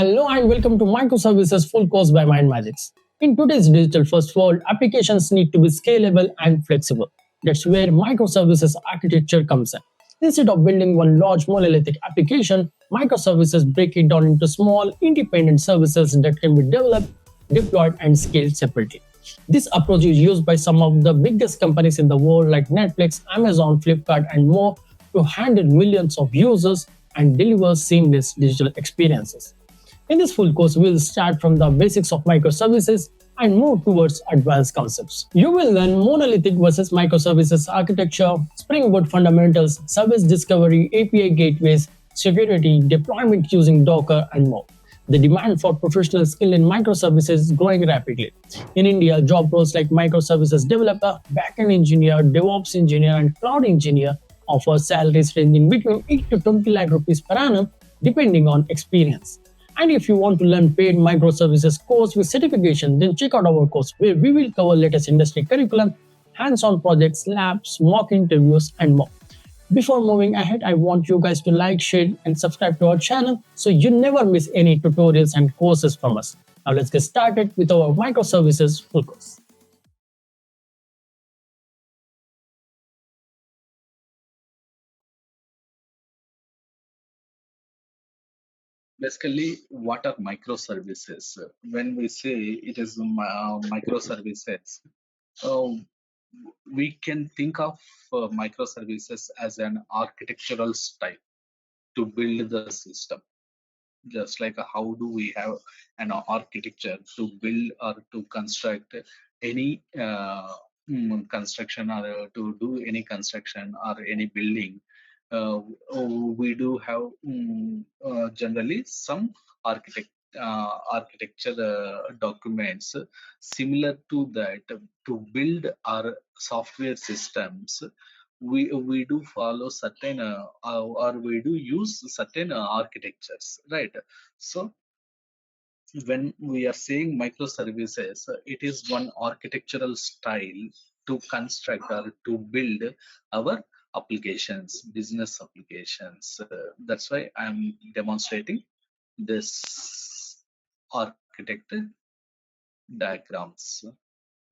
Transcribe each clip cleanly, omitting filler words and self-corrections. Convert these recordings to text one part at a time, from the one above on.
Hello and welcome to Microservices Full Course by Mindmajix. In today's digital first world, applications need to be scalable and flexible. That's where microservices architecture comes in. Instead of building one large monolithic application, microservices break it down into small, independent services that can be developed, deployed, and scaled separately. This approach is used by some of the biggest companies in the world like Netflix, Amazon, Flipkart, and more to handle millions of users and deliver seamless digital experiences. In this full course, we'll start from the basics of microservices and move towards advanced concepts. You will learn monolithic versus microservices architecture, Spring Boot fundamentals, service discovery, API gateways, security, deployment using Docker, and more. The demand for professional skill in microservices is growing rapidly. In India, job roles like microservices developer, backend engineer, DevOps engineer, and cloud engineer offer salaries ranging between 8 to 20 lakh rupees per annum depending on experience. And if you want to learn paid microservices course with certification, then check out our course where we will cover latest industry curriculum, hands-on projects, labs, mock interviews, and more. Before moving ahead, I want you guys to like, share, and subscribe to our channel so you never miss any tutorials and courses from us. Now let's get started with our microservices full course. Basically, what are microservices? When we say it is microservices, uh, we can think of microservices as an architectural style to build the system. Just like how do we have an architecture to build or to construct any construction or to do any construction or any building, we do have generally some architecture documents similar to that. To build our software systems, we do follow certain or we do use certain architectures, right? So when we are saying microservices, it is one architectural style to construct or to build our applications, business applications. That's why I'm demonstrating this architecture diagrams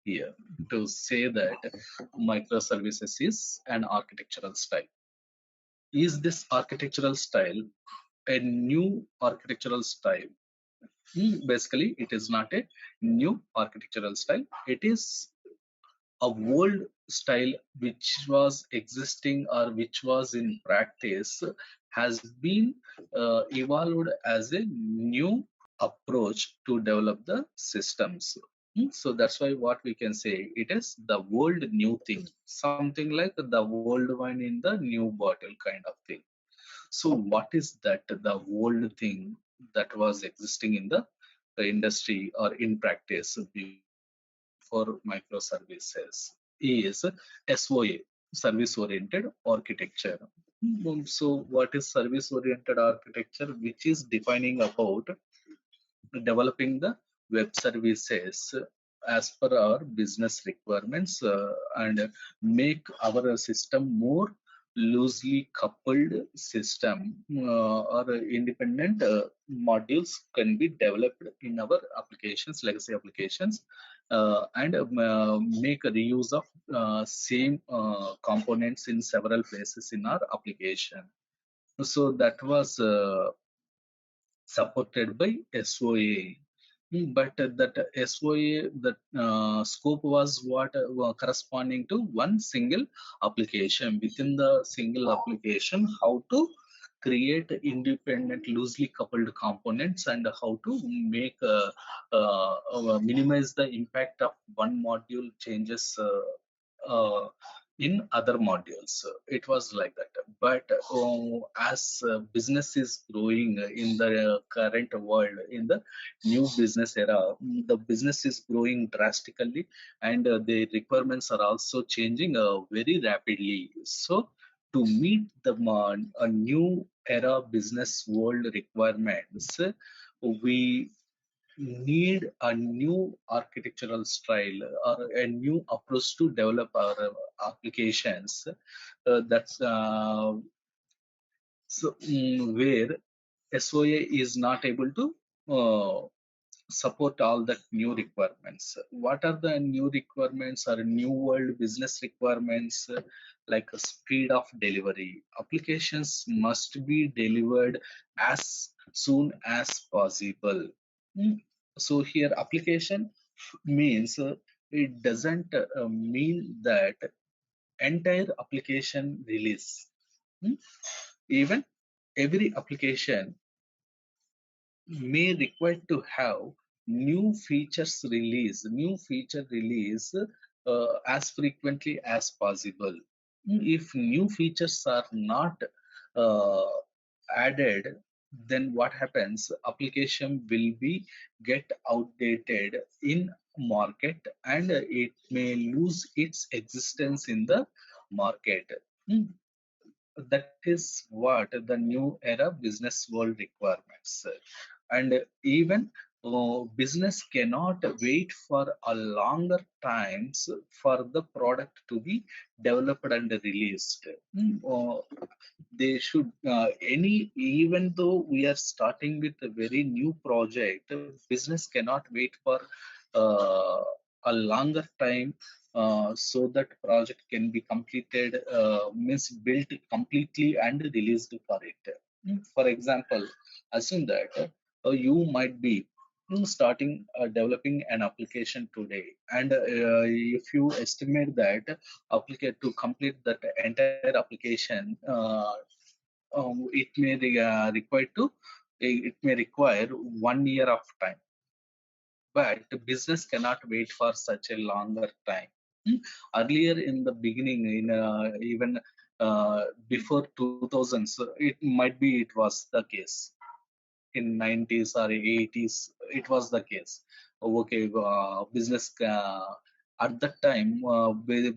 here to say that microservices is an architectural style. Is this architectural style a new architectural style? Basically, it is not a new architectural style. It is a old style which was existing or which was in practice, has been evolved as a new approach to develop the systems. So that's why what we can say, it is the old new thing, something like the old wine in the new bottle kind of thing. So what is that? The old thing that was existing in the industry or in practice before microservices is SOA, service oriented architecture. So what is service oriented architecture? Which is defining about developing the web services as per our business requirements, and make our system more loosely coupled system, or independent modules can be developed in our applications, legacy applications, and make a reuse of same components in several places in our application. So that was supported by SOA. But that SOA, that scope was what corresponding to one single application. Within the single application, how to create independent loosely coupled components and how to make minimize the impact of one module changes in other modules. It was like that. But as business is growing in the current world, in the new business era, the business is growing drastically, and the requirements are also changing very rapidly. So to meet the a new era business world requirements, we need a new architectural style or a new approach to develop our applications. That's so where SOA is not able to uh, support all the new requirements. What are the new requirements or new world business requirements? Like a speed of delivery. Applications must be delivered as soon as possible. Hmm. So here application means it doesn't mean that entire application release. Hmm. Even every application may require to have new feature release as frequently as possible. If new features are not uh, added, then what happens? Application will be get outdated in market, and it may lose its existence in the market. Mm, that is what the new era business world requirements. And even business cannot wait for a longer times for the product to be developed and released. They should any even though we are starting with a very new project, business cannot wait for uh, a longer time, so that project can be completed, means built completely and released for it. For example, assume that you might be starting developing an application today, and if you estimate that applicate to complete that entire application, it may require 1 year of time, but business cannot wait for such a longer time. Hmm. Earlier in the beginning, in even before 2000s, it might be it was the case. In 90s or 80s, it was the case. Okay, business at that time,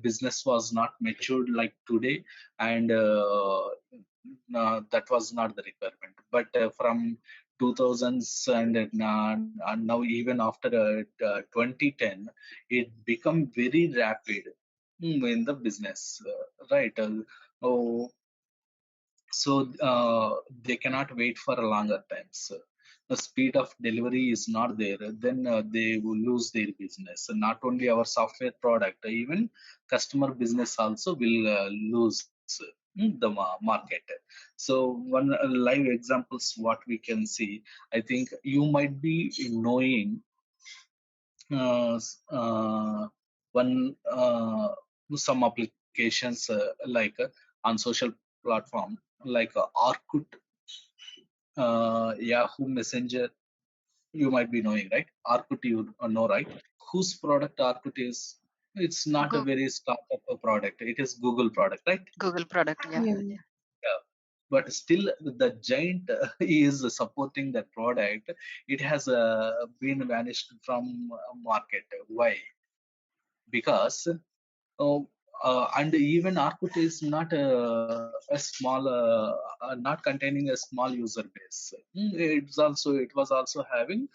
business was not matured like today, and that was not the requirement. But from 2000s and now even after 2010, it become very rapid in the business, right? Oh, so they cannot wait for a longer time. So the speed of delivery is not there, then they will lose their business. So not only our software product, even customer business also will lose the market. So one live examples what we can see. I think you might be knowing one some applications like on social platform like Orkut, Yahoo Messenger. You might be knowing, right? Orkut, you know, right? Whose product Orkut is? It's not a Go very startup product. It is Google product, right? Google product, yeah. Yeah. Yeah. Yeah. But still, the giant is supporting that product. It has been vanished from market. Why? Because and even Orkut is not a small, not containing a small user base. It was also having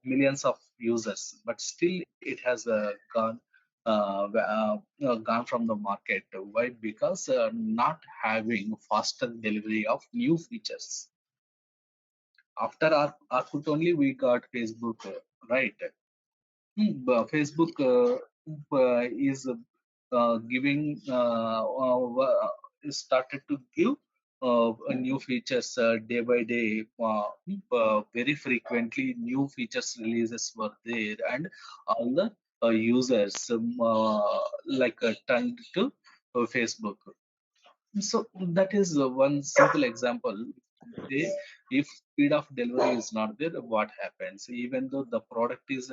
millions of users, but still it has gone from the market. Why? Because not having faster delivery of new features. After Orkut only we got Facebook, right? Facebook is giving started to give new features day by day. Very frequently, new features releases were there, and all the users like turned to Facebook. So that is one simple example. Say, if speed of delivery is not there, what happens? Even though the product is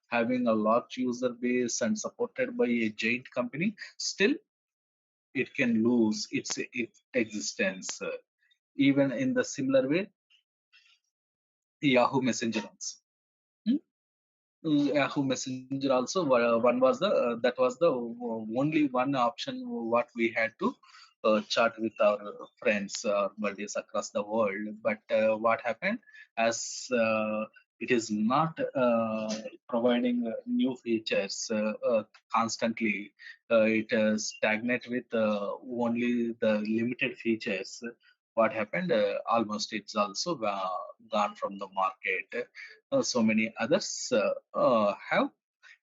having a large user base and supported by a giant company, still it can lose its existence. Even in the similar way, Yahoo Messenger also. Hmm? Yahoo Messenger also one was the that was the only one option what we had to chat with our friends or buddies across the world. But what happened as it is not providing new features constantly, it stagnate with only the limited features. what happened? Almost it's also gone from the market. So many others have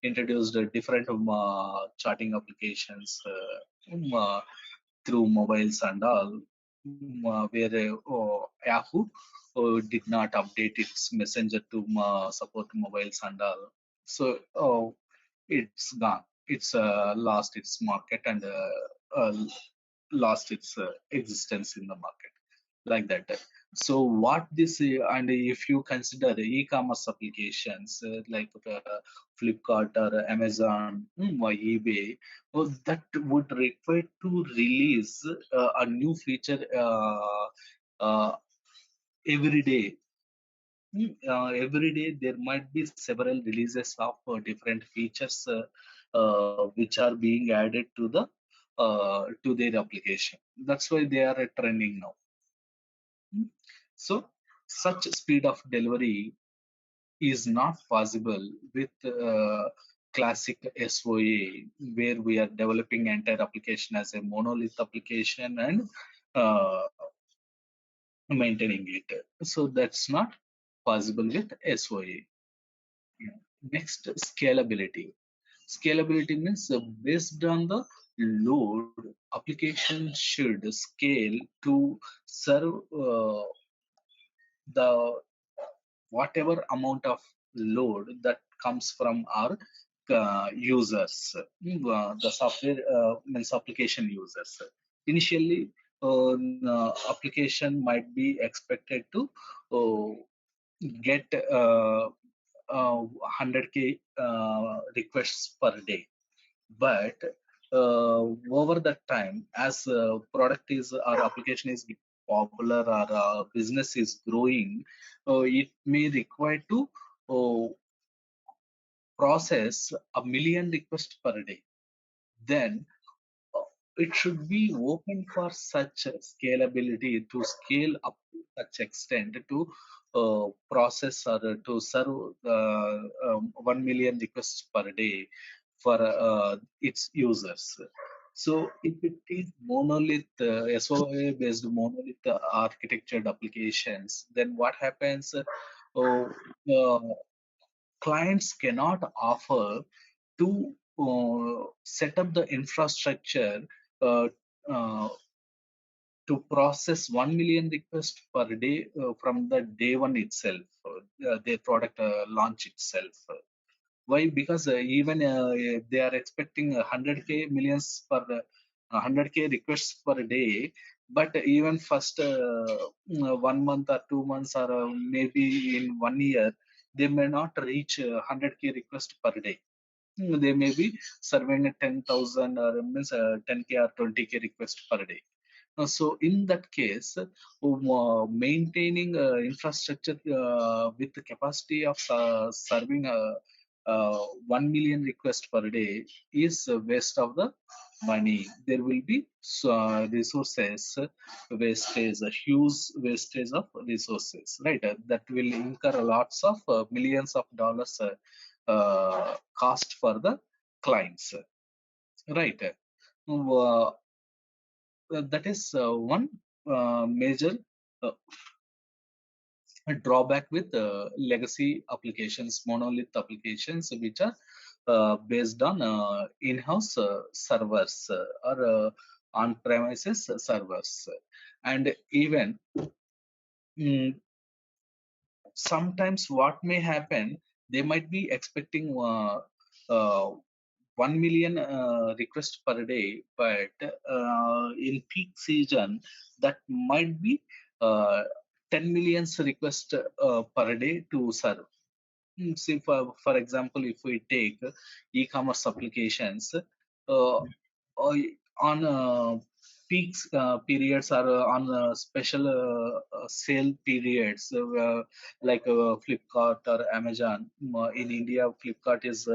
introduced different charting applications through mobiles and all, where Yahoo did not update its messenger to support mobiles and all. So it's gone. It's lost its market and lost its existence in the market, like that. So what this and if you consider the e-commerce applications Flipkart or Amazon or eBay, that would require to release a new feature every day. Every day there might be several releases of different features which are being added to their application. That's why they are trending now. Mm. So such speed of delivery is not possible with classic SOA, where we are developing entire application as a monolith application and uh, maintaining it. So that's not possible with SOA. Yeah. Next, scalability. Scalability means based on the load, application should scale to serve the whatever amount of load that comes from our users, the software means application users. Initially, application might be expected to uh, get 100K requests per day, but over that time, as product is our application is popular or business is growing, it may require to uh, process a million requests per day. Then uh, it should be open for such scalability to scale up to such extent to process or to serve 1 million requests per day for its users. So if it is monolith, SOA based monolith architectured applications, then what happens? Uh, Clients cannot offer to set up the infrastructure uh, uh, to process 1 million requests per day from the day one itself, their product launch itself. Why? Because even they are expecting 100K millions per 100K requests per day, but even first 1 month or 2 months or maybe in 1 year, they may not reach 100K requests per day. They may be serving a 10,000 or means 10K or 20K requests per day. So in that case, maintaining infrastructure with the capacity of serving 1 million requests per day is a waste of the money. There will be resources wastage, a huge wastage of resources, right? That will incur lots of millions of dollars cost for the clients, right? Uh, that is one major uh, drawback with legacy applications, monolith applications, which are based on in-house servers or on-premises servers. And even mm, sometimes what may happen, they might be expecting uh, 1 million requests per day, but in peak season, that might be uh, 10 millions requests per day to serve. See, for example, if we take e-commerce applications, uh, on peak periods or on special sale periods, like Flipkart or Amazon. In India, Flipkart is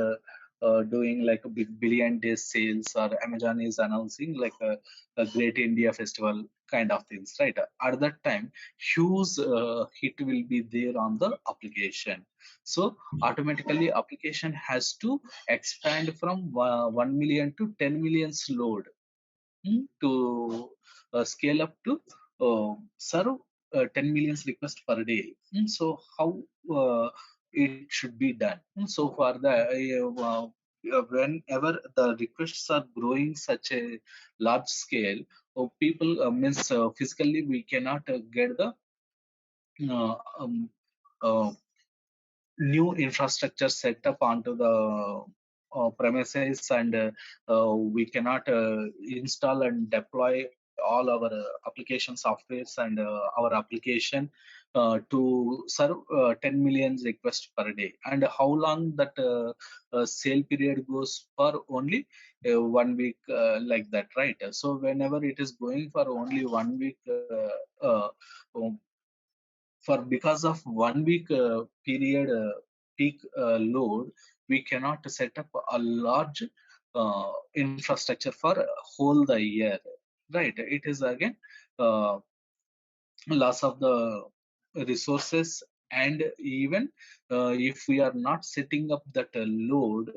doing like a big billion days sales, or Amazon is announcing like a Great India Festival kind of things, right? At that time, huge hit will be there on the application. So automatically application has to expand from 1 million to 10 millions load, to scale up to serve 10 million requests per day. So how it should be done? So for the whenever the requests are growing such a large scale, people means physically we cannot get the uh, um, uh, new infrastructure set up onto the premises, and we cannot install and deploy all our application softwares and our application to serve 10 million requests per day. And how long that sale period goes for? Only 1 week, like that, right? So whenever it is going for only 1 week, um, for because of 1 week period peak load, we cannot set up a large infrastructure for whole the year, right? It is again uh, loss of the resources. And even if we are not setting up that load,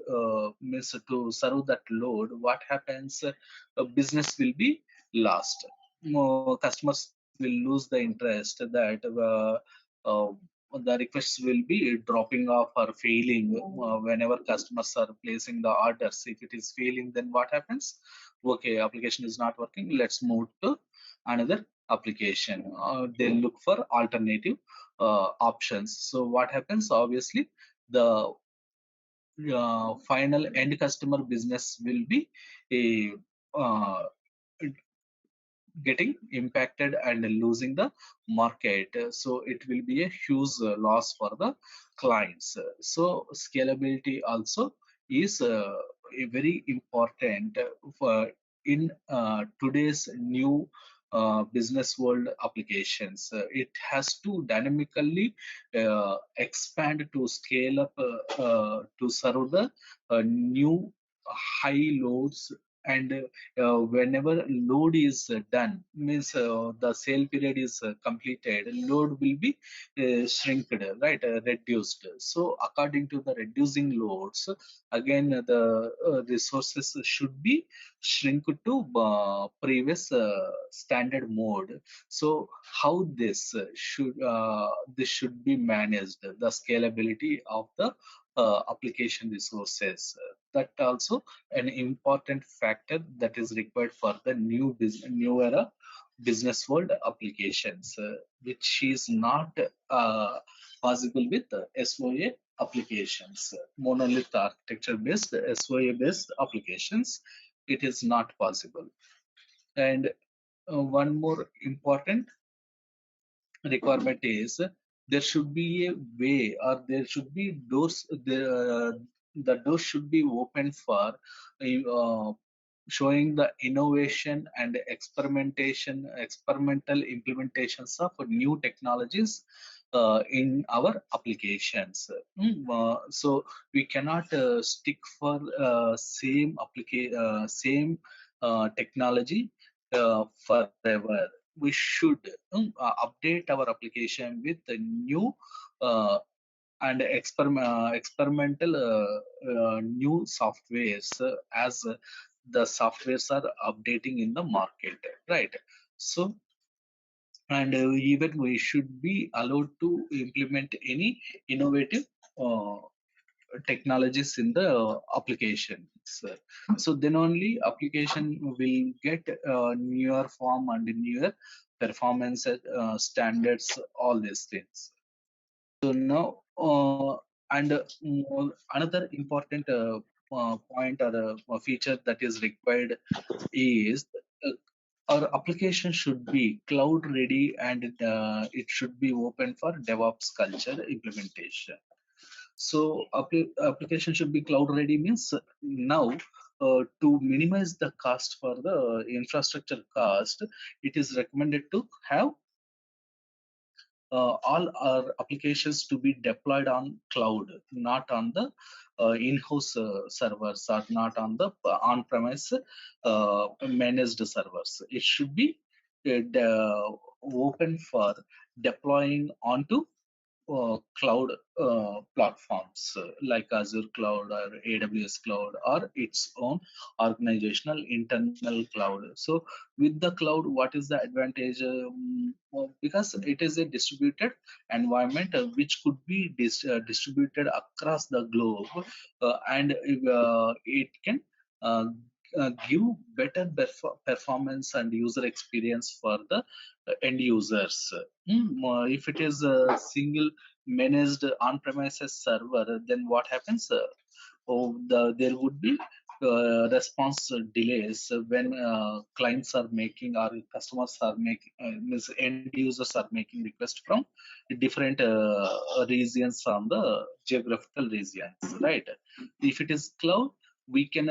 means to serve that load, what happens? Business will be lost. Customers will lose the interest, that uh, the requests will be dropping off or failing whenever customers are placing the orders. If it is failing, then what happens? Okay, application is not working, let's move to another application. They look for alternative options. So what happens? Obviously, the final end customer business will be a getting impacted and losing the market. So it will be a huge loss for the clients. So scalability also is a very important for in today's new business world applications. It has to dynamically expand to scale up to serve the new high loads. And whenever load is done, means the sale period is completed, load will be shrinked, right? Reduced. So according to the reducing loads, again the resources should be shrink to previous standard mode. So how this should be managed, the scalability of the application resources, that also an important factor that is required for the new era business world applications, which is not possible with SOA applications, monolith architecture based SOA based applications. It is not possible. And one more important requirement is there should be a way, or there should be doors. The doors should be open for showing the innovation and experimental implementations of new technologies in our applications. So we cannot stick for same technology forever. We should update our application with the new uh, and experimental new softwares as the softwares are updating in the market, right? So, and even we should be allowed to implement any innovative uh, technologies in the applications. So then only application will get newer form and newer performance standards, all these things. So now, and another important point or feature that is required is uh, our application should be cloud ready, and it should be open for DevOps culture implementation. So application should be cloud ready means now to minimize the cost for the infrastructure cost, it is recommended to have all our applications to be deployed on cloud, not on the in-house servers, or not on the on-premise managed servers. It should be open for deploying onto cloud platforms like Azure Cloud or AWS Cloud or its own organizational internal cloud. So with the cloud, what is the advantage? Well, because it is a distributed environment which could be distributed across the globe, and it can uh, give better performance and user experience for the end users. If it is a single managed on-premises server, then what happens? There would be response delays when clients are making or customers are making, means end users are making requests from different regions from the geographical regions, right? If it is cloud, we can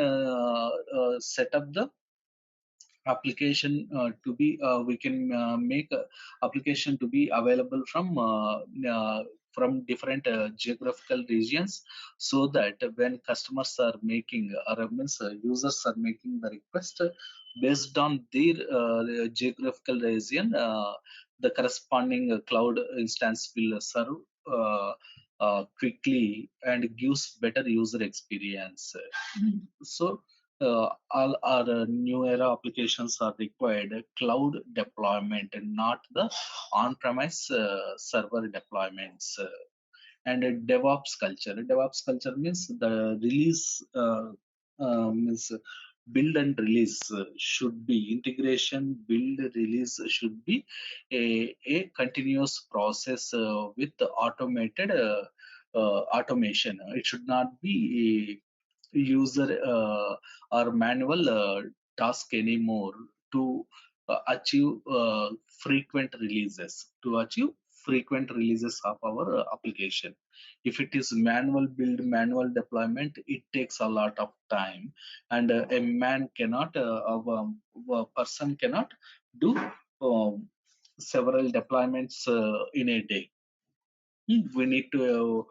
set up the application to be we can make a application to be available from different geographical regions, so that when customers are making or means users are making the request based on their geographical region, the corresponding cloud instance will serve quickly and gives better user experience. So all our new era applications are required cloud deployment and not the on-premise server deployments. And a DevOps culture. DevOps culture means the release means build and release should be integration. Build release should be a continuous process with the automated automation. It should not be user or manual task anymore to achieve frequent releases to achieve frequent releases of our application. If it is manual build, manual deployment, it takes a lot of time, and a man cannot a person cannot do um, several deployments in a day. We need to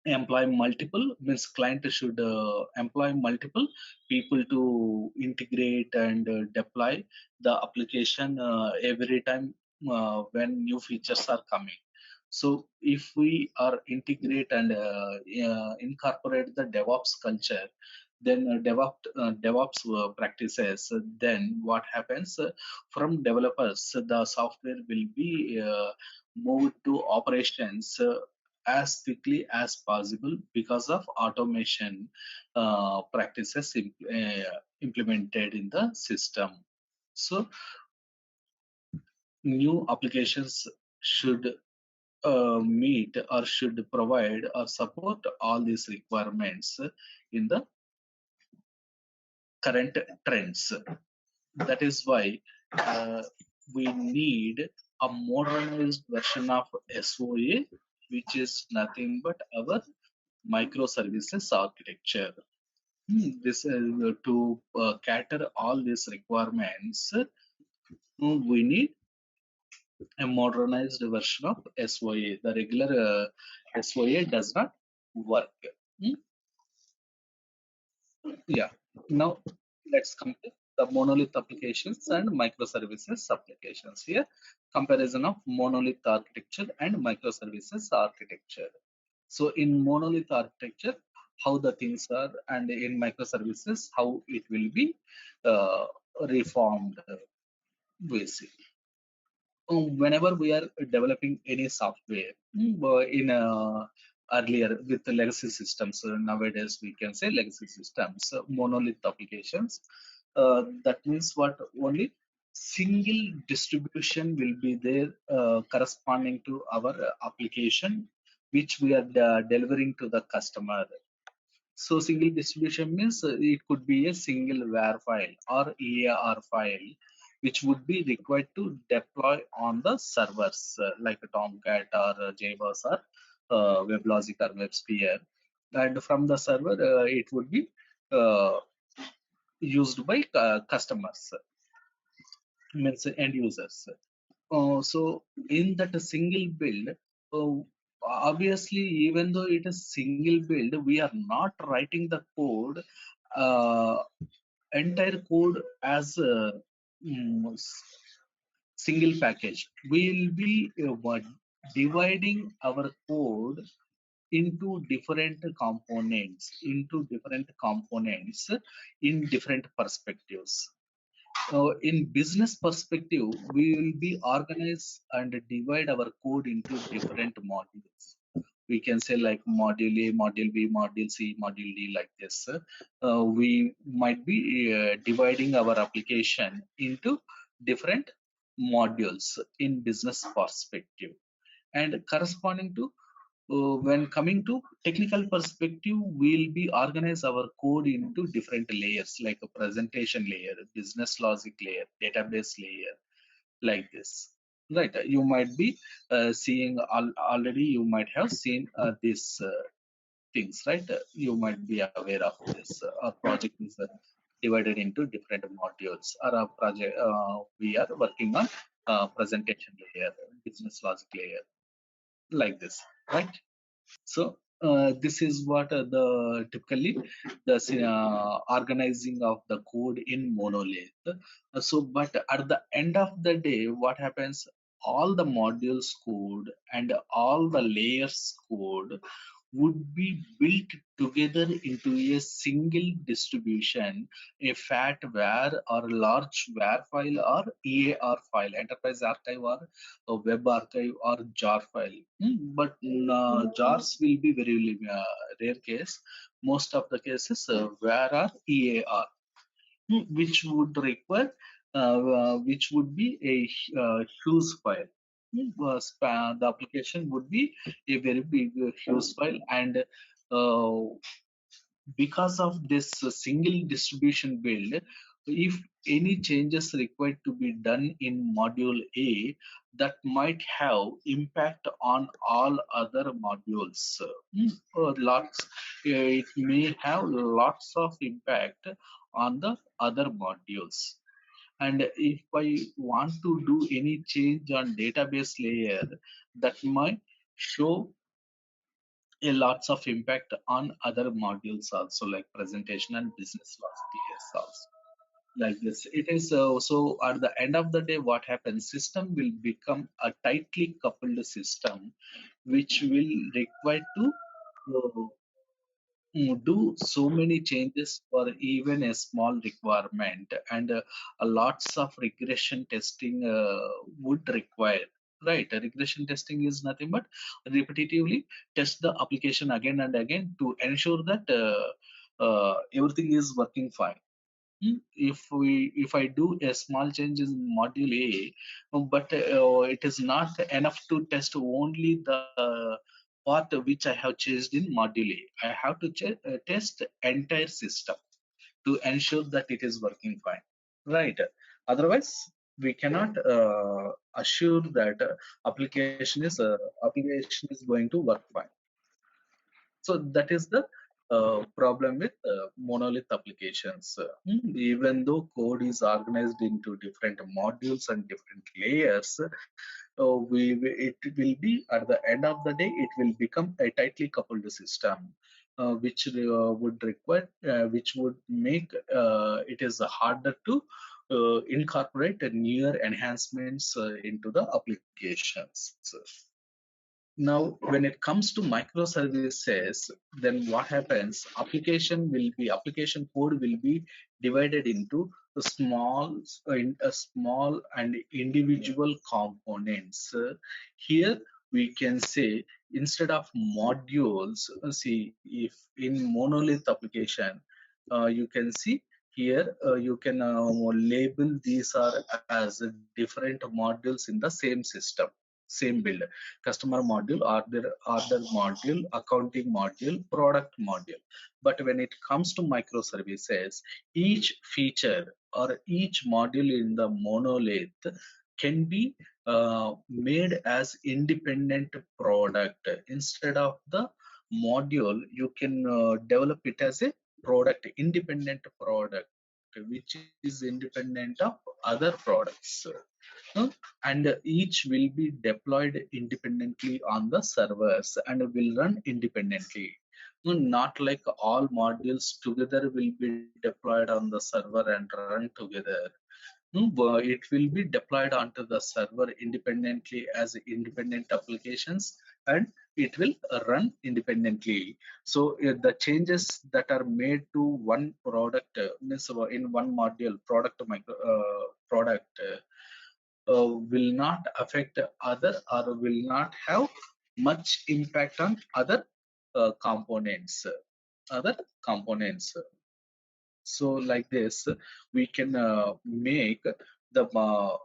employ multiple, means client should employ multiple people to integrate and deploy the application every time when new features are coming. So if we are integrate and incorporate the DevOps culture, then DevOps practices, then what happens? From developers, the software will be moved to operations as quickly as possible because of automation practices implemented in the system. So new applications should meet or should provide or support all these requirements in the current trends. That is why uh, we need a modernized version of SOA, which is nothing but our microservices architecture. This to cater all these requirements, we need a modernized version of SOA. The regular SOA does not work. Hmm, Yeah. Now let's compare the monolith applications and microservices applications. Here, comparison of monolith architecture and microservices architecture. So in monolith architecture, how the things are, and in microservices, how it will be uh, reformed. We see. Whenever we are developing any software in earlier with the legacy systems, nowadays we can say legacy systems, monolith applications. That means what? Only single distribution will be there corresponding to our application, which we are delivering to the customer. So single distribution means it could be a single WAR file or EAR file, which would be required to deploy on the servers like a Tomcat or JBoss or WebLogic or WebSphere. And from the server, it would be uh, used by customers, means end users. So in that single build, uh, obviously, even though it is single build, we are not writing the code, uh, entire code as a single package. We will be dividing our code into different components in different perspectives. In business perspective, we will be organize and divide our code into different modules. We can say like module A, module B, module C, module D, like this. We might be dividing our application into different modules in business perspective, and corresponding to when coming to technical perspective, we'll be organize our code into different layers like a presentation layer, business logic layer, database layer, like this. Right? You might be seeing already. You might have seen these things, right? You might be aware of this. Our project is divided into different modules. Or a project we are working on presentation layer, business logic layer, like this, right? So this is what the typically the organizing of the code in monolith. But at the end of the day, what happens? All the modules code and all the layers code would be built together into a single distribution, a fat var or large var file or EAR file, enterprise archive or a web archive or jar file. But jars will be very rare case. Most of the cases var or EAR, which would require which would be a huge file. The application would be a very big huge file, and uh, because of this single distribution build, if any changes required to be done in module A, that might have impact on all other modules. Lots, it may have lots of impact on the other modules. And if I want to do any change on database layer, that might show a lots of impact on other modules also, like presentation and business logic layers also, like this. It is so at the end of the day, what happens, system will become a tightly coupled system, which will require to uh, do so many changes for even a small requirement, and lots of regression testing would require. Right, regression testing is nothing but repetitively test the application again and again to ensure that everything is working fine. If I do a small change in module A, but it is not enough to test only the part which I have changed in module A. I have to test entire system to ensure that it is working fine. Right. Otherwise, we cannot assure that application is going to work fine. So that is the problem with monolith applications. Even though code is organized into different modules and different layers, it will be at the end of the day, it will become a tightly coupled system, which would require, which would make it is harder to incorporate newer enhancements into the applications. Now, when it comes to microservices, then what happens? Application code will be divided into a small and individual components. Here we can say, instead of modules, see, if in monolith application, you can see here, you can label these are as different modules in the same system, same build: customer module, order module, accounting module, product module. But when it comes to microservices, each feature or each module in the monolith can be made as independent product. Instead of the module, you can develop it as a product, independent product, which is independent of other products. Uh, and each will be deployed independently on the servers and will run independently. Not like all modules together will be deployed on the server and run together. It will be deployed onto the server independently as independent applications, and it will run independently. So the changes that are made to one product means in one module product will not affect other or will not have much impact on other components. So like this, we can make the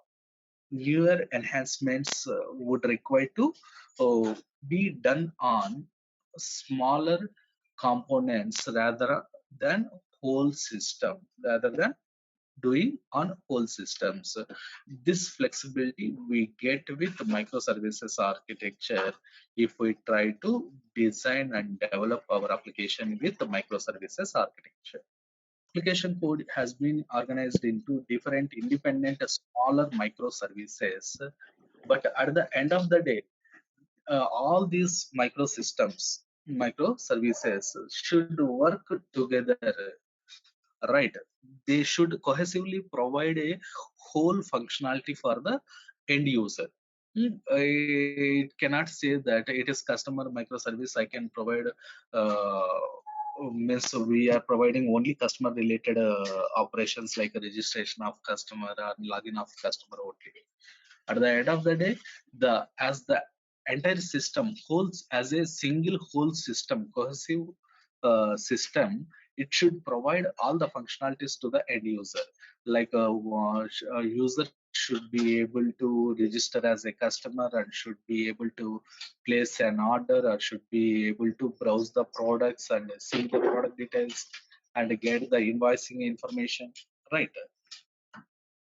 newer enhancements would require to be done on smaller components rather than whole system, rather than doing on whole systems. This flexibility we get with microservices architecture if we try to design and develop our application with the microservices architecture. Application code has been organized into different independent smaller microservices, but at the end of the day, all these microservices should work together, right? They should cohesively provide a whole functionality for the end user. It cannot say that it is customer microservice I can provide, uh, means we are providing only customer related operations like registration of customer or login of customer only. At the end of the day, the entire system holds as a single whole system, cohesive system, it should provide all the functionalities to the end user. Like a user should be able to register as a customer and should be able to place an order or should be able to browse the products and see the product details and get the invoicing information, right?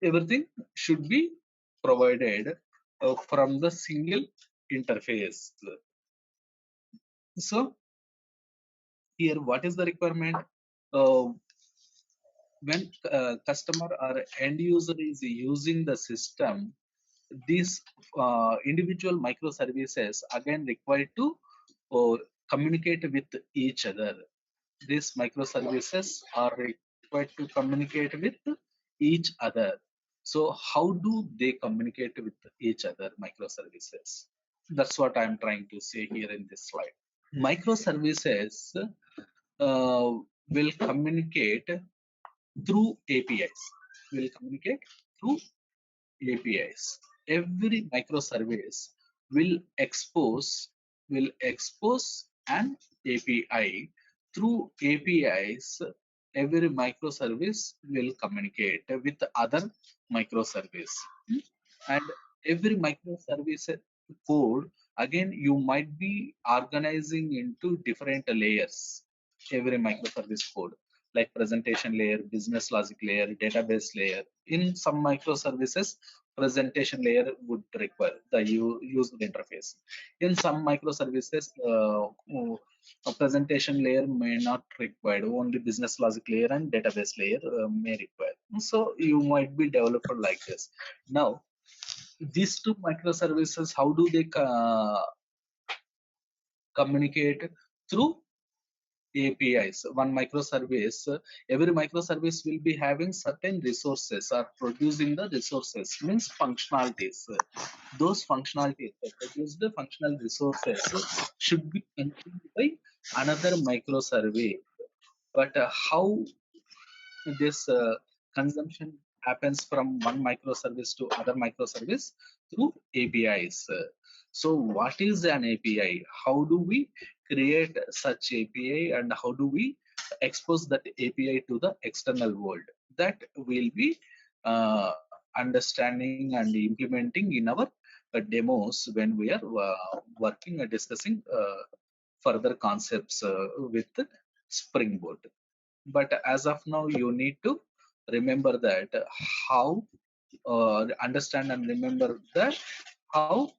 Everything should be provided from the single interface. So here, what is the requirement? Uh, when customer or end user is using the system, these individual microservices again required to uh, communicate with each other. These microservices are required to communicate with each other. So how do they communicate with each other, microservices? That's what I'm trying to say here in this slide. Microservices will communicate through APIs. Will communicate through APIs. Every microservice will expose an API. Through APIs, every microservice will communicate with other microservice. And every microservice code, again, you might be organizing into different layers. Every microservice code, like presentation layer, business logic layer, database layer. In some microservices, presentation layer would require the user interface. In some microservices, a presentation layer may not require. Only business logic layer and database layer may require. So you might be developer like this. Now, these two microservices, how do they communicate? Through APIs. One microservice, every microservice will be having certain resources or producing the resources, means functionalities. Those functionalities, the produced functional resources should be consumed by another microservice. But how this consumption happens from one microservice to other microservice? Through APIs. So what is an API? How do we create such API and how do we expose that API to the external world? That will be understanding and implementing in our demos when we are working and discussing further concepts with Spring Boot. But as of now, you need to remember that how understand and remember that how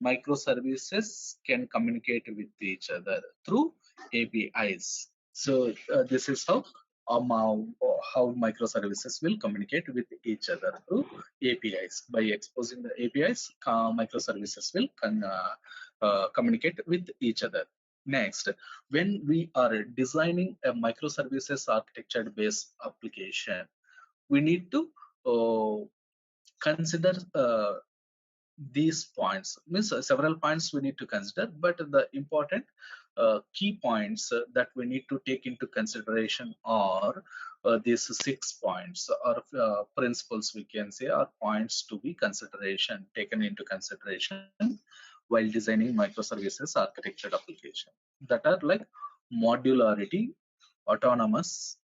microservices can communicate with each other through APIs. So this is how microservices will communicate with each other through APIs. By exposing the APIs, microservices will communicate with each other. Next, when we are designing a microservices architecture based application, we need to consider these points. Means several points we need to consider, but the important key points that we need to take into consideration are these 6 points or principles, we can say, are points to be taken into consideration while designing microservices architectured application, that are like modularity, autonomous,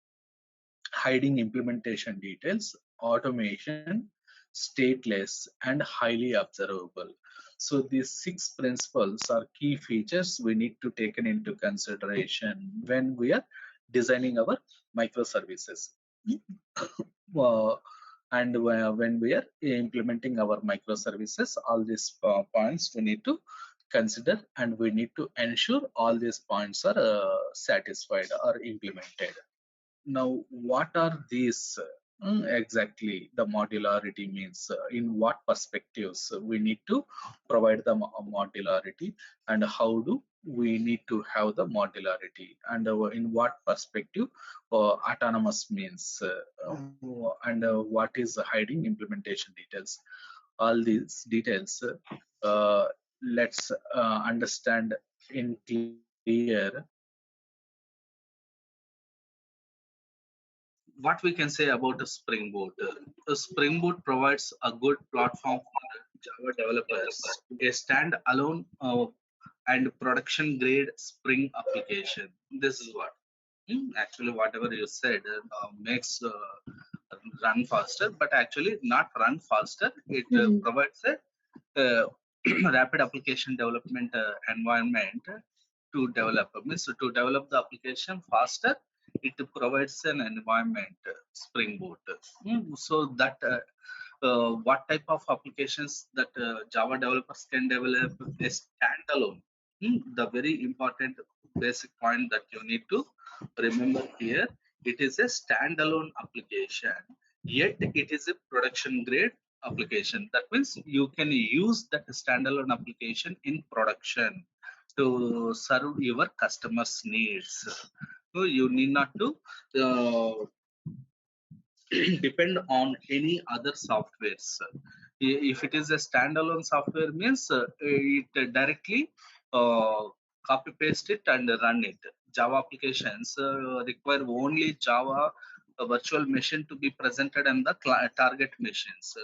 hiding implementation details, automation, stateless, and highly observable. So these 6 principles are key features we need to take into consideration when we are designing our microservices. Uh, and when we are implementing our microservices, all these points we need to consider, and we need to ensure all these points are satisfied or implemented. Now, what are these exactly? The modularity means in what perspectives we need to provide the modularity, and how do we need to have the modularity, and in what perspective autonomous means, and what is hiding implementation details. All these details, uh, let's understand in clear. What we can say about a Spring Boot? A Spring Boot provides a good platform for Java developers, a stand-alone and production-grade Spring application. This is what actually whatever you said makes run faster, but actually not run faster. It provides a uh, rapid application development environment to develop. Means to develop the application faster, it provides an environment, Spring Boot. So that what type of applications that Java developers can develop is standalone. The very important basic point that you need to remember here, it is a standalone application, yet it is a production grade application. That means you can use that standalone application in production to serve your customers' needs. So you need not to depend on any other softwares. If it is a standalone software, means it directly copy paste it and run it. Java applications require only Java virtual machine to be presented in the target machines.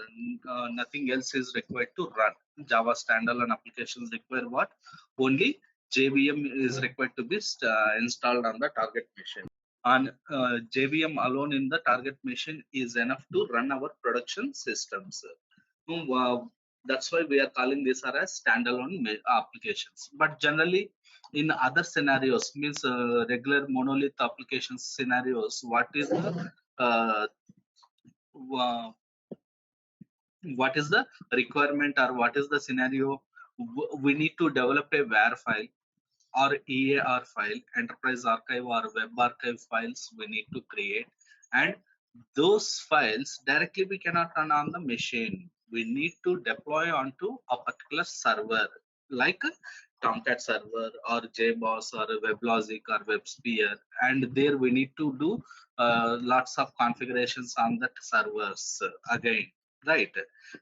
Nothing else is required to run. Java standalone applications require what? Only JVM is required to be installed on the target machine. And JVM alone in the target machine is enough to run our production systems. That's why we are calling this as standalone applications. But generally, in other scenarios, means regular monolith application scenarios, uh, uh, what is the requirement, or what is the scenario? We need to develop a WAR file or EAR file, enterprise archive or web archive files we need to create, and those files directly we cannot run on the machine. We need to deploy onto a particular server like a Tomcat server or JBoss or a WebLogic or WebSphere, and there we need to do lots of configurations on that servers again, right?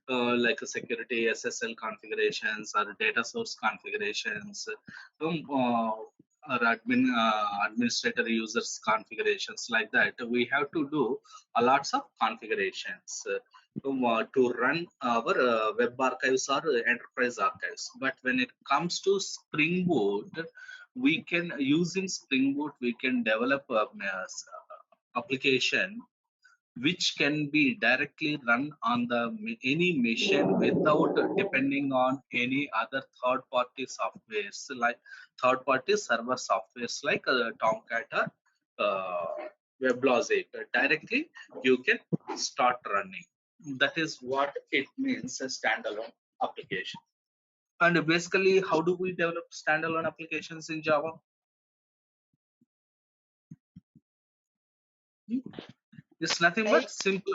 Like a security SSL configurations or data source configurations, or administrator users configurations, like that. We have to do a lots of configurations to run our web archives or enterprise archives. But when it comes to Spring Boot, we can, using Spring Boot, we can develop a application which can be directly run on the any machine without depending on any other third-party softwares, like third-party server softwares like Tomcat or WebLogic. Directly you can start running. That is what it means, a standalone application. And basically, how do we develop standalone applications in Java? It's nothing but simple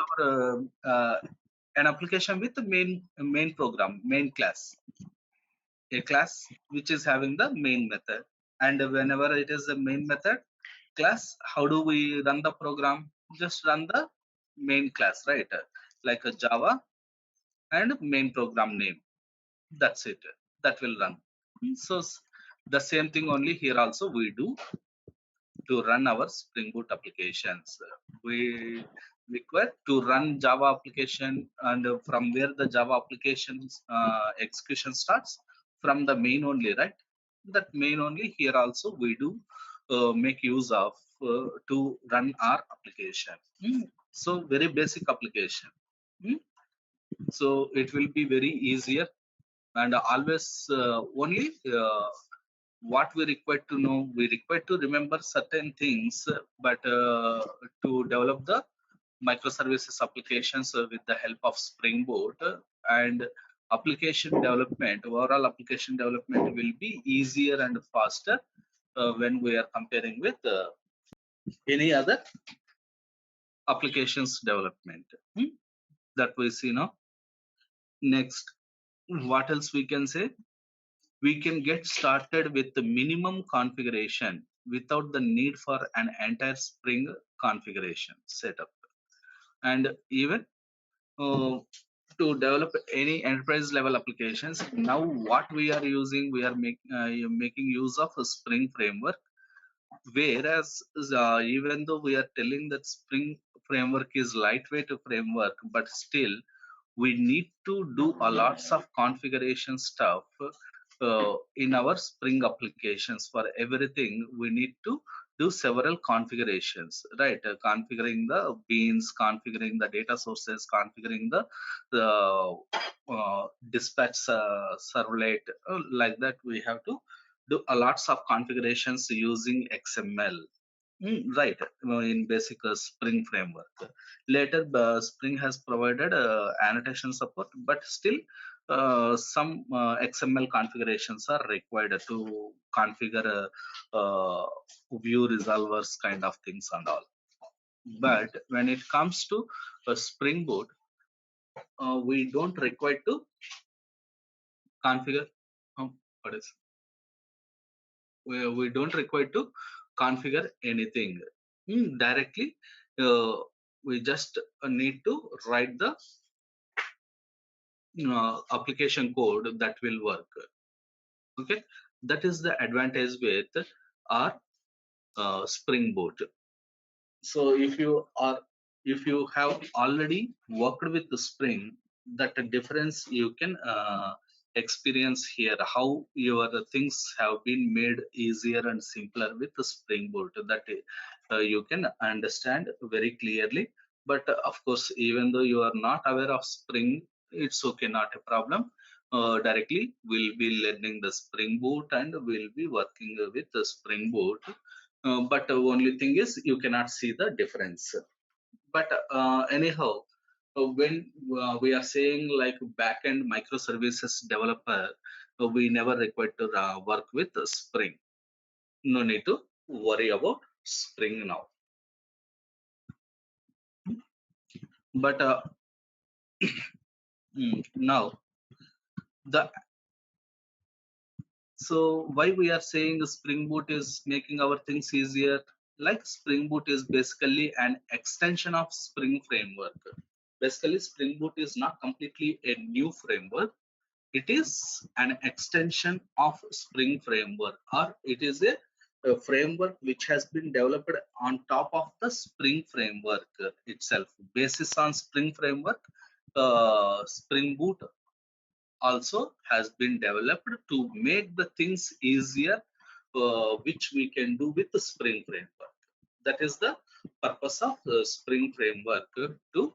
an application with the main program, main class, a class which is having the main method. And whenever it is the main method class, how do we run the program? Just run the main class, right? Like a Java and main program name. That's it. That will run. So the same thing only here also we do to run our Spring Boot applications. We require to run Java application, and from where the Java applications execution starts, from the main only, right? That main only here also we do make use of to run our application. So very basic application. Hmm. So it will be very easier, and always only what we require to know, we require to remember certain things, but to develop the microservices applications with the help of Spring Boot, and application development, overall application development will be easier and faster when we are comparing with any other applications development. That we see now. Next, what else we can say? We can get started with the minimum configuration without the need for an entire Spring configuration setup. And even uh, to develop any enterprise level applications, now what we are using, we are making use of a Spring framework. Whereas even though we are telling that Spring framework is lightweight framework, but still we need to do a lots of configuration stuff in our Spring applications. For everything we need to do several configurations, right? Configuring the beans, configuring the data sources, configuring the dispatch servlet, like that we have to do a lots of configurations using XML. Right, in basic Spring framework. Later, Spring has provided annotation support, but still some XML configurations are required to configure view resolvers kind of things and all. But when it comes to Spring Boot, we don't require to configure. What is we don't require to configure anything. Directly we just need to write the application code that will work. Okay, that is the advantage with our Spring Boot. So if you have already worked with the Spring, that difference you can experience here, how your things have been made easier and simpler with the Spring Boot, that you can understand very clearly. But of course, even though you are not aware of Spring, it's okay, not a problem. Directly we'll be learning the Spring Boot and we'll be working with the Spring Boot. But the only thing is you cannot see the difference. But anyhow, when we are saying like backend microservices developer, we never require to work with Spring. No need to worry about Spring now. But now the so why we are saying Spring Boot is making our things easier? Like Spring Boot is basically an extension of Spring framework. Basically, Spring Boot is not completely a new framework. It is an extension of Spring framework, or it is a framework which has been developed on top of the Spring framework itself. Basis on Spring framework, Spring Boot also has been developed to make the things easier, which we can do with the Spring framework. That is the purpose of the Spring framework to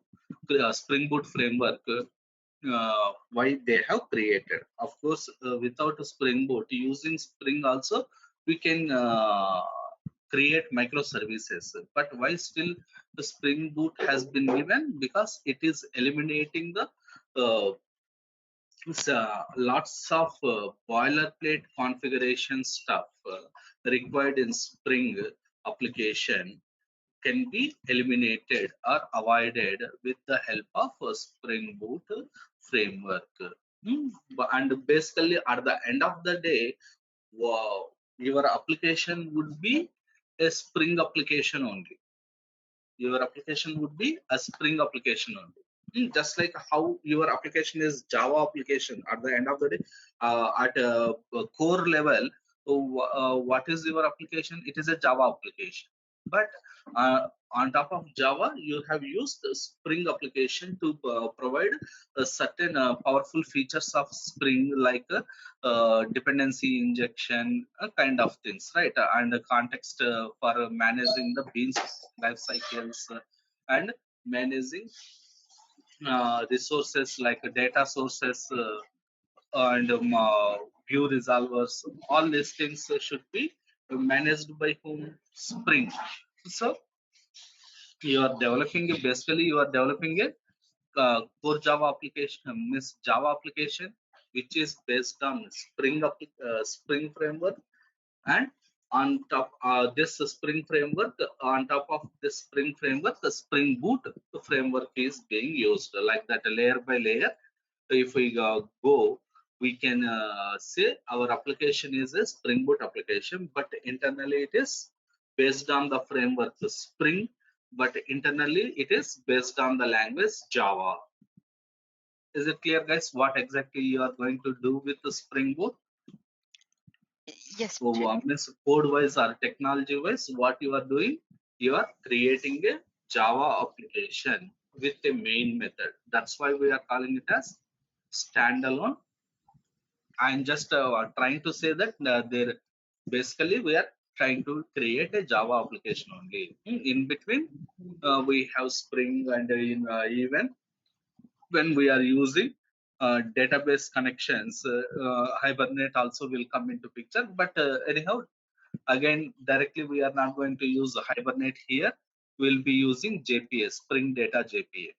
Spring Boot framework. Why they have created. Of course, without a Spring Boot, using Spring also, we can create microservices. But why still the Spring Boot has been given? Because it is eliminating the lots of boilerplate configuration stuff required in Spring application can be eliminated or avoided with the help of a Spring Boot framework. And basically, at the end of the day, wow, your application would be a Spring application only. Your application would be a Spring application only. Just like how your application is Java application at the end of the day, at a core level, what is your application? It is a Java application. But on top of Java, you have used the Spring application to provide a certain powerful features of Spring, like dependency injection, kind of things, right? And the context for managing the beans life cycles, and managing resources like data sources, and view resolvers. All these things should be managed by whom? Spring. So you are developing basically you are developing a core Java application, means Java application, which is based on Spring framework. And on top this Spring framework, on top of this Spring framework, the Spring Boot framework is being used, like that, layer by layer. If we go, we can say our application is a Spring Boot application, but internally it is based on the framework Spring, but internally it is based on the language Java. Is it clear, guys, what exactly you are going to do with the Spring Boot? Yes, So, means code wise or technology wise, what you are doing, you are creating a Java application with a main method. That's why we are calling it as standalone. I'm just trying to say that there basically we are trying to create a Java application only. In between, we have Spring, and even when we are using database connections, Hibernate also will come into picture. But anyhow, again, directly we are not going to use Hibernate here. We'll be using JPA, Spring Data JPA,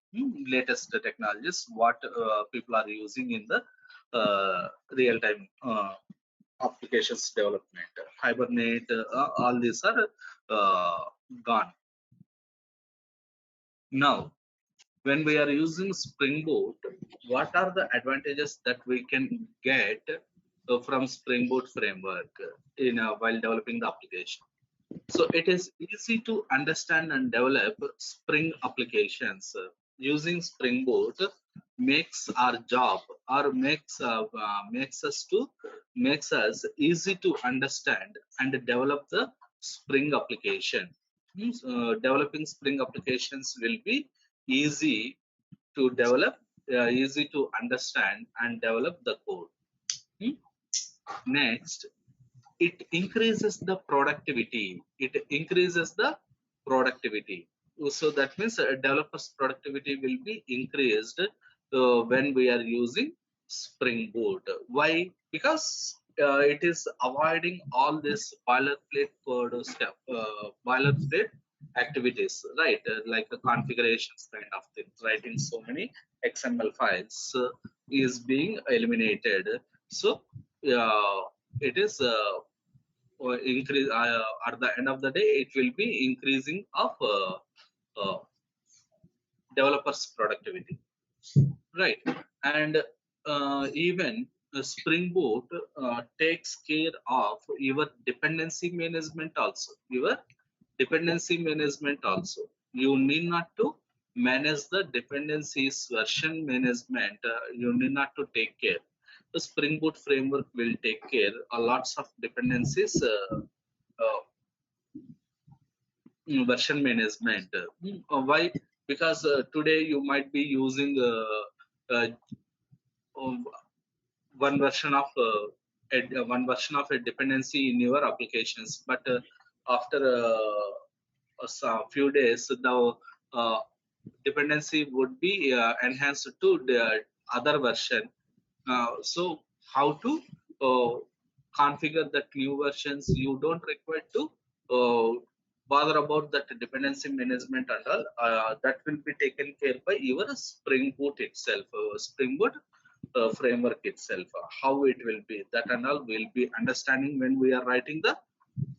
latest technologies what people are using in the real-time applications development. Hibernate, all these are gone. Now, when we are using Spring Boot, what are the advantages that we can get from Spring Boot framework in while developing the application? So it is easy to understand and develop Spring applications. Using Spring Boot makes our job, or makes us easy to understand and develop the Spring application. Developing Spring applications will be easy to develop, easy to understand and develop the code. Hmm. Next, it increases the productivity. It increases the productivity. So that means developers productivity will be increased when we are using Spring Boot. Why? Because it is avoiding all this boilerplate code stuff, boilerplate activities, right? Like the configurations kind of things, writing so many XML files is being eliminated. So it is increase at the end of the day, it will be increasing of uh, developers productivity, right? And even Spring Boot takes care of your dependency management also. Your dependency management also, you need not to manage the dependencies version management. You need not to take care. The Spring Boot framework will take care a lots of dependencies uh, version management. Why? Because today you might be using uh, um, one version of one version of a dependency in your applications, but after few days, the uh, dependency would be enhanced to the other version. So how to uh, configure that new versions? You don't require to uh, bother about that dependency management and all. That will be taken care by your Spring Boot itself, Spring Boot framework itself. How it will be, that and all will be understanding when we are writing the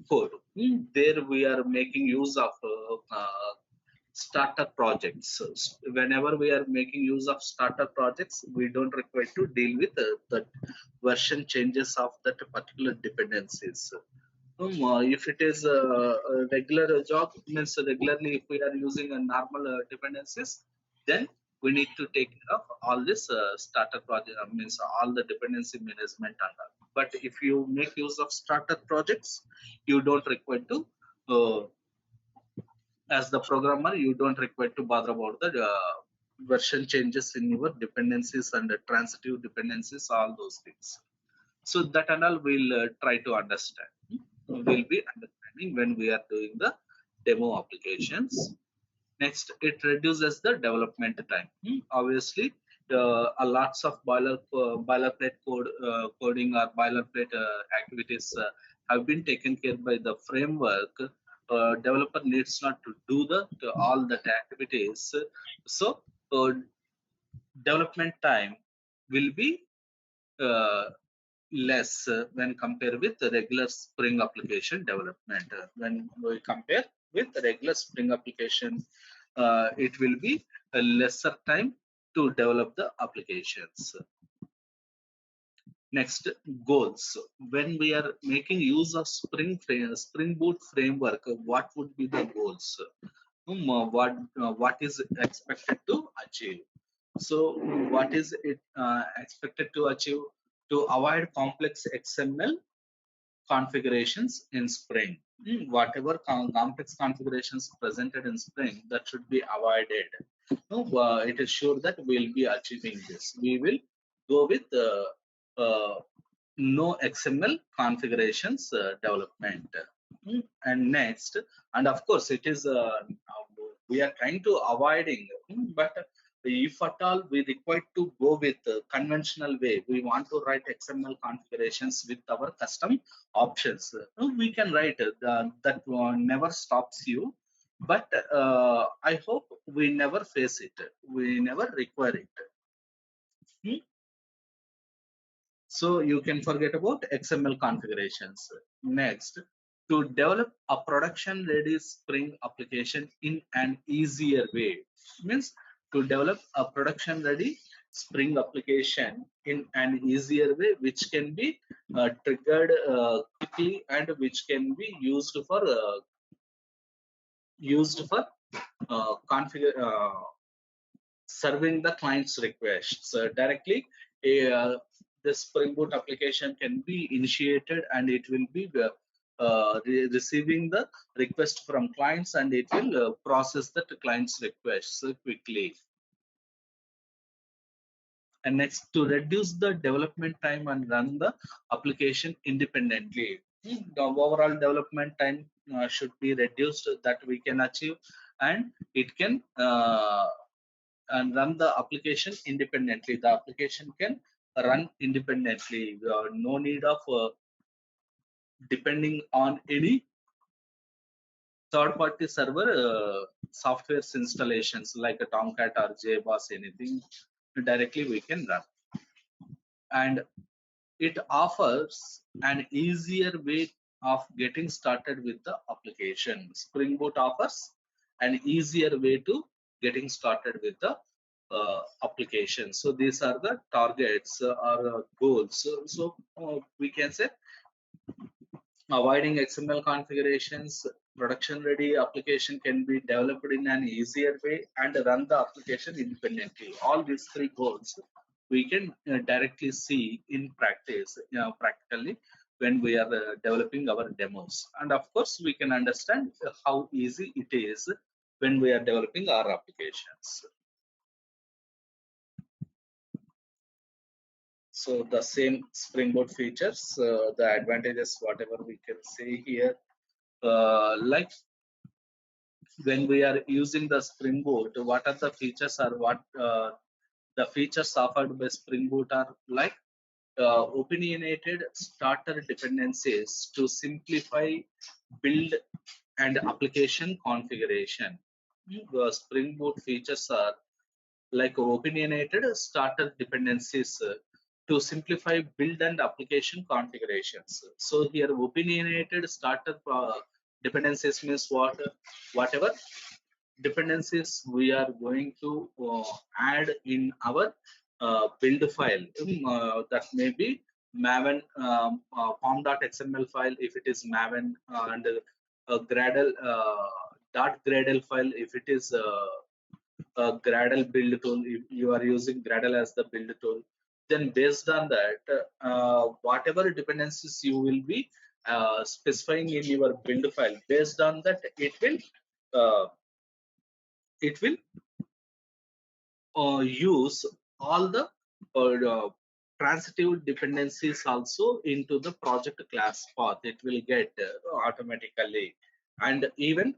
code. There we are making use of starter projects. So, whenever we are making use of starter projects, we don't require to deal with the version changes of that particular dependencies. If it is a regular job, means regularly if we are using a normal dependencies, then we need to take care of all this starter project, means all the dependency management and all. But if you make use of starter projects, you don't require to as the programmer, you don't require to bother about the version changes in your dependencies and transitive dependencies, all those things. So that and all we'll try to understand. We'll be understanding when we are doing the demo applications. Next, it reduces the development time. Obviously, a lots of boilerplate coding or boilerplate activities have been taken care by the framework. Developer needs not to do all that activities. So, development time will be uh, less when compared with the regular Spring application development. When we compare with the regular Spring application, it will be a lesser time to develop the applications. Next, goals. When we are making use of Spring Boot framework, what would be the goals? What is expected to achieve? So what is it expected to achieve? To avoid complex XML configurations in Spring. Whatever complex configurations presented in Spring, that should be avoided. No, it is sure that we'll be achieving this. We will go with no XML configurations development. And next, and of course, it is we are trying to avoiding, but if at all we require to go with conventional way, we want to write XML configurations with our custom options. We can write that never stops you, but I hope we never face it. We never require it. So you can forget about XML configurations. Next, to develop a production ready Spring application in an easier way. Means to develop a production ready Spring application in an easier way, which can be triggered quickly and which can be used for configure serving the client's requests directly. The Spring Boot application can be initiated and it will be receiving the request from clients, and it will process the client's requests quickly. And next, to reduce the development time and run the application independently. The overall development time should be reduced, that we can achieve, and it can and run the application independently. The application can run independently. No need of depending on any third-party server software installations like a Tomcat or JBoss, anything. Directly we can run. And it offers an easier way of getting started with the application. Spring Boot offers an easier way to getting started with the application. So these are the targets or goals. So we can say avoiding XML configurations, production ready application can be developed in an easier way, and run the application independently. All these three goals we can directly see in practice, practically, when we are developing our demos. And of course, we can understand how easy it is when we are developing our applications. So the same Spring Boot features, the advantages, whatever we can say here, like when we are using the Spring Boot, what are the features, or what the features offered by Spring Boot are like opinionated starter dependencies to simplify build and application configuration. The Spring Boot features are like opinionated starter dependencies to simplify build and application configurations. So here opinionated starter dependencies means what? Whatever dependencies we are going to add in our build file, that may be maven form.xml file if it is maven, and gradle dot gradle file if it is Gradle build tool, if you are using Gradle as the build tool, then based on that, whatever dependencies you will be specifying in your build file, based on that uh, it will use all the transitive dependencies also into the project class path. It will get automatically, and even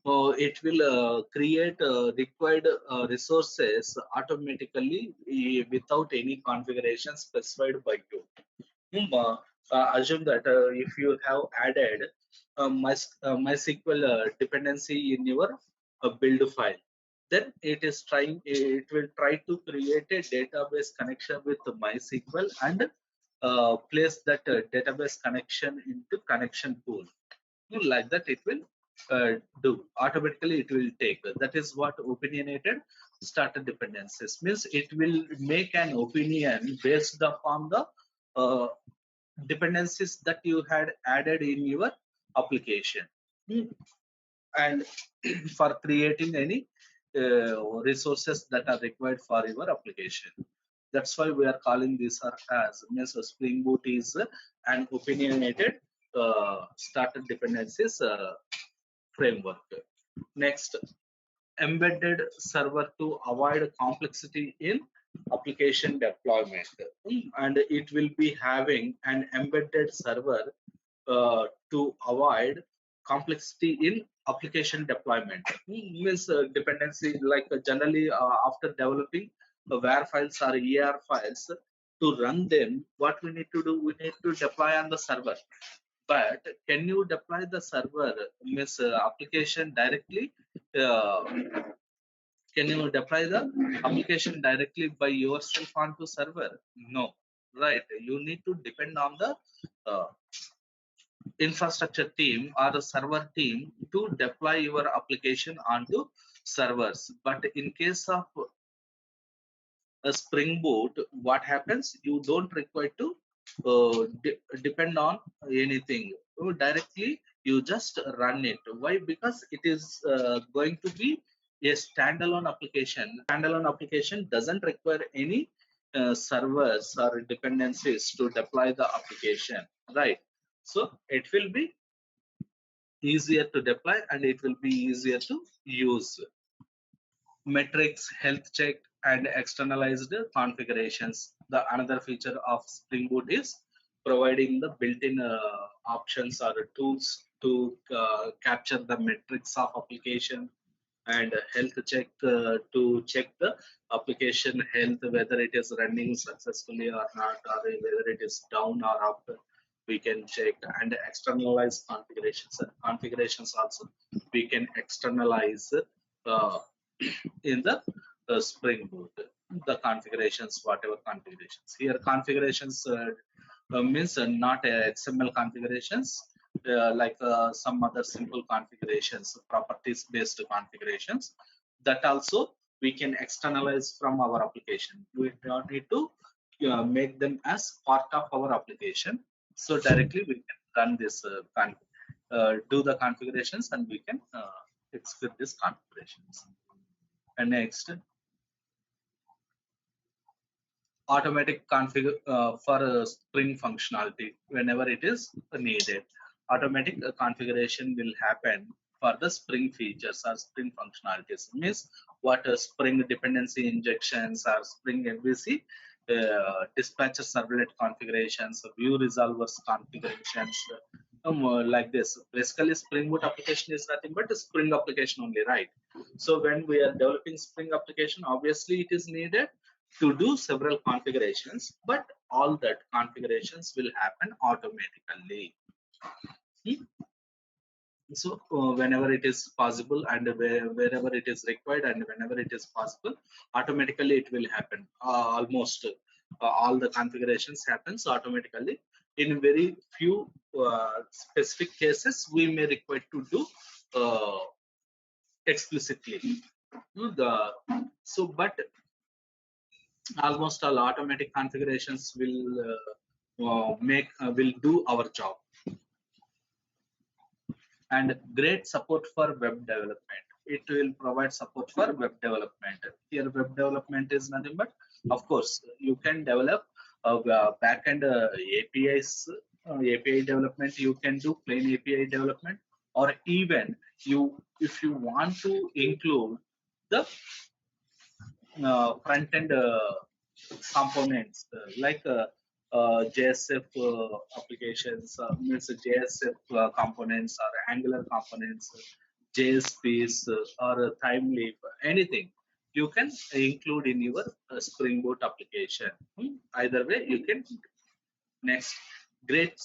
it will create required resources automatically without any configuration specified by you. Assume that if you have added MySQL dependency in your build file, then it will try to create a database connection with MySQL and place that database connection into connection pool. Like that, it will do automatically. It will take. That is what opinionated starter dependencies means. It will make an opinion based upon the uh, dependencies that you had added in your application. Hmm. And for creating any resources that are required for your application. That's why we are calling this as means Spring Boot is an opinionated starter dependencies framework. Next, embedded server to avoid complexity in application deployment. And it will be having an embedded server to avoid complexity in application deployment. Means dependency, like generally after developing WAR files or ER files, to run them, what we need to do, we need to deploy on the server. But can you deploy the server means application directly? Uh, can you deploy the application directly by yourself onto server? No, right? You need to depend on the uh, infrastructure team or the server team to deploy your application onto servers. But in case of a Spring Boot, what happens? You don't require to depend on anything. Directly, you just run it. Why? Because it is going to be a standalone application. Standalone application doesn't require any servers or dependencies to deploy the application, right? So it will be easier to deploy and it will be easier to use. Metrics, health check, and externalized configurations. The another feature of Spring Boot is providing the built-in options or tools to capture the metrics of application and health check to check the application health, whether it is running successfully or not, or whether it is down or up. We can check and externalize configurations. Configurations also we can externalize uh, in the Spring Boot. The configurations, whatever configurations. Here configurations means not XML configurations, like some other simple configurations, properties based configurations, that also we can externalize from our application. We do not need to make them as part of our application. So directly we can run this do the configurations and we can execute these configurations. And next, automatic config for Spring functionality whenever it is needed. Automatic configuration will happen for the Spring features or Spring functionalities. Means what Spring dependency injections or Spring MVC dispatcher servlet configurations, view resolvers configurations, like this. Basically, Spring Boot application is nothing but a Spring application only, right? So when we are developing Spring application, obviously it is needed to do several configurations, but all that configurations will happen automatically. Hmm? So whenever it is possible and wherever it is required and whenever it is possible, automatically it will happen. Almost all the configurations happens automatically. In very few specific cases, we may require to do explicitly. The so, but almost all automatic configurations will do our job. And great support for web development. it will provide support for web development. Here, web development is nothing but, of course, you can develop backend APIs, API development. You can do plain API development, or even you, if you want to include the front end components JSF applications, means JSF components or Angular components, JSPs or Timeleaf, anything you can include in your Spring Boot application. Either way, you can. Next, great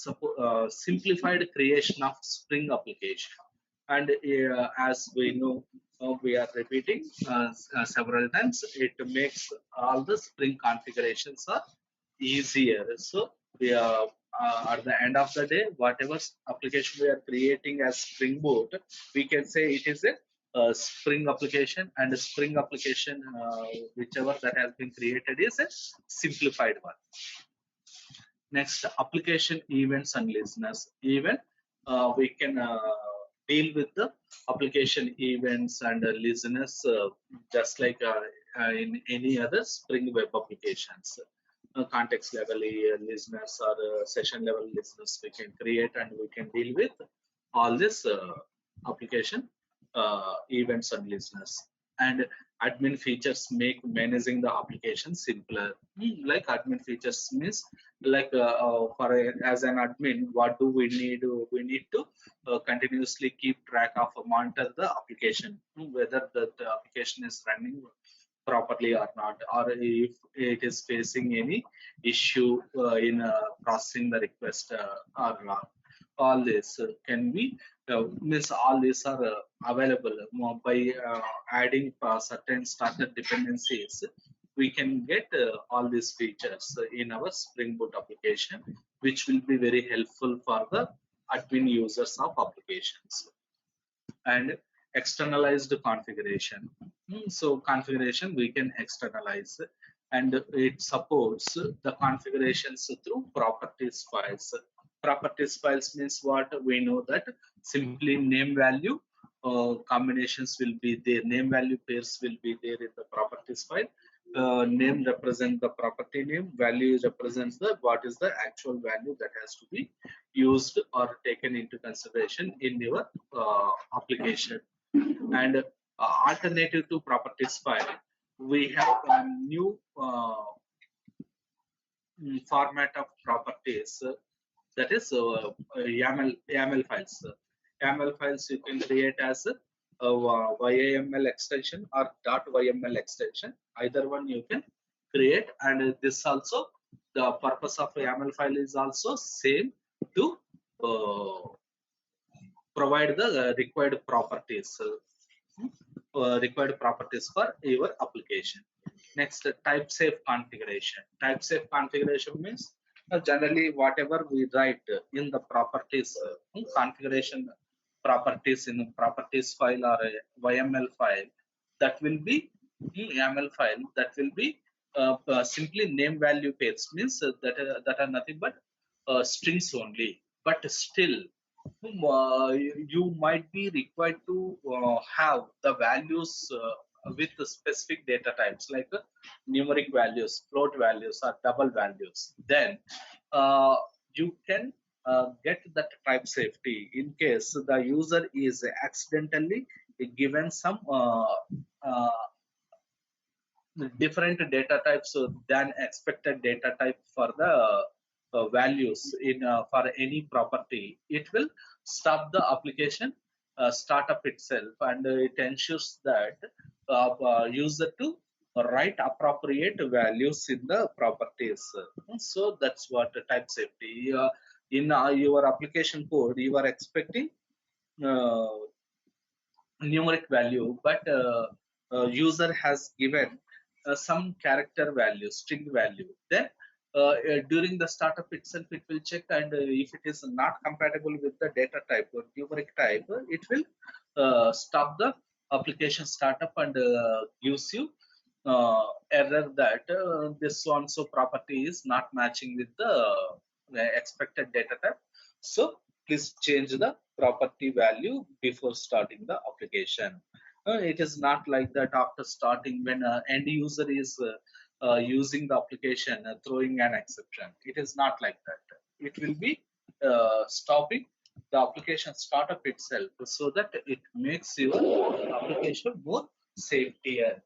simplified creation of Spring application. And as we know, we are repeating several times, it makes all the Spring configurations are easier. So we are, at the end of the day, whatever application we are creating as Spring Boot, we can say it is a Spring application, and a Spring application, whichever that has been created, is a simplified one. Next, application events and listeners. Even we can deal with the application events and listeners just like in any other Spring Web applications. Context level listeners or session level listeners we can create, and we can deal with all this application events and listeners. And admin features make managing the application simpler. Like admin features means, like as an admin, what do we need? We need to continuously keep track of, monitor the application, whether the application is running properly or not, or if it is facing any issue in processing the request or not. All this can be, means all these are available by adding certain starter dependencies. We can get all these features in our Spring Boot application, which will be very helpful for the admin users of applications. And externalized configuration. So configuration we can externalize, and it supports the configurations through properties files. Properties files means what? We know that simply name value combinations will be there, name value pairs will be there in the properties file. Name represents the property name, value represents the what is the actual value that has to be used or taken into consideration in your application. And alternative to properties file, we have a new format of properties, that is YAML files. YAML files you can create as a YAML extension or .yml extension. Either one you can create, and this also, the purpose of YAML file is also same to provide the required properties for your application. Next, type safe configuration. Type safe configuration means generally whatever we write in the properties configuration properties in the properties file or a YML file, that will be YAML file, that will be simply name value pairs, means that are nothing but strings only. But still, you might be required to have the values with the specific data types, like numeric values, float values, or double values. Then you can get that type safety in case the user is accidentally given some different data types than expected data type for the values in for any property. It will stop the application startup itself, and it ensures that user to write appropriate values in the properties. So that's what type safety. In your application code, you are expecting uh, numeric value, but user has given some character value, string value. Then during the startup itself, it will check, and if it is not compatible with the data type or numeric type, it will stop the application startup and gives you error that this so and so property is not matching with the expected data type. So please change the property value before starting the application. It is not like that after starting when end user is using the application, throwing an exception. It is not like that. It will be stopping the application startup itself so that it makes your application more safetier.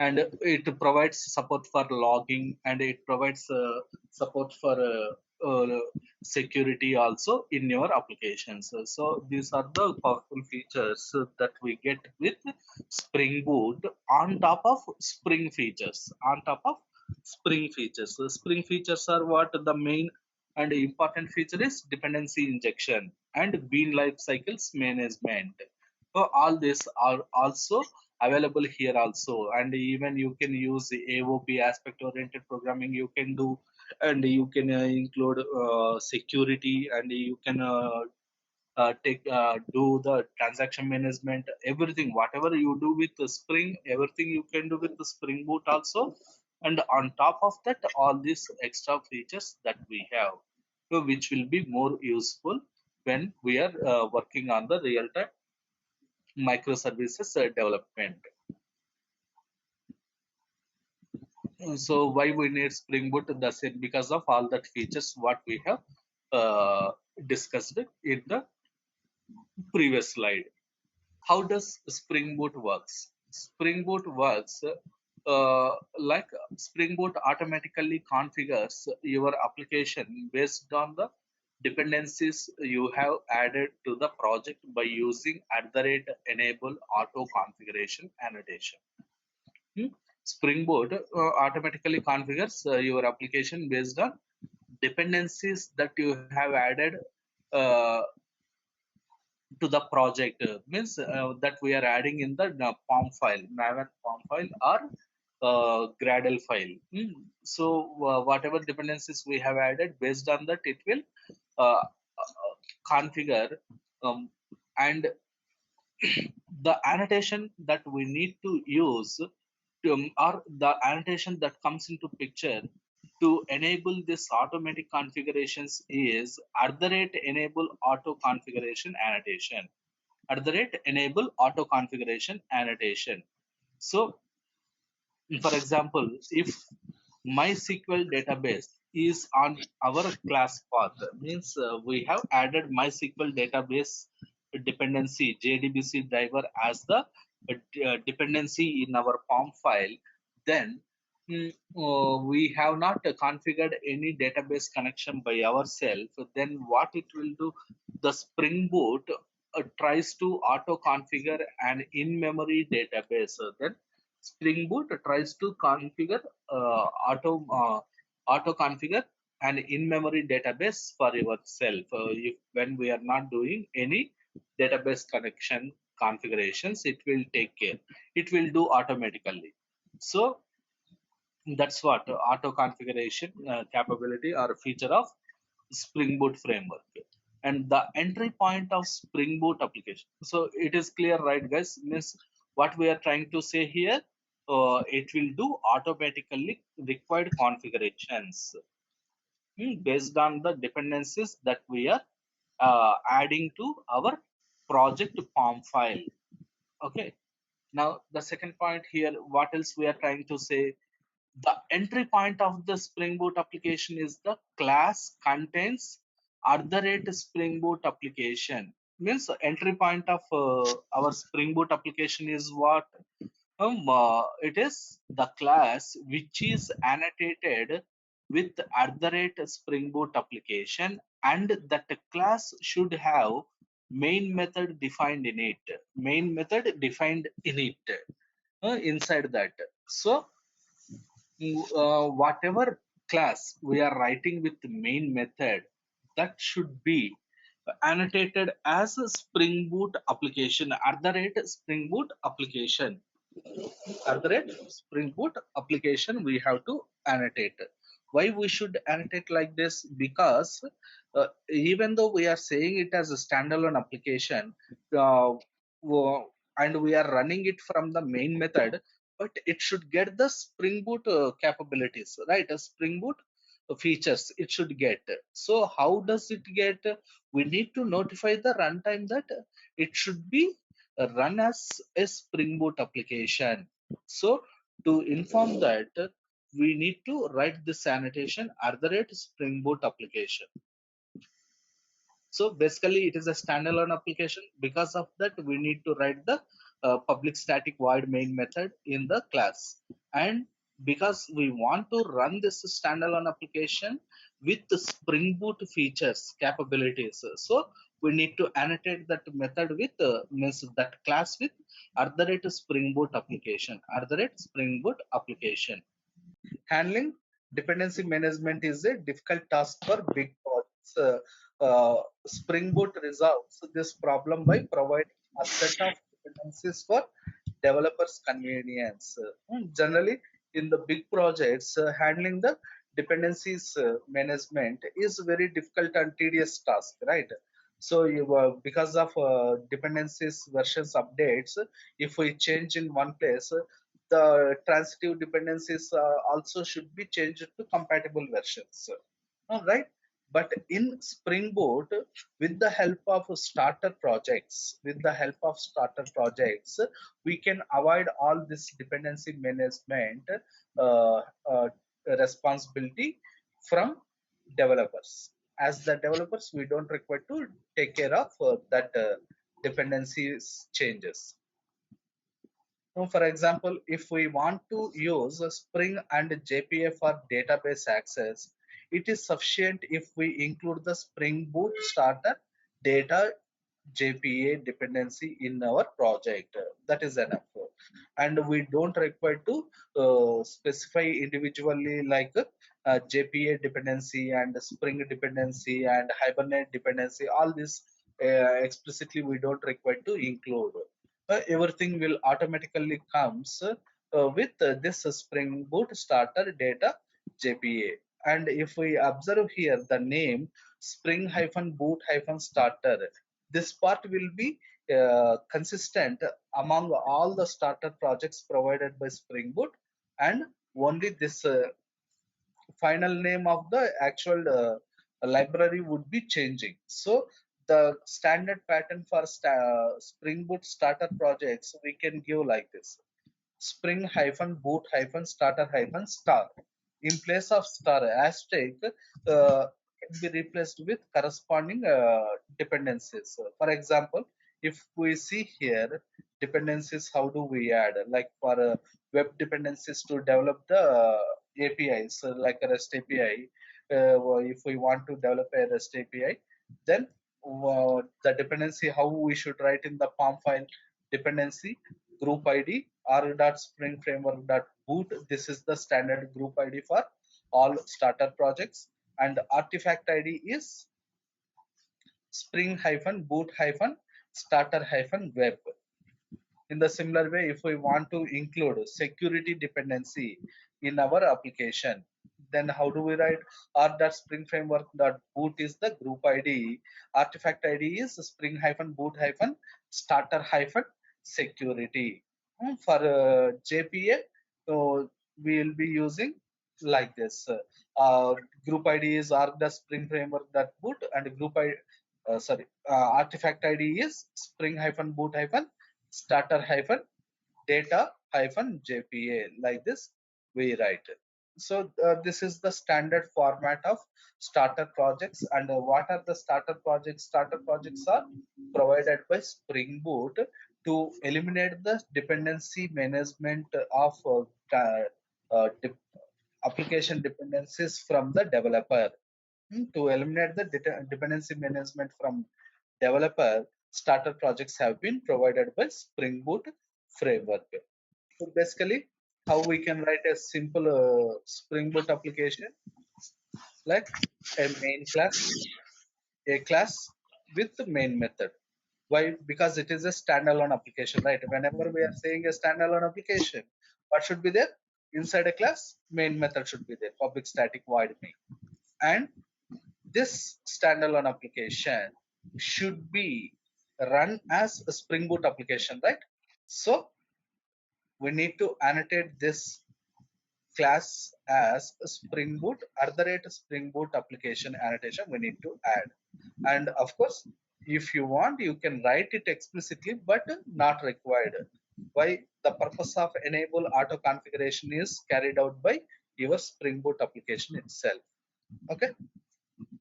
And it provides support for logging, and it provides support for security also in your applications. So these are the powerful features that we get with Spring Boot on top of Spring features. On top of Spring features, so Spring features are what the main and important feature is dependency injection and bean life cycles management. So all these are also available here also, and even you can use the AOP, aspect oriented programming, you can do, and you can include security, and you can take do the transaction management, everything whatever you do with the Spring, everything you can do with the Spring Boot also. And on top of that, all these extra features that we have, so which will be more useful when we are working on the real time microservices development. So why we need Spring Boot? The same, because of all that features what we have uh, discussed in the previous slide. How does Spring Boot works? Spring Boot works like Spring Boot automatically configures your application based on the dependencies you have added to the project by using @enable auto configuration annotation. Hmm? Spring Boot automatically configures your application based on dependencies that you have added uh, to the project. Means that we are adding in the POM file, Maven POM file, or Gradle file. So whatever dependencies we have added, based on that, it will configure, um, and the annotation that we need to use or the annotation that comes into picture to enable this automatic configurations is @enable auto configuration annotation. @enable auto configuration annotation. So for example, if MySQL database is on our class path, means we have added MySQL database dependency JDBC driver as the dependency in our POM file, then we have not configured any database connection by ourselves. Then what it will do? The Spring Boot tries to auto configure an in-memory database. Then Spring Boot tries to configure auto configure an in-memory database for yourself. If when we are not doing any database connection configurations, it will take care. It will do automatically. So that's what auto configuration capability or feature of Spring Boot framework. And the entry point of Spring Boot application. So it is clear, right, guys? Means what we are trying to say here, it will do automatically required configurations based on the dependencies that we are adding to our project POM file. Okay. Now the second point here, what else we are trying to say? The entry point of the Spring Boot application is the class contains @Spring Boot application. Means entry point of our Spring Boot application is what? It is the class which is annotated with @Spring Boot application, and that class should have main method defined in it. Main method defined in it inside that. So whatever class we are writing with the main method, that should be annotated as a Spring Boot application, Spring Boot application, Spring Boot application we have to annotate. Why we should annotate like this? Because even though we are saying it as a standalone application, uh, and we are running it from the main method, but it should get the Spring Boot capabilities, right? A Spring Boot features it should get. So how does it get? We need to notify the runtime that it should be run as a Spring Boot application. So to inform that, we need to write this annotation at the rate Spring Boot application. So basically, it is a standalone application. Because of that, we need to write the public static void main method in the class. And because we want to run this standalone application with the Spring Boot features, capabilities, so we need to annotate that method with means that class with at the rate Spring Boot application, at the rate Spring Boot application. Handling dependency management is a difficult task for big projects. Spring Boot resolves this problem by providing a set of dependencies for developers' convenience. Generally, in the big projects, handling the dependencies management is very difficult and tedious task, right? So, because of dependencies versions updates, if we change in one place, the transitive dependencies also should be changed to compatible versions. All right. But in Spring Boot, with the help of starter projects, we can avoid all this dependency management uh, uh, responsibility from developers. As the developers, we don't require to take care of that dependencies changes. Now, for example, if we want to use Spring and JPA for database access, it is sufficient if we include the Spring Boot starter data JPA dependency in our project. That is enough. And we don't require to specify individually like JPA dependency and Spring dependency and Hibernate dependency. All this explicitly we don't require to include. Everything will automatically comes with this Spring Boot starter data JPA. And if we observe here the name Spring-Boot-Starter, this part will be consistent among all the starter projects provided by Spring Boot, and only this final name of the actual library would be changing. So the standard pattern for Spring Boot starter projects we can give like this: Spring hyphen boot hyphen starter hyphen star. In place of star, asterisk can be replaced with corresponding dependencies. For example, if we see here dependencies, how do we add? Like for web dependencies to develop the APIs, like a REST API. If we want to develop a REST API, then the dependency how we should write in the POM file dependency group ID r dot spring framework dot boot. This is the standard group ID for all starter projects, and artifact ID is spring hyphen boot hyphen starter hyphen web. In the similar way, if we want to include security dependency in our application, then how do we write? r.spring-framework.boot is the group ID. Artifact ID is spring hyphen boot hyphen starter hyphen security. For JPA, so we will be using like this. Group ID is r.spring-framework.boot, and group ID, artifact ID is spring hyphen boot hyphen starter hyphen data hyphen JPA. Like this we write. So this is the standard format of starter projects. And what are the starter projects? Starter projects are provided by Spring Boot to eliminate the dependency management of application dependencies from the developer. To eliminate the dependency management from developer, starter projects have been provided by Spring Boot framework. So basically, how we can write a simple Spring Boot application like a main class, a class with the main method. Why? Because it is a standalone application, right? Whenever we are saying a standalone application, what should be there? Inside a class, main method should be there, public static void main. And this standalone application should be run as a Spring Boot application, right? So we need to annotate this class as Spring Boot @Spring Boot application annotation we need to add. And of course, if you want, you can write it explicitly, but not required. Why? The purpose of enable auto configuration is carried out by your Spring Boot application itself. Okay,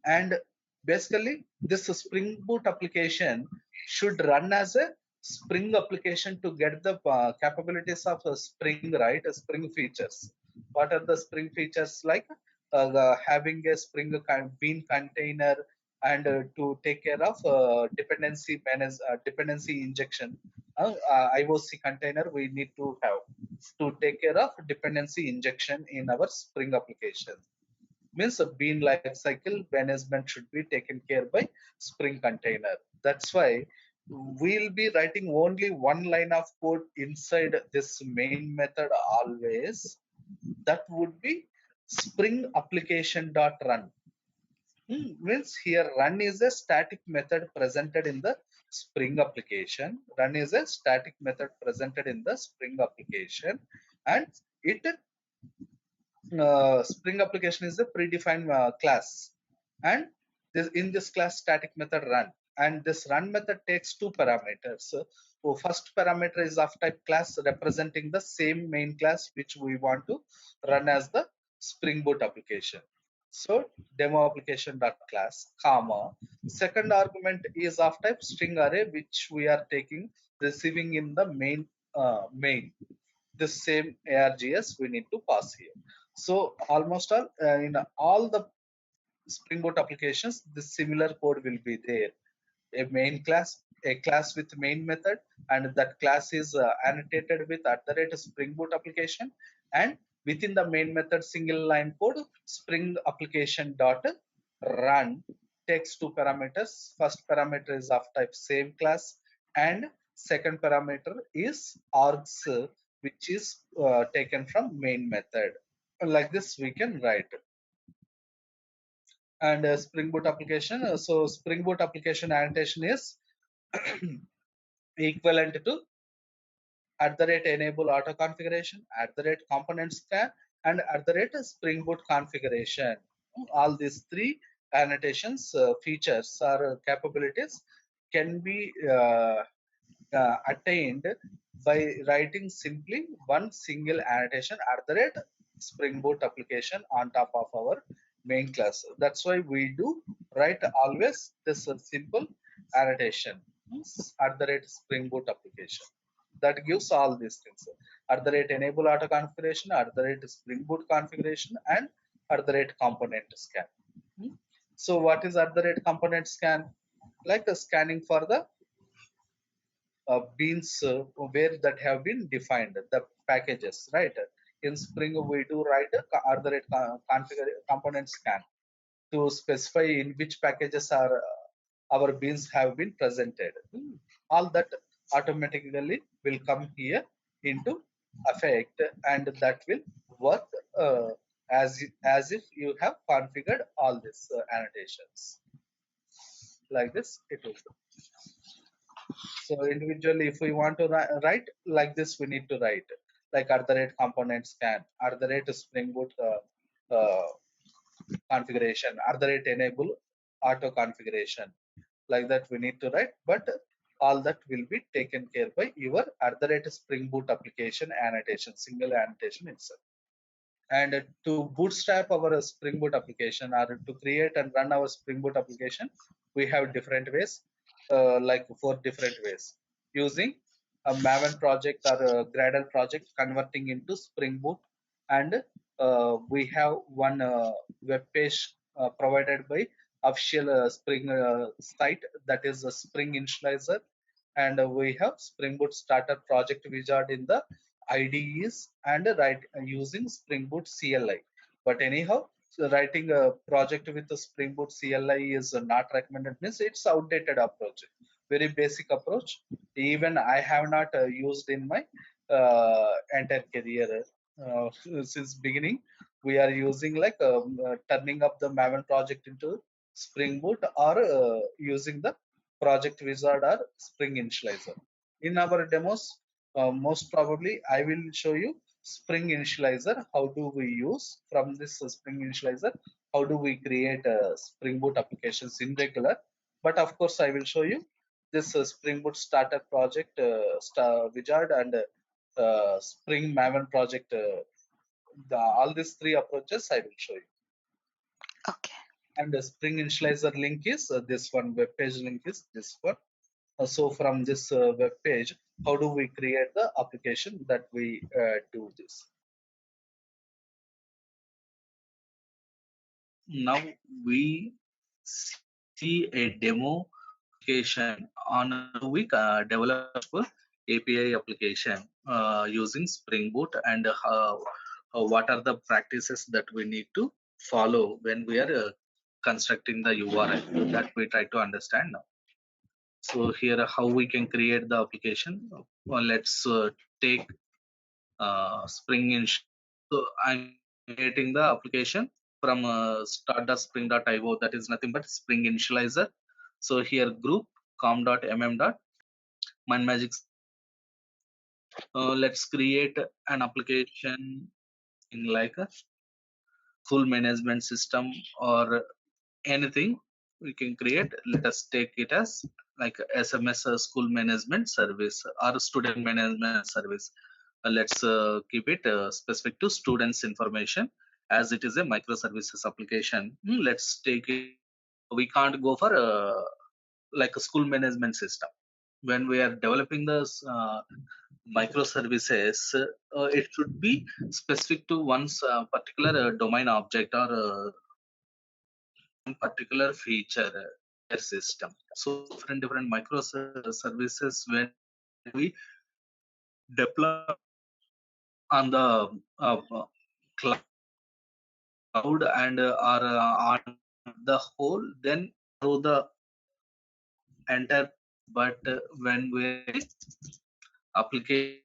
and basically this Spring Boot application should run as a Spring application to get the capabilities of Spring, right? Spring features. What are the Spring features like? Having a Spring bean container, and to take care of dependency injection. IOC container we need to have to take care of dependency injection in our Spring application. Means a bean life cycle management should be taken care by Spring container. That's why we'll be writing only one line of code inside this main method always. That would be Spring application dot run. Means here run is a static method presented in the Spring application. Run is a static method presented in the Spring application, and it Spring application is a predefined class, and in this class static method run, and this run method takes two parameters. So first parameter is of type class representing the same main class which we want to run as the Spring Boot application. So demo application dot class comma, second argument is of type string array which we are taking receiving in the main. The same args we need to pass here. So almost all in all the Spring Boot applications, this similar code will be there. A main class, a class with main method, and that class is annotated with @Spring Boot application, and within the main method single line code Spring application dot run takes two parameters. First parameter is of type same class, and second parameter is args, which is taken from main method. Like this we can write. And Spring Boot application, so Spring Boot application annotation is equivalent to @enable auto configuration, @component scan, and Spring Boot configuration. All these three annotations features or capabilities can be attained by writing simply one single annotation Spring Boot application on top of our main class. That's why we do write always this simple annotation Spring Boot application. That gives all these things: enable auto configuration, Spring Boot configuration, and component scan. So what is component scan? Like a scanning for the beans where that have been defined, the packages, right? In Spring we do write configure component scan to specify in which packages are our beans have been presented. All that automatically will come here into effect, and that will work as if you have configured all these annotations. Like this it will do. So individually, if we want to write like this, we need to write like component scan, Spring Boot configuration, enable auto configuration. Like that, we need to write, but all that will be taken care by your Spring Boot application annotation, single annotation itself. And to bootstrap our Spring Boot application, or to create and run our Spring Boot application, we have different ways, like 4 different ways. Using a Maven project or a Gradle project, converting into Spring Boot, and we have one web page provided by official Spring site, that is a Spring Initializer, and we have Spring Boot starter project wizard in the IDEs, and write using Spring Boot CLI. But anyhow, so writing a project with the Spring Boot CLI is not recommended. Means it's outdated approach, very basic approach. Even I have not used in my entire career. Since beginning, we are using like turning up the Maven project into Spring Boot, or using the project wizard or Spring Initializer. In our demos, Most probably I will show you Spring initializer. How do we use from this Spring initializer? How do we create Spring Boot applications in regular? But of course, I will show you this Spring Boot starter project, wizard, and Spring Maven project. All these three approaches I will show you. Okay. And the Spring initializer link is this one. Web page link is this one. So from this web page, how do we create the application that we do this? Now we see a demo application on how we develop API application using Spring Boot, and what are the practices that we need to follow when we are constructing the URI, that we try to understand now. So here how we can create the application. Well, let's take Spring Inch. So I'm creating the application from start.spring.io. That is nothing but Spring initializer. So here group com.mm. Mindmajix. Let's create an application in like a full management system or anything we can create. Let us take it as like SMS school management service or student management service. Let's keep it specific to students information, as it is a microservices application. Let's take it. We can't go for like a school management system. When we are developing this microservices, it should be specific to one's particular domain object or particular feature their system. So different microservices when we deploy on the cloud and are on the whole, then through the entire. But when we application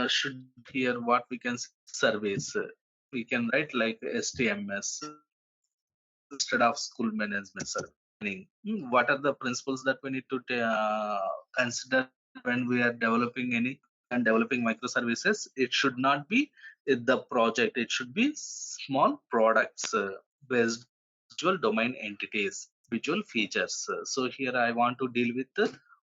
should here what we can service, we can write like STMS instead of school management service. What are the principles that we need to consider when we are developing any and developing microservices? It should not be the project. It should be small products based visual domain entities, visual features. So here I want to deal with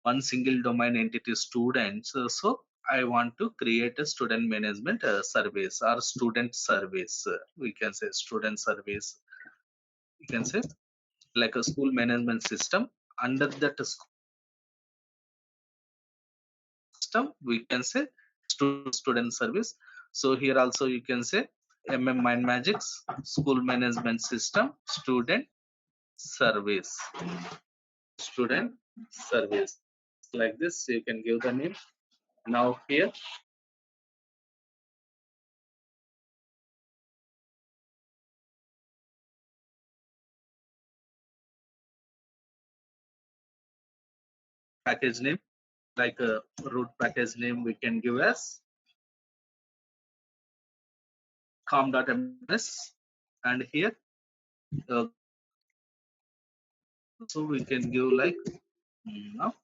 one single domain entity students. So I want to create a student management service or student service. We can say student service. We can say like a school management system. Under that system we can say student service. So here also you can say Mindmajix school management system student service, student service, like this you can give the name. Now here package name, like a root package name we can give as com.ms, and here uh, so we can give like now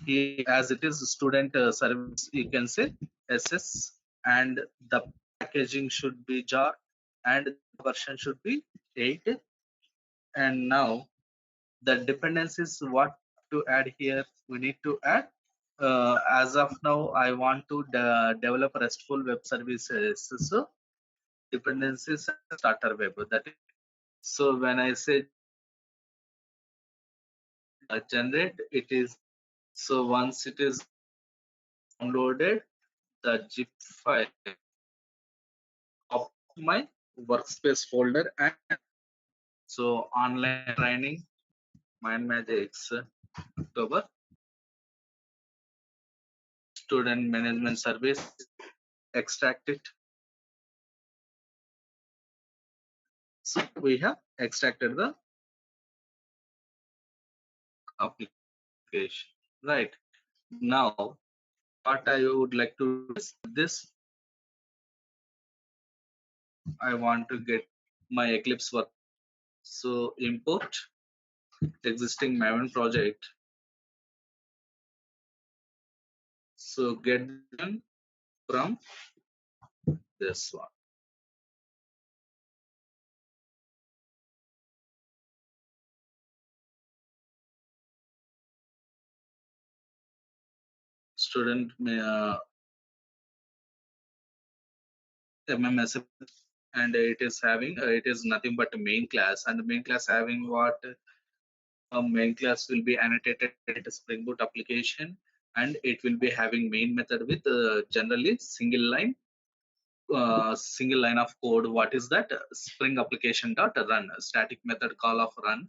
here as it is student service, you can say ss, and the packaging should be jar, and the version should be 8. And now the dependencies what to add here, we need to add as of now I want to develop RESTful web services. So dependencies starter web, that is. So when I say generate, it is, so once it is downloaded the zip file of my workspace folder, and so online training Mindmajix October student management service, extract it. So we have extracted the application, right? Now what I would like to do is this, I want to get my Eclipse work. So import existing Maven project So get them from this one. Student may MMS, and it is having it is nothing but a main class, and the main class having what main class will be annotated at a Spring Boot application, and it will be having main method with generally single line of code. What is that? Spring application dot run, static method call of run,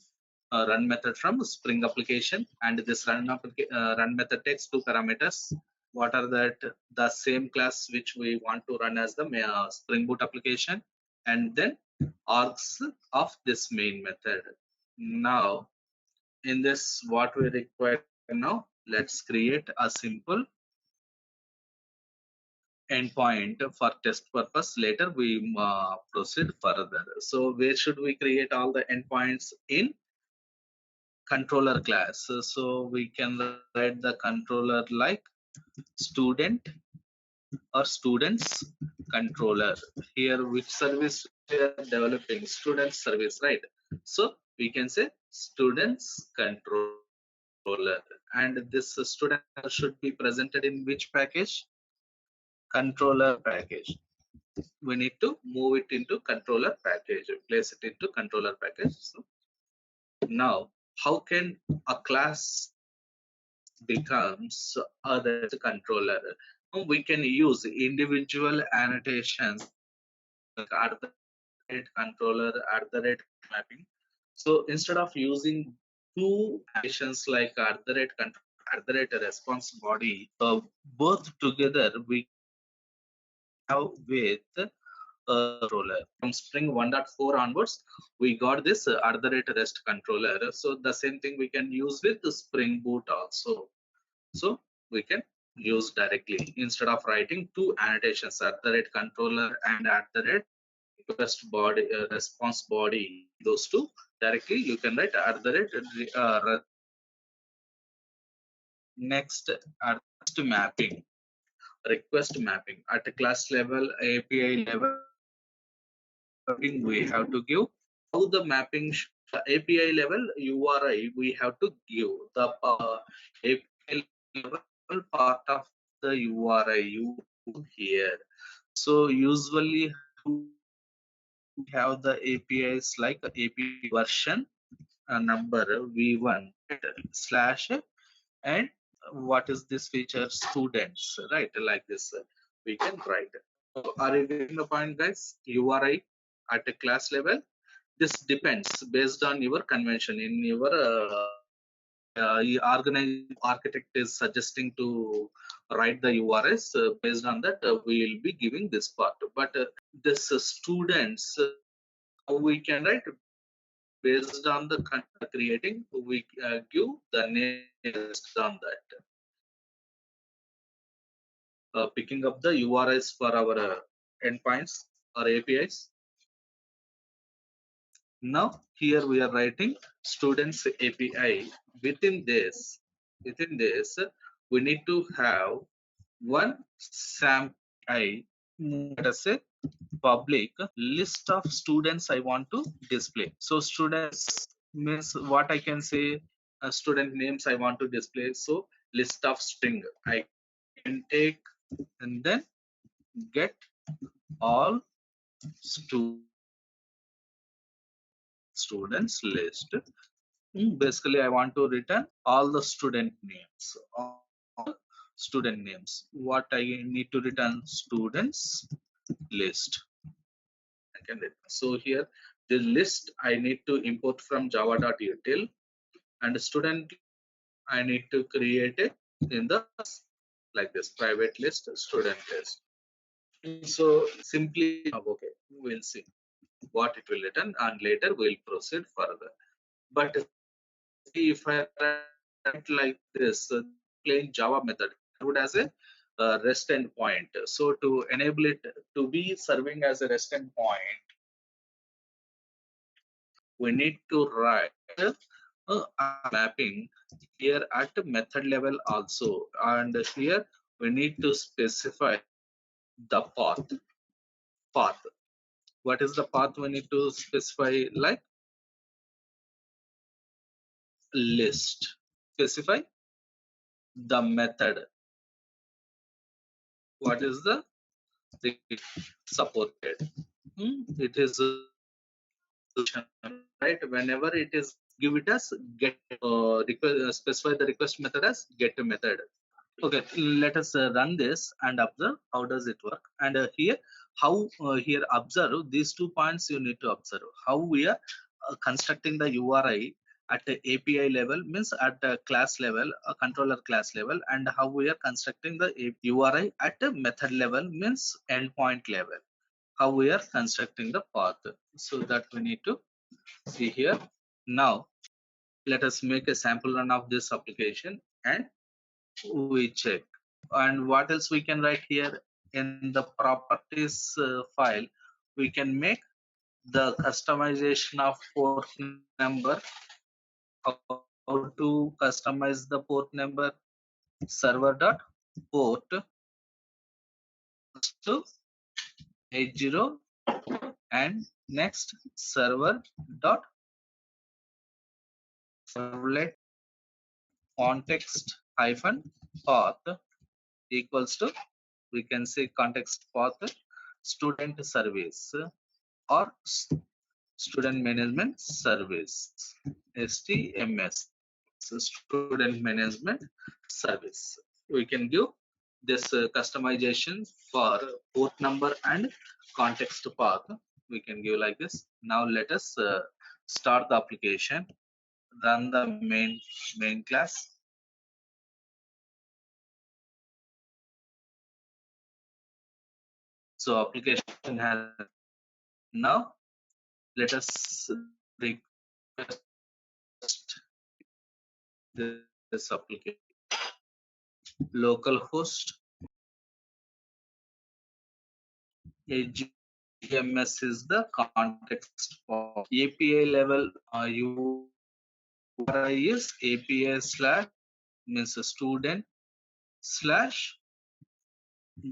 run method from Spring application, and this run method takes two parameters. What are that? The same class which we want to run as the Spring Boot application, and then args of this main method. Now in this, what we require now, let's create a simple endpoint for test purpose. Later we proceed further. So where should we create all the endpoints? In controller class. So we can write the controller like student or students controller. Here which service we are developing? Student service, right? So we can say students controller, and this student should be presented in which package? Controller package. We need to move it into controller package, place it into controller package. So now how can a class becomes a REST controller? We can use individual annotations like at the rate controller, at the rate mapping. So instead of using two annotations like at the rate controller, at the rate response body, both together we have with controller. From Spring 1.4 onwards, we got this at the rate REST controller. So the same thing we can use with the Spring Boot also. So we can use directly instead of writing two annotations at the rate controller and at the rate request body response body. Those two directly you can write at the rate next at mapping, request mapping at a class level, API level we have to give how the mapping API level URI we have to give the API level part of the URI you here. So usually we have the APIs like API version number v1 slash and what is this feature students, right? Like this we can write. So are you getting the point, guys? URI at a class level, this depends based on your convention in your organized architect is suggesting to write the URS based on that we will be giving this part, but this students we can write based on the creating we give the name based on that picking up the URIs for our endpoints or APIs. Now here we are writing students API. Within this, we need to have one SAM API. Let us say public list of students I want to display. So students means what I can say. Student names I want to display. So list of string I can take and then get all students list. Basically I want to return all the student names, all student names. What I need to return? Students list. I can return. So here the list I need to import from java.util, and student I need to create it in the like this private list student list. So simply okay, we'll see what it will return and later we'll proceed further. But if I write like this, plain Java method, it would as a REST endpoint. So to enable it to be serving as a REST endpoint, we need to write a mapping here at method level also, and here we need to specify the path. What is the path we need to specify? Like list. Specify the method. What is the supported? It is right. Whenever it is, give it as get request, specify the request method as get method. Okay, let us run this and observe how does it work. And here, how here observe these 2 points you need to observe. How we are constructing the URI at the API level, means at the class level, a controller class level, and how we are constructing the URI at the method level, means endpoint level. How we are constructing the path. So that we need to see here. Now, let us make a sample run of this application and we check. And what else we can write here in the properties file? We can make the customization of port number. How to customize the port number? Server dot port to 80 and next server dot servlet context hyphen path equals to, we can say, context path student service or student management service, STMS. So student management service. We can give this customization for port number and context path. We can give like this. Now let us start the application, run the main class. So application has, now let us request this application. Localhost HMS is the context for API level. URI is API slash, means a student slash,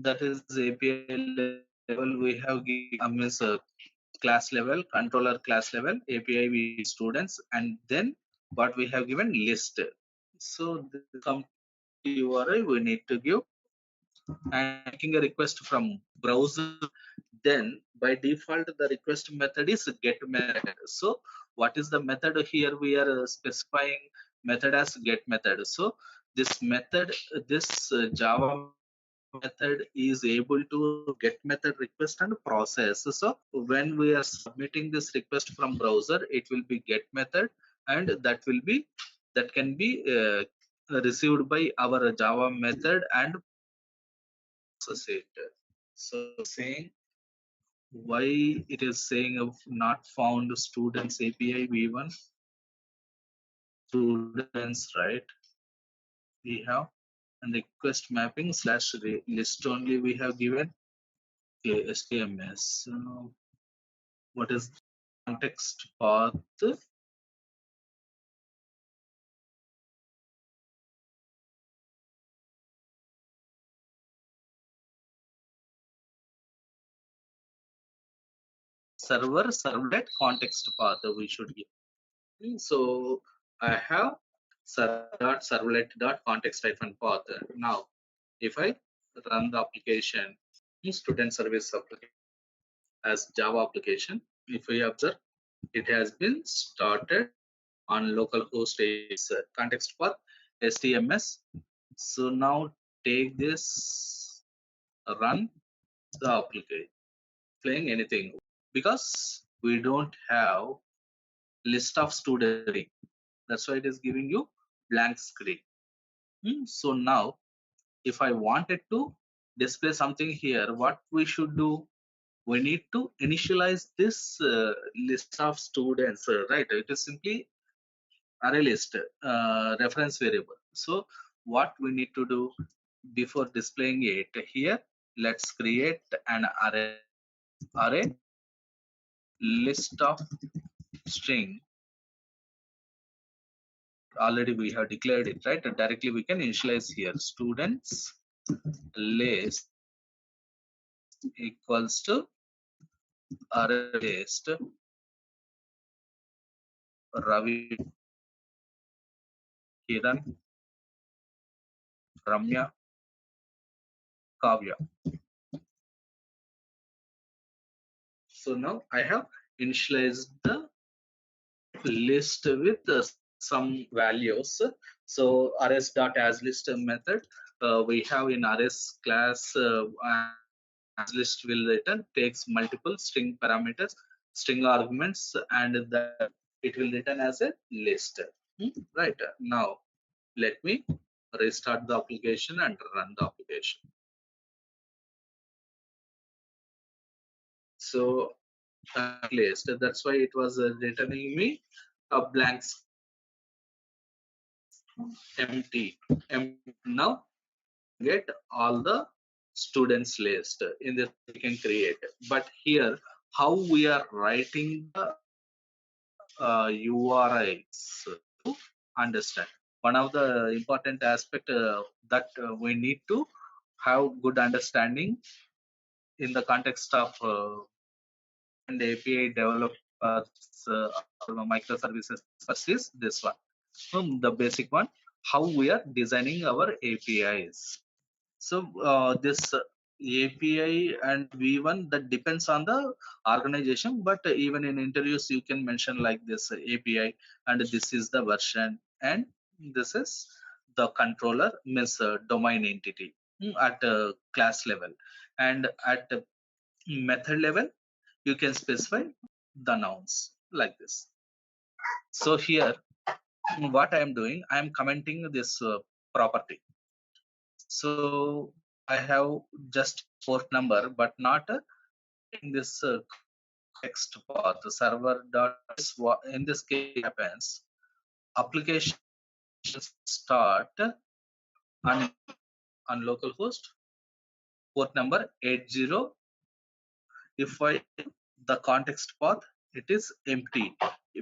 that is API level we have given, means a class level, controller class level, API with students, and then what we have given, list. So this URI we need to give, and making a request from browser, then by default the request method is get method. So what is the method here? We are specifying method as get method. So this method, this Java method is able to get method request and process. So when we are submitting this request from browser, it will be get method, and that can be received by our Java method and process it. So saying why it is saying of not found students API v1 students, right? We have and request mapping slash list only we have given. Okay, HTMS. What is context path? Server servlet context path we should give. So I have server.servlet.context hyphen path. Now if I run the application, student service application as Java application, if we observe, it has been started on localhost is context path STMS. So now take this, run the application, playing anything, because we don't have list of students. That's why it is giving you blank screen. So now if I wanted to display something here, what we should do? We need to initialize this list of students, right? It is simply array list, reference variable. So what we need to do before displaying it here, let's create an array list of string. Already we have declared it, right? Directly we can initialize here students list equals to array list Ravi, Kiran, Ramya, Kavya. So now I have initialized the list with some values. So arrays.asList method we have in arrays class as list will return takes multiple string parameters, string arguments, and that it will return as a list. Right now, let me restart the application and run the application. So list. That's why it was returning me a blank empty. Now get all the students list in this we can create. But here, how we are writing the URIs to understand. One of the important aspect that we need to have good understanding in the context of and API developers microservices first is this one. The basic one, how we are designing our APIs. So this API and V1 that depends on the organization, but even in interviews you can mention like this API and this is the version and this is the controller means domain entity at class level, and at method level you can specify the nouns like this. So here what I am doing, I am commenting this property. So I have just port number, but not in this text path. Server dot in this case happens. Application start on localhost port number 80. If I the context path, it is empty.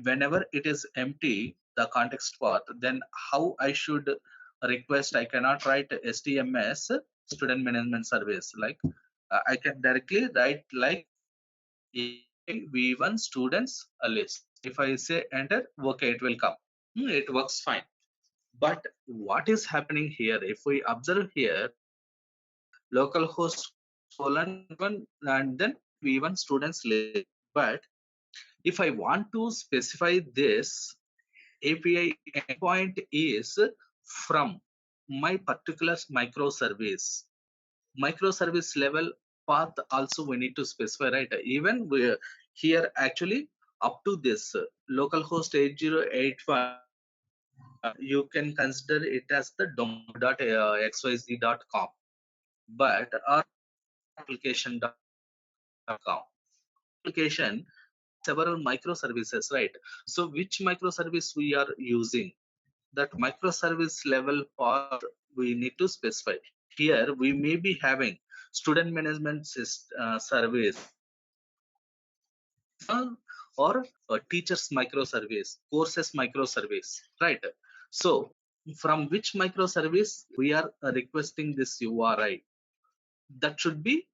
Whenever it is empty, the context path, then how I should request? I cannot write STMS student management service like I can directly write like V1 students a list. If I say enter, okay, it will come. It works fine. But what is happening here? If we observe here, localhost colon one and then V1 students list. But if I want to specify this API endpoint is from my particular microservice level path also we need to specify, right? Even we, here actually up to this localhost 8081 you can consider it as the domain.xyz.com, but our application.com application several microservices, right? So which microservice we are using, that microservice level part we need to specify. Here we may be having student management service or a teachers microservice, courses microservice, right? So from which microservice we are requesting this URI, that should be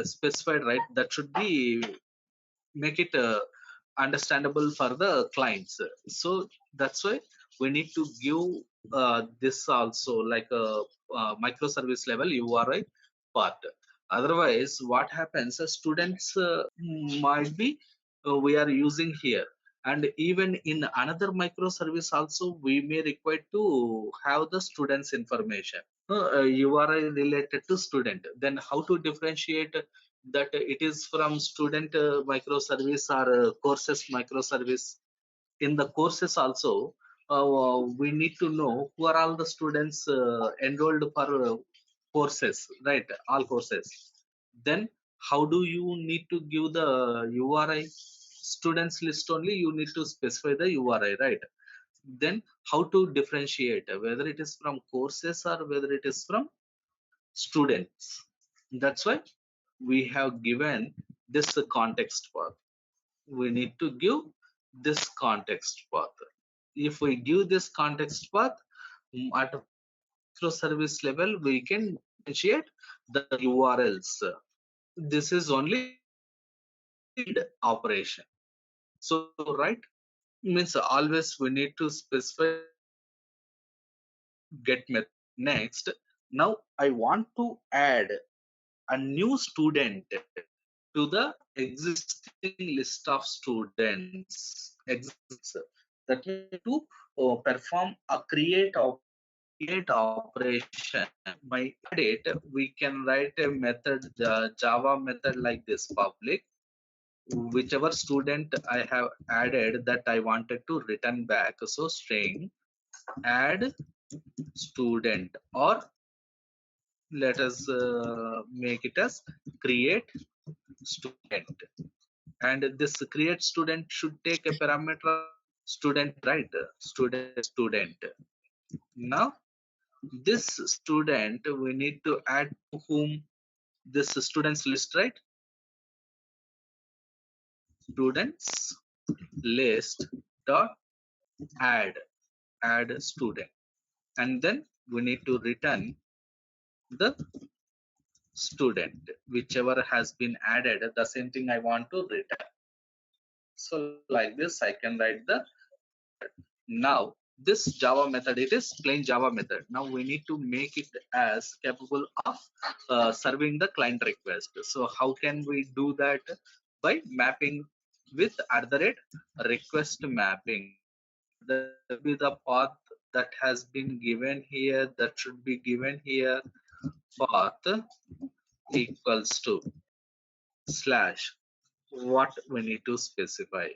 specified, right? That should be make it understandable for the clients. So that's why we need to give this also like a, microservice level URI part. Otherwise what happens, students might be we are using here, and even in another microservice also we may require to have the students information URI related to student. Then how to differentiate that it is from student microservice or courses microservice? In the courses also we need to know who are all the students enrolled for courses, right? All courses. Then how do you need to give the URI? Students list only you need to specify the URI, right? Then how to differentiate whether it is from courses or whether it is from students? That's why we have given this context path. We need to give this context path. If we give this context path, microservice level, we can differentiate the URLs. This is only build operation. So, right, means always we need to specify get method. Next, now I want to add a new student to the existing list of students. That means to perform a create operation. My add it, we can write a method, the Java method like this public. Whichever student I have added that I wanted to return back. So string add student, or let us make it as create student. And this create student should take a parameter student, right? Student. Now this student we need to add to whom this students list, right? Students list dot add student, and then we need to return the student whichever has been added, the same thing I want to return. So like this I can write the now this Java method, it is plain Java method. Now we need to make it as capable of serving the client request. So how can we do that? By mapping with request mapping. That will be the path that has been given here, that should be given here. Path equals to slash, what we need to specify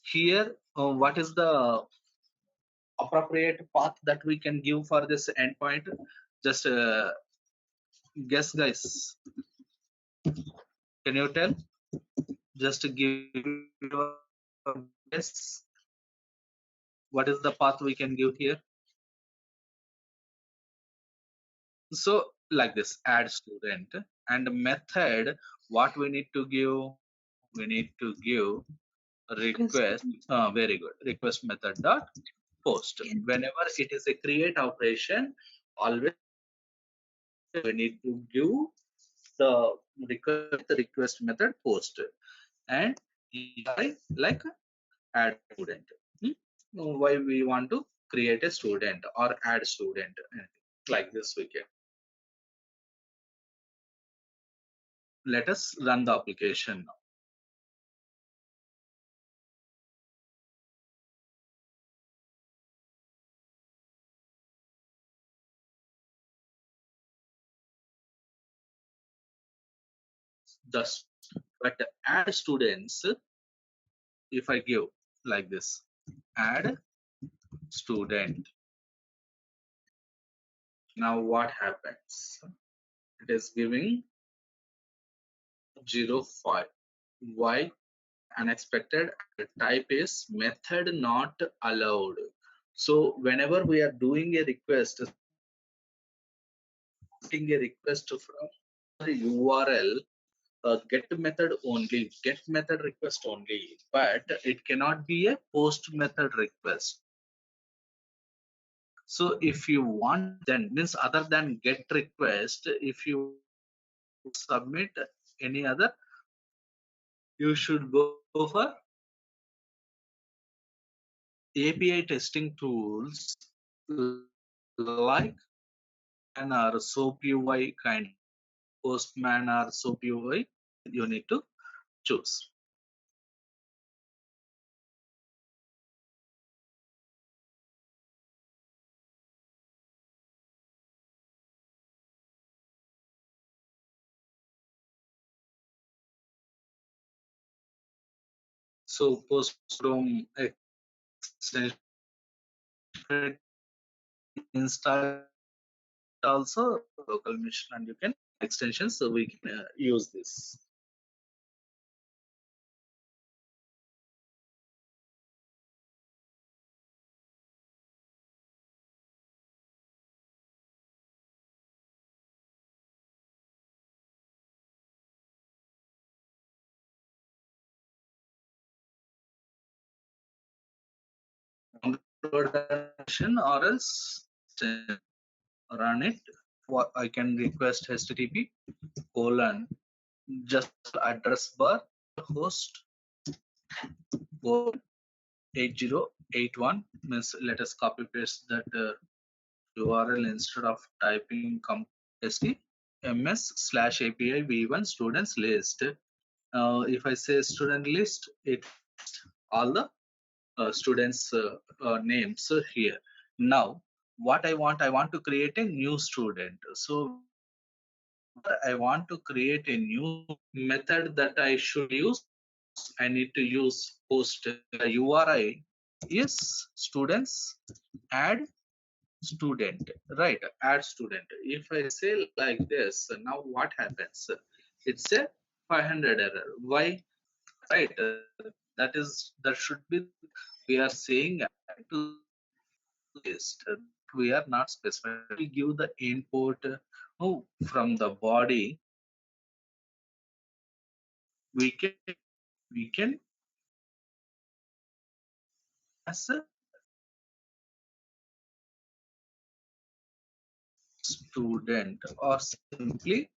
here. What is the appropriate path that we can give for this endpoint? Just guess, guys. Can you tell? Just give your guess. What is the path we can give here? So like this, add student, and method, what we need to give? We need to give request. Very good. Request method dot post. Whenever it is a create operation, always we need to give the request method post, and like add student. Why we want to create a student or add student, like this we can. Let us run the application now. Just but add students, if I give like this, add student. Now what happens? It is giving 05. Why? Unexpected. The type is method not allowed. So whenever we are doing a request, from the URL, get method request only, but it cannot be a post method request. So if you want, then means other than get request, if you submit any other, you should go for API testing tools like an or SOAP UI kind, Postman or SOAP UI. You need to choose. So post from extension install also local machine, and you can extensions, so we can use this. Download version or else run it. I can request HTTP colon just address bar host colon 8081 means let us copy paste that URL instead of typing ms/API v1 students list. If I say student list, it all the students names here. Now what I want to create a new student. So I want to create a new method that I should use. I need to use post URI is students add student, right? Add student. If I say like this, now what happens? It's a 500 error. Why? Right? That should be we are saying add to list. We are not specifying. We give the input from the body. We can as a student or simply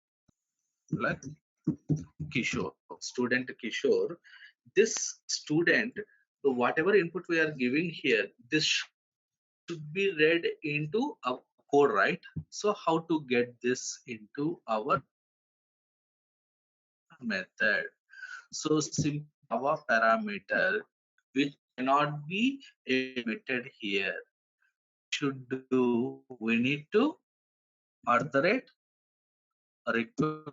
like Kishore, student Kishore. This student, so whatever input we are giving here, this should be read into our code, right? So how to get this into our method? So simply our parameter, which cannot be emitted here, should do. We need to at the rate request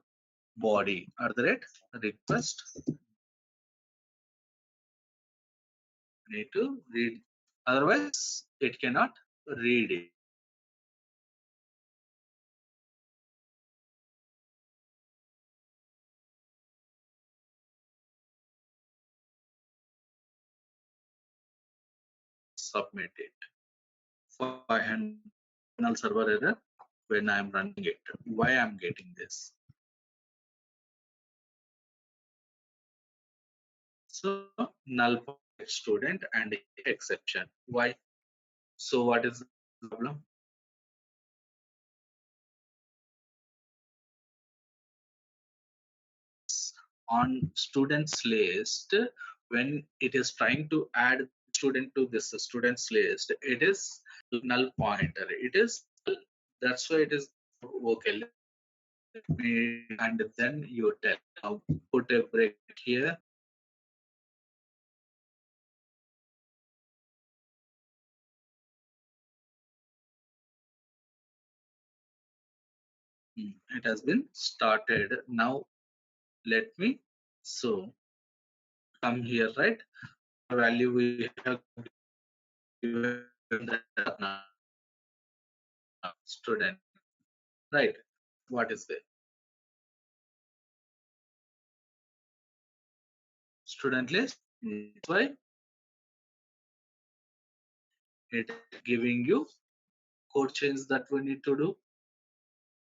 body at the rate request need to read, otherwise it cannot read it. Submit it. 500 server error when I am running it. Why I am getting this? So null point student and exception. Why? So what is the problem? On students list, when it is trying to add student to this students list, it is null pointer. It is, that's why it is okay. Let me, and then you tell. Now put a break here. It has been started. Now let me so come here, right? Value we have given the student, right? What is the student list? That's why it is giving you code change that we need to do.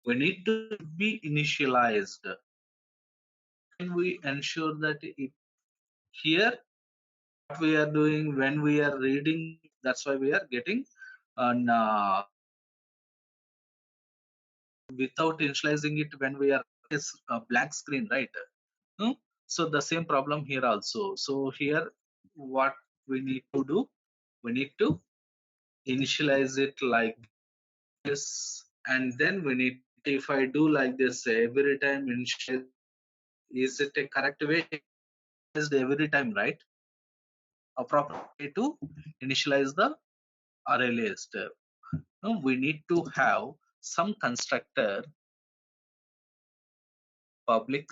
We need to be initialized. Can we ensure that it here what we are doing when we are reading? That's why we are getting an without initializing it when we are is a blank screen, right? Hmm? So the same problem here also. So here what we need to do, we need to initialize it like this, and then we need, if I do like this every time initialize, is it a correct way? Is every time, right? A proper way to initialize the array list. No, we need to have some constructor public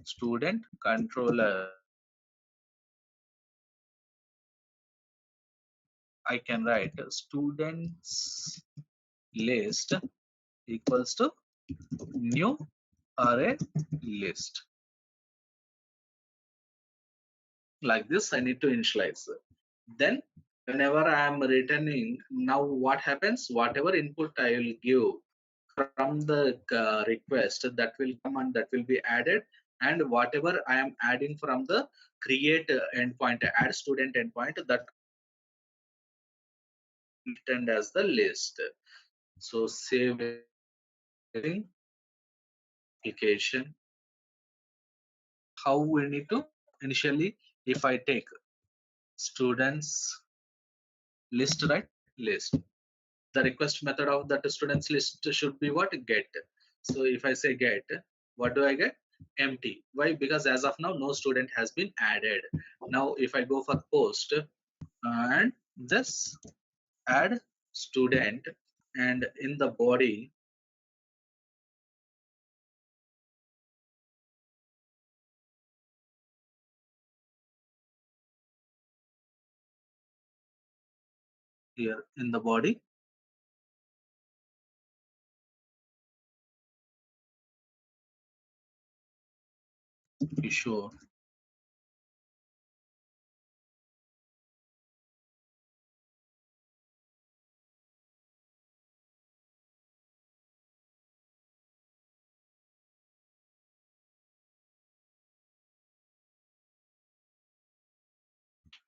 student controller. I can write students list equals to new array list. Like this, I need to initialize. Then whenever I am returning, now what happens? Whatever input I will give from the request, that will come and that will be added. And whatever I am adding from the create endpoint, add student endpoint, that returned as the list. So save application. How we need to initially, if I take students list, right, list, the request method of that students list should be what, get. So if I say get, what do I get? Empty. Why? Because as of now no student has been added. Now if I go for post and this add student, and in the body here, in the body, be sure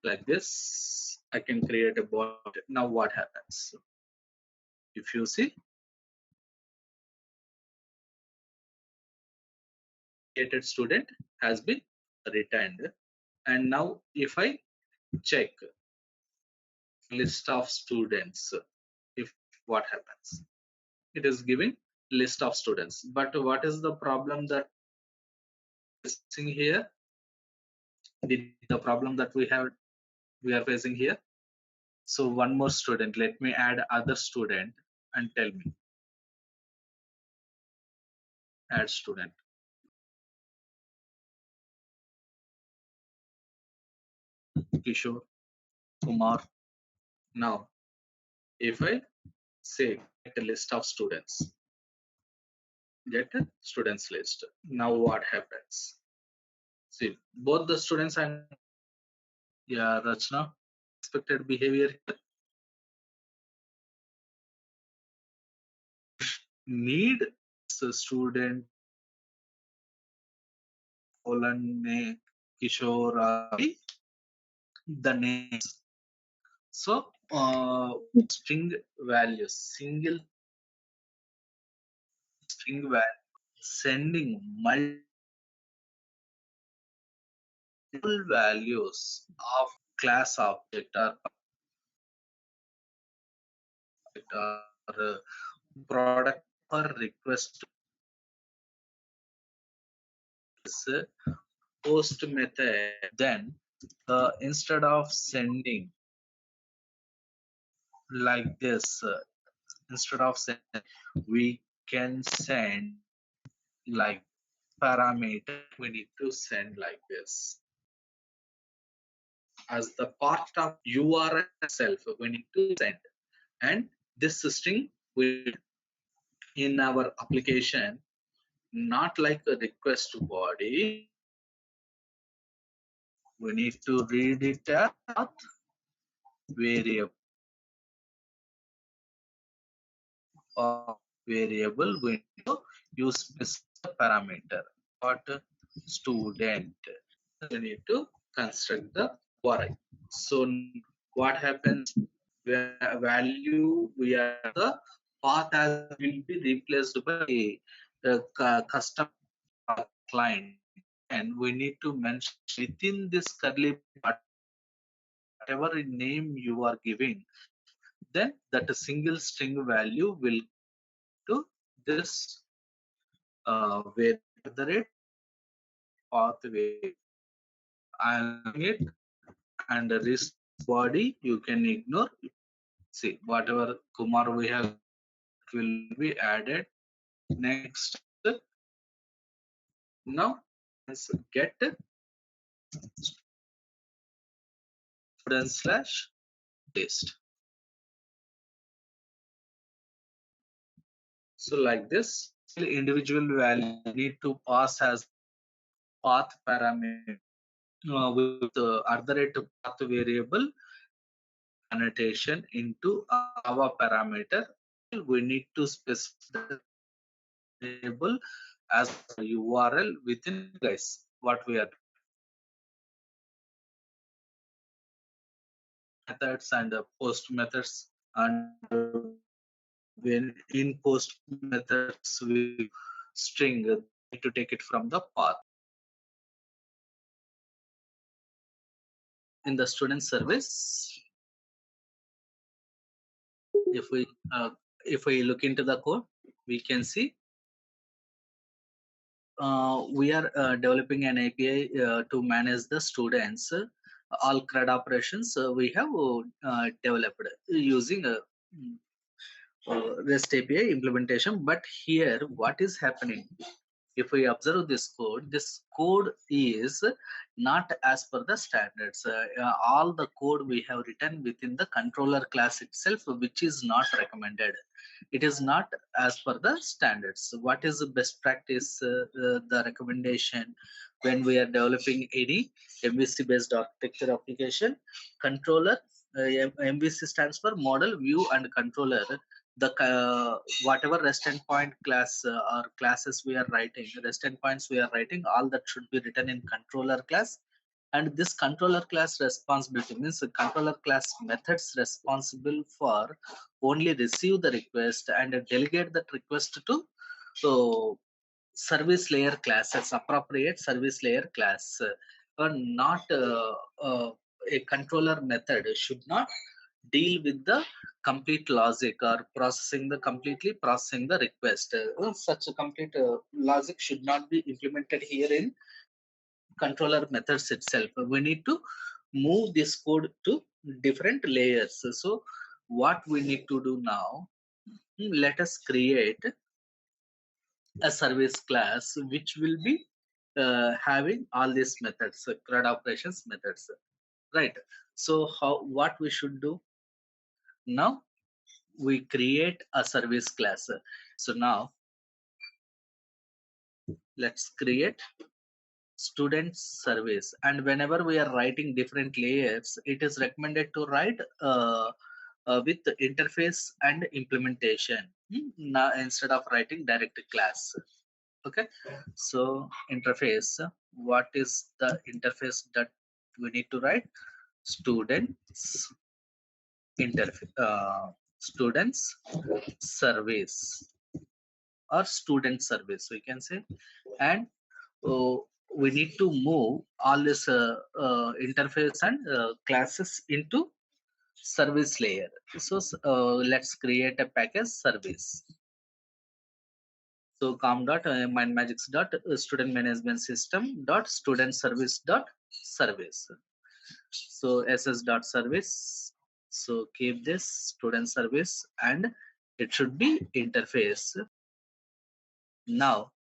like this. I can create a body. Now what happens? If you see, created student has been returned. And now if I check list of students, if what happens, it is giving list of students. But what is the problem that is facing here? The problem that we are facing here. So one more student, let me add other student and tell me, add student, Kishore, Kumar. Now if I say get a list of students, get a students list, now what happens? See, both the students and, yeah, Rachna, expected behavior here. Need so student colon name Kishore, the names. So string values, single string value, sending multiple values of class object or product or request is post method. Then instead of sending like this, instead of sending, we can send like parameter. We need to send like this as the part of URL itself. We need to send, and this string will in our application, not like a request body. We need to read it as variable or variable. We need to use specific parameter. What? Student. We need to construct the URI. So what happens? Value we are the path as will be replaced by custom client, and we need to mention within this curly whatever name you are giving, then that a single string value will to this where the rate pathway. I'm it, and the risk body you can ignore. See, whatever Kumar we have will be added. Next, now let's get student slash list. So like this, individual value need to pass as path parameter with other rate path variable annotation into our parameter. We need to specify the variable as URL within, guys, what we are methods and post methods and when in post methods we string, we need to take it from the path. In the student service, if we look into the code, we can see we are developing an API to manage the students. All CRUD operations we have developed using a REST API implementation. But here, what is happening? If we observe this code is not as per the standards. All the code we have written within the controller class itself, which is not recommended. It is not as per the standards. What is the best practice? The recommendation when we are developing any MVC based architecture application, controller, MVC stands for model, view, and controller. The whatever REST endpoint class or classes we are writing, REST endpoints we are writing, all that should be written in controller class. And this controller class responsibility means the controller class methods responsible for only receive the request and delegate that request to so service layer classes, appropriate service layer class, or not a controller method should not deal with the complete logic or completely processing the request. Such a complete logic should not be implemented here in controller methods itself. We need to move this code to different layers. So what we need to do now, let us create a service class which will be having all these methods, CRUD operations methods, right? So what we should do now, we create a service class. So now let's create student service, and whenever we are writing different layers, it is recommended to write with the interface and implementation, now instead of writing direct class. Okay, so interface, what is the interface that we need to write? Students interface, students service, or student service we can say. And uh, we need to move all this interface and classes into service layer. So let's create a package service. So com dot Mindmajix dot student management system dot student service dot service. So ss dot service. So keep this student service and it should be interface. Now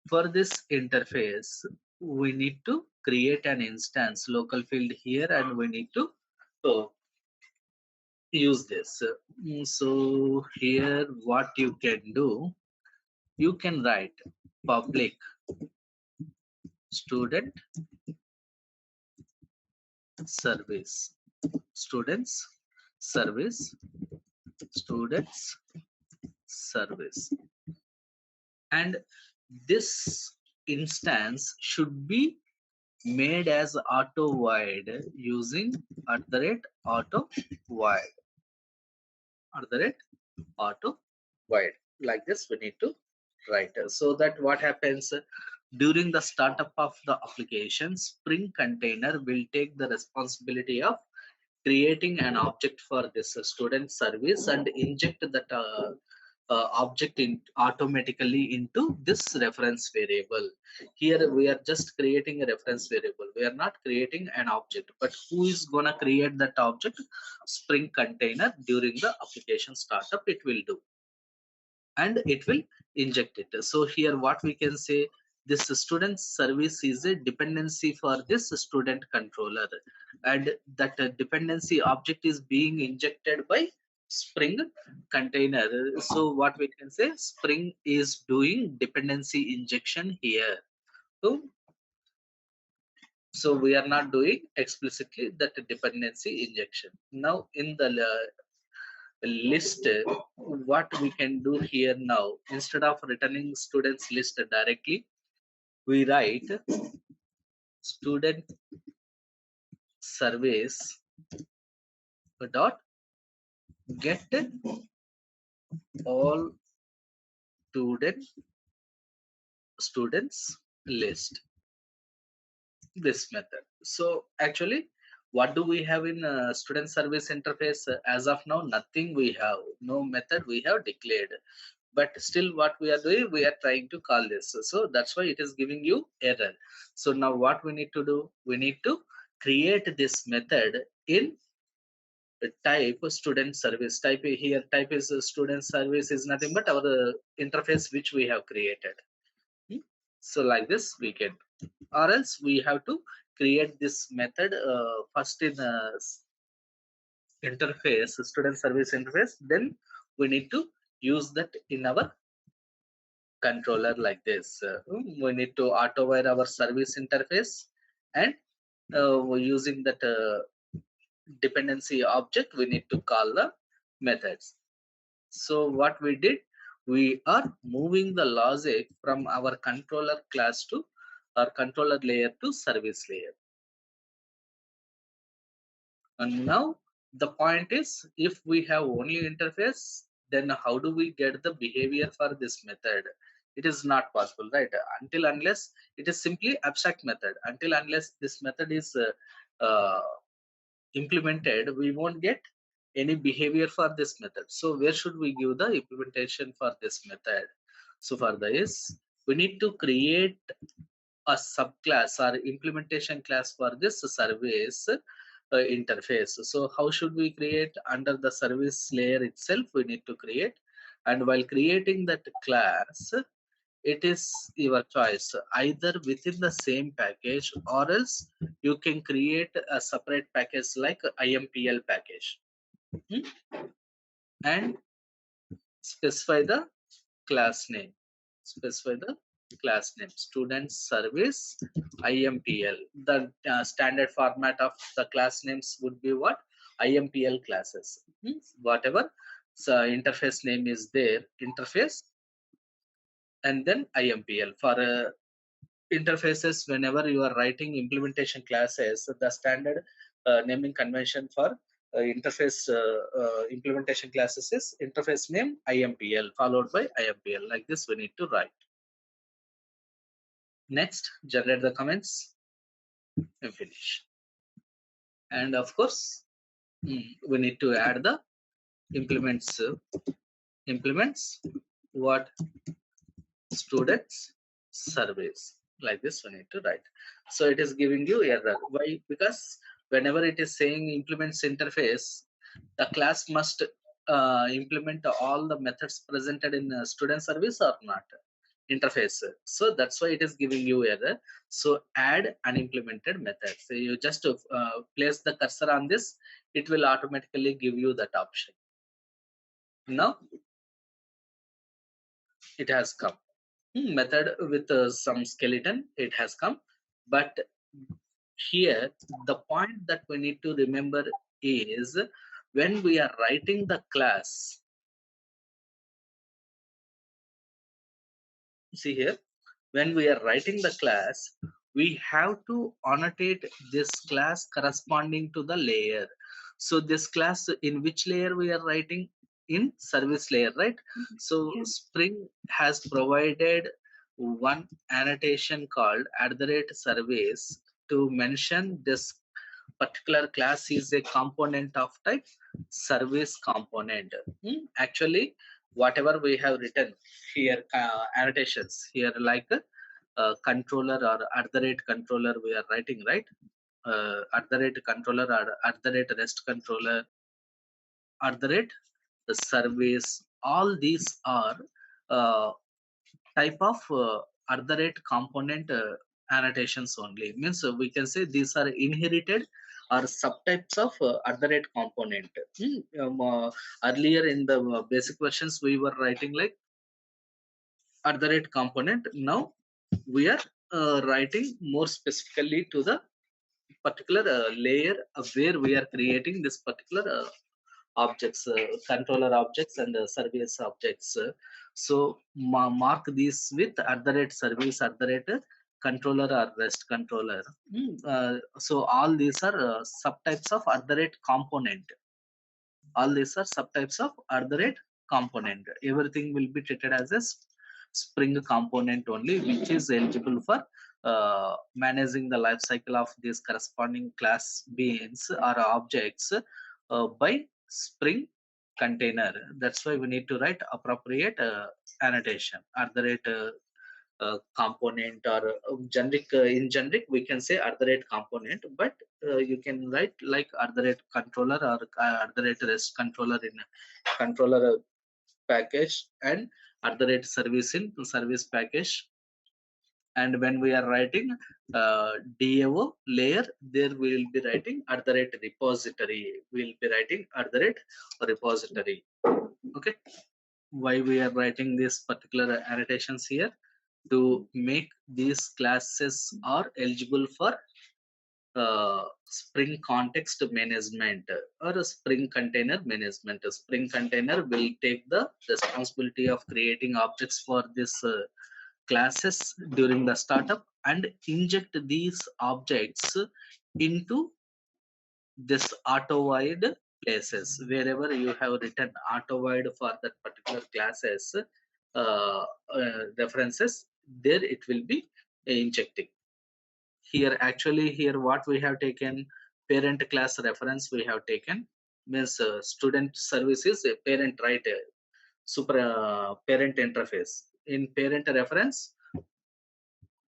for this interface, we need to create an instance local field here, and we need to uh, use this. So here what you can do, you can write public student service, students service, students service, and this instance should be made as auto void using auto void auto void. Like this we need to write, so that what happens, during the startup of the application, Spring container will take the responsibility of creating an object for this student service and inject that object automatically into this reference variable. Here we are just creating a reference variable. We are not creating an object, but who is gonna create that object? Spring container. During the application startup, it will do, and it will inject it. So here what we can say, this student service is a dependency for this student controller, and that dependency object is being injected by Spring container. So what we can say, Spring is doing dependency injection here. So, so we are not doing explicitly that dependency injection. Now in the list, what we can do here now, instead of returning students list directly, we write student service dot get all students list, this method. So actually, what do we have in student service interface? As of now, nothing we have, no method we have declared. But still what we are doing, we are trying to call this. So that's why it is giving you error. So now what we need to do, we need to create this method in type student service. Type here, type is student service is nothing but our interface which we have created. Hmm? So like this we can, or else we have to create this method first in interface, student service interface, then we need to use that in our controller like this. We need to auto-wire our service interface, and we're using that dependency object, we need to call the methods. So what we did, we are moving the logic from our controller class to our controller layer to service layer. And now the point is, if we have only interface, then how do we get the behavior for this method? It is not possible, right? Until unless it is simply abstract method, until unless this method is implemented, we won't get any behavior for this method. So where should we give the implementation for this method? So for this, we need to create a subclass or implementation class for this service interface. So how should we create? Under the service layer itself we need to create, and while creating that class, it is your choice, either within the same package or else you can create a separate package like IMPL package. Hmm? And specify the class name, specify the class name student service IMPL. The standard format of the class names would be what? IMPL classes. Whatever so interface name is there, interface, and then IMPL. For interfaces, whenever you are writing implementation classes, the standard naming convention for interface implementation classes is interface name IMPL followed by IMPL. Like this we need to write. Next, generate the comments and finish. And of course, we need to add the implements what students surveys. Like this we need to write. So it is giving you error. Why? Because whenever it is saying implements interface, the class must implement all the methods presented in student service or not interface. So that's why it is giving you error. So add unimplemented method. So you just place the cursor on this, it will automatically give you that option. Now it has come. Method with some skeleton, it has come. But here the point that we need to remember is, when we are writing the class, see here, when we are writing the class, we have to annotate this class corresponding to the layer. So this class, in which layer we are writing? In service layer, right? So Spring has provided one annotation called @service to mention this particular class is a component of type service component. Actually, whatever we have written here, annotations here, like controller or @controller we are writing, right? @controller or @rest controller, the service, all these are uh, type of component annotations only. Means we can say these are inherited or subtypes of component. Earlier in the basic versions we were writing like component. Now we are writing more specifically to the particular layer where we are creating this particular objects, controller objects and service objects. So mark these with @service, controller or rest controller. So all these are subtypes of component. All these are subtypes of component. Everything will be treated as a Spring component only, which is eligible for managing the life cycle of these corresponding class beans or objects by Spring container. That's why we need to write appropriate annotation at the rate component, or generic in generic we can say at the rate component, but you can write like at the rate controller or at the rate rest controller in controller package, and at the rate service in service package. And when we are writing DAO layer, there we will be writing at the rate repository, we will be writing at the rate repository. Okay, why we are writing these particular annotations here? To make these classes are eligible for Spring context management or a Spring container management. A Spring container will take the responsibility of creating objects for this classes during the startup and inject these objects into this auto void places. Wherever you have written auto void for that particular classes references, there it will be injecting. Here actually, here what we have taken, parent class reference we have taken, means student services parent, right? Super parent interface. In parent reference,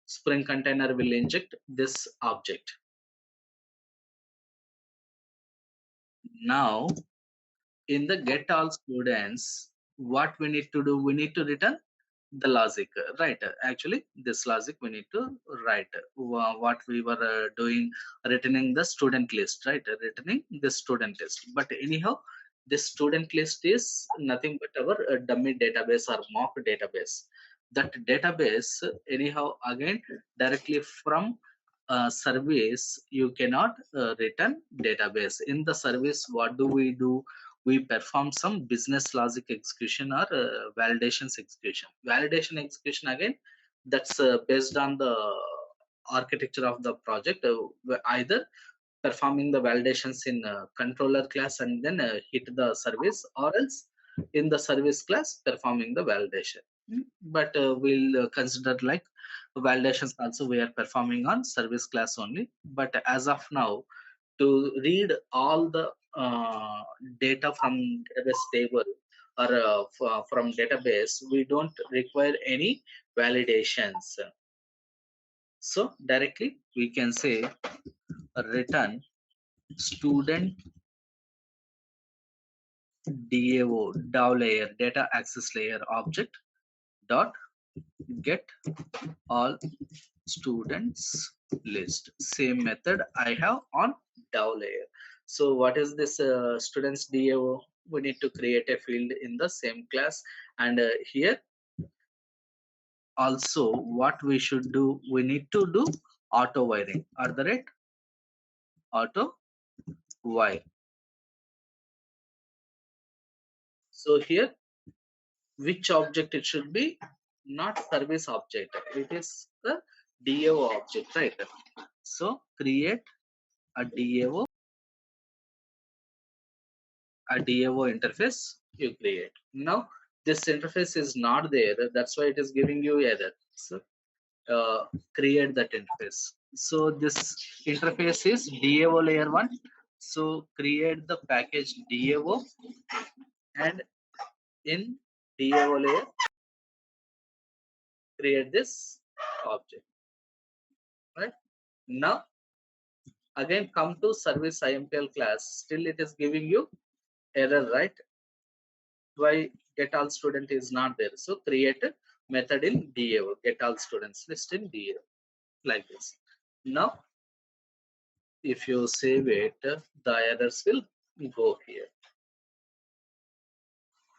Spring container will inject this object. Now in the get all students, what we need to do, we need to return the logic, right? Actually this logic we need to write what we were doing, returning the student list, right? Returning the student list. But anyhow, this student list is nothing but our dummy database or mock database. That database, anyhow, again directly from service you cannot return database. In the service, what do? We perform some business logic execution or validations execution. Validation execution, again, that's based on the architecture of the project, either performing the validations in controller class and then hit the service, or else in the service class performing the validation. But we'll consider like validations also we are performing on service class only. But as of now, to read all the data from database table or from database, we don't require any validations. So directly we can say return student DAO layer, data access layer object dot get all students list. Same method I have on DAO layer. So what is this students DAO? We need to create a field in the same class, and here also what we should do, we need to do auto wiring at the rate auto wire. So here which object it should be? Not service object, it is the DAO object, right? So create a DAO interface you create. Now this interface is not there, that's why it is giving you error. So create that interface. So this interface is DAO layer 1. So create the package DAO, and in DAO layer create this object, right? Now again come to service IMPL class, still it is giving you error, right? Why? Get all student is not there. So create a method in DAO, get all students list in DAO, like this. Now if you save it, the errors will go here.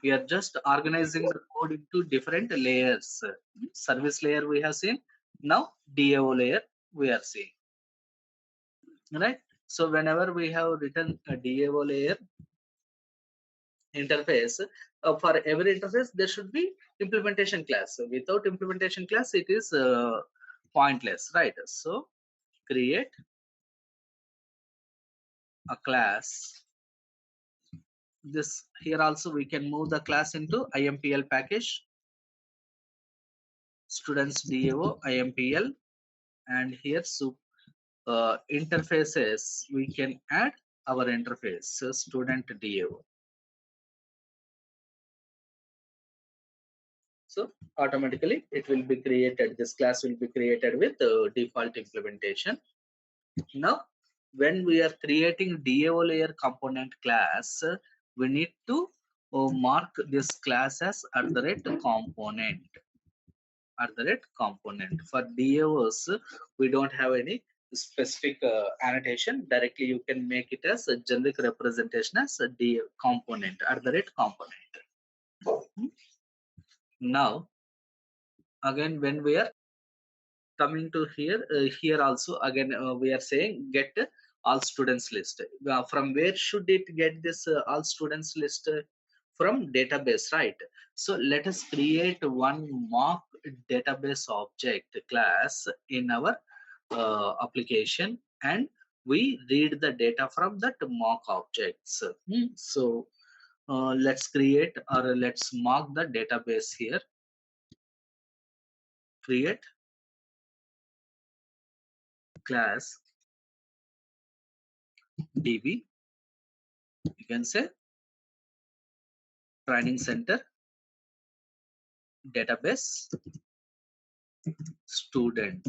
We are just organizing the code into different layers. Service layer we have seen, now DAO layer we are seeing, right? So whenever we have written a DAO layer interface, for every interface there should be implementation class. Without implementation class it is pointless, right? So create a class this here also we can move the class into IMPL package, students DAO IMPL, and here interfaces we can add our interface, so student DAO. So automatically it will be created, this class will be created with default implementation. Now when we are creating DAO layer component class, we need to mark this class as @component. @component. For DAOs, we don't have any specific annotation. Directly you can make it as a generic representation as a DAO component, @component. Now again when we are coming to here, here also again we are saying get all students list. From where should it get this all students list? From database, right? So let us create one mock database object class in our application, and we read the data from that mock objects. So let's create, or let's mark the database here. Create class db, you can say training center database student.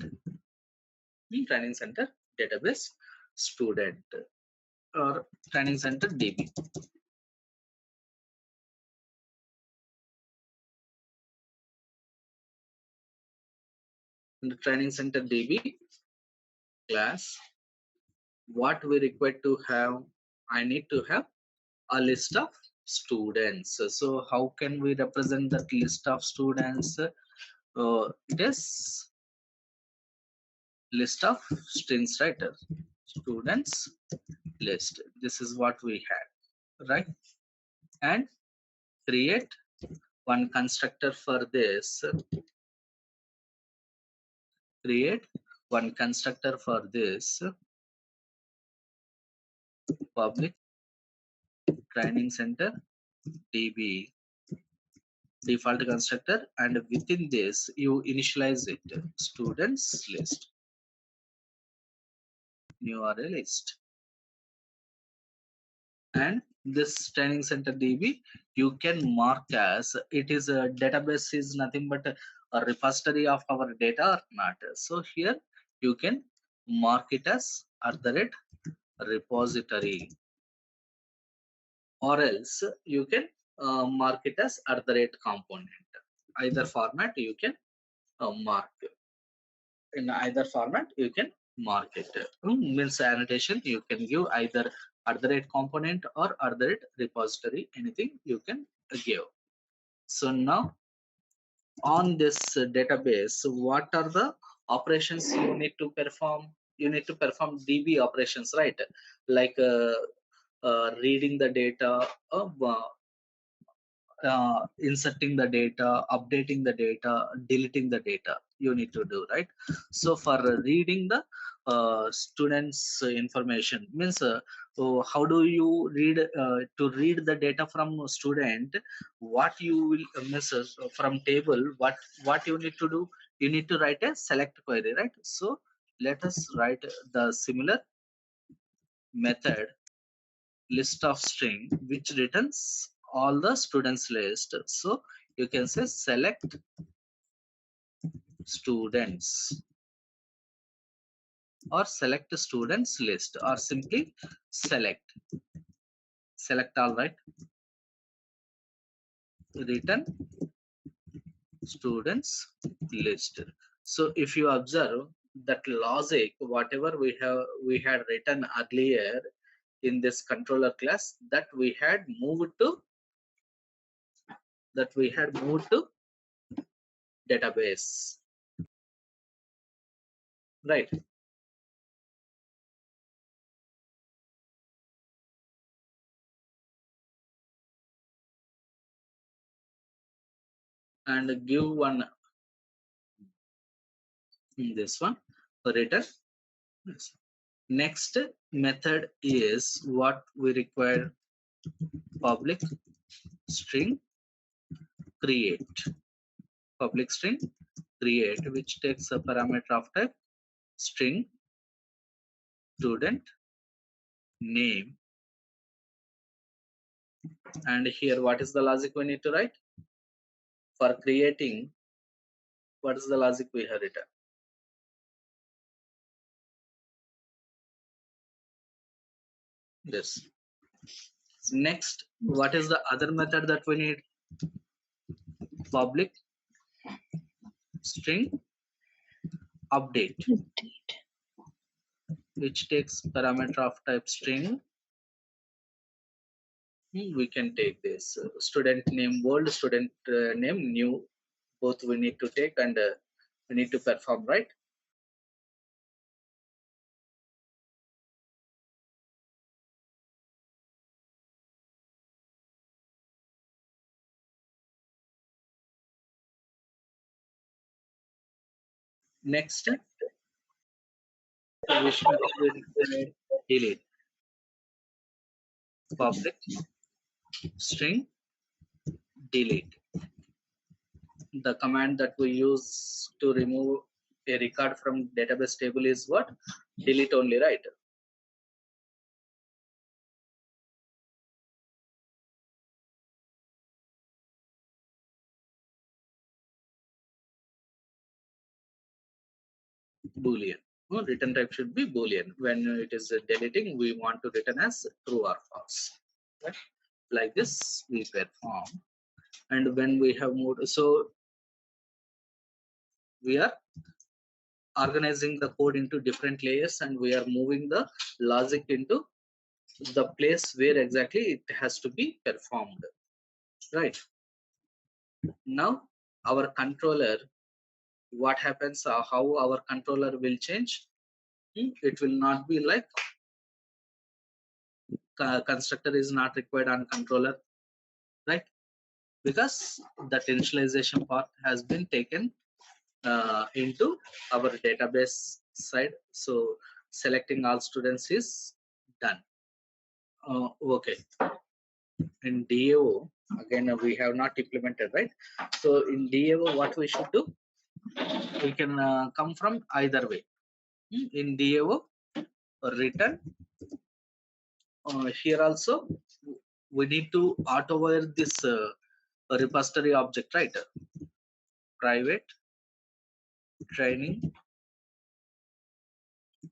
Training center database student, or training center db. In the training center db class, what we require to have, I need to have a list of students. So how can we represent that list of students? It is list of strings, right? Students list, this is what we had, right? And create one constructor for this. Create one constructor for this public training center db default constructor, and within this you initialize it students list, new URL list. And this training center db you can mark as it is a database, is nothing but a repository of our data or not. So here you can mark it as @repository, or else you can mark it as @component. Either format you can mark. In either format you can mark it. Means annotation you can give either @component or @repository, anything you can give. So now on this database, what are the operations you need to perform? You need to perform db operations, right? Like reading the data, inserting the data, updating the data, deleting the data, you need to do, right? So for reading the students information, means so how do you read, to read the data from student, what you will miss from table, what you need to do, you need to write a select query, right? So let us write the similar method list of string which returns all the students list. So you can say select students, or select students list, or simply select all, right? Return students list. So if you observe that logic, whatever we had written earlier in this controller class, that we had moved to database, right? And give one this one return. Next method is what we require public string create, public string create, which takes a parameter of type string student name. And here what is the logic we need to write for creating? What is the logic we have written? This. Next, what is the other method that we need? Public string update, which takes parameter of type string. We can take this student name old, student name new, both we need to take, and we need to perform, right? Next, we should delete public string delete. The command that we use to remove a record from database table is what? Delete only, right? Boolean. Return type should be Boolean. When it is deleting, we want to return as true or false. Right? Like this, we perform. And when we have moved, so we are organizing the code into different layers, and we are moving the logic into the place where exactly it has to be performed. Right? Now, our controller, what happens, how our controller will change? It will not be like constructor is not required on controller, right? Because that initialization part has been taken into our database side. So selecting all students is done. Okay. In DAO, again, we have not implemented, right? So in DAO, what we should do? We can come from either way. In DAO, return. Here also, we need to auto-wire this repository object, right? Private training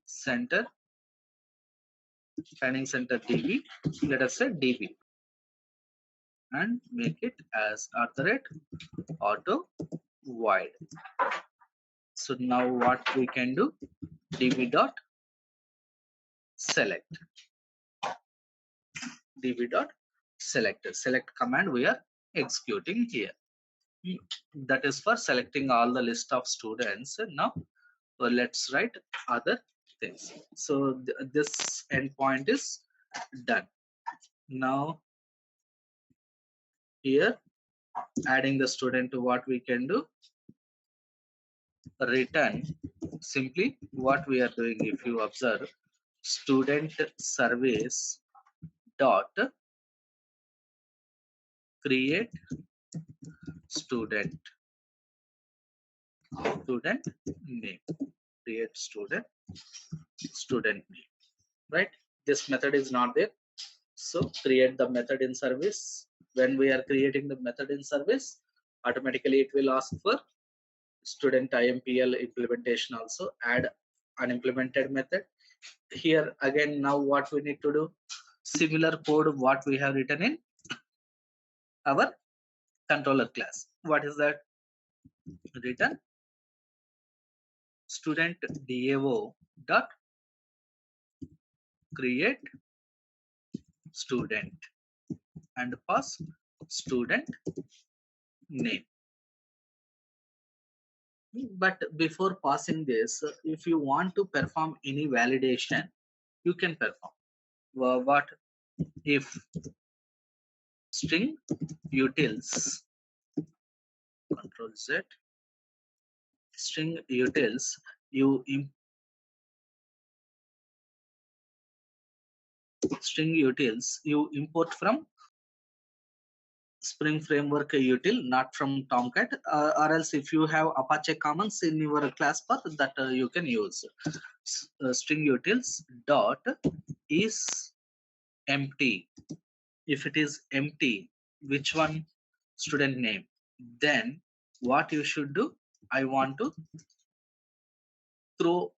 center, DB. Let us say DB, and make it as auto void. So now what we can do? DB dot select. DB dot select. Select command we are executing here. That is for selecting all the list of students. Now let's write other things. So this endpoint is done. Now here adding the student, to what we can do? Return. Simply what we are doing, if you observe, student service dot create student name, create student name, right? This method is not there, so create the method in service. When we are creating the method in service, automatically it will ask for student IMPL implementation. Also add an implemented method here. Again, now what we need to do? Similar code what we have written in our controller class. What is that? Return student DAO dot create student and pass student name. But before passing this, if you want to perform any validation, you can perform. What if string utils, control Z, string utils, you string utils you import from Spring Framework util, not from Tomcat, or else if you have Apache Commons in your class path, that you can use. String utils dot is empty. If it is empty, which one? Student name. Then what you should do? I want to throw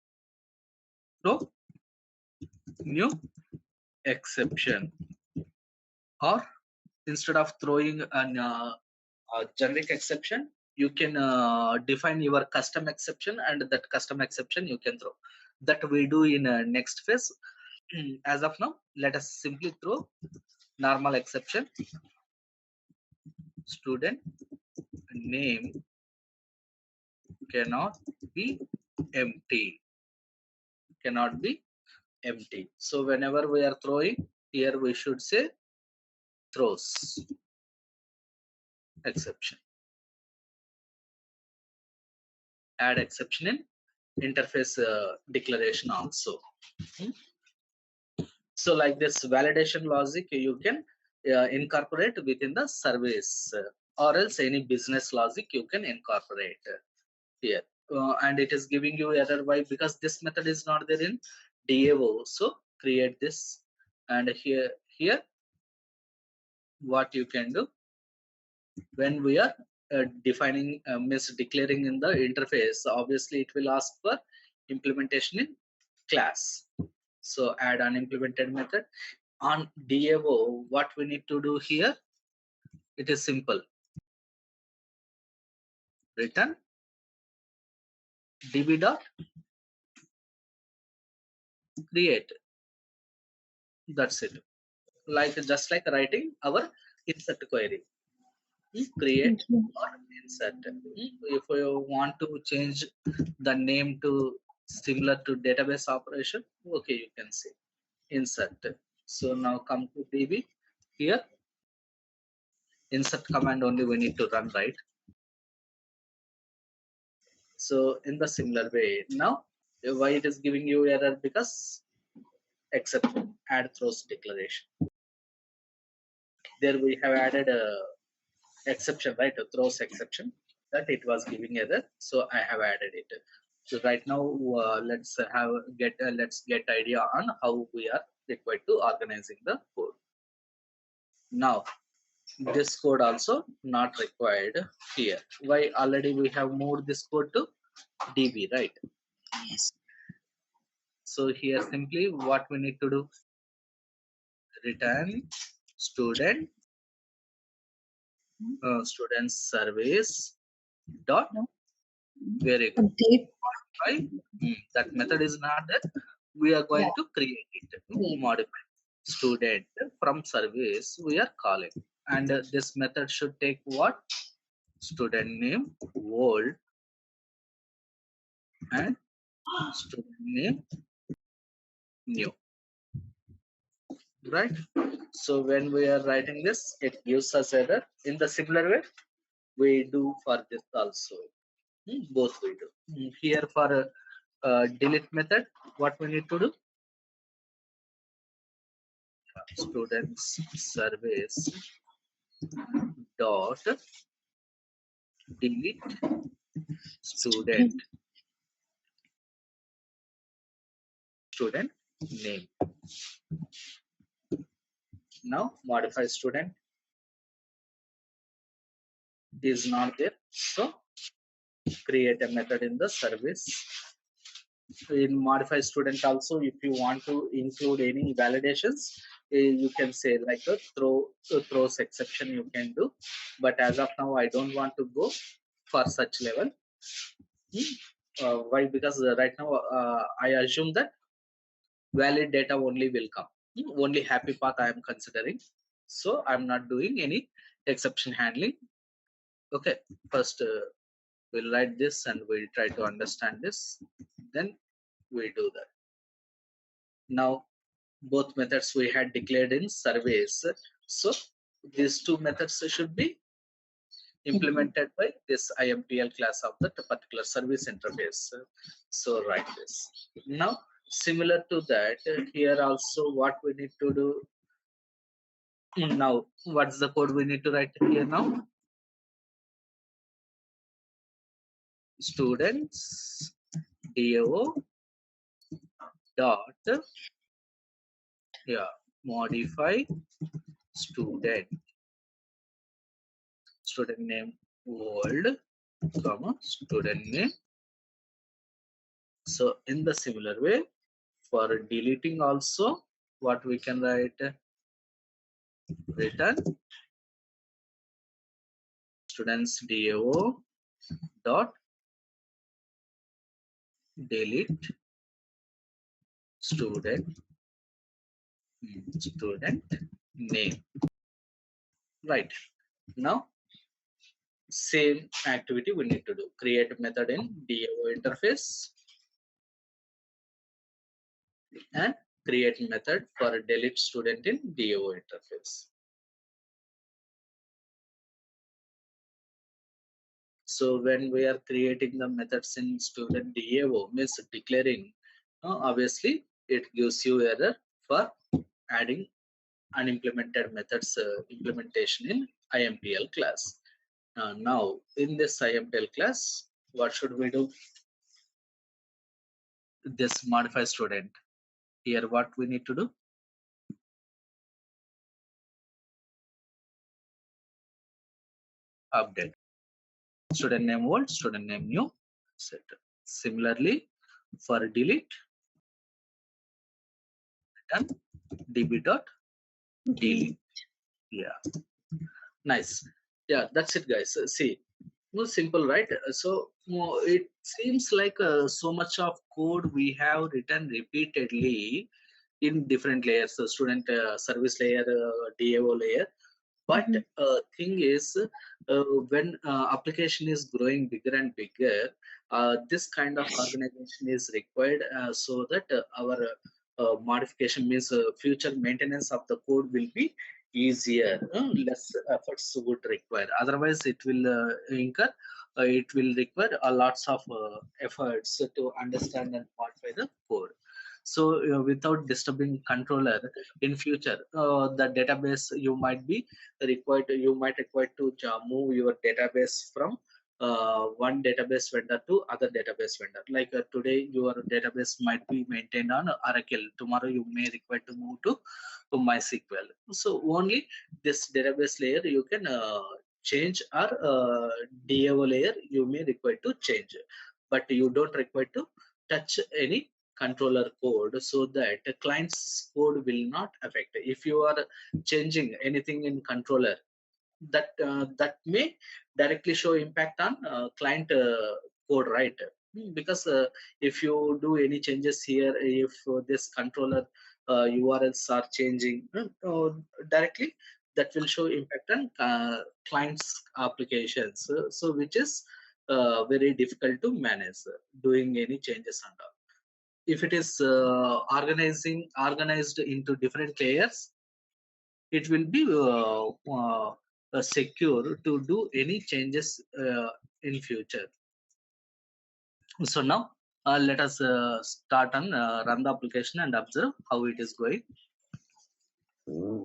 new exception, or instead of throwing an generic exception, you can define your custom exception, and that custom exception you can throw. That we do in next phase. As of now, let us simply throw normal exception. Student name cannot be empty. Cannot be empty. So whenever we are throwing, here we should say throws exception. Add exception in interface declaration also. So like this validation logic you can incorporate within the service, or else any business logic you can incorporate here. And it is giving you error. Why? Because this method is not there in DAO. So create this, and here what you can do, when we are defining declaring in the interface, obviously it will ask for implementation in class. So add unimplemented method. On DAO, what we need to do here, it is simple. Return db dot create. That's it. Like just like writing our insert query. Create or insert. If you want to change the name to similar to database operation, okay, you can say insert. So now come to db. Here insert command only we need to run, right? So in the similar way, now why it is giving you error? Because exception add throws declaration. There we have added a exception, right? A throws exception, that it was giving error. So I have added it. So right now let's get idea on how we are required to organizing the code. Now this code also not required here. Why? Already we have moved this code to db, right? Yes. So here simply what we need to do, return student student service dot very good. Update. Why? That method is not there. We are going to create it. Modify student from service we are calling, and this method should take what? Student name old and student name new, right? So when we are writing this, it gives us error. In the similar way we do for this also. Both we do. Here for delete method, what we need to do, students service dot delete student name. Now modify student is not there, so create a method in the service. In modify student also, if you want to include any validations, you can say like a throws exception you can do, but as of now I don't want to go for such level. Why? Because right now I assume that valid data only will come. Only happy path I am considering, so I'm not doing any exception handling. Okay, first we'll write this and we'll try to understand this, then we do that. Now both methods we had declared in surveys, so these two methods should be implemented by this IMPL class of that particular service interface. So write this. Now similar to that, here also what we need to do now, what's the code we need to write here now? Students DAO dot modify student name world comma student name. So in the similar way, for deleting also, what we can write, return students DAO dot delete student name. Right now, same activity we need to do. Create a method in DAO interface and create method for delete student in DAO interface. So when we are creating the methods in student DAO, means declaring, obviously it gives you error for adding unimplemented methods implementation in IMPL class. Now in this IMPL class, what should we do? This modify student. Here what we need to do? Update student name old, student name new, set. Similarly for delete, return db.delete. Yeah, nice. Yeah, that's it guys. See, more simple, right? So it seems like so much of code we have written repeatedly in different layers, so student service layer, DAO layer. But thing is, when application is growing bigger and bigger, this kind of organization is required, so that our modification means future maintenance of the code will be easier. Less efforts would require. Otherwise, it will incur. It will require a lots of efforts to understand and modify the code. So without disturbing controller in future, the database you might be required, you might require to move your database from one database vendor to other database vendor. Like today your database might be maintained on Oracle, tomorrow you may require to move to MySQL. So only this database layer you can change, or DAO layer you may require to change, but you don't require to touch any controller code, so that the client's code will not affect. If you are changing anything in controller, that may directly show impact on client code, right? Because if you do any changes here, if this controller URLs are changing, directly that will show impact on client's applications, so which is very difficult to manage, doing any changes and all. If it is organized into different layers, it will be secure to do any changes in future. So now let us start and run the application and observe how it is going.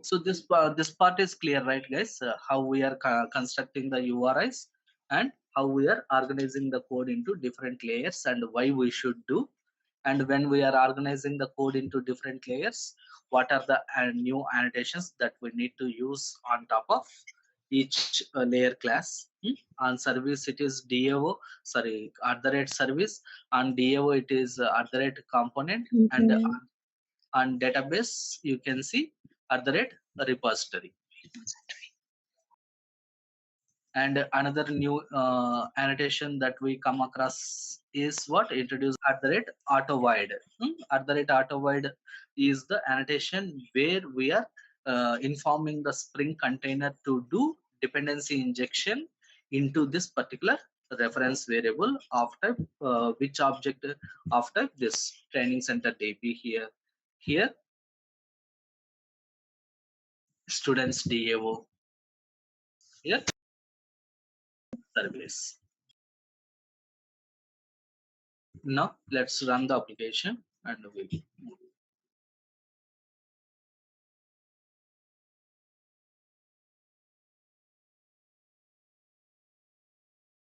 So this part is clear, right guys? How we are constructing the URIs and how we are organizing the code into different layers and why we should do. And when we are organizing the code into different layers, what are the new annotations that we need to use on top of each layer class. On service it is DAO, sorry, @service. On DAO it is @component. And on database you can see @repository. And another new annotation that we come across is what introduced @autovide. @autovide is the annotation where we are informing the Spring container to do dependency injection into this particular reference variable of type which object of type this training center DB here. Here students DAO, here service. Now let's run the application and we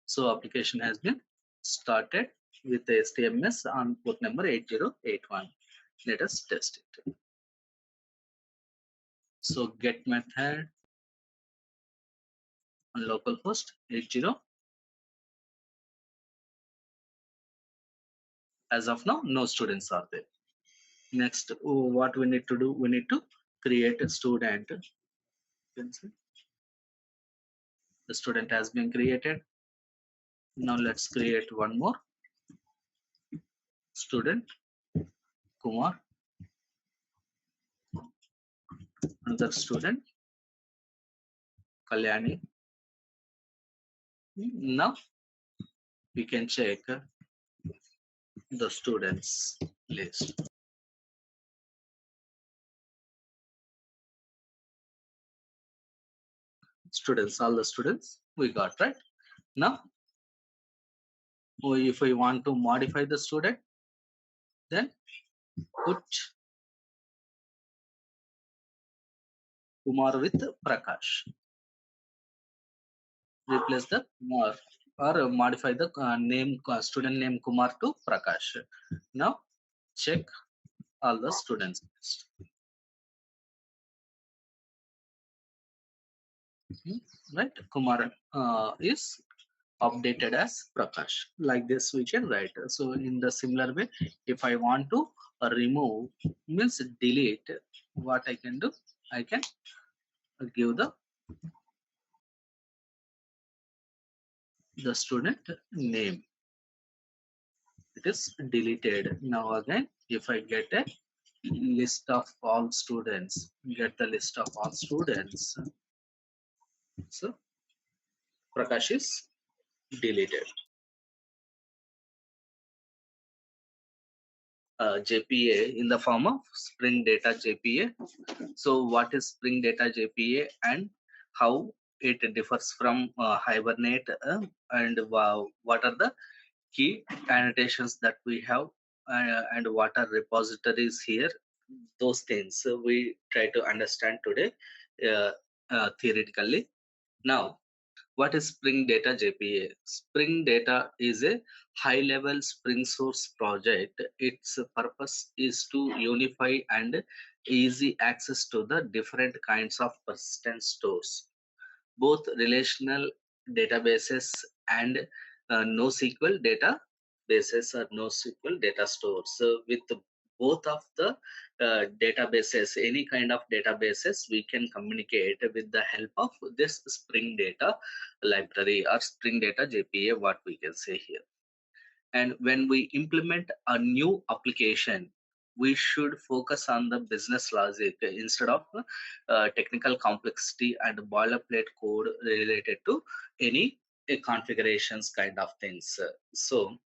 so application has been started with the STMS on port number 8081. Let us test it. So get method on localhost 80. As of now, no students are there. Next, what we need to do, we need to create a student. The student has been created. Now let's create one more student, Kumar, another student, Kalyani. Now we can check the students list. Students, all the students we got, right? Now, if we want to modify the student, then put Kumar with Prakash. Replace the Kumar or modify the name student name Kumar to Prakash. Now check all the students list. Right, Kumar is updated as Prakash. Like this we can write. So in the similar way, if I want to remove, means delete, what I can do, I can give the student name. It is deleted. Now again, if I get a list of all students, get the list of all students, so Prakash is deleted. JPA in the form of Spring Data JPA. So what is Spring Data JPA and how it differs from Hibernate, and what are the key annotations that we have, and what are repositories here, those things we try to understand today theoretically. Now, what is Spring Data JPA? Spring Data is a high-level Spring Source project. Its purpose is to unify and easy access to the different kinds of persistent stores, both relational databases and NoSQL databases or NoSQL data stores. So with both of the databases, any kind of databases, we can communicate with the help of this Spring Data library or Spring Data JPA, what we can say here. And when we implement a new application, we should focus on the business logic instead of technical complexity and boilerplate code related to any configurations kind of things. So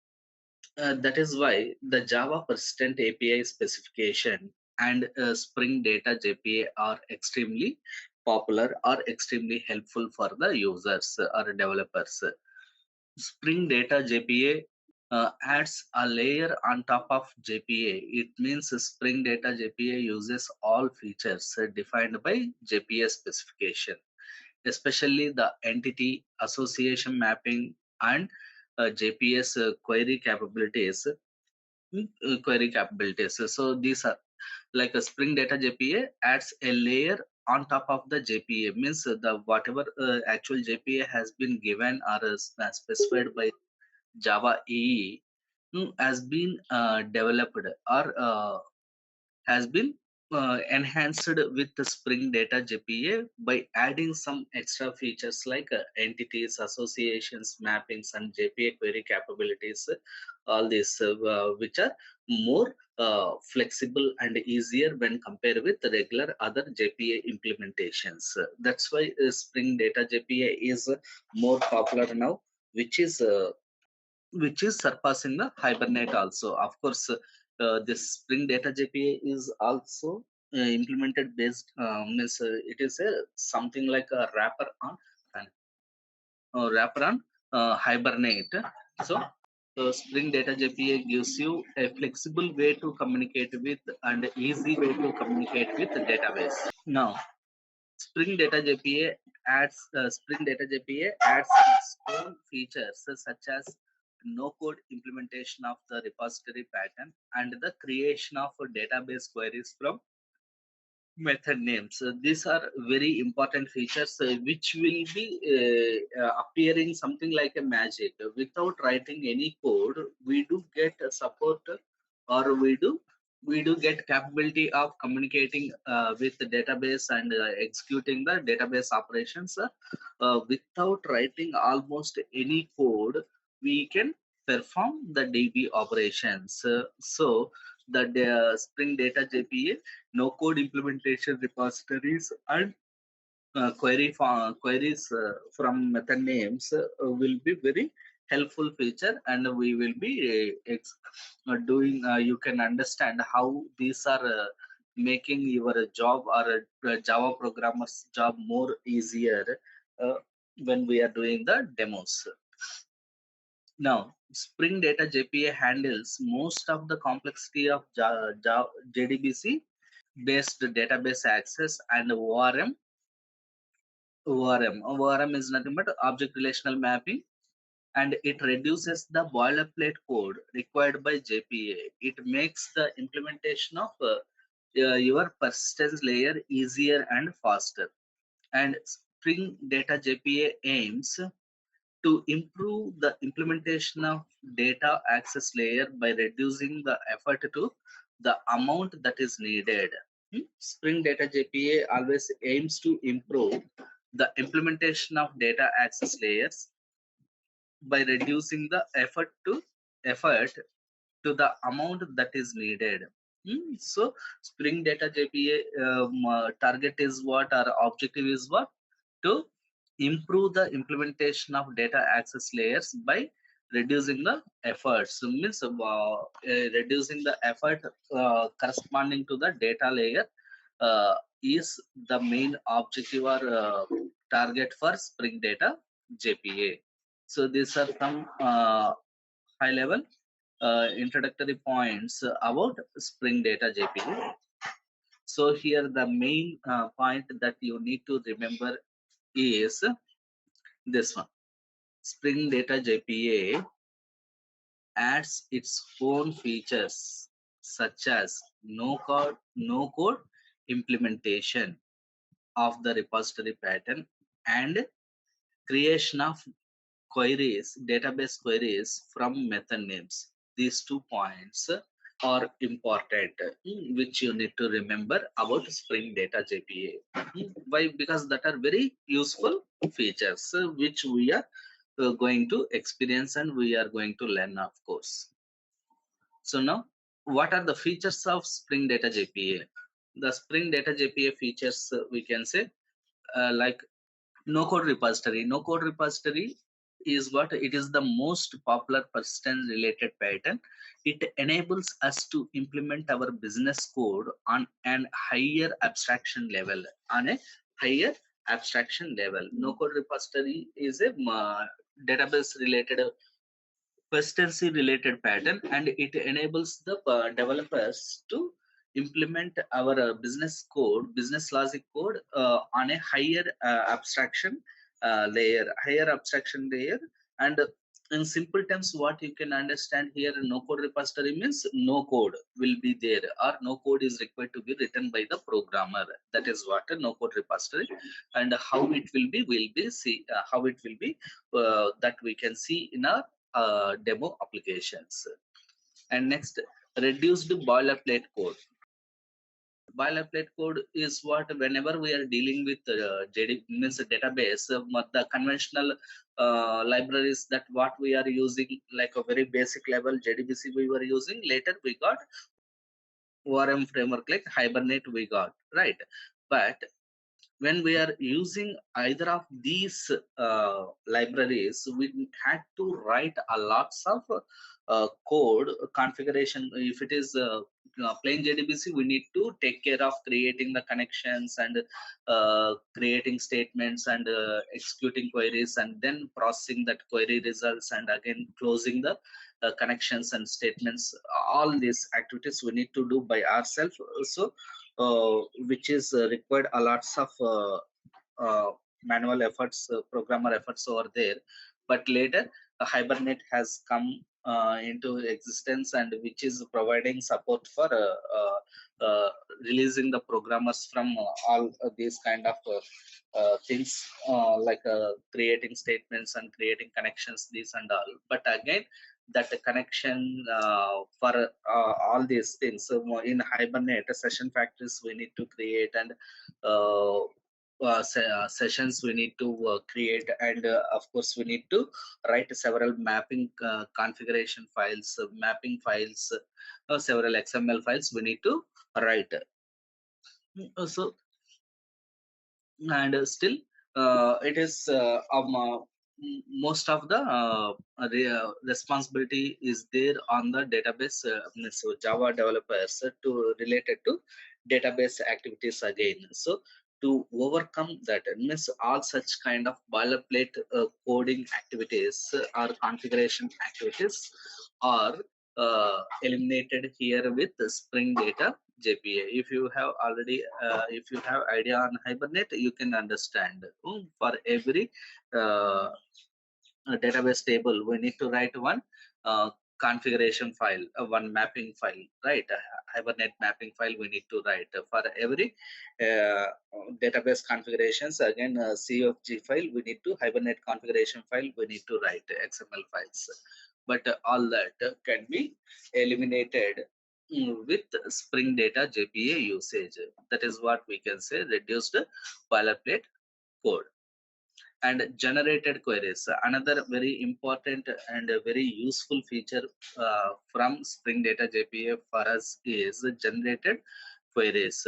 that is why the Java Persistent API specification and Spring Data JPA are extremely popular or extremely helpful for the users or developers. Spring Data JPA adds a layer on top of JPA. It means Spring Data JPA uses all features defined by JPA specification, especially the entity association mapping and JPS query capabilities. So these are like a Spring Data JPA adds a layer on top of the JPA, means the whatever actual JPA has been given or specified by Java EE, has been developed or has been enhanced with the Spring Data JPA by adding some extra features like entities, associations, mappings, and JPA query capabilities. All these, which are more flexible and easier when compared with the regular other JPA implementations. That's why Spring Data JPA is more popular now, which is surpassing the Hibernate also. Of course, this Spring Data JPA is also implemented based, means it is a something like a wrapper on Hibernate. So So Spring Data JPA gives you a flexible way to communicate with and easy way to communicate with the database. Now, Spring Data JPA adds its own features such as no-code implementation of the repository pattern and the creation of database queries from method names. These are very important features which will be appearing something like a magic. Without writing any code, we do get support, or we do get capability of communicating with the database and executing the database operations without writing almost any code. We can perform the DB operations. So the Spring Data JPA no code implementation repositories and queries from method names will be very helpful feature, and we will be doing you can understand how these are making your job or a Java programmer's job more easier uh, when we are doing the demos. Now, Spring Data JPA handles most of the complexity of JDBC based database access and ORM. ORM is nothing but object relational mapping, and it reduces the boilerplate code required by JPA. It makes the implementation of your persistence layer easier and faster. And Spring Data JPA aims to improve the implementation of data access layer by reducing the effort to the amount that is needed. Spring Data JPA always aims to improve the implementation of data access layers by reducing the effort to the amount that is needed. So Spring Data JPA target is what, our objective is what, to improve the implementation of data access layers by reducing the efforts. So means reducing the effort corresponding to the data layer is the main objective or target for Spring Data JPA. So these are some high level introductory points about Spring Data JPA. So here the main point that you need to remember is this one. Spring Data JPA adds its own features such as no code implementation of the repository pattern and creation of queries, database queries from method names. These 2 points are important, which you need to remember about Spring Data JPA. Why? Because that are very useful features which we are going to experience and we are going to learn, of course. So now, what are the features of Spring Data JPA? The Spring Data JPA features we can say like no code repository. No code repository is what? It is the most popular persistence related pattern. It enables us to implement our business code on an higher abstraction level. On a higher abstraction level, no code repository is a database related persistency related pattern, and it enables the developers to implement our business logic code on a higher abstraction layer. And in simple terms, what you can understand here, no code repository means no code will be there, or no code is required to be written by the programmer. That is what a no code repository. And how it will be, how it will be, that we can see in our demo applications. And next, reduced boilerplate code. Boilerplate code is what, whenever we are dealing with JD means database, the conventional libraries that what we are using, like a very basic level JDBC we were using. Later we got ORM framework like Hibernate we got, right? But when we are using either of these libraries, we had to write a lots of code configuration. If it is plain JDBC, we need to take care of creating the connections and creating statements and executing queries, and then processing that query results, and again closing the connections and statements. All these activities we need to do by ourselves. So, which is required a lots of manual efforts, programmer efforts over there. But later, Hibernate has come into existence, and which is providing support for releasing the programmers from all these kind of things, like creating statements and creating connections, these and all. But again, that connection for all these things, so in Hibernate session factories we need to create, and uh, sessions we need to create, and of course we need to write several mapping configuration files, mapping files, several XML files we need to write. So, and still it is most of the responsibility is there on the database, so Java developers, to related to database activities again. So to overcome that, means all such kind of boilerplate coding activities or configuration activities are eliminated here with the Spring Data JPA. If you have already, if you have idea on Hibernate, you can understand. For every uh, database table, we need to write one configuration file, one mapping file, right? Hibernate mapping file we need to write for every uh, database configurations. Again, CFG file we need to, Hibernate configuration file we need to write XML files. But all that can be eliminated with Spring Data JPA usage. That is what we can say, reduced boilerplate code. And generated queries, another very important and a very useful feature from Spring Data JPA for us is generated queries.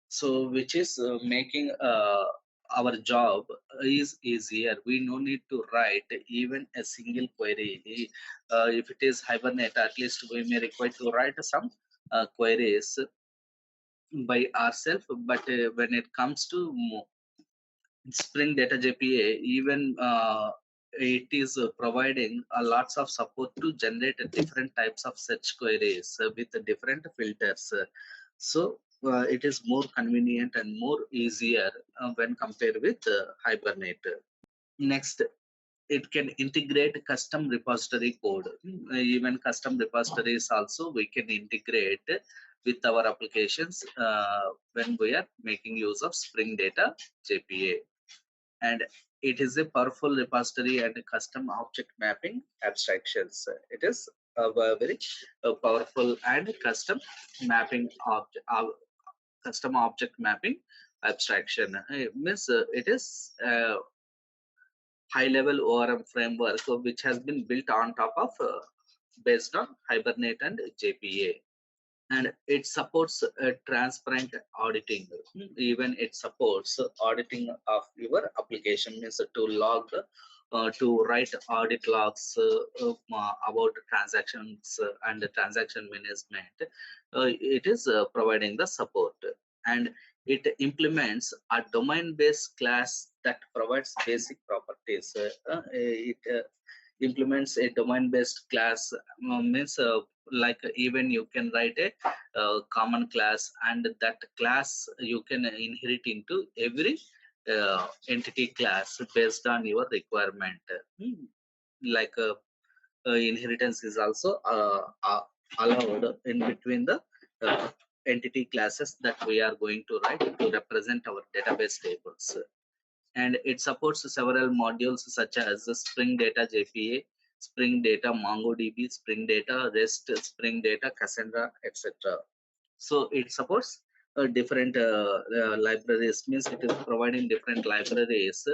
So which is making our job is easier. We no need to write even a single query. If it is Hibernate, at least we may require to write some queries by ourselves. But when it comes to Spring Data JPA, even it is providing a lots of support to generate different types of search queries with different filters. So it is more convenient and more easier when compared with Hibernate. Next, it can integrate custom repository code. Even custom repositories also we can integrate with our applications when we are making use of Spring Data JPA. And it is a powerful repository and custom object mapping abstractions. It is a very powerful and custom mapping custom object mapping abstraction. Means it is high level ORM framework which has been built on top of based on Hibernate and JPA. And it supports transparent auditing. Even it supports auditing of your application, means to log, to write audit logs about transactions and transaction management. It is providing the support. And it implements a domain-based class that provides basic properties. It implements a domain-based class, means like even you can write a common class, and that class you can inherit into every entity class based on your requirement. Like inheritance is also allowed in between the uh, entity classes that we are going to write to represent our database tables. And it supports several modules such as the Spring Data JPA, Spring Data MongoDB, Spring Data REST, Spring Data Cassandra, etc. So it supports different libraries, means it is providing different libraries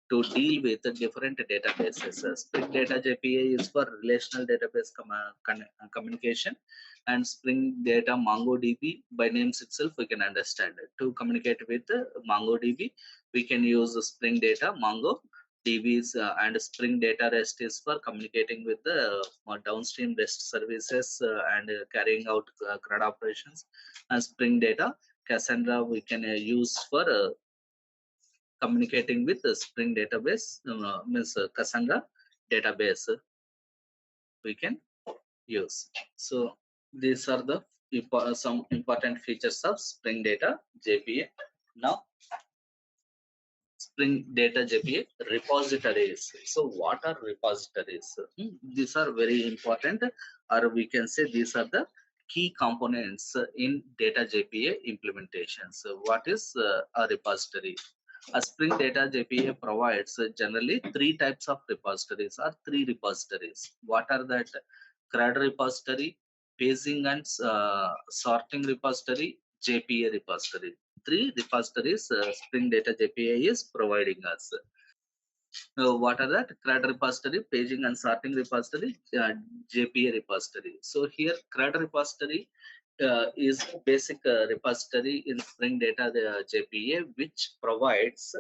to deal with different databases. Spring Data JPA is for relational database communication, and Spring Data MongoDB, by names itself we can understand it. To communicate with MongoDB, we can use Spring Data Mongo DBs, and Spring Data REST is for communicating with the downstream REST services and carrying out CRUD operations. And Spring Data Cassandra we can use for communicating with the Spring database, means Cassandra database. we can use. So these are the some important features of Spring Data JPA. Now Spring Data JPA repositories. So what are repositories? These are very important, or we can say these are the key components in Data JPA implementation. So what is a repository? A Spring Data JPA provides generally three types of repositories or three repositories. What are that? CRUD repository, paging and sorting repository, JPA repository. Three repositories Spring Data JPA is providing us. What are that? CRUD repository, paging and sorting repository, JPA repository. So here CRUD repository is basic repository in Spring Data JPA, which provides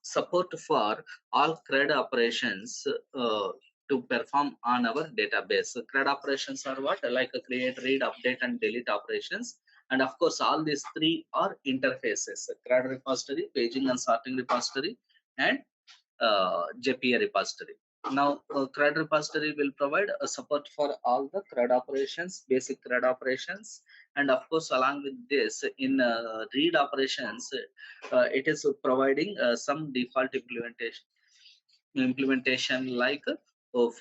support for all CRUD operations to perform on our database. CRUD operations are what? Like a create, read, update, and delete operations. And of course, all these three are interfaces: CRUD repository, paging and sorting repository, and JPA repository. Now, CRUD repository will provide a support for all the CRUD operations, basic CRUD operations, and of course, along with this, in read operations, it is providing some default implementation like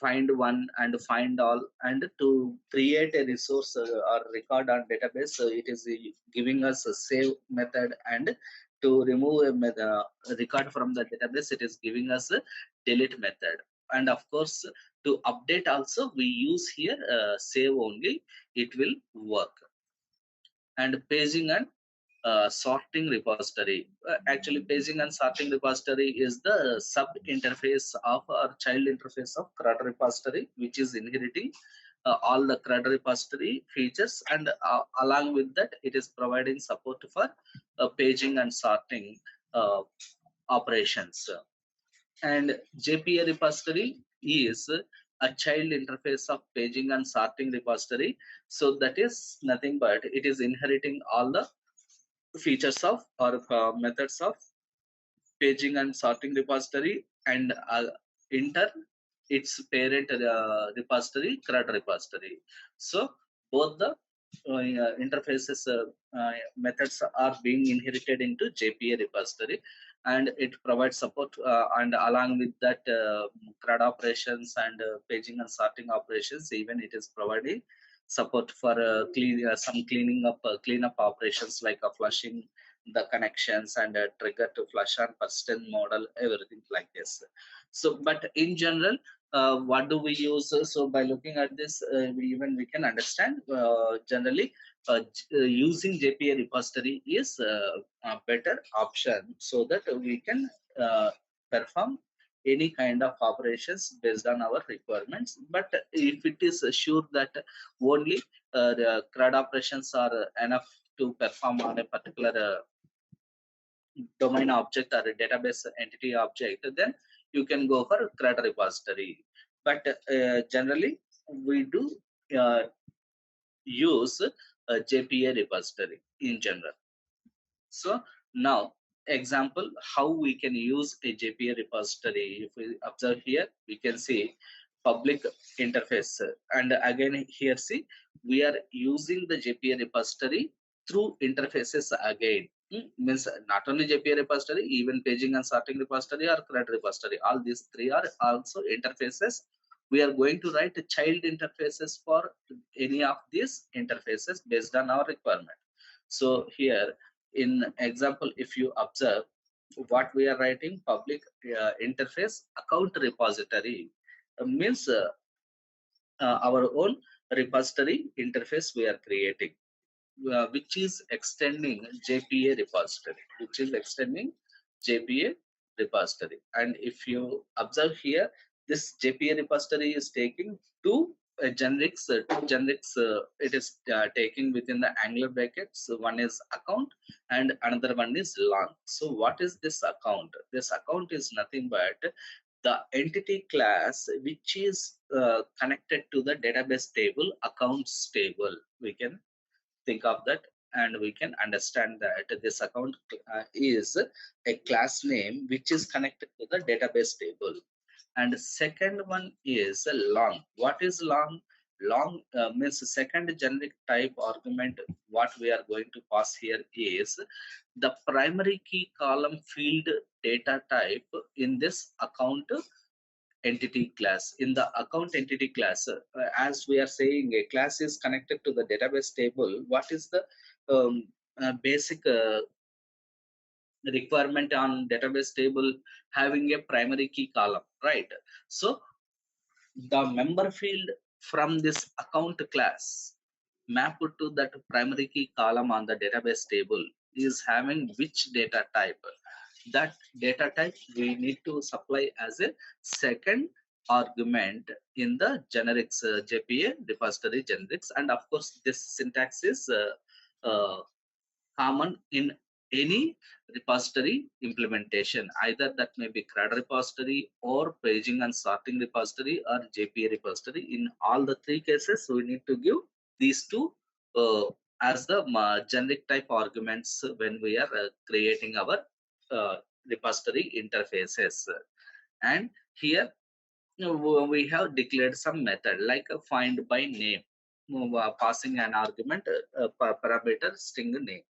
find one and find all, and to create a resource or record on database, it is giving us a save method, and to remove a record from the database, it is giving us a delete method. And of course, to update also, we use here save only, it will work. And paging and sorting repository. Actually, paging and sorting repository is the sub interface of or child interface of CRUD repository, which is inheriting all the CRUD repository features, and along with that, it is providing support for paging and sorting operations. And JPA repository is a child interface of paging and sorting repository. So that is nothing but it is inheriting all the features of or methods of paging and sorting repository, and enter its parent repository, CRUD repository. So both the interfaces methods are being inherited into JPA repository, and it provides support, and along with that CRUD operations and paging and sorting operations, even it is providing support for some cleanup operations like flushing the connections and trigger to flush on persistent model, everything like this. So but in general, what do we use? So by looking at this, we can understand generally using JPA repository is a better option, so that we can perform any kind of operations based on our requirements. But if it is sure that only the CRUD operations are enough to perform on a particular domain object or a database entity object, then you can go for CRUD repository. But generally, we do uh, use JPA repository in general. So now, example how we can use a JPA repository. If we observe here, we can see public interface, and again here see we are using the JPA repository through interfaces again. Means not only JPA repository, even paging and sorting repository or CRUD repository. All these three are also interfaces. We are going to write child interfaces for any of these interfaces based on our requirement. So here in example, if you observe what we are writing, public interface account repository means our own repository interface we are creating, which is extending JPA repository, And if you observe here, this JPA repository is taking two generics. It is taking within the Angular brackets. So one is account and another one is long. So what is this account? This account is nothing but the entity class which is connected to the database table, accounts table. We can think of that, and we can understand that this account is a class name which is connected to the database table. And second one is long. What is long? Long means second generic type argument. What we are going to pass here is the primary key column field data type in this account entity class. In the account entity class, as we are saying, a class is connected to the database table. What is the basic requirement on database table? Having a primary key column, right? So the member field from this account class mapped to that primary key column on the database table is having which data type. That data type we need to supply as a second argument in the generics JPA repository generics. And of course this syntax is common in any repository implementation. Either that may be CRUD repository or paging and sorting repository or JPA repository. In all the three cases, we need to give these two as the generic type arguments when we are creating our uh, repository interfaces. And here we have declared some method like a find by name, passing an argument parameter string name.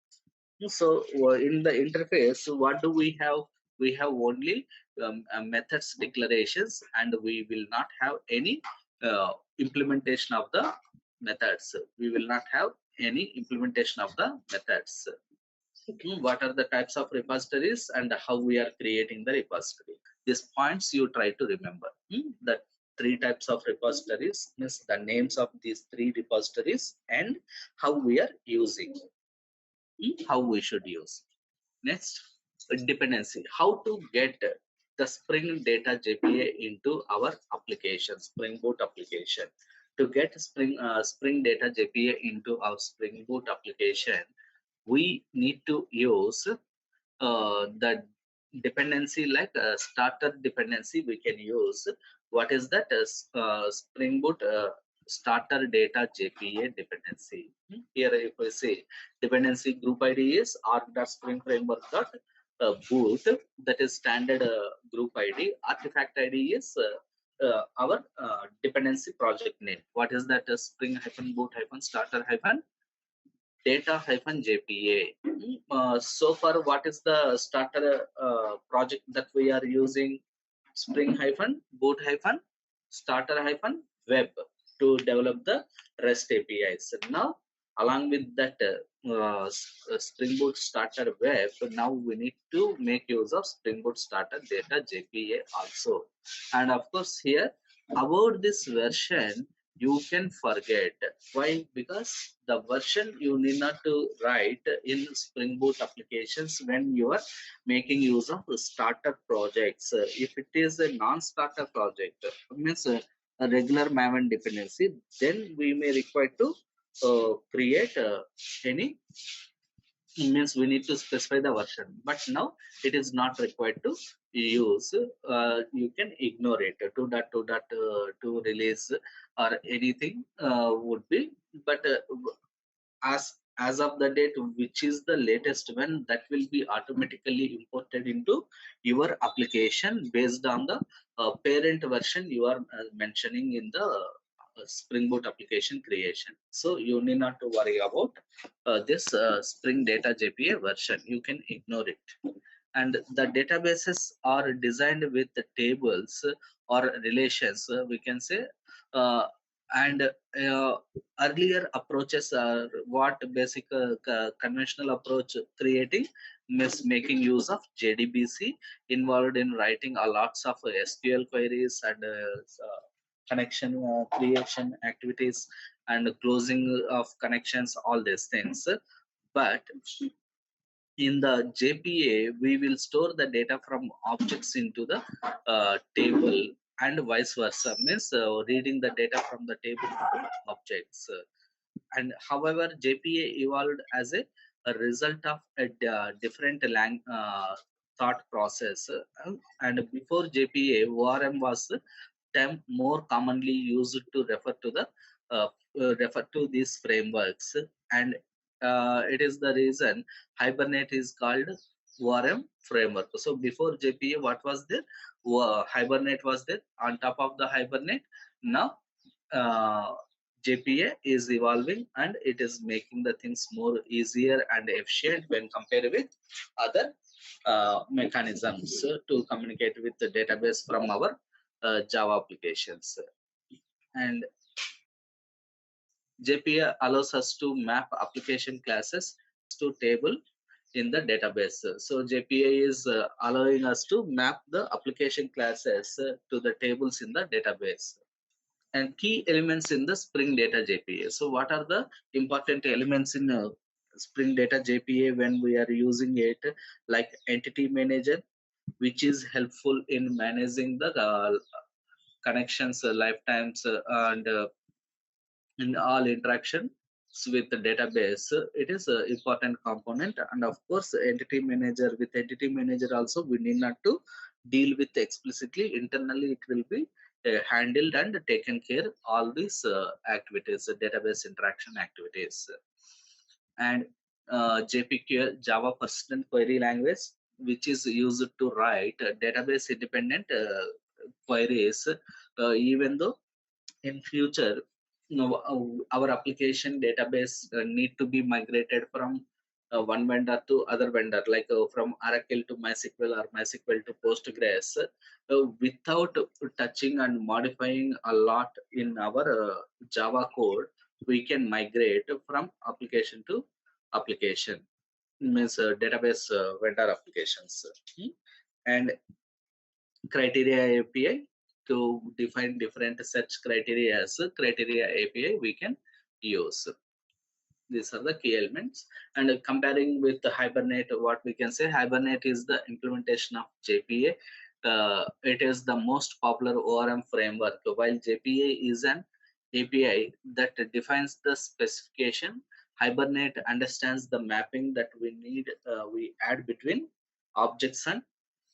So in the interface, what do we have? We have only methods declarations, and we will not have any implementation of the methods. We will not have any implementation of the methods. What are the types of repositories and how we are creating the repository? These points you try to remember. The three types of repositories means the names of these three repositories and how we are using, how we should use. Next, dependency. How to get the Spring Data JPA into our application, Spring Boot application. To get Spring Data JPA into our Spring Boot application, we need to use the dependency like starter dependency we can use. What is that? Spring Boot starter data JPA dependency. Here if we say dependency group ID is arc.spring framework dot boot, that is standard group ID. Artifact ID is our dependency project name. What is that? Spring hyphen boot hyphen starter hyphen data hyphen JPA. So far, what is the starter project that we are using? Spring hyphen boot hyphen starter hyphen web to develop the REST APIs. Now, along with that Spring Boot starter web, now we need to make use of Spring Boot starter data JPA also. And of course, here about this version, you can forget. Why? Because the version you need not to write in Spring Boot applications when you are making use of starter projects. If it is a non-starter project, means a regular Maven dependency, then we may require to create any, means we need to specify the version. But now it is not required to use. You can ignore it. 2.2.2 release or anything would be. But as of the date which is the latest one, that will be automatically imported into your application based on the parent version you are mentioning in the Spring Boot application creation. So you need not to worry about this Spring Data JPA version. You can ignore it. And the databases are designed with the tables or relations, we can say. And earlier approaches are what basic conventional approach creating means making use of JDBC, involved in writing a lots of SQL queries and connection creation activities and closing of connections, all these things. But in the JPA, we will store the data from objects into the table and vice versa, means reading the data from the table to objects. And however, JPA evolved as a result of a different thought process. And before JPA, ORM was the term more commonly used to refer to these frameworks. And it is the reason Hibernate is called ORM framework. So before JPA, what was there? Hibernate was there. On top of the Hibernate, now JPA is evolving and it is making the things more easier and efficient when compared with other mechanisms to communicate with the database from our Java applications. And JPA allows us to map application classes to table in the database. So JPA is allowing us to map the application classes to the tables in the database. And key elements in the Spring Data JPA. So what are the important elements in Spring Data JPA when we are using it? Like entity manager, which is helpful in managing the connections, lifetimes, and in all interactions with the database. It is an important component. And of course, entity manager, with entity manager also we need not to deal with explicitly. Internally it will be handled and taken care all these activities, database interaction activities. And JPQL, Java Persistent Query Language, which is used to write database independent queries, even though in future, our application database need to be migrated from one vendor to other vendor, like from Oracle to MySQL or MySQL to Postgres, without touching and modifying a lot in our Java code. We can migrate from application to application, means database vendor applications. And criteria API, to define different search criteria as a criteria API we can use. These are the key elements. And comparing with the Hibernate, what we can say, Hibernate is the implementation of JPA. It is the most popular ORM framework, while JPA is an API that defines the specification. Hibernate understands the mapping that we need, we add between objects and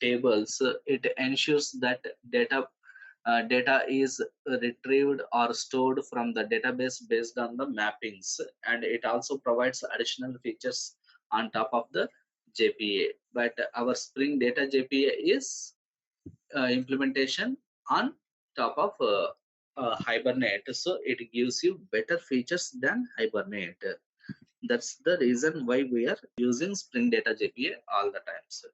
tables. It ensures that data is retrieved or stored from the database based on the mappings, and it also provides additional features on top of the JPA. But our Spring Data JPA is implementation on top of Hibernate, so it gives you better features than Hibernate. That's the reason why we are using Spring Data JPA all the times.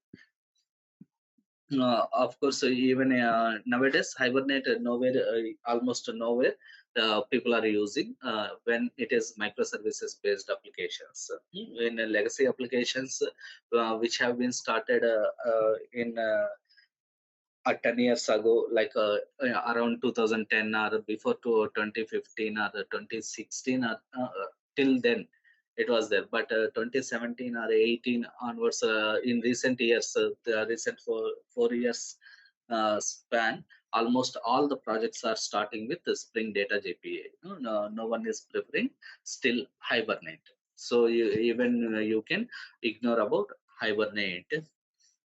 Of course, even nowadays, Hibernate nowhere, almost nowhere, people are using when it is microservices based applications. In legacy applications, which have been started in 10 years ago, like around 2010 or before to 2015 or 2016 or till then, it was there. But 2017 or 18 onwards, in recent years, the recent 4 years span, almost all the projects are starting with the Spring Data JPA. No one is preferring still Hibernate. So even you can ignore about Hibernate.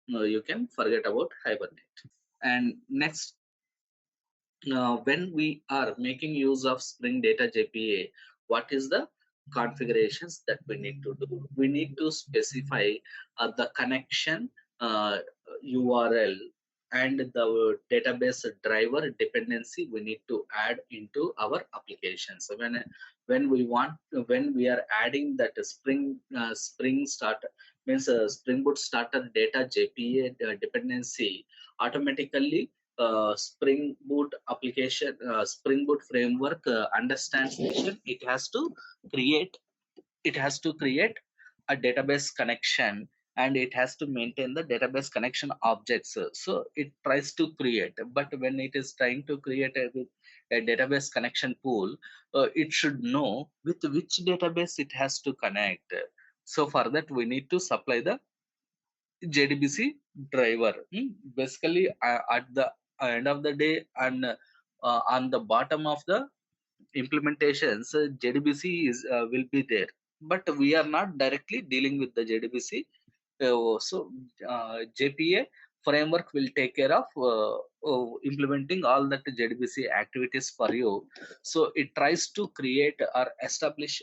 No, you can forget about Hibernate. And next, when we are making use of Spring Data JPA, what is the configurations that we need to do? We need to specify the connection URL and the database driver dependency we need to add into our application. So when we are adding that Spring starter, means Spring Boot starter data JPA dependency, automatically Spring Boot application, Spring Boot framework understands that create it has to create a database connection, and it has to maintain the database connection objects. So it tries to create, but when it is trying to create a database connection pool, it should know with which database it has to connect. So for that, we need to supply the JDBC driver. Basically, at the end of the day, and on the bottom of the implementations, JDBC is will be there, but we are not directly dealing with the JDBC. So JPA framework will take care of implementing all that JDBC activities for you. So it tries to create or establish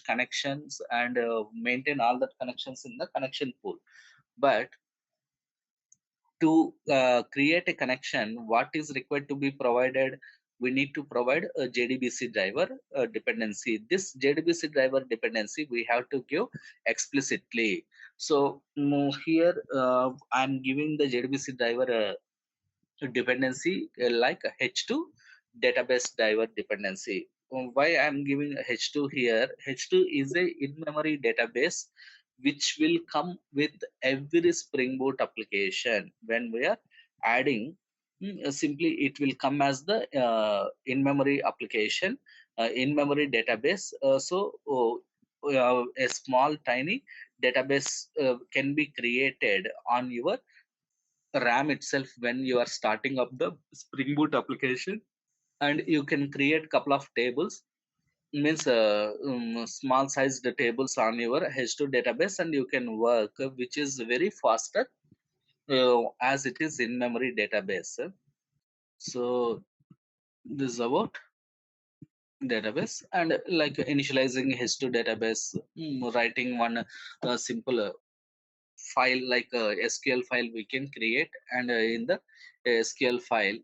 connections and maintain all that connections in the connection pool. But to create a connection, what is required to be provided? We need to provide a JDBC driver dependency. This JDBC driver dependency we have to give explicitly. So here I'm giving the JDBC driver dependency like a H2 database driver dependency. Why I'm giving a H2 here? H2 is a in-memory database which will come with every Spring Boot application. When we are adding, simply it will come as the in-memory application, in-memory database. A small tiny database can be created on your RAM itself when you are starting up the Spring Boot application, and you can create couple of tables, means small sized tables on your H2 database, and you can work, which is very faster as it is in memory database. So this is about database, and like initializing H2 database, writing one simple file like a SQL file we can create, and in the SQL file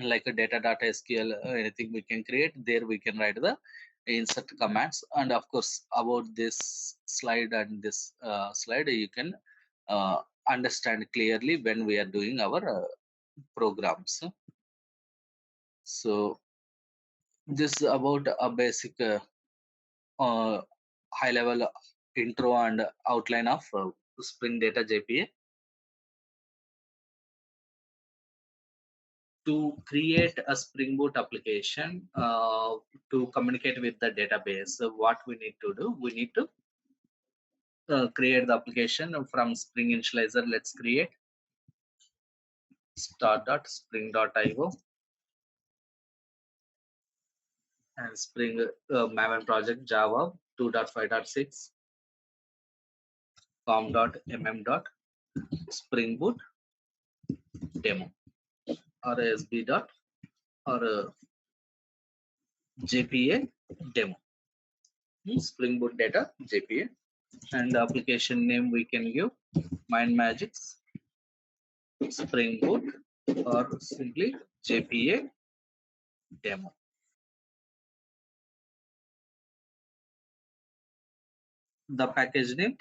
like a data.sql, anything we can create there, we can write the insert commands. And of course about this slide and this slide you can uh, understand clearly when we are doing our programs. So this is about a basic uh, high level intro and outline of Spring Data JPA. To create a Spring Boot application to communicate with the database, what we need to do, we need to create the application from Spring Initializer. Let's create start.spring.io and Spring Maven project Java 2.5.6 com.mm.spring boot demo or sb dot or JPA demo, Spring Boot data JPA, and the application name we can give Mindmajix Spring Boot or simply JPA demo. The package name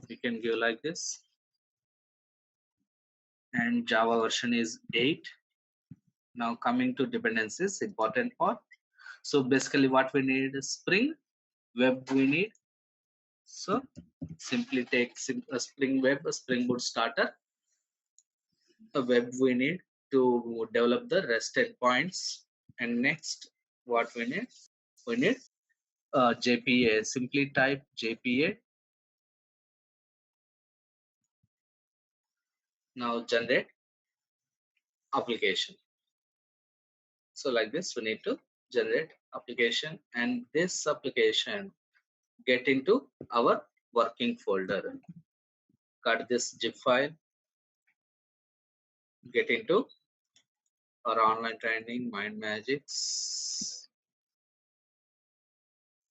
we can give like this, and Java version is 8. Now coming to dependencies, important part. So basically what we need is Spring Web we need. So simply take a Spring Web, a Spring Boot starter, a web we need to develop the REST endpoints. And next what we need? We need JPA. Simply type JPA. Now generate application. So like this we need to generate application, and this application get into our working folder. Cut this zip file, get into our online training Mindmajix,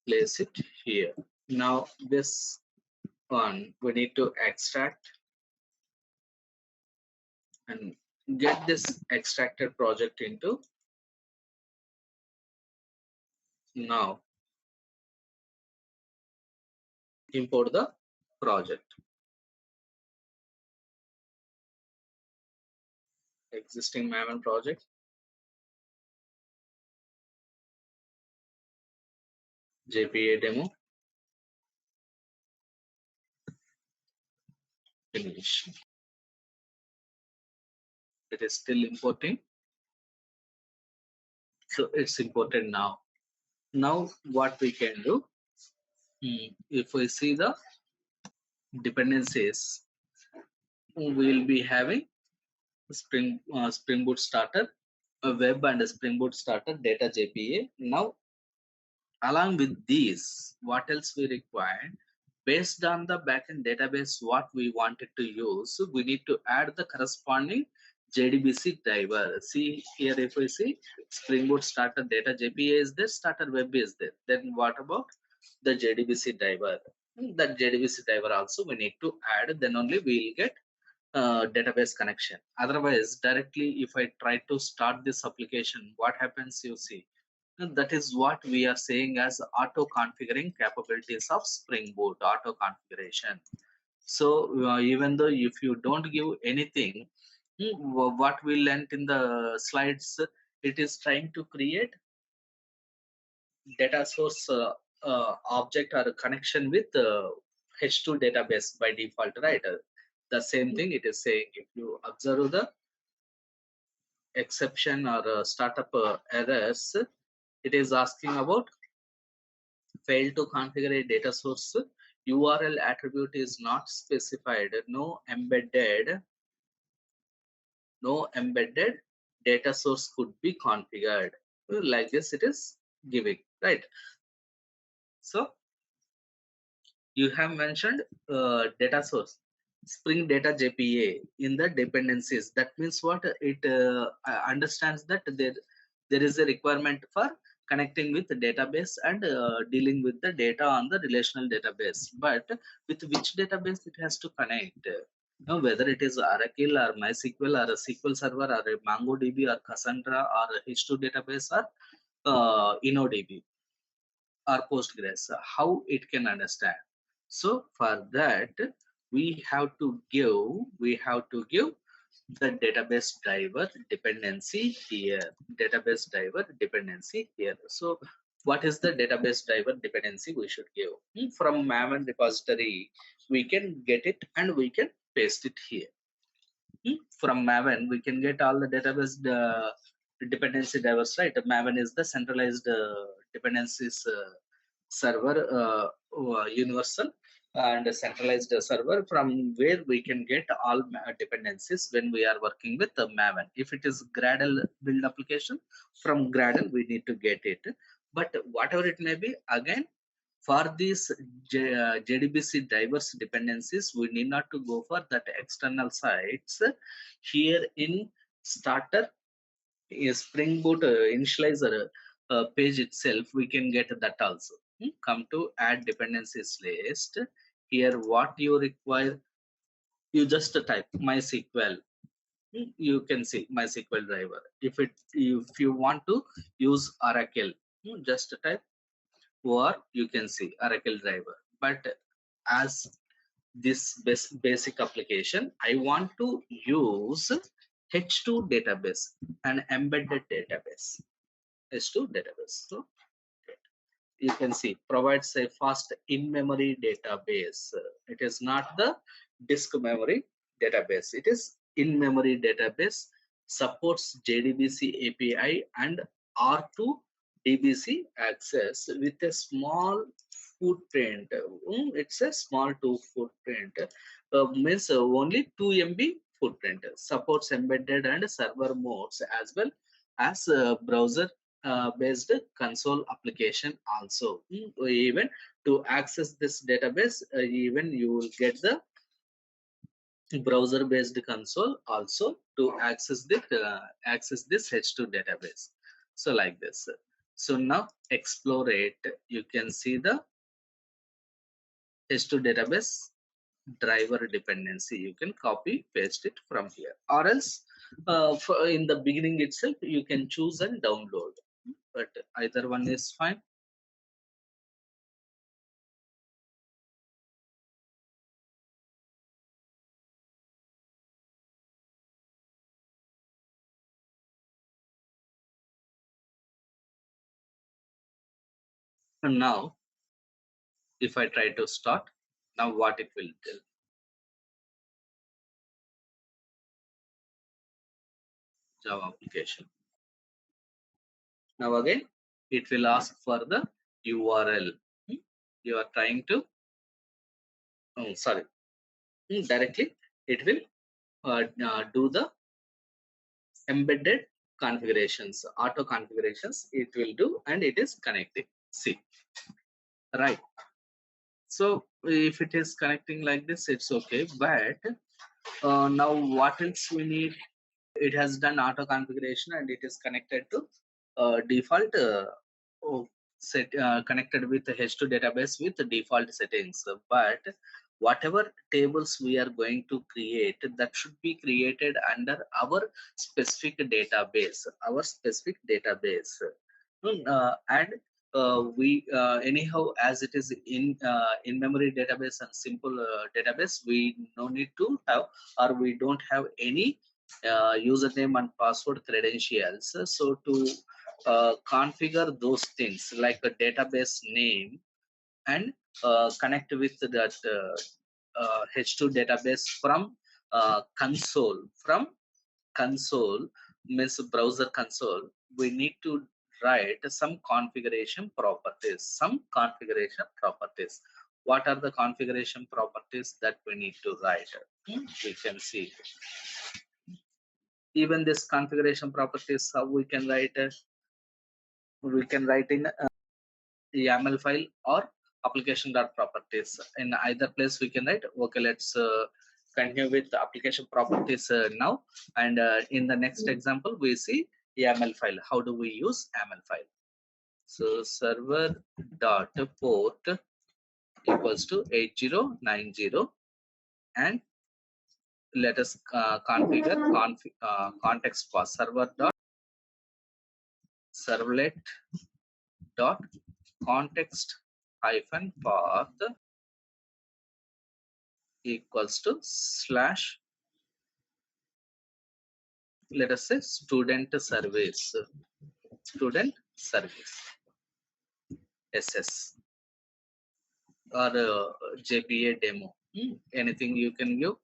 place it here. Now this one we need to extract and get this extracted project into. Now import the project, existing Maven project, JPA demo, finish. It is still importing, so it's imported now. Now what we can do, if we see the dependencies, we will be having Spring Boot starter, a web, and a Spring Boot starter data JPA. Now along with these, what else we require? Based on the backend database what we wanted to use, we need to add the corresponding JDBC driver. See here, if we see Spring Boot starter data JPA is there, starter web is there. Then what about the JDBC driver? That JDBC driver also we need to add. Then only we will get database connection. Otherwise, directly if I try to start this application, what happens, you see? And that is what we are saying as auto configuring capabilities of Spring Boot auto configuration. So even though if you don't give anything, what we learnt in the slides, it is trying to create data source object or connection with H2 database by default, right? The same thing it is saying. If you observe the exception or startup errors, it is asking about fail to configure a data source. URL attribute is not specified. No embedded data source could be configured. Like this, it is giving, right? So you have mentioned data source Spring Data JPA in the dependencies. That means what it understands that there is a requirement for connecting with the database and dealing with the data on the relational database, but with which database it has to connect. Whether it is Oracle or MySQL or a SQL Server or a MongoDB or Cassandra or a H2 database or InnoDB or Postgres, how it can understand. So for that, we have to give the database driver dependency here. Database driver dependency here. So what is the database driver dependency we should give? From Maven repository, we can get it and we can paste it here. From Maven, we can get all the database dependency drivers, right? Maven is the centralized dependencies server, universal and centralized server, from where we can get all dependencies when we are working with Maven. If it is Gradle build application, from Gradle we need to get it. But whatever it may be, again, for these JDBC drivers dependencies, we need not to go for that external sites. Here in starter Spring Boot initializer page itself, we can get that also. Come to add dependencies list. Here, what you require, you just type MySQL. You can see MySQL driver. If you want to use Oracle, just type, or you can see Oracle driver. But as this basic application, I want to use H2 database, an embedded database. H2 database. So you can see provides a fast in-memory database. It is not the disk memory database. It is in-memory database. Supports JDBC API and R2 DBC access with a small footprint. It's a small 2 footprint. Means only 2 MB footprint. Supports embedded and server modes as well as browser based console application also. Even to access this database, even you will get the browser based console also to access this H2 database. So like this. So now explore it. You can see the H2 database driver dependency. You can copy paste it from here, or else in the beginning itself you can choose and download, but either one is fine. And now if I try to start, now what it will tell? Java application. Now again it will ask for the URL. You are trying to sorry, directly it will do the embedded configurations, auto configurations it will do, and it is connecting. See, right? So if it is connecting like this, it's okay. But now what else we need? It has done auto configuration and it is connected to default connected with the H2 database with the default settings. But whatever tables we are going to create, that should be created under our specific database, and we anyhow, as it is in memory database and simple database, we no need to have, or we don't have any username and password credentials. So to configure those things like a database name and connect with that H2 database from console means browser console, we need to write some configuration properties. What are the configuration properties that we need to write? We can see even this configuration properties, how we can write in YAML file or application.properties. In either place we can write. Okay, let's continue with the application properties now. And in the next example, we see YAML file. How do we use YAML file? So server dot port equals to 8090, and let us configure context path server dot servlet dot context hyphen path equals to slash, let us say, student service ss, or JPA demo. Anything you can give.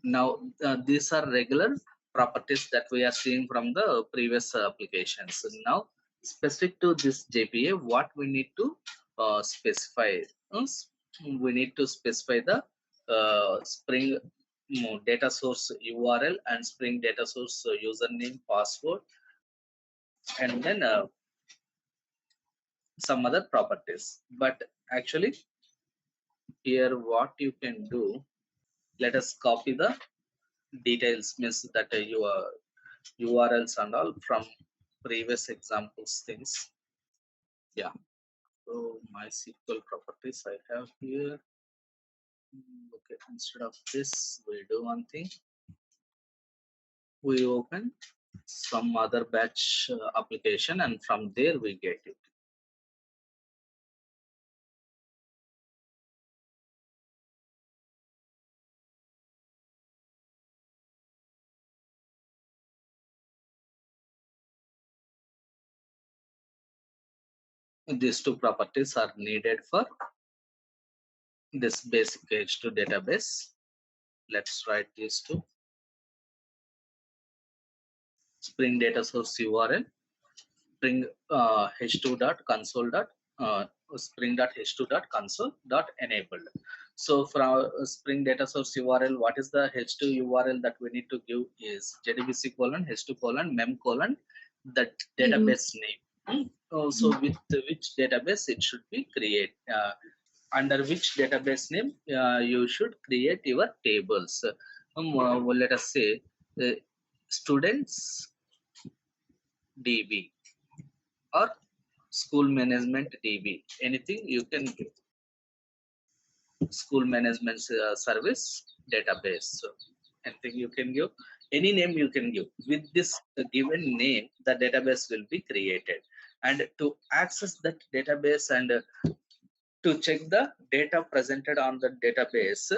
Now these are regular properties that we are seeing from the previous applications. Now specific to this JPA, what we need to specify is, we need to specify the Spring data source URL and Spring data source username, password, and then some other properties. But actually here what you can do, let us copy the details, means that your URLs and all from previous examples things. Yeah, so MySQL properties I have here. Okay, instead of this, we do one thing. We open some other batch application, and from there we get it. These two properties are needed for this basic H2 database. Let's write these two. Spring data source URL, Spring h2.console. Spring.h2.console.enabled. So from Spring data source URL, what is the H2 URL that we need to give is JDBC colon H2 colon mem colon the database name. So with which database it should be created, under which database name you should create your tables. Well, let us say students DB or school management DB. Anything you can give. School management service database. So anything you can give. Any name you can give. With this given name, the database will be created. And to access that database and to check the data presented on the database,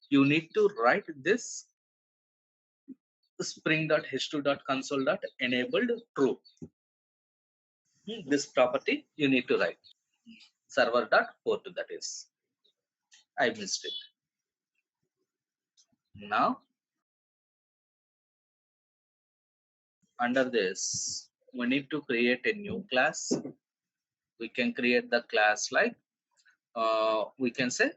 you need to write this spring.h2.console.enabled true. This property you need to write. Server.port, that is. I missed it. Now, under this, we need to create a new class. We can create the class like, we can say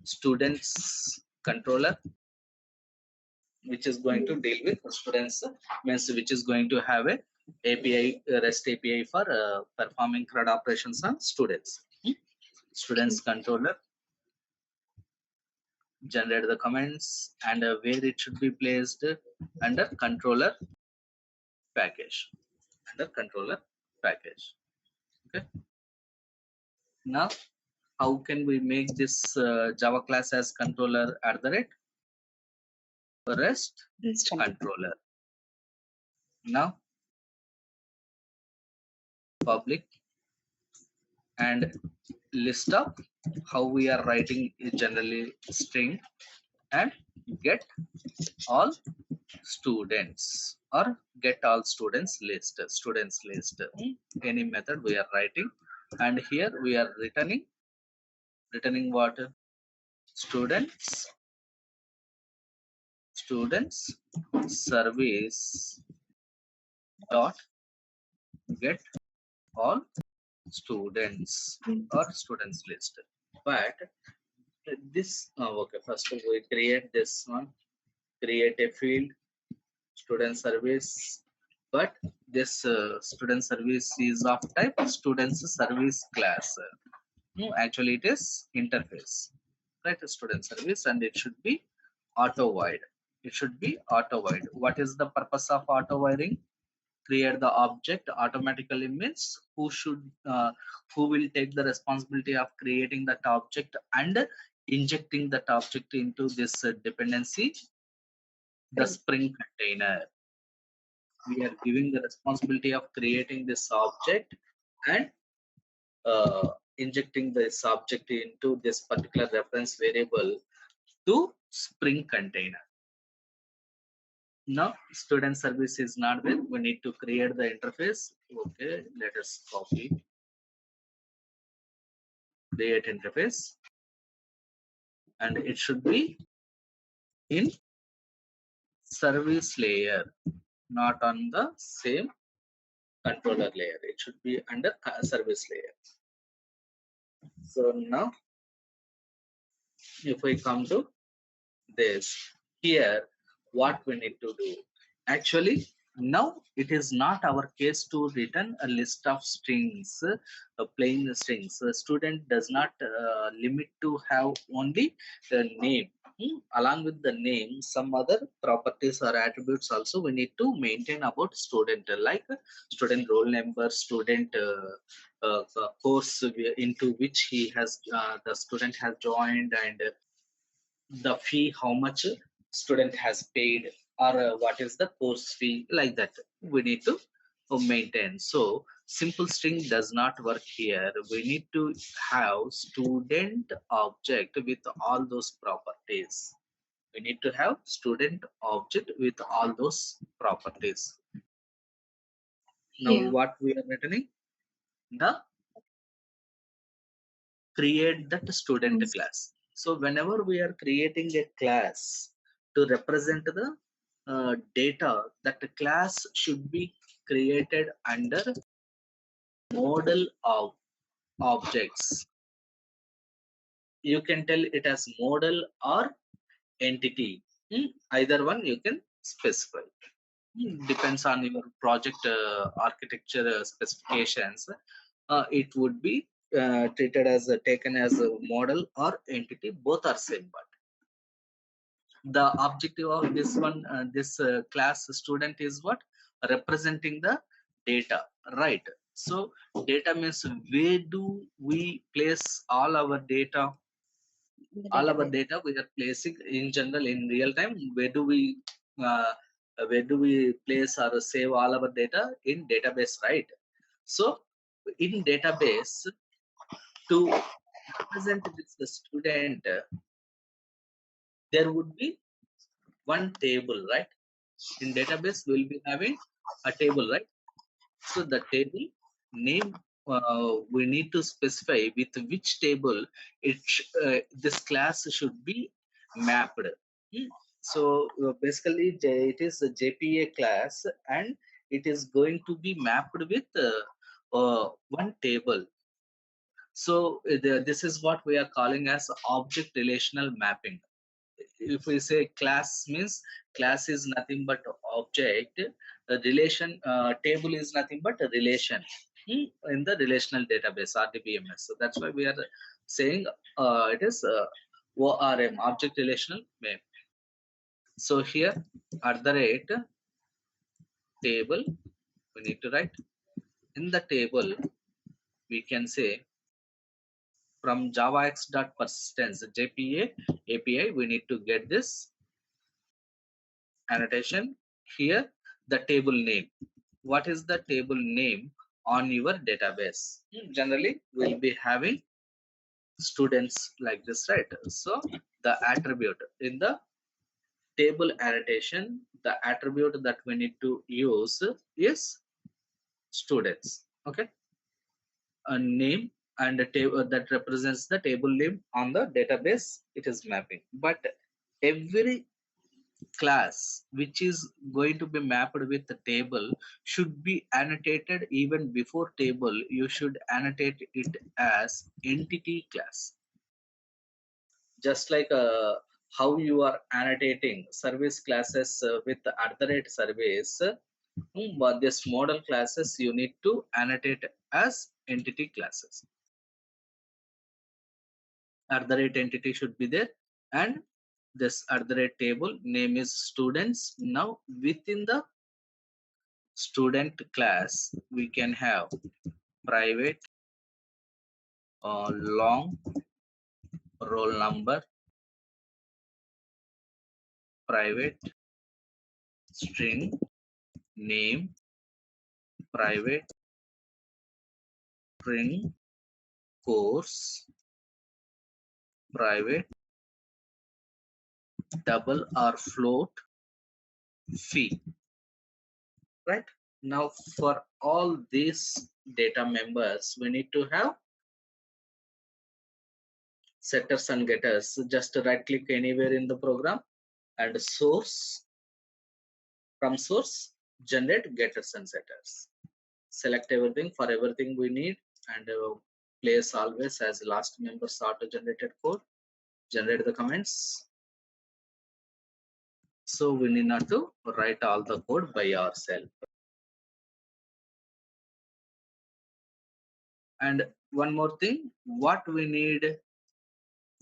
students controller, which is going to deal with students, means which is going to have a API, REST API for performing CRUD operations on students. Students controller, generate the comments, and where it should be placed under controller package. Okay. Now how can we make this Java class as controller at the rate rest controller. Now public and list of how we are writing generally string and get all students or get all students list, any method we are writing, and here we are returning what? Students service dot get all students or students list. But this okay, first we create this one, create a field student service, but this student service is of type students service class. No, actually it is interface, right? A student service, and it should be auto wide. It should be auto wide. What is the purpose of auto wiring? Create the object automatically means who will take the responsibility of creating that object and injecting that object into this dependency, the Spring container. We are giving the responsibility of creating this object and injecting this object into this particular reference variable to Spring container. Now student service is not there. We need to create the interface. Okay, let us copy, create interface, and it should be in service layer, not on the same controller layer. It should be under service layer. So now if we come to this, here what we need to do, actually now it is not our case to return a list of strings, plain strings. The student does not limit to have only the name. Along with the name, some other properties or attributes also we need to maintain about student, like student roll number, student course into which he has the student has joined, and the fee, how much student has paid, or what is the course fee, like that we need to maintain. So simple string does not work here. We need to have student object with all those properties. We need to have student object with all those properties. Now what we are returning? The create that student class. So whenever we are creating a class to represent the data, that the class should be created under model of objects. You can tell it as model or entity. Either one you can specify. Depends on your project architecture specifications. It would be treated as taken as a model or entity. Both are same, but the objective of this one, this class student is what? Representing the data, right? So data means where do we place all our data? All our data we are placing in general in real time. Uh, where do we place or save all our data? In database, right? So in database, to represent this student, there would be one table, right? In database we'll be having a table, right? So the table name, we need to specify with which table this class should be mapped. So basically it is a JPA class, and it is going to be mapped with one table. So this is what we are calling as object relational mapping. If we say class means class is nothing but object, a relation table is nothing but a relation in the relational database, RDBMS. So that's why we are saying it is ORM, object relational map. So here at the rate table, we need to write in the table, we can say from javax.persistence JPA API, we need to get this annotation here, the table name. What is the table name on your database? Generally, we'll be having students like this, right? So the attribute in the table annotation, the attribute that we need to use is students. Okay, a name and a table that represents the table name on the database, it is mapping. But every class which is going to be mapped with the table should be annotated. Even before table, you should annotate it as entity class, just like how you are annotating service classes with @service. But this model classes you need to annotate as entity classes. @entity should be there, and this @table name is students. Now within the student class we can have private long roll number, private string name, private string course, private double or float fee. Right, now for all these data members we need to have setters and getters. Just right click anywhere in the program and source, from source generate getters and setters. Select everything, for everything we need, and place always as last members auto generated code. Generate the comments, so we need not to write all the code by ourselves. And one more thing, what we need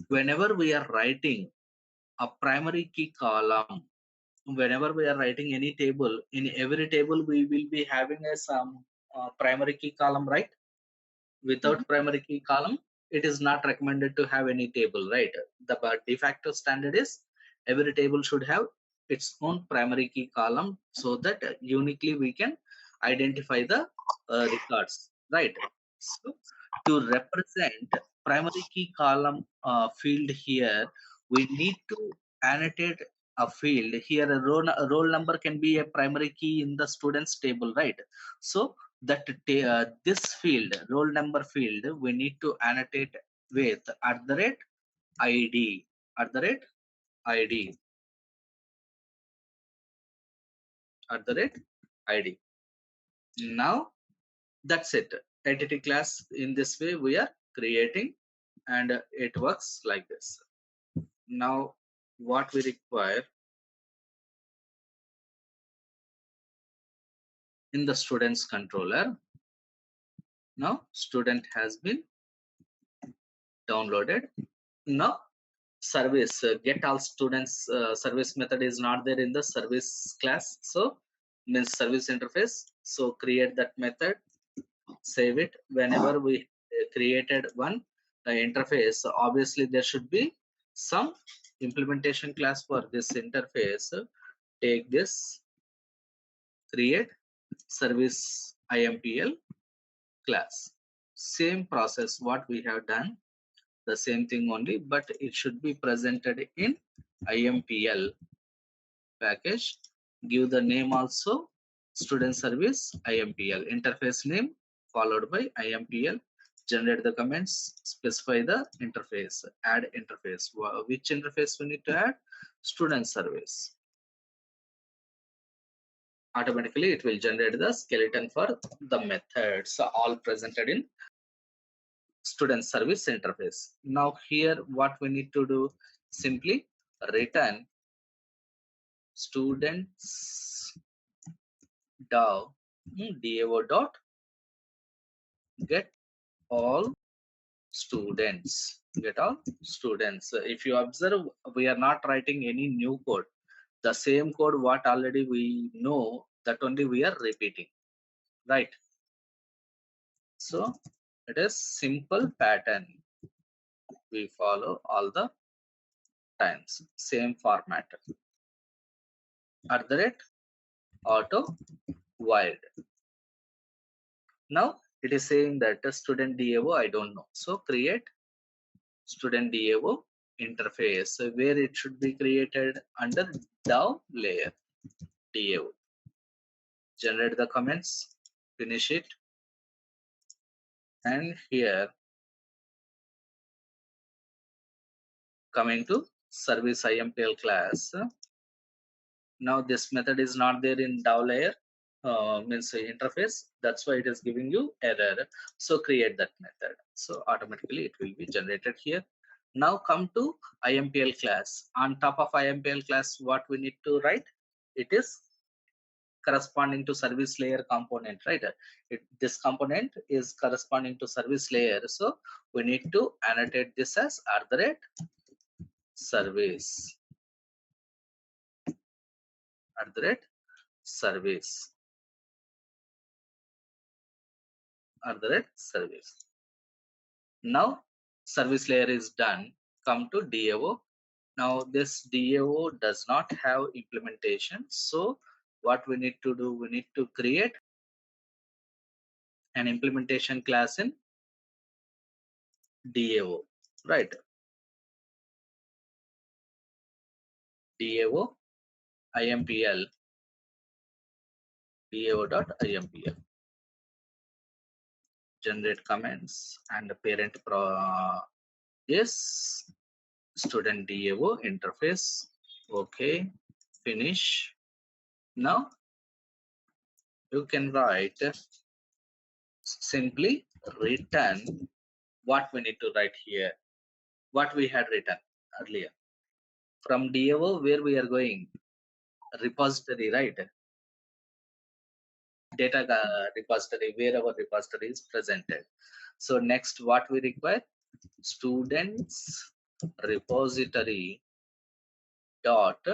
whenever we are writing a primary key column, whenever we are writing any table, in every table we will be having a some primary key column, right? Without primary key column, it is not recommended to have any table, right? The de facto standard is every table should have its own primary key column, so that uniquely we can identify the records, right? So to represent primary key column field here, we need to annotate a field here. A roll number can be a primary key in the students table, right? So that this field, roll number field, we need to annotate with @id, @id, @id. Now that's it. Entity class in this way we are creating, and it works like this. Now what we require in the students controller, now student has been downloaded. Now service get all students service method is not there in the service class, so means service interface. So create that method, save it. Whenever we created one interface, obviously there should be some implementation class for this interface. Take this, create service impl class. Same process what we have done, the same thing only, but it should be presented in impl package. Give the name also, student service impl, interface name followed by impl. Generate the comments, specify the interface, add interface. Which interface we need to add? Student service. Automatically it will generate the skeleton for the methods all presented in student service interface. Now here what we need to do, simply return students dao dot get all students, if you observe, we are not writing any new code. The same code what already we know, that only we are repeating, right? So it is simple pattern. we follow all the times same format. @auto void. Now it is saying that the student DAO I don't know. So create student DAO interface where it should be created under DAO layer. DAO. Generate the comments, finish it, and here coming to service IMPL class. Now this method is not there in DAO layer, means interface. That's why it is giving you error. So create that method. So automatically it will be generated here. Now come to IMPL class. On top of IMPL class, what we need to write? It is corresponding to service layer component, right? This component is corresponding to service layer. So we need to annotate this as @service. @service. @service. Now service layer is done. Come to DAO. Now this DAO does not have implementation. So what we need to do, we need to create an implementation class in DAO, right? DAO IMPL, DAO.IMPL. Generate comments and the parent is student DAO interface. Okay, finish. Now you can write simply return what we need to write here, what we had written earlier. From DAO, where we are going? Repository, right? Data repository, where our repository is presented. So next, what we require? Students repository dot.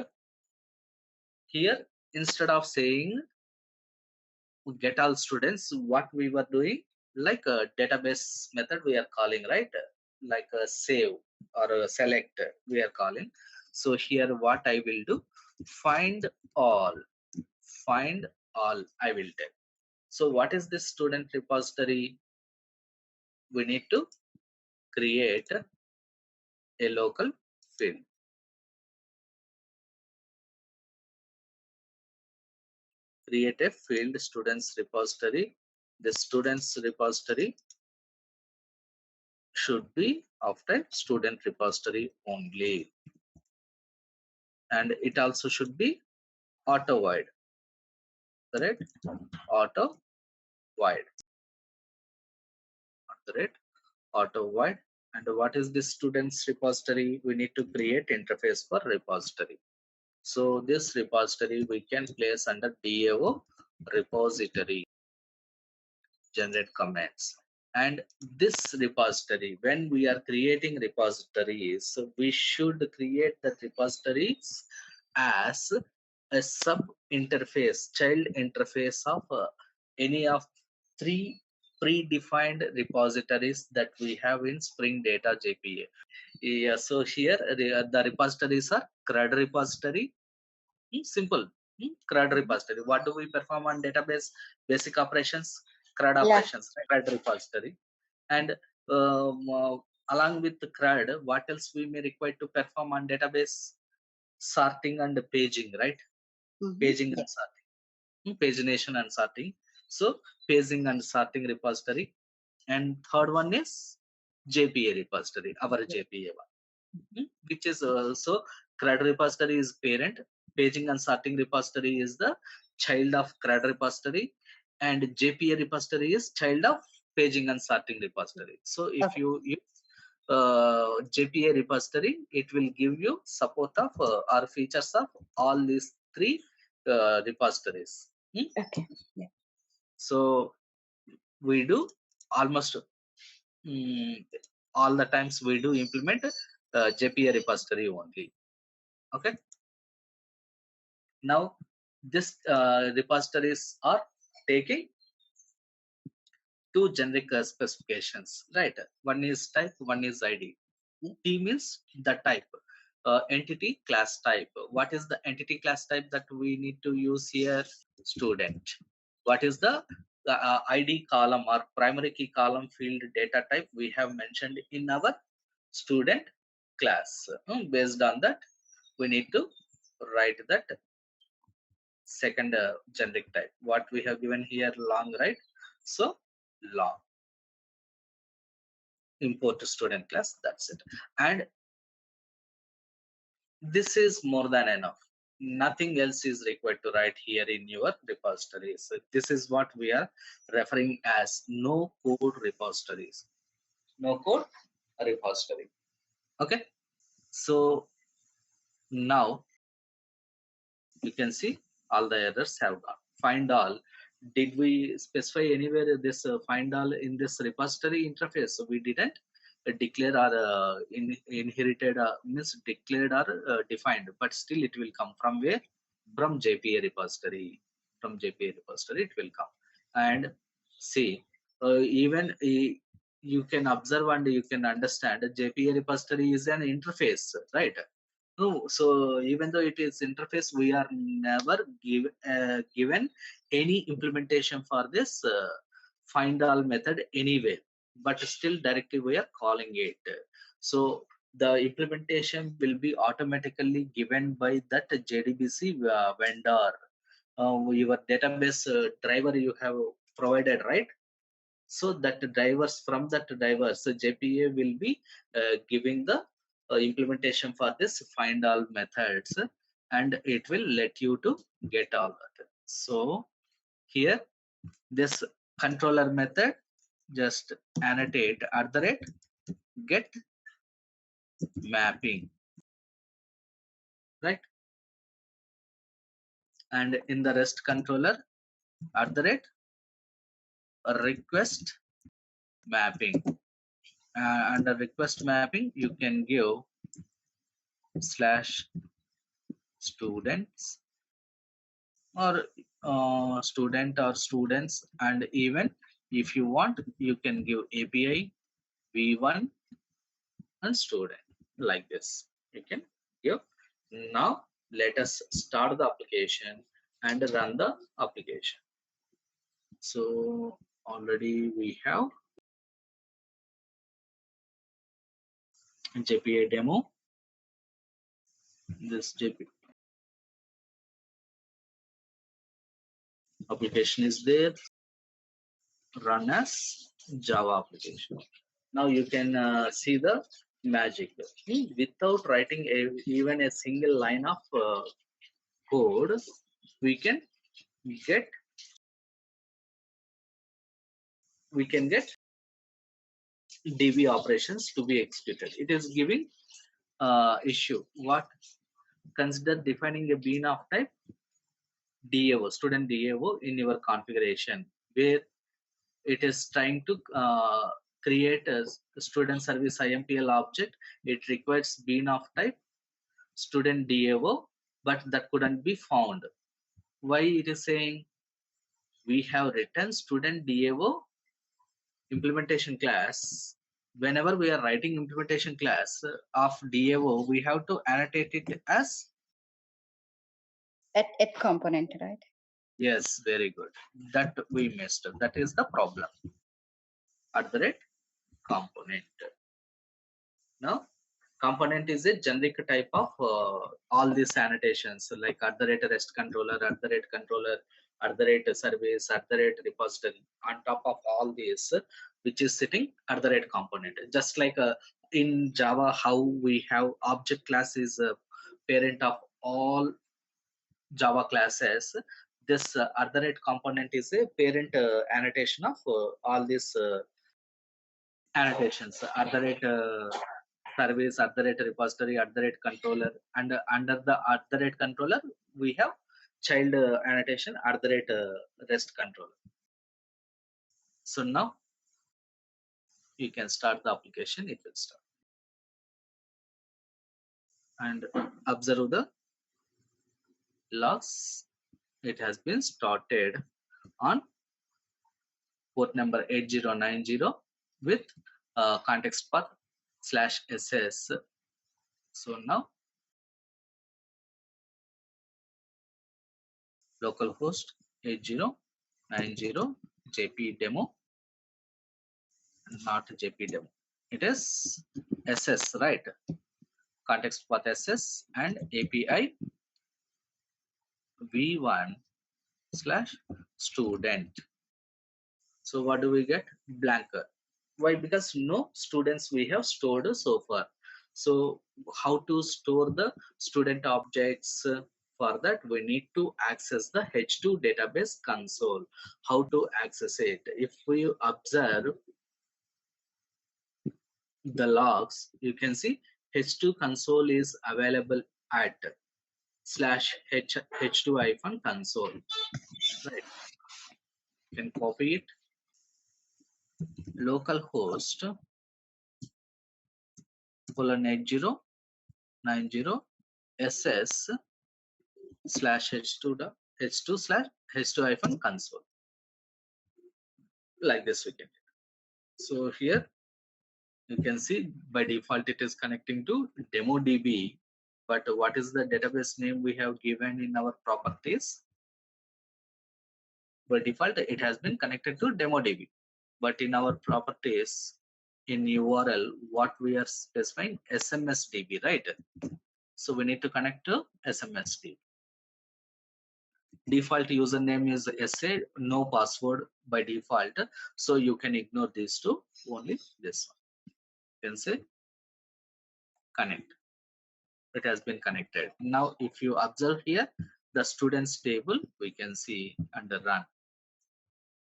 Here, instead of saying get all students, what we were doing, like a database method we are calling, right? Like a save or a select we are calling. So here what I will do, find all I will tell. So what is this student repository? We need to create a local field. Create a field students repository. The students repository should be of type student repository only, and it also should be auto void, correct? Auto void, correct? Auto void. And what is this students repository? We need to create interface for repository. So this repository we can place under DAO repository. Generate comments. And this repository, when we are creating repositories, so we should create the repositories as a sub interface, child interface of any of three predefined repositories that we have in Spring Data JPA. Yeah, so here the repositories are CRUD repository. Simple. CRUD repository. What do we perform on database? Basic operations, CRUD operations, CRUD repository. And along with the CRUD, what else we may require to perform on database? Sorting and paging, right? Paging and sorting. Pagination and sorting. So paging and sorting repository. And third one is JPA repository, our JPA one, which is also CRUD repository is parent, paging and sorting repository is the child of CRUD repository, and JPA repository is child of paging and sorting repository. So if you use JPA repository, it will give you support of or features of all these three repositories. Okay. So we do almost all the times we do implement JPA repository only. Okay. Now this repositories are taking two generic specifications, right? One is type, one is ID. T means the type. Entity class type. What is the entity class type that we need to use here? Student. What is the ID column or primary key column field data type we have mentioned in our student class? Based on that, we need to write that second generic type. What we have given here, long, right? So long. Import to student class. That's it. And this is more than enough. Nothing else is required to write here in your repository. So this is what we are referring as no code repositories. No code repository. Okay. So now you can see all the errors have gone. Find all. Did we specify anywhere this find all in this repository interface? So we didn't declare or inherited means declared or defined, but still it will come from where? From JPA repository. From JPA repository it will come. And see, even you can observe and you can understand JPA repository is an interface, right? No, so even though it is interface, we are never given any implementation for this find all method anyway, but still directly we are calling it. So the implementation will be automatically given by that JDBC vendor. Your database driver you have provided, right? So that drivers, from that drivers, so JPA will be giving the implementation for this find all methods, and it will let you to get all that. So here this controller method, just annotate at the rate get mapping, right? And in the REST controller at the rate request mapping, under request mapping you can give slash students or student or students, and even if you want you can give API v1 and student, like this you can give. Now let us start the application and run the application. So already we have JPA demo. This JPA application is there, run as Java application. Now you can see the magic. Without writing even a single line of code, we can get DB operations to be executed. It is giving issue. What? Consider defining a bean of type DAO, student DAO, in your configuration, where it is trying to create a student service IMPL object. It requires bean of type student DAO, but that couldn't be found. Why it is saying we have written student DAO implementation class? Whenever we are writing implementation class of DAO, we have to annotate it as At component, right? yes, very good. That we missed. That is the problem. At the rate component. Now component is a generic type of all these annotations, like at the rate REST controller, at the rate controller, at the rate service, at the rate repository. On top of all these, which is sitting at the rate component. Just like in Java, how we have object class is a parent of all Java classes. This at the rate component is a parent annotation of all these annotations. At the rate service, at the rate repository, at the rate controller, and under the at the rate controller we have child annotation at the rate REST controller. So now you can start the application. It will start, and observe the logs. It has been started on port number 8090 with context path /ss. So now localhost 8090 JP demo, not JP demo. It is SS, right? Context path SS and API v1 slash student. So what do we get? Blanker. Why? Because no students we have stored so far. So how to store the student objects? For that we need to access the H2 database console. How to access it? If we observe the logs, you can see H2 console is available at /h2 console. Right. You can copy it. Localhost :8090 ss /h2 console. Like this we can do. So here you can see by default it is connecting to DemoDB. But what is the database name we have given in our properties? By default it has been connected to DemoDB. But in our properties, in URL, what we are specifying SMSDB, right? So we need to connect to SMSDB. Default username is SA, no password by default. So you can ignore these two, only this one. You can say connect. It has been connected. Now, if you observe here, the students table, we can see under run.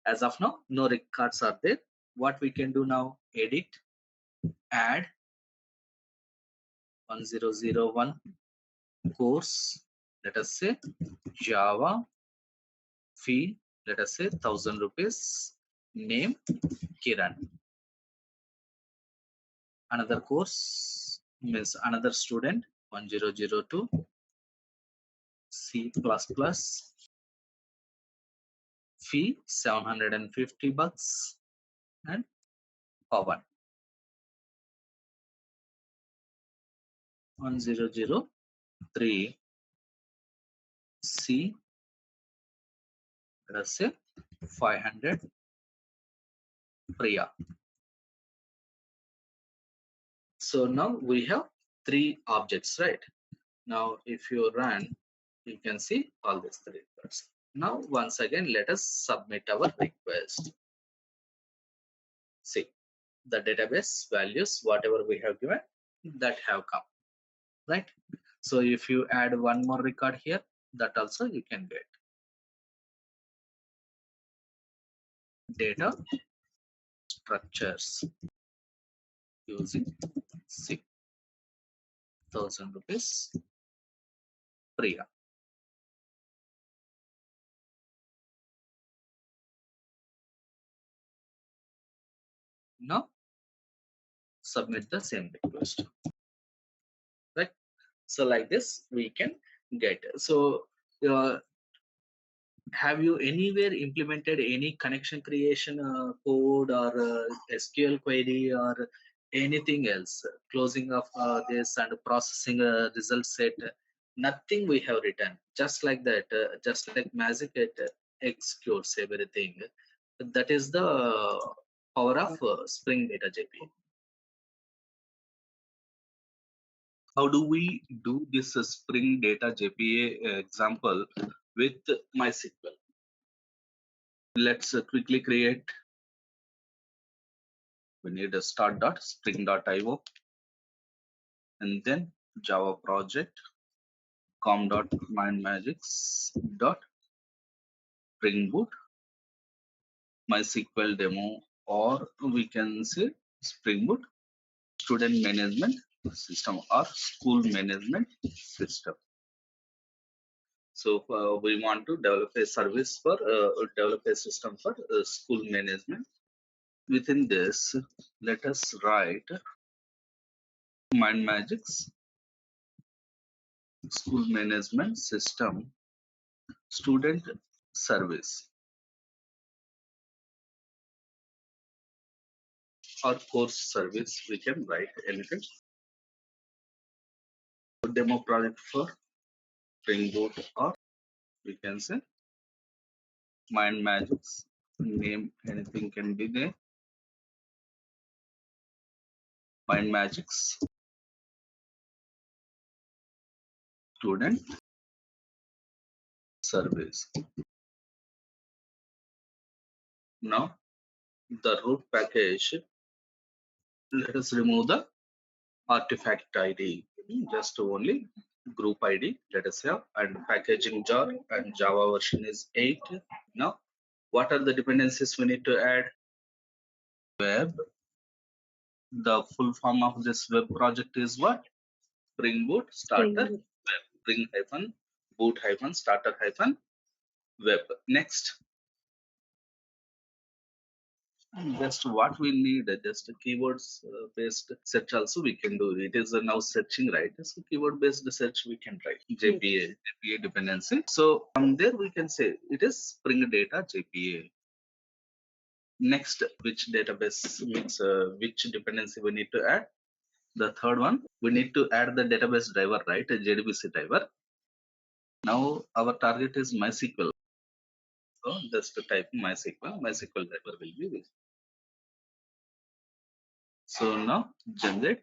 As of now, no records are there. What we can do now, edit, add 1001 course, let us say Java, fee, let us say 1000 rupees, name Kiran. Another course means another student 1002 C++, fee 750 bucks, and Pawan 1003 C, let us say 500 Priya. So now we have 3 objects, right? Now if you run, you can see all these 3 records. Now once again let us submit our request. See the database values, whatever we have given, that have come, right? So if you add one more record here, that also you can get. Data structures using 6,000 rupees Priya. Now submit the same request, right? So like this we can get. So have you anywhere implemented any connection creation code or SQL query or anything else, closing of this and processing a result set? Nothing we have written, just like that, just like magic, it executes everything. That is the power of Spring Data JPA. How do we do this Spring Data JPA example with MySQL? Let's quickly create. We need a start.spring.io and then Java project com.mindmajix.spring boot MySQL demo, or we can say Spring Boot student management system or school management system. So we want to develop a service for develop a system for school management. Within this, let us write Mindmajix school management system student service. or course service, we can write anything. Demo project for Spring Boot, or we can say Mindmajix. Name anything can be there. Mindmajix student service. Now the root package, let us remove the artifact ID, just only group ID, let us have, and packaging jar, and Java version is 8. Now, what are the dependencies we need to add? Web. The full form of this web project is what? Spring Boot starter web. Spring hyphen boot hyphen starter hyphen web. Next, just what we need, just keywords based search also we can do. It is now searching, right? So keyword based search we can write JPA dependency. So from there we can say it is Spring Data JPA. Next, which database means which dependency we need to add? The third one, we need to add the database driver, right? A JDBC driver. Now our target is MySQL. So just type MySQL. MySQL driver will be this. So now generate,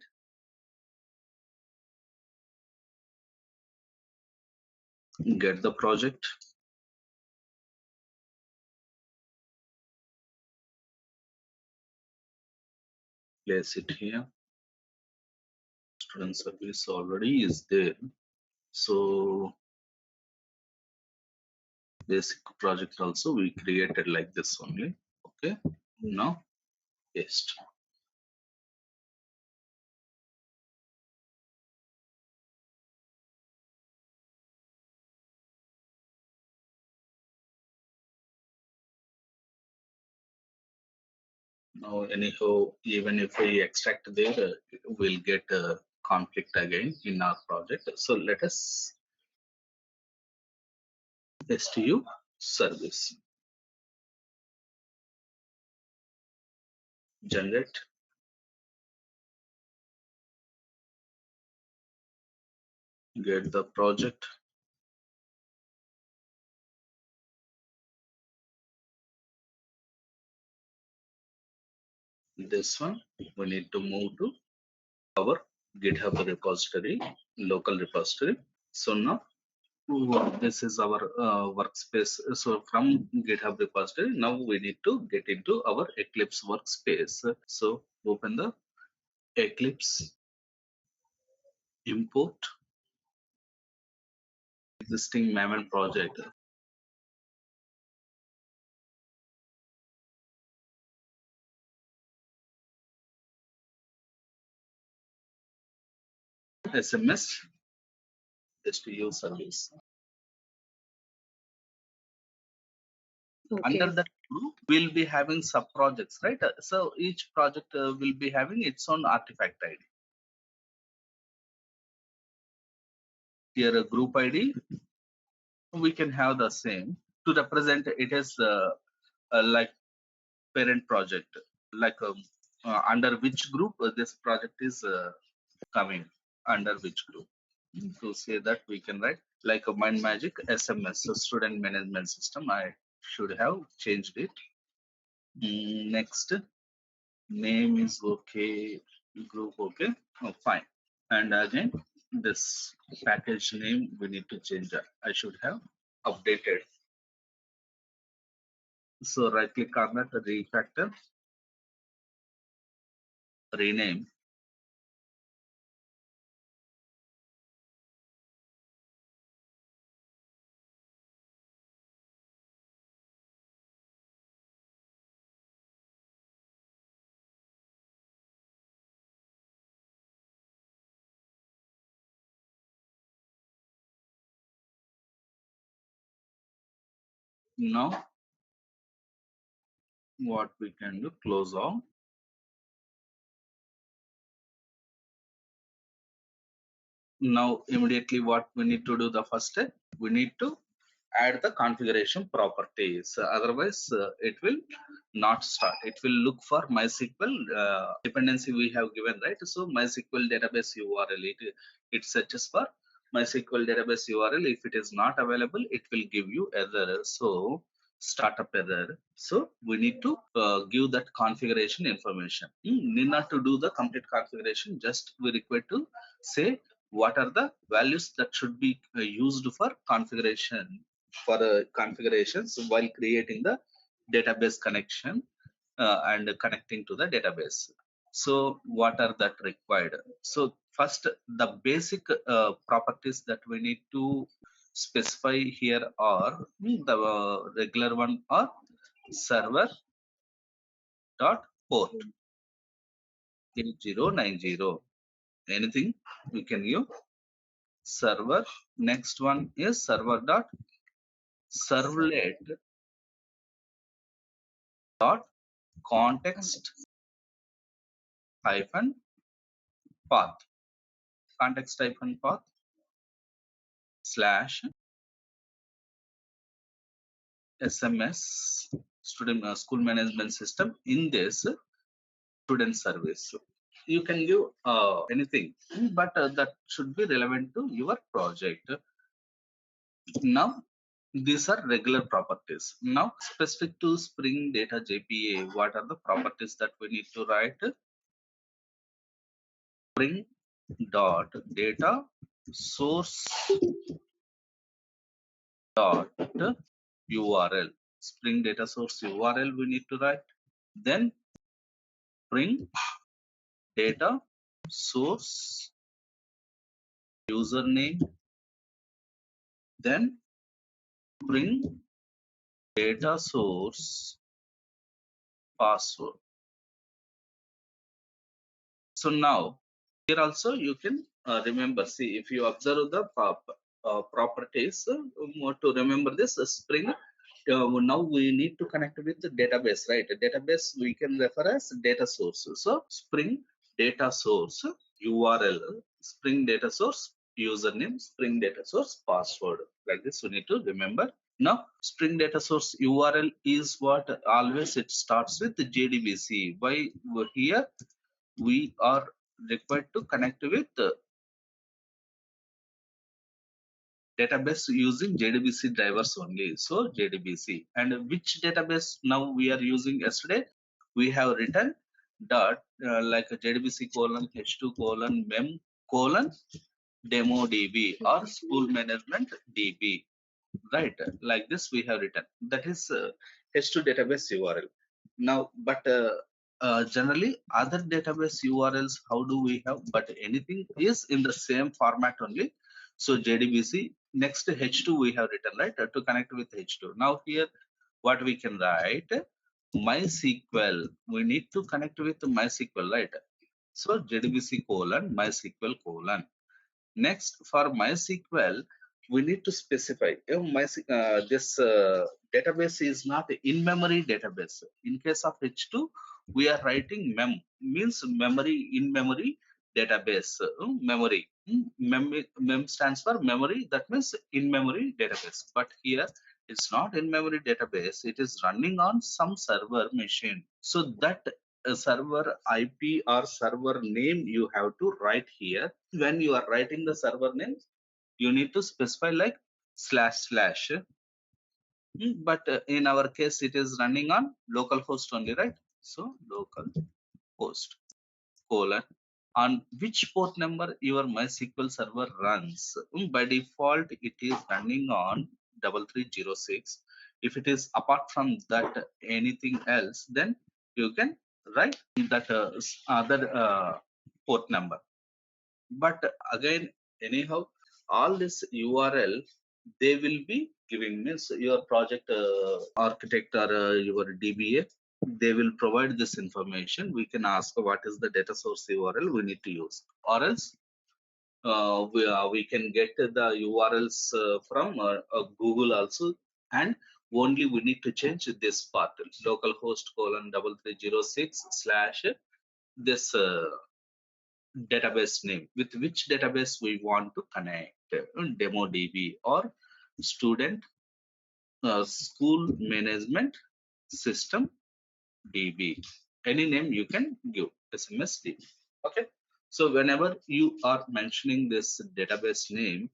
get the project, place it here. Student service already is there. So basic project also we created like this only. Okay. Now paste. Now anyhow, even if we extract there, we'll get a conflict again in our project. So let us STU service, generate, get the project, this one we need to move to our GitHub repository, local repository. So now this is our workspace. So from GitHub repository, now we need to get into our Eclipse workspace. So open the Eclipse, import existing Maven project, SMS STU service. Under that group, we'll be having sub projects, right? So each project will be having its own artifact ID. Here a group ID, we can have the same to represent it as like parent project, like under which group this project is coming, under which group. To say that we can write like a Mindmajix SMS, so student management system. I should have changed it. Next, name is okay, group okay, oh, fine. And again, this package name we need to change that. I should have updated. So right click on that, refactor, rename. Now what we can do, close all. Now immediately what we need to do, the first step, we need to add the configuration properties. Otherwise, it will not start. It will look for MySQL dependency we have given, right? So MySQL database URL, it searches for MySQL database URL. If it is not available, it will give you error. So startup error. So we need to give that configuration information. Need not to do the complete configuration. Just we require to say what are the values that should be used for configurations while creating the database connection and connecting to the database. So what are that required? So first, the basic properties that we need to specify here are the regular one or server dot port 8090. Anything we can use server. Next one is server dot servlet dot context hyphen path, context hyphen path slash SMS student school management system in this student service. You can give anything, but that should be relevant to your project. Now, these are regular properties. Now, specific to Spring Data JPA, what are the properties that we need to write? Spring dot data source dot URL. Spring data source URL we need to write. Then Spring data source username. Then Spring data source password. So now here also you can remember. See, if you observe the properties to remember this Spring. Now we need to connect with the database, right? A database we can refer as data source. So Spring data source URL, Spring data source username, Spring data source password. Like this, we need to remember. Now, Spring data source URL is what always it starts with the JDBC. Why here we are required to connect with database using JDBC drivers only. So JDBC, and which database now we are using yesterday? We have written dot like a JDBC colon h2 colon mem colon demo db or school management db, right? Like this we have written. That is h2 database URL. Now, but generally other database URLs, how do we have? But anything is in the same format only. So JDBC, next H2 we have written, right? To connect with H2. Now here what we can write, MySQL. We need to connect with MySQL, right? So JDBC colon MySQL colon. Next, for MySQL, we need to specify this database is not in-memory database. In case of H2, we are writing means memory in-memory database. Memory. Mem stands for memory. That means in-memory database. But here it's not in-memory database. It is running on some server machine. So that server IP or server name you have to write here. When you are writing the server name, you need to specify like slash slash. But in our case, it is running on localhost only, right? So localhost colon on which port number your MySQL server runs. By default, it is running on 3306. If it is apart from that anything else, then you can write that other port number. But again, anyhow, all this URL they will be giving, means your project architect or your DBA, they will provide this information. We can ask what is the data source URL we need to use, or else we can get the URLs from Google also, and only we need to change this part, localhost colon 3306 slash this database name, with which database we want to connect, DemoDB or student school management system DB. Any name you can give, SMS DB. Okay. So whenever you are mentioning this database name,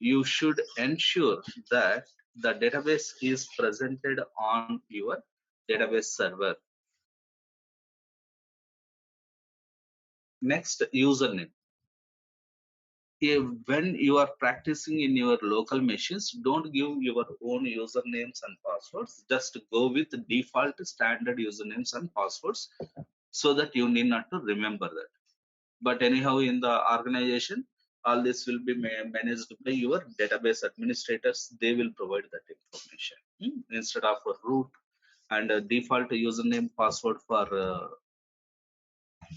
you should ensure that the database is presented on your database server. Next, username. When you are practicing in your local machines, don't give your own usernames and passwords. Just go with default standard usernames and passwords so that you need not to remember that. But anyhow, in the organization, all this will be managed by your database administrators. They will provide that information. Instead of a root and a default username password for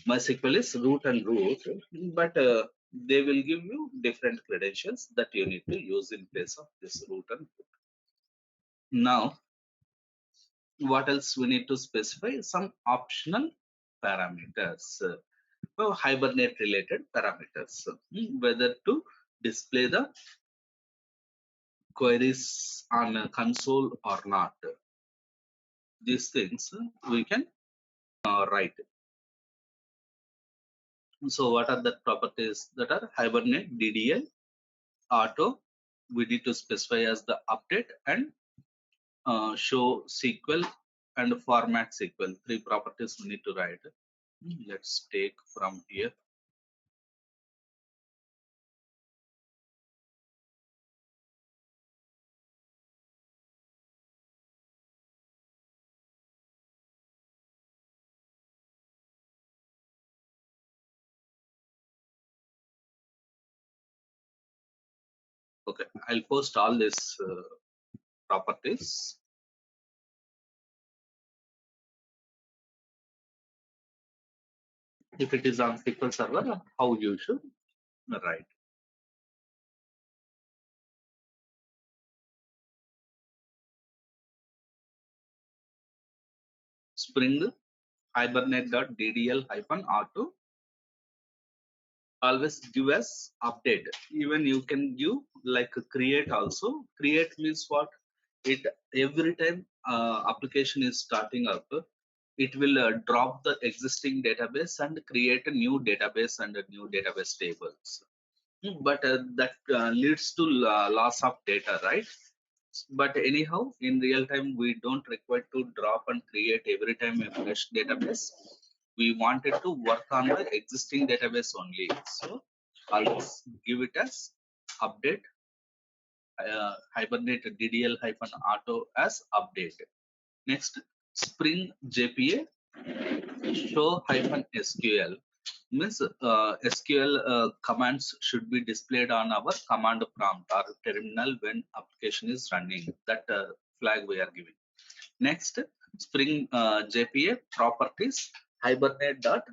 MySQL is root and root, but they will give you different credentials that you need to use in place of this root and root. Now, what else we need to specify? Some optional parameters, Hibernate related parameters, whether to display the queries on a console or not. These things we can write. So, what are the properties that are Hibernate DDL auto? We need to specify as the update and show SQL and format SQL. Three properties we need to write. Let's take from here. Okay, I'll post all these properties. If it is on SQL Server, how you should write. Spring hibernate.ddl-r2 always give us update. Even you can give like create also. Create means what? It every time application is starting up, it will drop the existing database and create a new database and a new database tables. But that leads to loss of data, right? But anyhow, in real time, we don't require to drop and create every time a fresh database. We wanted to work on the existing database only. So I'll just give it as update, Hibernate DDL-auto as update. Next, Spring JPA show -SQL means SQL commands should be displayed on our command prompt or terminal when application is running. That flag we are giving. Next, Spring JPA properties Hibernate dot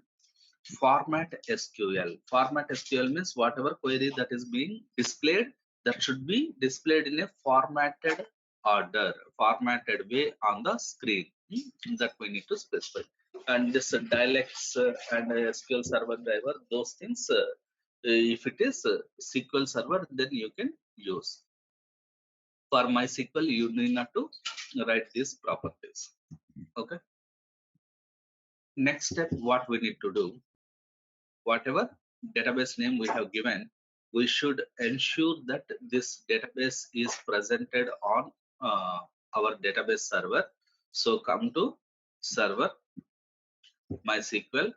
format SQL. Format SQL means whatever query that is being displayed, that should be displayed in a formatted order, formatted way on the screen. That we need to specify. And this dialects and SQL Server driver, those things, if it is SQL Server, then you can use. For MySQL, you need not to write these properties. Okay. Next step, what we need to do, whatever database name we have given, we should ensure that this database is presented on our database server. So come to server, MySQL,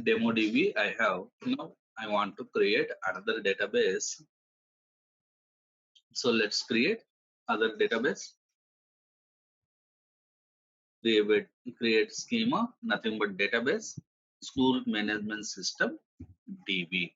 demo DB I have. Now I want to create another database. So let's create other database. Create schema, nothing but database, school management system, DB.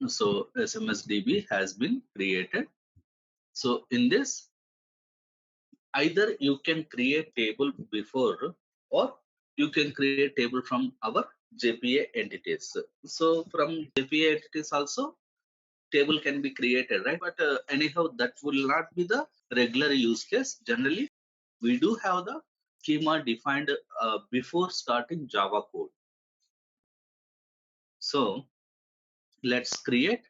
So SMSDB has been created. So in this, either you can create table before, or you can create table from our JPA entities. So from JPA entities also table can be created, right? But anyhow, that will not be the regular use case. Generally, we do have the schema defined before starting Java code. So let's create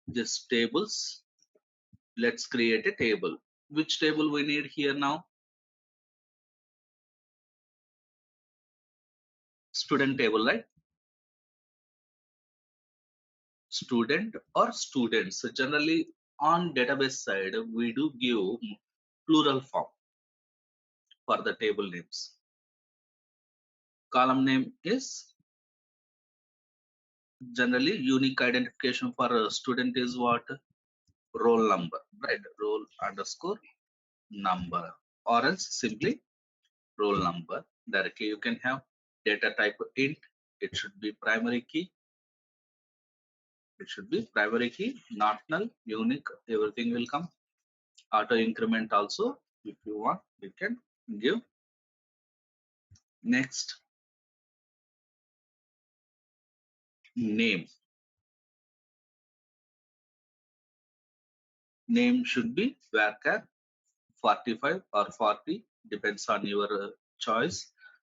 this tables. Let's create a table. Which table we need here now? Student table, right? Student or students. So generally on database side, we do give plural form for the table names. Column name is generally unique identification for a student is what? Roll number, right? Roll underscore number, or else simply roll number. Directly you can have data type int. It should be primary key. It should be primary key, not null, unique. Everything will come. Auto increment also, if you want, you can give. Next, name. Name should be varchar 45 or 40, depends on your choice.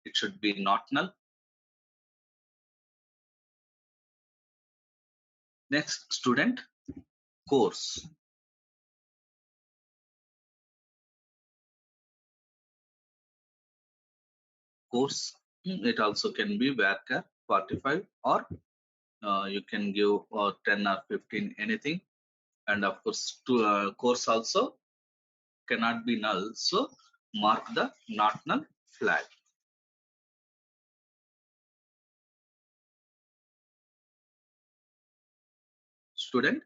It should be not null. Next, student course. Course, it also can be varchar 45, or you can give 10 or 15, anything. And of course, to course also cannot be null, so mark the not null flag. Student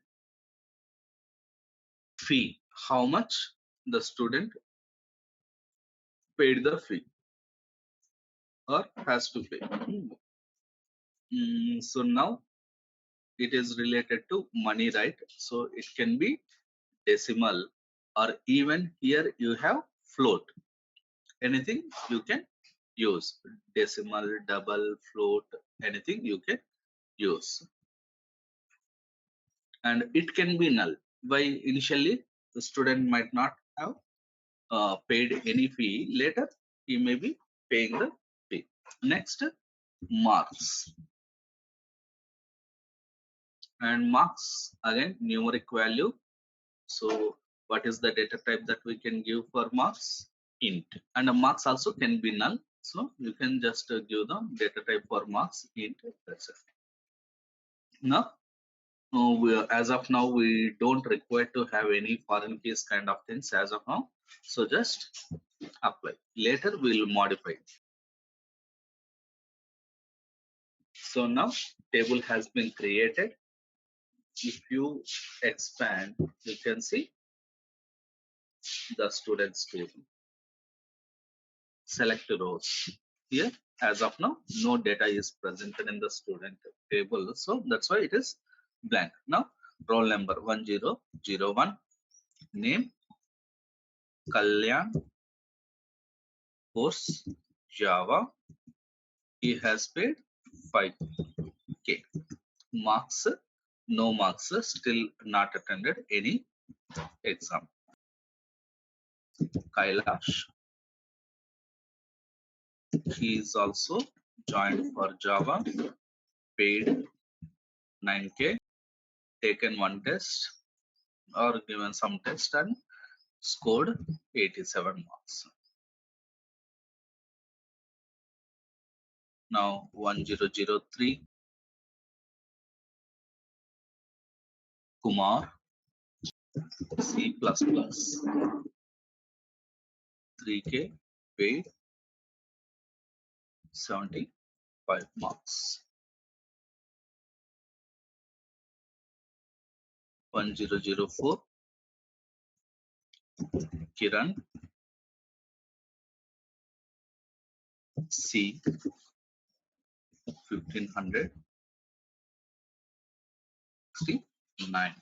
fee, how much the student paid the fee or has to pay. So now it is related to money, right? So it can be decimal, or even here you have float. Anything you can use, decimal, double, float, anything you can use. And it can be null. Why? Initially the student might not have paid any fee. Later he may be paying the fee. Next, marks. And marks, again, numeric value. So what is the data type that we can give for marks? Int. And the marks also can be null, so you can just give the data type for marks int. That's it. Now as of now we don't require to have any foreign keys kind of things as of now, so just apply. Later we will modify. So now table has been created. If you expand, you can see the students table. Select rows. Here as of now no data is presented in the student table, so that's why it is blank. Now roll number 1001, name Kalyan, course Java, he has paid 5k. Marks, no marks, still not attended any exam. Kailash, he is also joined for Java, paid 9k, taken one test or given some test and scored 87 marks. Now 1003, Kumar, C++, 3k, paid 75 marks. 1004, Kiran, C 1500 69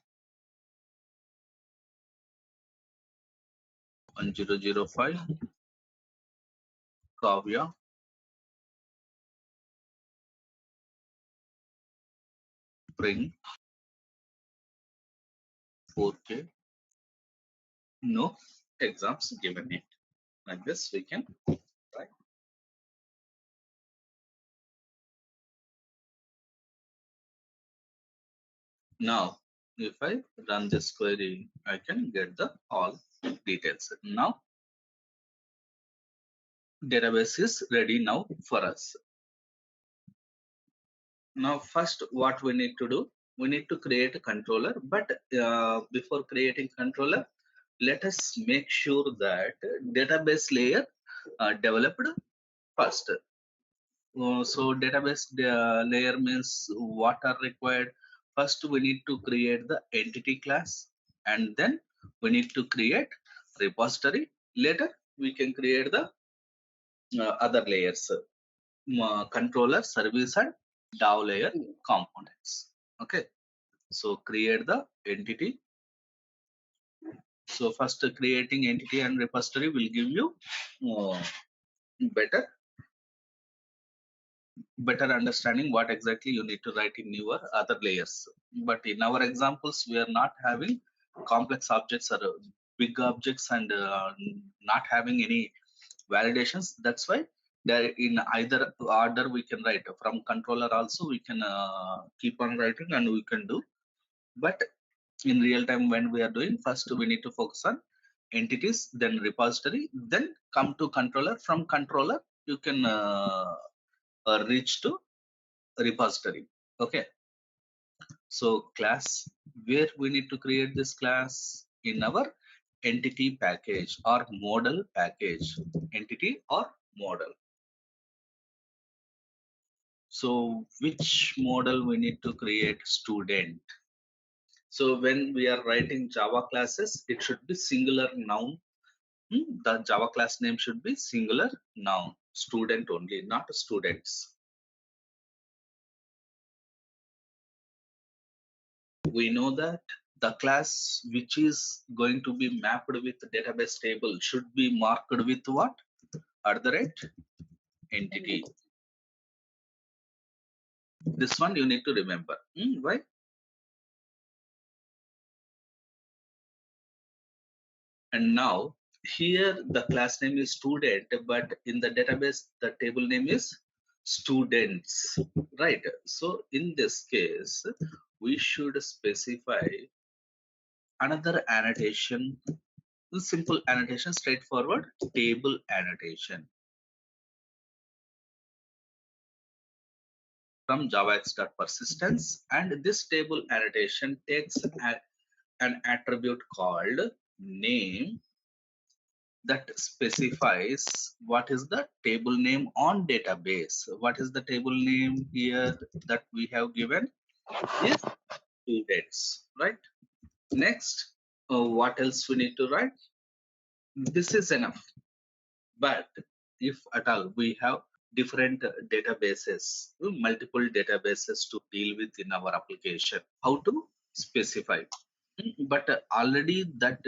1005 Kavya Spring 4K. No exams given it. Like this we can try. Now if I run this query, I can get the all details. Now database is ready now for us. Now first what we need to do, we need to create a controller, but before creating controller, let us make sure that database layer developed first. So database layer means what are required. First we need to create the entity class, and then we need to create repository. Later we can create the other layers, controller, service, and DAO layer components. Okay, so create the entity. So first creating entity and repository will give you uh, better understanding what exactly you need to write in your other layers. But in our examples, we are not having complex objects or big objects, and not having any validations. That's why there in either order we can write. From controller also we can keep on writing and we can do. But in real time when we are doing, first we need to focus on entities, then repository, then come to controller. From controller you can reach to repository. Okay, so class, where we need to create this class in our entity package or model package, entity or model. So which model we need to create? Student. So when we are writing Java classes, it should be singular noun. The Java class name should be singular noun, student only, not students. We know that the class which is going to be mapped with database table should be marked with what? At the rate entity. This one you need to remember. Why? And now here the class name is student, but in the database the table name is students, right? So in this case, we should specify another annotation, simple annotation, straightforward table annotation from javax.persistence, and this table annotation takes an attribute called name that specifies what is the table name on database. What is the table name here that we have given is students, right? Next, what else we need to write? This is enough. But if at all we have different databases, multiple databases to deal with in our application, how to specify? But already that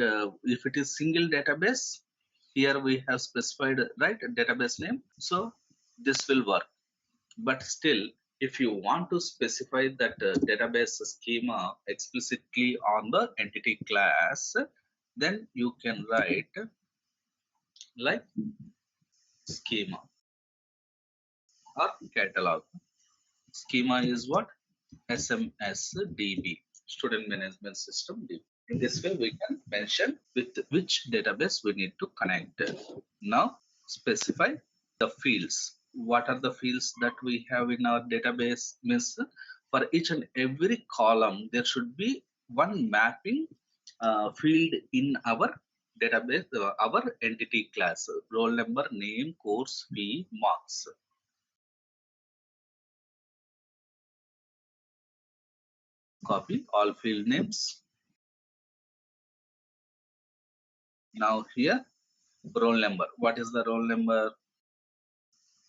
if it is single database, here we have specified right database name, so this will work. But still, if you want to specify that database schema explicitly on the entity class, then you can write like schema or catalog. Schema is what? SMSDB, Student Management System DB. In this way, we can mention with which database we need to connect. Now, specify the fields. What are the fields that we have in our database? Means for each and every column, there should be one mapping field in our database, our entity class, roll number, name, course, fee, marks. Copy all field names. Now here roll number. What is the roll number?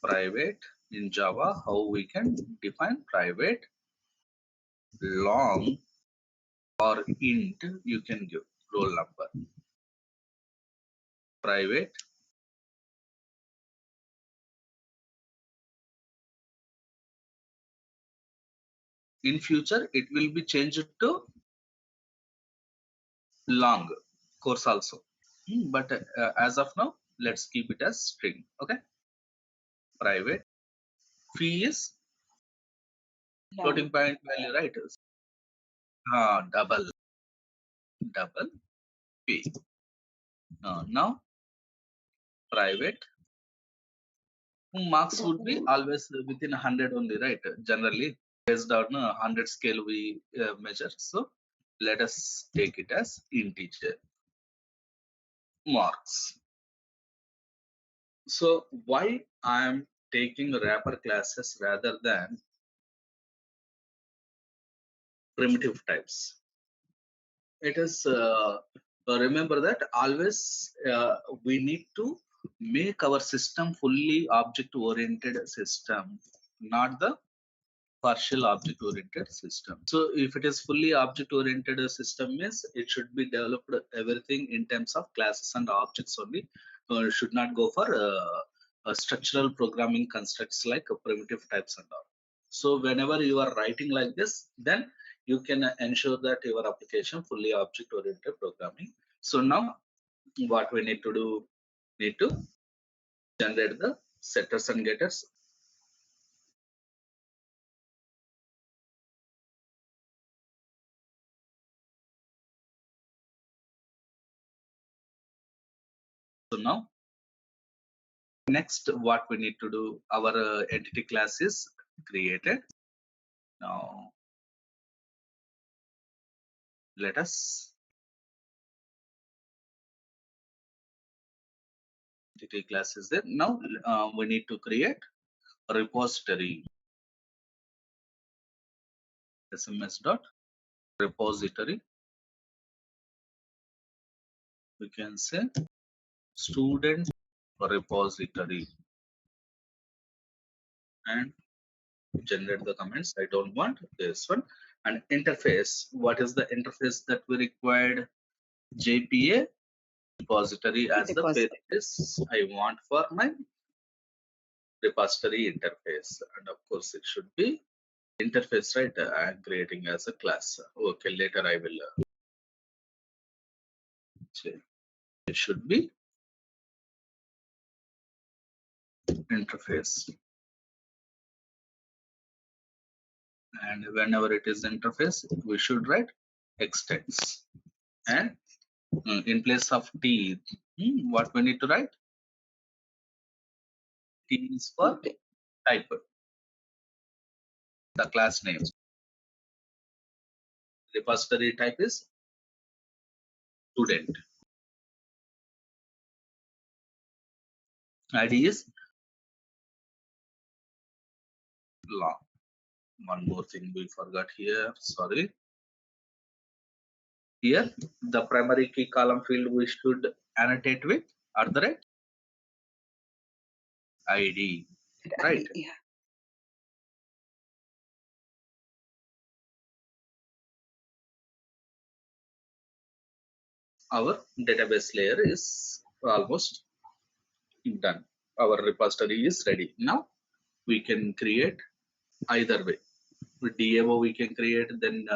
private in Java, how we can define private, long or int, you can give roll number. Private, in future it will be changed to long course also. But as of now, let's keep it as string. Okay, private. Fee is floating point value, right? Double fee. Now private marks would be always within 100 only, right? Generally based on 100 scale we measure. So let us take it as integer marks. So why I am taking wrapper classes rather than primitive types? It is remember that always we need to make our system fully object oriented system, not the partial object oriented system. So if it is fully object oriented system means it should be developed everything in terms of classes and objects only. Should not go for structural programming constructs like primitive types and all. So whenever you are writing like this, then you can ensure that your application fully object oriented programming. So now what we need to do, need to generate the setters and getters. So now next what we need to do, our entity class is created. Now let us entity class is there. Now we need to create a repository, sms dot repository. We can say student repository and generate the comments. I don't want this one. And interface, what is the interface that we required? JPA repository as the basis I want for my repository interface, and of course it should be interface, right? I'm creating as a class. Okay, later I will change. It should be interface, and whenever it is interface we should write extends, and in place of t, what we need to write? T is for type, the class name. Repository type is student. ID is long. One more thing we forgot here, sorry. Here the primary key column field we should annotate with @ID, right? Yeah. Our database layer is almost done. Our repository is ready. Now we can create either way. With DAO we can create, then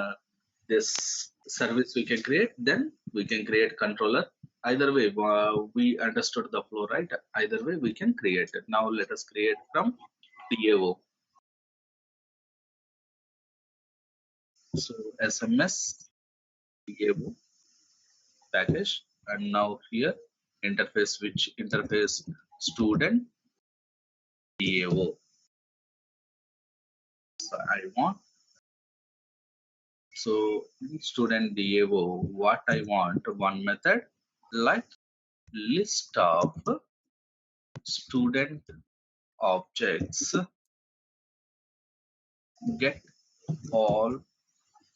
this service we can create, then we can create controller. Either way, we understood the flow, right? Either way we can create it. Now let us create from DAO. So SMS DAO package, and now here interface, which interface? Student DAO. So I want, so student DAO, what I want, one method like list of student objects get all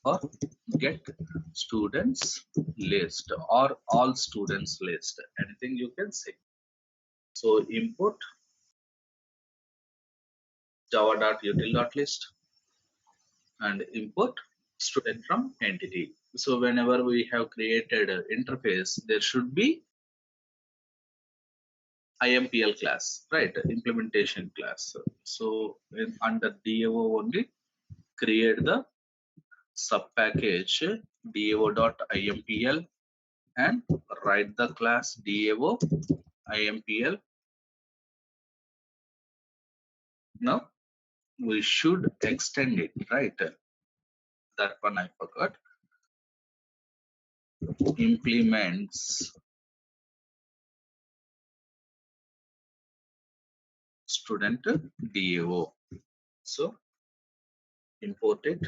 or get students list or all students list, anything you can say. So input java.util.list and import student from entity. So whenever we have created an interface, there should be IMPL class, right? Implementation class. So under DAO only create the subpackage dao.impl and write the class dao.impl. Now we should extend it, right? That one I forgot. Implements student DAO. So import it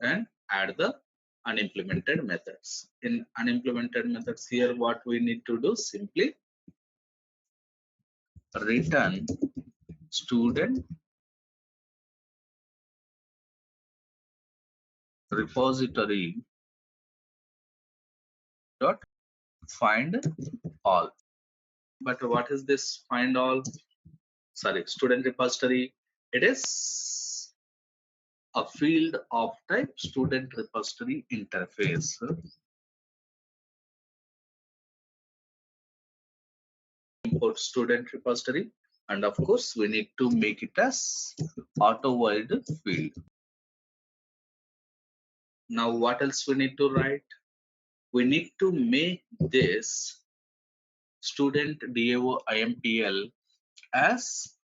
and add the unimplemented methods. In unimplemented methods here, what we need to do, simply return student repository dot find all. But what is this find all? Sorry, student repository. It is a field of type student repository interface. Import student repository, and of course we need to make it as auto void field. Now what else we need to write? We need to make this student DAO IMPL as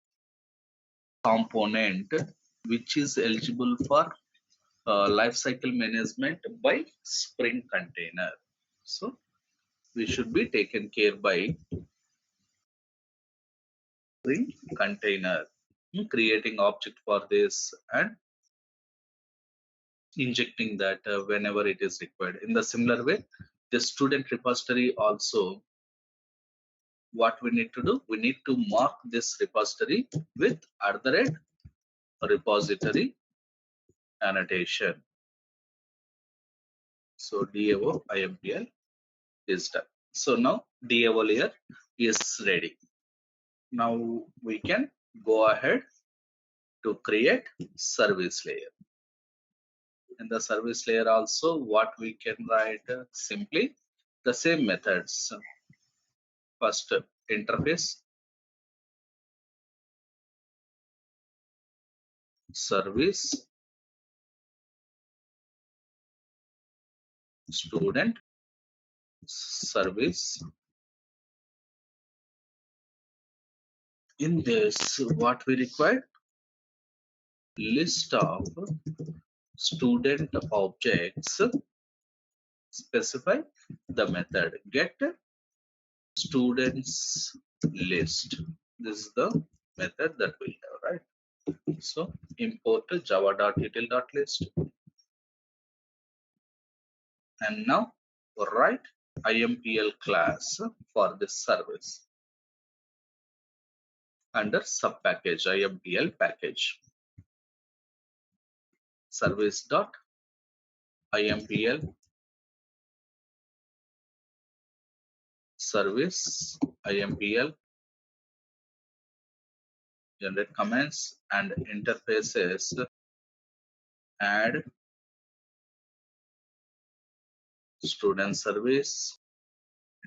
component which is eligible for lifecycle management by Spring container. So we should be taken care by Spring container, creating object for this and injecting that whenever it is required. In the similar way, the student repository also, what we need to do, we need to mark this repository with @repository annotation. So DAO IMPL is done. So now DAO layer is ready. Now we can go ahead to create service layer. In the service layer also, what we can write, simply the same methods. First, interface, service, student, service. In this, what we require, list of student objects, specify the method get students list. This is the method that we have, right? So import java.util.list and now write IMPL class for this service under subpackage IMPL package service.impl service IMPL generate comments and interfaces, add student service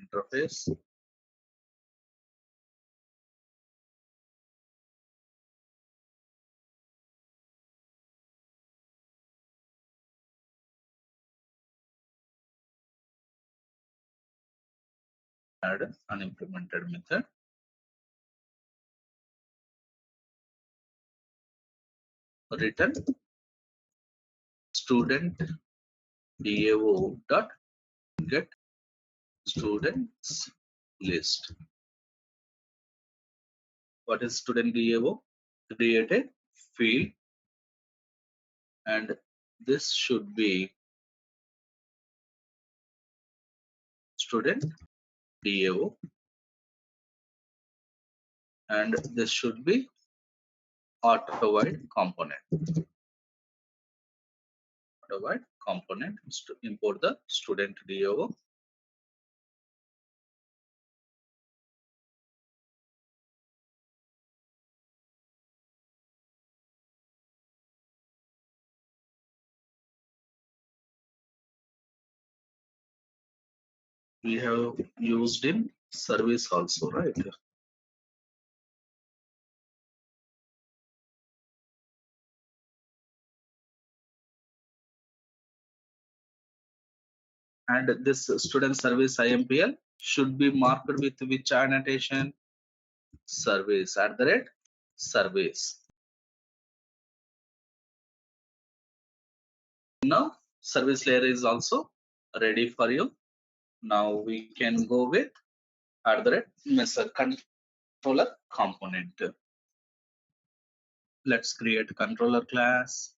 interface, add unimplemented method, return student DAO dot get students list. What is student DAO? Create a field and this should be student DAO and this should be auto-void component. Auto-void component to import the student DAO. we have used in service also, right? And this student service IMPL should be marked with which annotation? Service service. Now service layer is also ready for you. Now we can go with method controller component. Let's create controller class.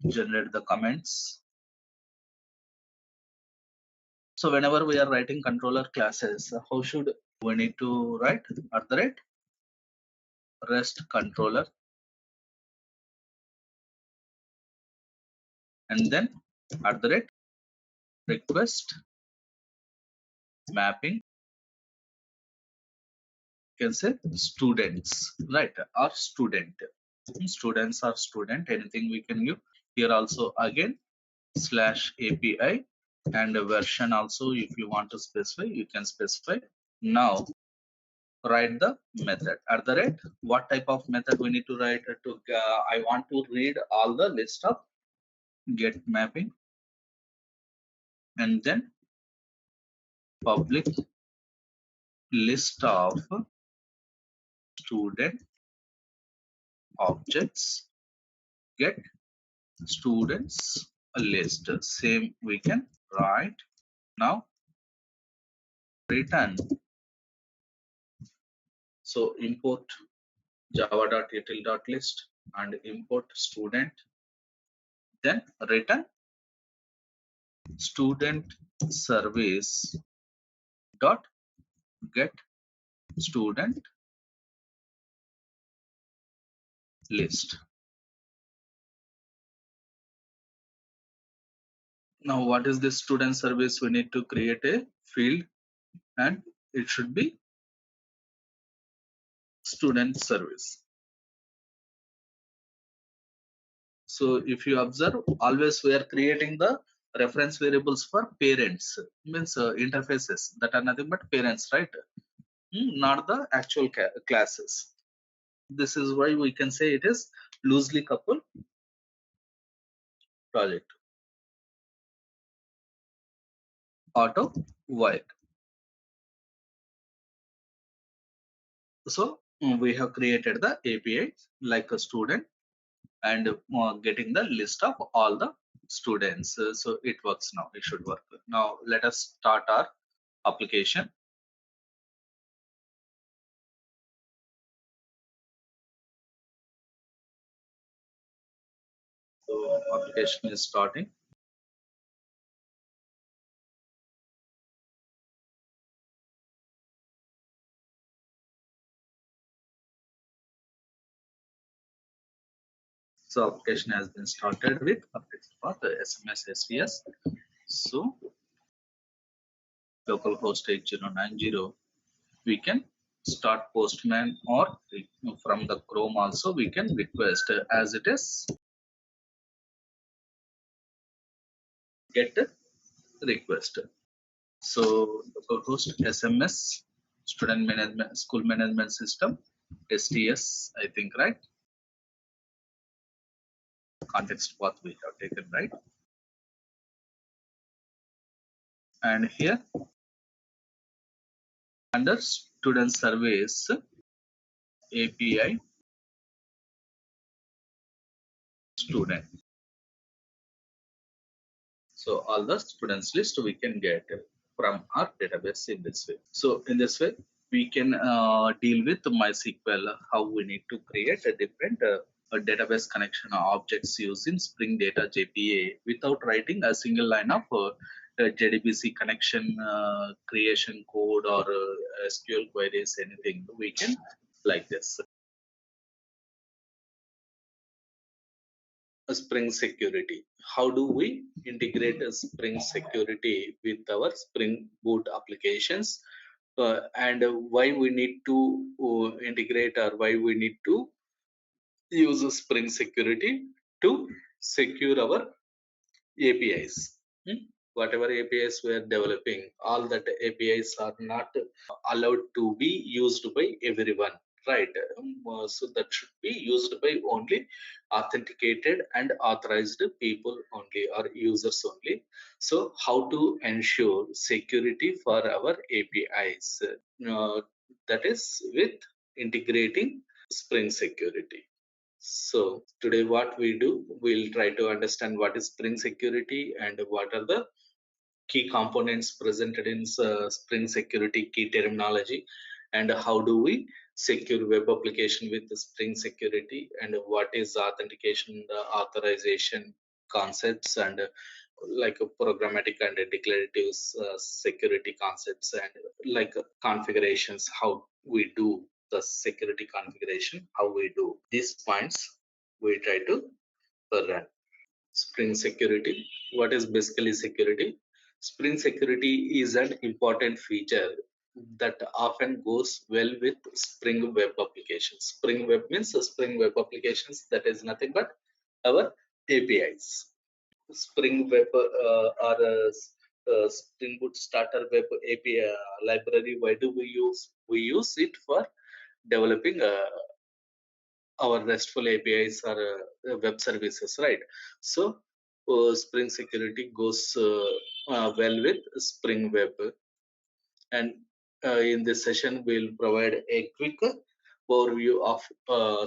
Generate the comments. So whenever we are writing controller classes, how should we need to write? Rest controller, and then request mapping. You can say students, right? Or student. Students or student, anything we can give. Here also again /API and a version also, if you want to specify, you can specify. Now write the method what type of method we need to write to I want to read all the list of get mapping, and then public list of student objects get students list. Same we can write. Now return, so import java.util.list and import student, then return student service dot get student list. Now what is this student service? We need to create a field and it should be student service. So if you observe, always we are creating the reference variables for parents, means interfaces that are nothing but parents, right? Not the actual classes. This is why we can say it is loosely coupled project. Auto while. So we have created the API like a student and getting the list of all the students. So it works now. It should work. Now let us start our application. So application is starting. So application has been started with updates for the SMS STS. So localhost 8090, we can start Postman, or from the Chrome also we can request as it is get request. So localhost SMS student management school management system STS, I think, right? Context path we have taken, right? And here under student service API student. So all the students list we can get from our database in this way. So in this way, we can deal with MySQL, how we need to create a different database connection objects using Spring Data JPA without writing a single line of JDBC connection creation code or SQL queries, anything. We can like this. Spring security. How do we integrate a Spring security with our Spring Boot applications? and why we need to integrate, or why we need to use Spring Security to secure our APIs. Whatever APIs we are developing, all that APIs are not allowed to be used by everyone, right? So that should be used by only authenticated and authorized people only, or users only. So how to ensure security for our APIs? That is with integrating Spring Security. So today what we do, we'll try to understand what is Spring Security and what are the key components presented in Spring Security key terminology, and how do we secure web application with the Spring Security, and what is authentication, the authorization concepts, and like programmatic and declarative security concepts, and configurations, how we do the security configuration, how we do these points, we try to run. Spring Security. What is basically security? Spring Security is an important feature that often goes well with Spring Web applications. Spring Web means Spring Web applications, that is nothing but our APIs. Spring Web or Spring Boot Starter Web API library. Why do we use? We use it for developing our RESTful APIs or web services, right? So Spring Security goes well with Spring Web. And in this session, we'll provide a quick overview of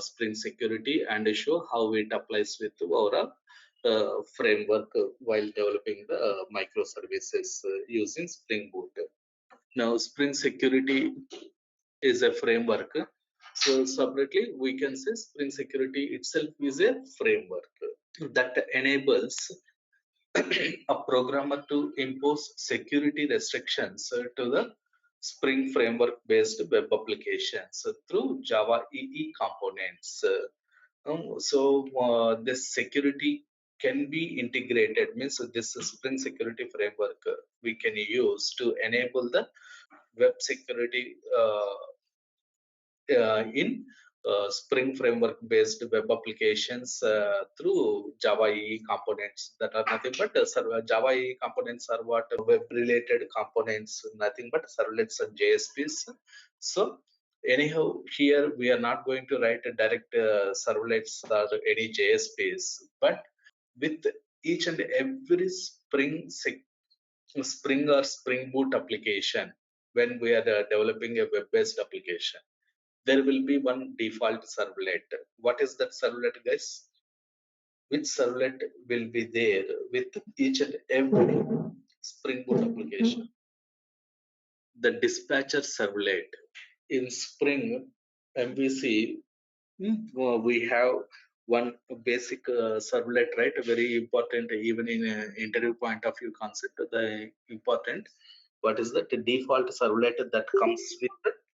Spring Security and show how it applies with our framework while developing the microservices using Spring Boot. Now, Spring Security is a framework. So separately, we can say Spring Security itself is a framework that enables a programmer to impose security restrictions to the Spring framework based web applications through Java EE components. This security can be integrated, means this Spring Security framework we can use to enable the web security in Spring framework based web applications through Java EE components, that are nothing but Java EE components are what web related components, nothing but servlets and JSPs. So anyhow, here we are not going to write a direct servlets or any JSPs, but with each and every Spring or Spring Boot application, when we are developing a web-based application, there will be one default servlet. What is that servlet, guys? Which servlet will be there with each and every Spring Boot application? The dispatcher servlet. In Spring MVC, we have one basic servlet, right? Very important, even in interview point of view concept. The important, what is that? The default servlet that comes with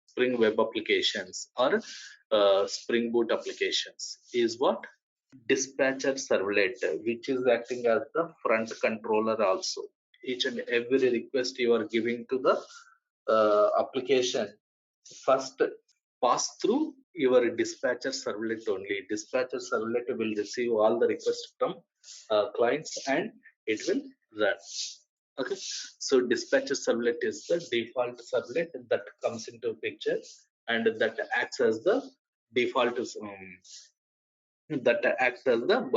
Spring Web applications or Spring Boot applications is what? Dispatcher servlet, which is acting as the front controller also. Each and every request you are giving to the application first pass through your dispatcher servlet only. Dispatcher servlet will receive all the requests from clients and it will run. Okay, so dispatcher servlet is the default servlet that comes into picture, and that acts as the default that acts as the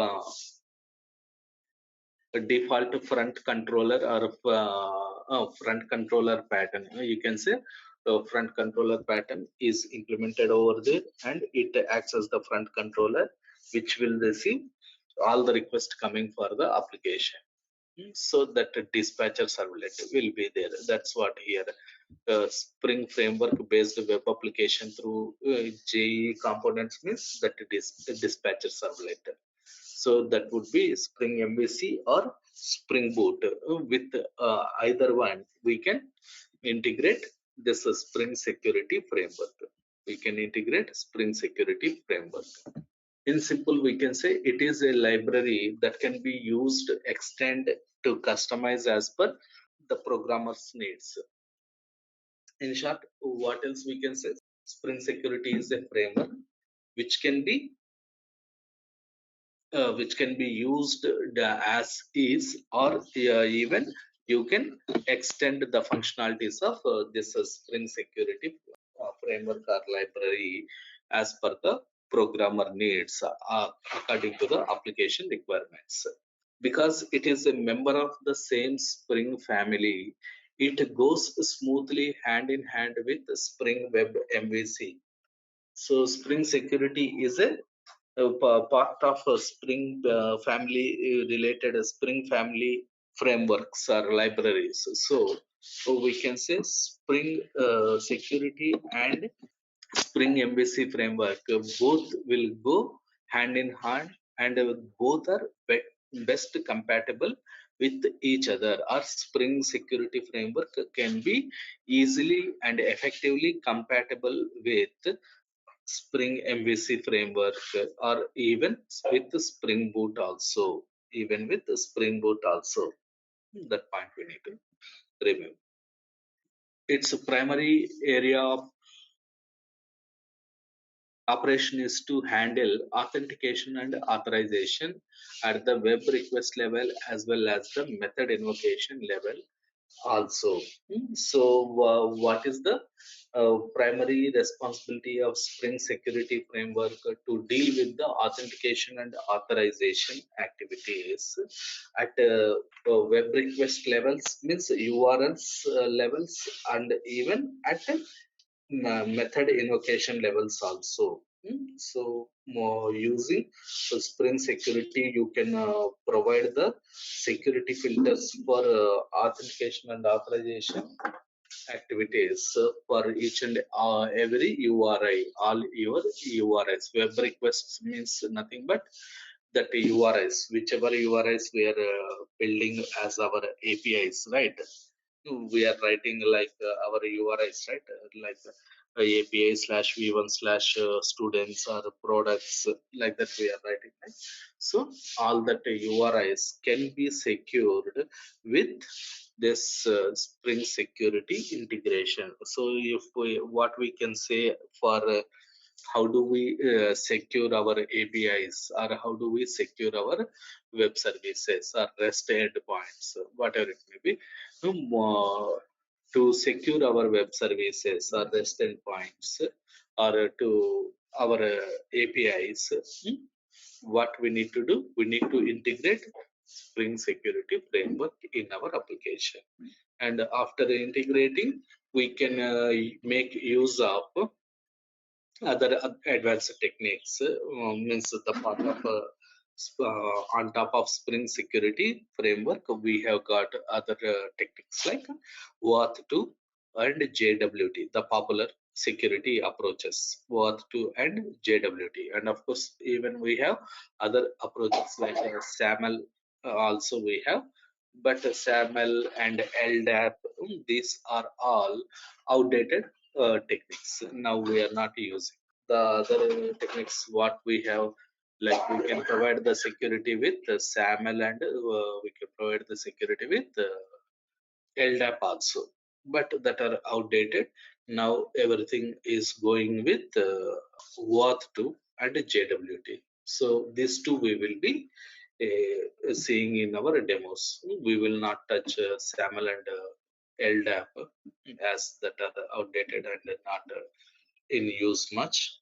default front controller or front controller pattern. You can say front controller pattern is implemented over there, and it acts as the front controller which will receive all the requests coming for the application. So that dispatcher servlet will be there. That's what here Spring framework based web application through JE components means that it is the dispatcher servlet. So that would be Spring MVC or Spring Boot. With either one, we can integrate this Spring Security framework. We can integrate Spring Security framework. In simple, we can say it is a library that can be used, extend to customize as per the programmer's needs. In short, what else we can say? Spring Security is a framework which can be used as is, or even you can extend the functionalities of this Spring Security framework or library as per the programmer needs, according to the application requirements. Because it is a member of the same Spring family, it goes smoothly hand in hand with Spring Web MVC. So Spring Security is a part of a Spring family related Spring family frameworks or libraries. So we can say Spring Security and Spring MVC framework both will go hand in hand, and both are best compatible with each other. Our Spring Security framework can be easily and effectively compatible with Spring MVC framework, or even with the Spring Boot also. Even with the Spring Boot also. That point we need to remove. Its primary area of operation is to handle authentication and authorization at the web request level as well as the method invocation level also. So, what is the primary responsibility of Spring Security Framework to deal with the authentication and authorization activities at web request levels, means URLs levels, and even at method invocation levels also. So, using Spring Security, you can provide the security filters for authentication and authorization activities for each and every URI, all your URIs. Web requests means nothing but that URIs, whichever URIs we are building as our APIs, right? We are writing like our URIs, right? Like API slash v1 slash students or products, like that we are writing, right? So all that URIs can be secured with this Spring Security integration. So if what we can say for how do we secure our APIs, or how do we secure our web services or REST endpoints, whatever it may be. To secure our web services or REST endpoints, or to our APIs, what we need to do? We need to integrate Spring Security Framework in our application. And after integrating, we can make use of other advanced techniques, means the part of on top of Spring Security Framework, we have got other techniques like auth 2 and JWT, the popular security approaches, auth 2 and JWT. And of course, even we have other approaches like SAML also we have. But SAML and LDAP, these are all outdated techniques. Now we are not using the other techniques. What we have, like we can provide the security with SAML, and we can provide the security with LDAP also, but that are outdated. Now everything is going with auth 2 and JWT. So these two we will be seeing in our demos. We will not touch SAML and LDAP, as that are outdated and not in use much.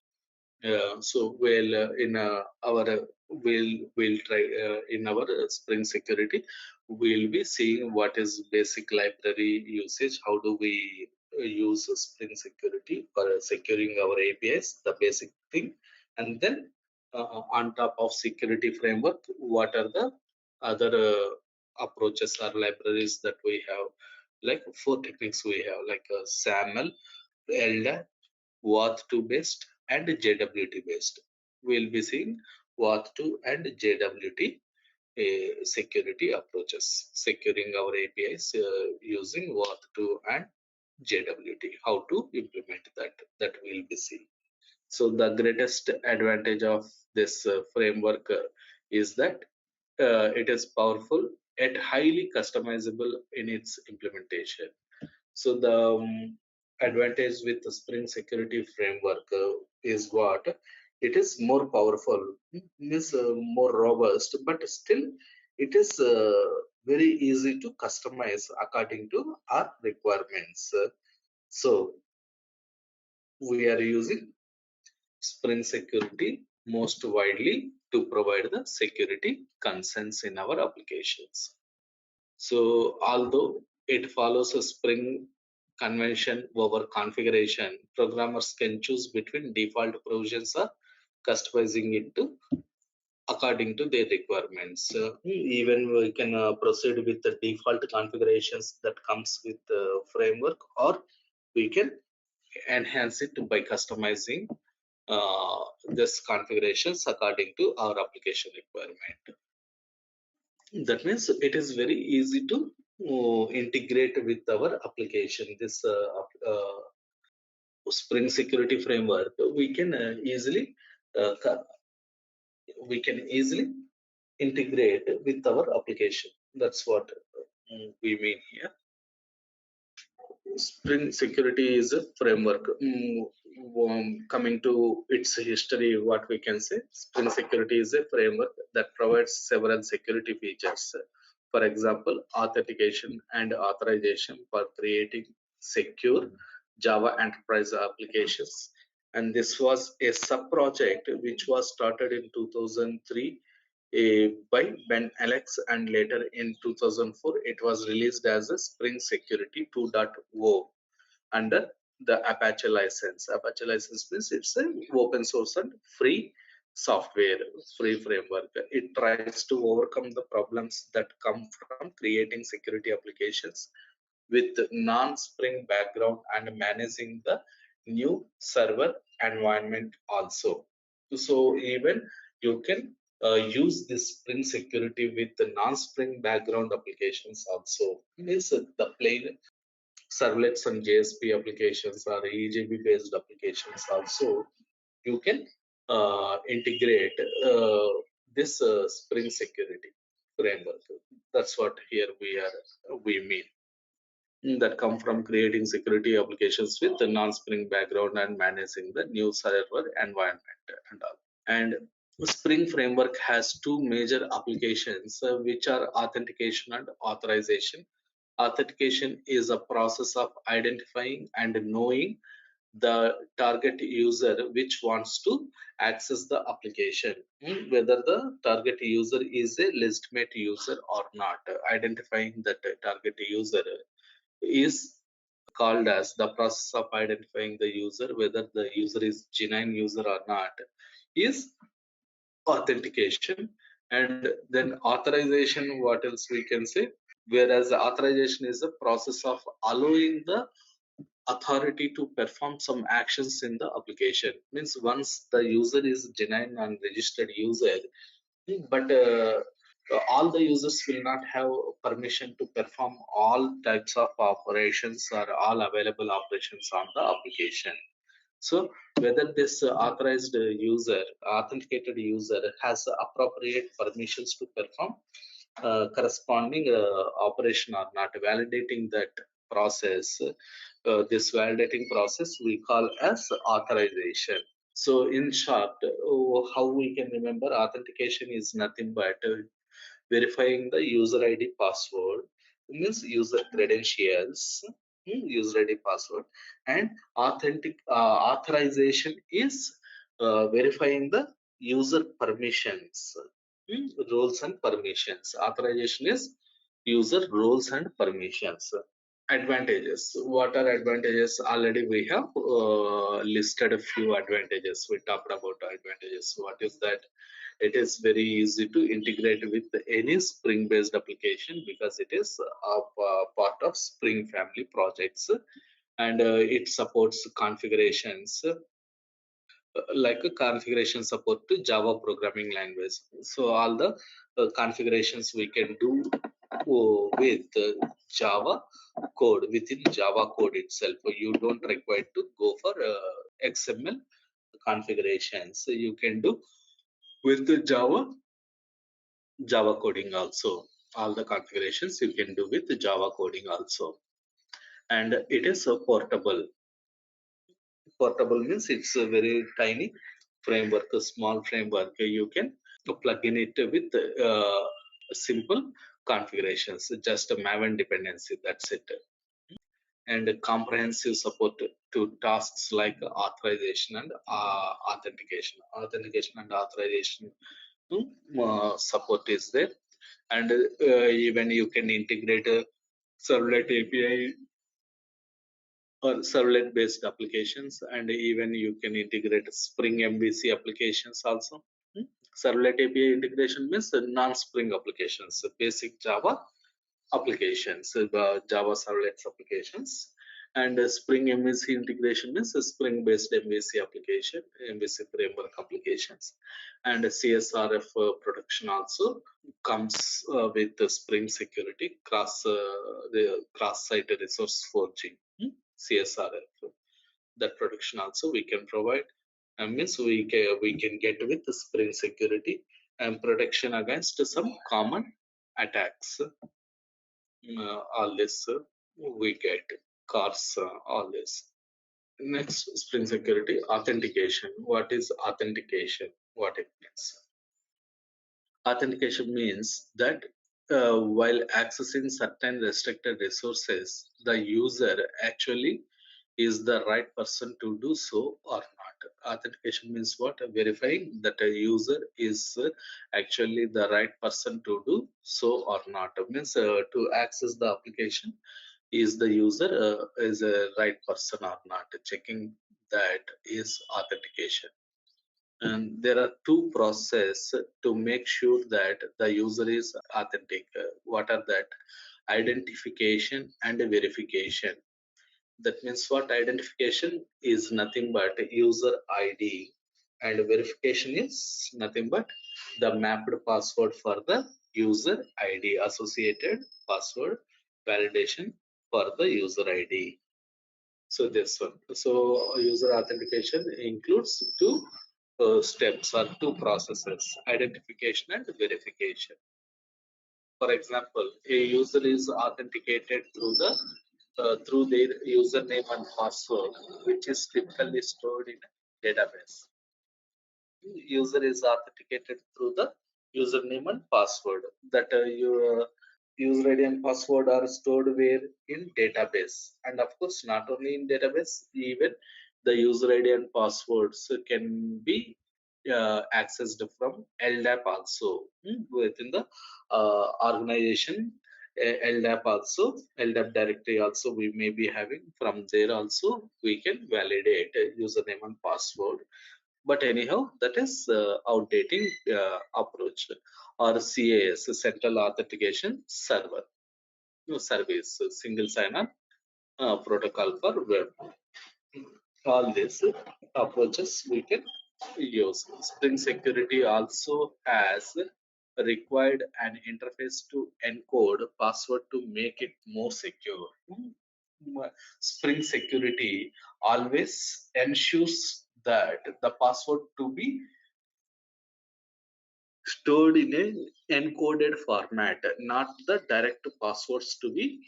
So we'll in our we'll try in our Spring Security, we'll be seeing what is basic library usage, how do we use Spring Security for securing our APIs, the basic thing. And then on top of security framework, what are the other approaches or libraries that we have? Like four techniques we have, like SAML, LDAP, auth 2 based, and JWT based. We'll be seeing auth 2 and JWT security approaches, securing our APIs using auth 2 and JWT. How to implement that we'll be seeing. So the greatest advantage of this framework is that it is powerful yet highly customizable in its implementation. So the advantage with the Spring Security Framework is what it is more powerful, is more robust, but still it is very easy to customize according to our requirements. So we are using Spring Security most widely to provide the security concerns in our applications. So although it follows a Spring convention over configuration, programmers can choose between default provisions or customizing it to according to their requirements. Even we can proceed with the default configurations that comes with the framework, or we can enhance it by customizing this configurations according to our application requirement. That means it is very easy to integrate with our application. This Spring Security Framework, uh, co- we can easily integrate with our application. That's what we mean here. Spring Security is a framework. Coming to its history, what we can say, Spring Security is a framework that provides several security features. For example, authentication and authorization for creating secure Java enterprise applications. And this was a sub project which was started in 2003 by Ben Alex, and later in 2004 it was released as a Spring Security 2.0 under the Apache license. Apache license means it's an open source and free software, free framework. It tries to overcome the problems that come from creating security applications with non-Spring background and managing the new server environment also. So even you can use this Spring Security with the non-Spring background applications also. Means the plain servlets and JSP applications or EJB based applications also, you can integrate this Spring Security framework. That's what here we mean, that come from creating security applications with the non-Spring background and managing the new server environment and all. And Spring framework has two major applications, which are authentication and authorization. Authentication is a process of identifying and knowing the target user which wants to access the application, whether the target user is a legitimate user or not. Identifying that target user is called as the process of identifying the user, whether the user is genuine user or not, is authentication. And then authorization, what else we can say, whereas authorization is a process of allowing the authority to perform some actions in the application. Means once the user is genuine and registered user, but all the users will not have permission to perform all types of operations or all available operations on the application. So whether this authorized user, authenticated user has appropriate permissions to perform corresponding operation or not, validating that process, this validating process we call as authorization. So in short, how we can remember, authentication is nothing but verifying the user ID password, means user credentials, user ID password, and authorization is verifying the user permissions, roles and permissions. Authorization is user roles and permissions. Advantages, what are advantages? Already we have listed a few advantages. We talked about advantages. What is that? It is very easy to integrate with any Spring based application because it is a part of Spring family projects, and it supports configurations like a configuration support to Java programming language. So all the configurations we can do with Java code, within Java code itself. You don't require to go for XML configurations. So you can do with the Java coding also. All the configurations you can do with Java coding also, and it is portable. Portable means it's a very tiny framework, a small framework. You can plug in it with simple configurations, just a Maven dependency. That's it. And comprehensive support to tasks like authorization and authentication. Authentication and authorization support is there, and even you can integrate a servlet API or servlet based applications, and even you can integrate Spring MVC applications also. Servlet API integration means the non-Spring applications, basic Java applications, Java servlets applications, and Spring MVC integration means a Spring-based MVC application, MVC framework applications, and CSRF production also comes with the Spring security the cross-site resource forging, CSRF. That production also we can provide, means we can get with the Spring security and protection against some common attacks. All this we get cars, all this. Next, Spring security authentication. What is authentication? What it means? Authentication means that while accessing certain restricted resources, the user actually is the right person to do so or not. Authentication means what? Verifying that a user is actually the right person to do so or not. Means to access the application, is the user is a right person or not. Checking that is authentication. And there are two processes to make sure that the user is authentic. What are that? Identification and verification. That means what? Identification is nothing but user ID, and verification is nothing but the mapped password for the user ID, associated password validation for the user ID. So this one. So user authentication includes two steps or two processes: identification and verification. For example, a user is authenticated through their username and password, which is typically stored in a database. User is authenticated through the username and password. That your user ID and password are stored where? In database. And of course, not only in database, even the user ID and passwords can be accessed from LDAP also, within the organization. LDAP also, LDAP directory also we may be having. From there also we can validate username and password. But anyhow, that is outdating approach, or CAS, Central Authentication Server, service, single sign-on protocol for web. All these approaches we can use. Spring Security also has required an interface to encode password to make it more secure. Spring Security always ensures that the password to be stored in a encoded format, not the direct passwords to be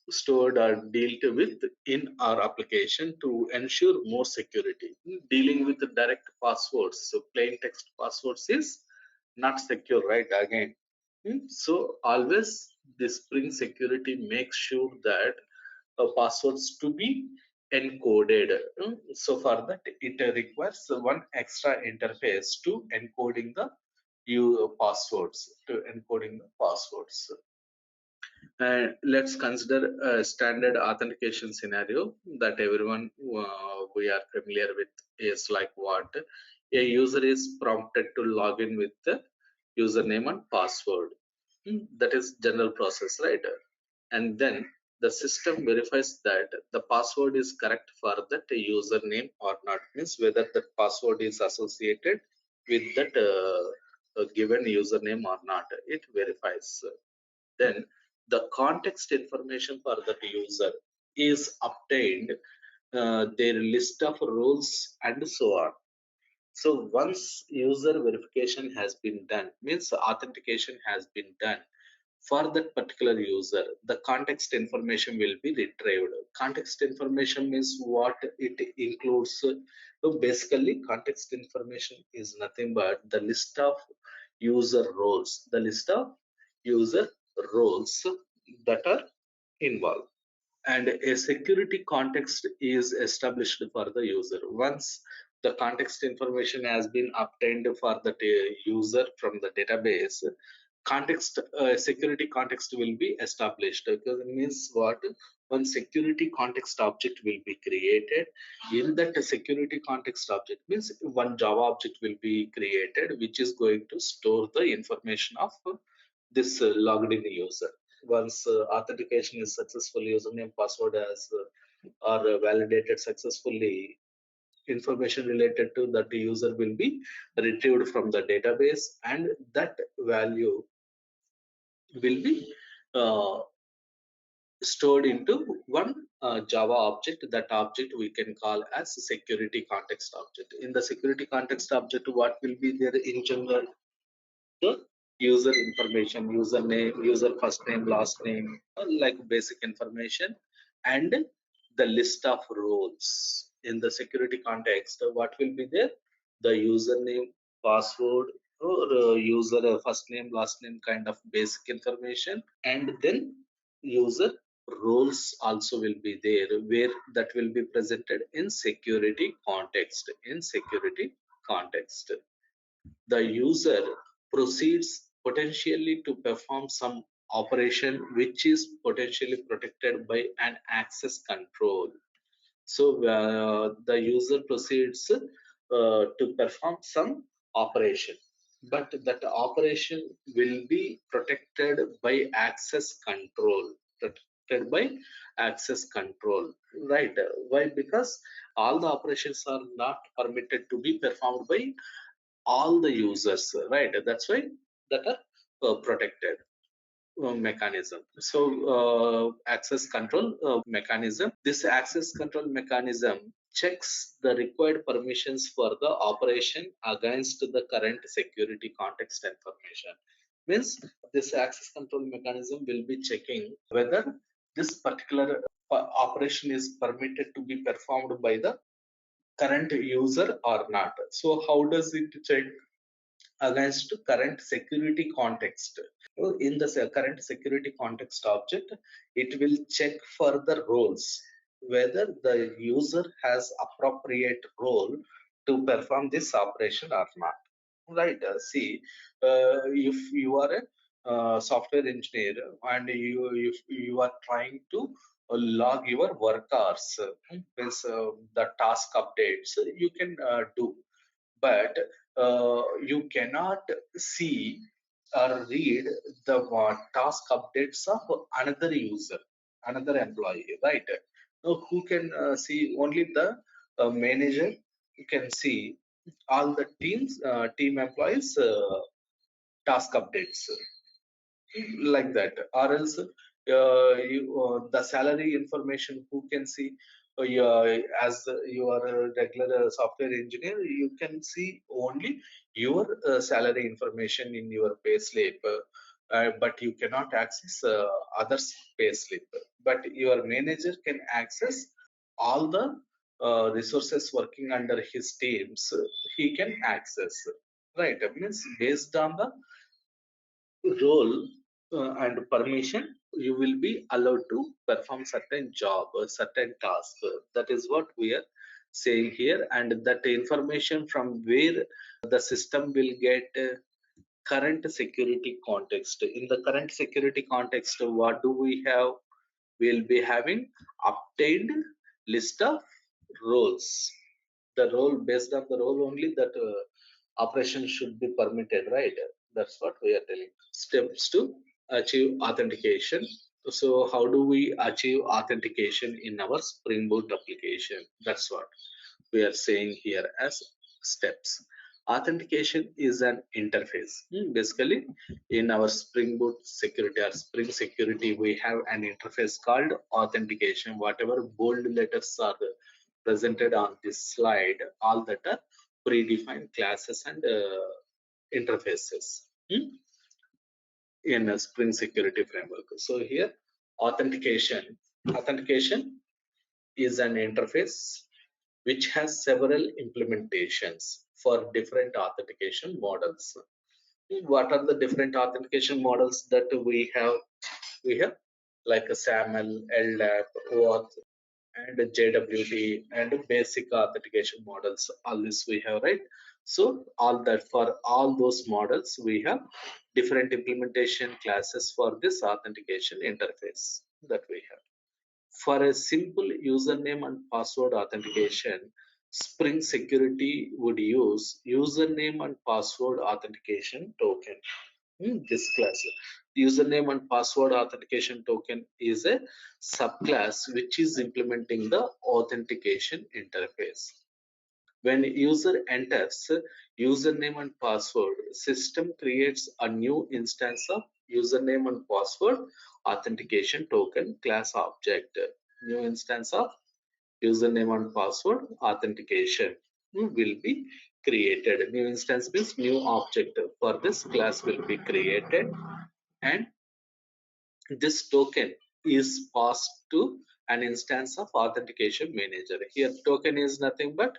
stored or dealt with in our application to ensure more security. Dealing with the direct passwords, so plain text passwords is not secure, right? Again, so always the Spring Security makes sure that passwords to be encoded. So for that, it requires one extra interface to encoding the passwords, to encoding the passwords. Let's consider a standard authentication scenario that everyone we are familiar with. Is like what? A user is prompted to log in with the username and password. That is general process, right? And then the system verifies that the password is correct for that username or not. Means whether that password is associated with that given username or not. It verifies. Then the context information for that user is obtained, their list of roles and so on. So once user verification has been done, means authentication has been done for that particular user, the context information will be retrieved. Context information means what it includes. So basically, context information is nothing but the list of user roles, the list of user roles that are involved. And a security context is established for the user. Once the context information has been obtained for the user from the database, context security context will be established. Because it means what, one security context object will be created. In that security context object means one Java object will be created, which is going to store the information of this logged in user. Once authentication is successful, username password has are validated successfully, information related to that user will be retrieved from the database, and that value will be uh, stored into one Java object. That object we can call as security context object. In the security context object, what will be there in general? The user information, username, user first name, last name, like basic information, and the list of roles. In the security context, what will be there? The username, password, or user first name, last name kind of basic information, and then user roles also will be there, where that will be presented in security context. In security context, the user proceeds potentially to perform some operation which is potentially protected by an access control. So the user proceeds to perform some operation, but that operation will be protected by access control. Protected by access control, right? Why? Because all the operations are not permitted to be performed by all the users, right? That's why that are protected mechanism. So access control mechanism, this access control mechanism checks the required permissions for the operation against the current security context information. Means this access control mechanism will be checking whether this particular operation is permitted to be performed by the current user or not. So how does it check? Against current security context. In the current security context object, it will check for the roles, whether the user has appropriate role to perform this operation or not. Right? See, if you are a software engineer and you are trying to log your work hours, means the task updates you can do, but you cannot see or read the task updates of another user, another employee, right? Who can see? Only the manager can see all the team employees task updates, like that. Or else the salary information, who can see? As you are a regular software engineer, you can see only your salary information in your pay slip, but you cannot access others pay slip. But your manager can access all the resources working under his teams. He can access, right? It means based on the role and permission, you will be allowed to perform certain job or certain task. That is what we are saying here, and that information from where the system will get current security context. In the current security context, what do we have? We'll be having obtained list of roles. The role, based on the role only, that operation should be permitted, right? That's what we are telling. Steps to achieve authentication. So how do we achieve authentication in our Spring Boot application? That's what we are saying here as steps. Authentication is an interface. Basically, in our Spring Boot security or Spring security, we have an interface called authentication. Whatever bold letters are presented on this slide, all that are predefined classes and interfaces. in a Spring Security Framework. So here, authentication. Authentication is an interface which has several implementations for different authentication models. What are the different authentication models that we have? We have like a SAML, LDAP, OAuth, and JWT and basic authentication models. All this we have, right? So all that, for all those models we have different implementation classes for this authentication interface that we have. For a simple username and password authentication, Spring Security would use username and password authentication token. This class, username and password authentication token, is a subclass which is implementing the authentication interface. When user enters username and password, system creates a new instance of username and password authentication token class object. New instance of username and password authentication will be created. New instance means new object for this class will be created, and this token is passed to an instance of authentication manager. Here token is nothing but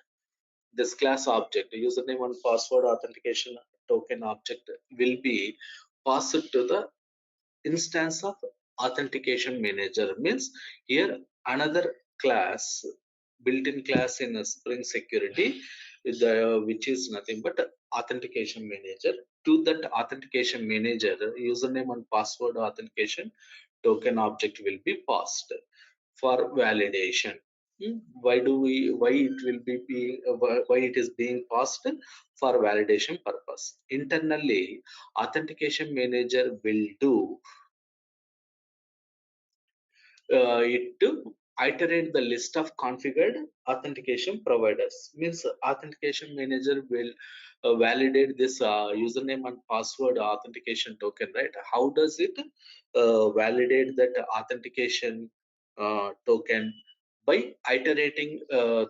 this class object. Username and password authentication token object will be passed to the instance of authentication manager. Means here another class, built-in class in a Spring Security, which is nothing but authentication manager. To that authentication manager, username and password authentication token object will be passed for validation. Why it will why it is being passed? For validation purpose. Internally, authentication manager will do it to iterate the list of configured authentication providers. Means authentication manager will validate this username and password authentication token, right? How does it validate that authentication token? By iterating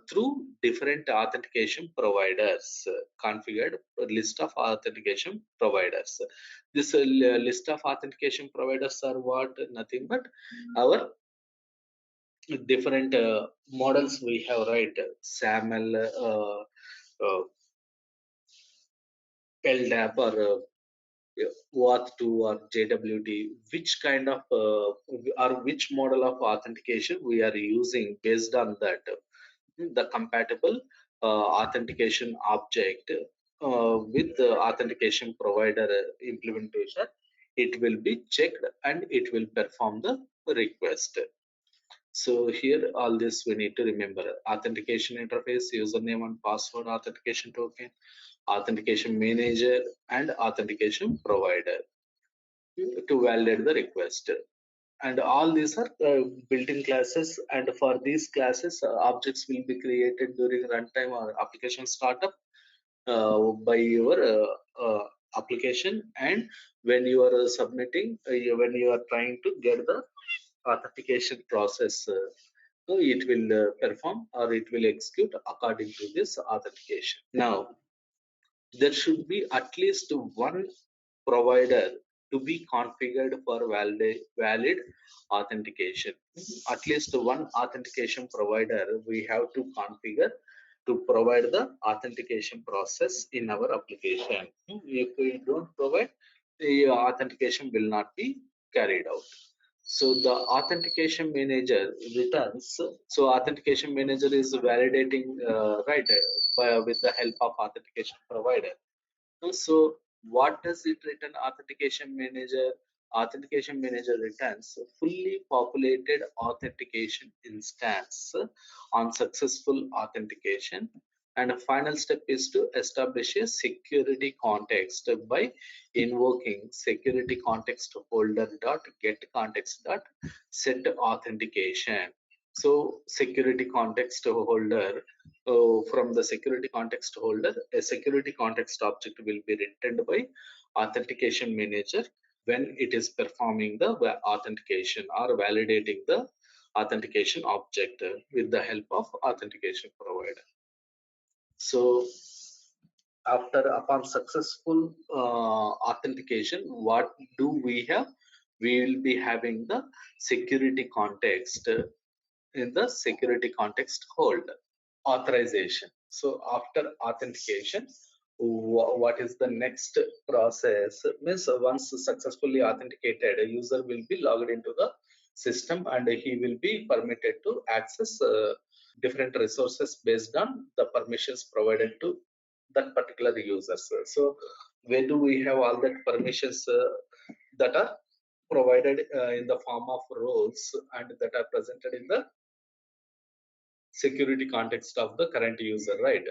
through different authentication providers, configured list of authentication providers. This list of authentication providers are what? Nothing but our different models we have, right? SAML, LDAP, or OAuth2 or JWT, which kind of or which model of authentication we are using. Based on that, the compatible authentication object with the authentication provider implementation, it will be checked and it will perform the request. So here all this we need to remember: authentication interface, username and password authentication token, authentication manager, and authentication provider to validate the request. And all these are built-in classes, and for these classes objects will be created during runtime or application startup by your application, and when you are submitting, when you are trying to get the authentication process, so it will perform or it will execute according to this authentication. Now, there should be at least one provider to be configured for valid authentication. At least one authentication provider we have to configure to provide the authentication process in our application. If we don't provide, the authentication will not be carried out. So the authentication manager returns. So authentication manager is validating, right, with the help of authentication provider. So what does it return? Authentication manager. Authentication manager returns fully populated authentication instance on successful authentication. And a final step is to establish a security context by invoking security context holder dot get context dot set authentication. So security context holder, from the security context holder, a security context object will be returned by authentication manager when it is performing the authentication or validating the authentication object with the help of authentication provider. So upon successful authentication, what do we have? We will be having the security context. In the security context hold authorization. So after authentication, what is the next process? Means once successfully authenticated, a user will be logged into the system and he will be permitted to access different resources based on the permissions provided to that particular users. So where do we have all that permissions that are provided in the form of roles and that are presented in the security context of the current user, right?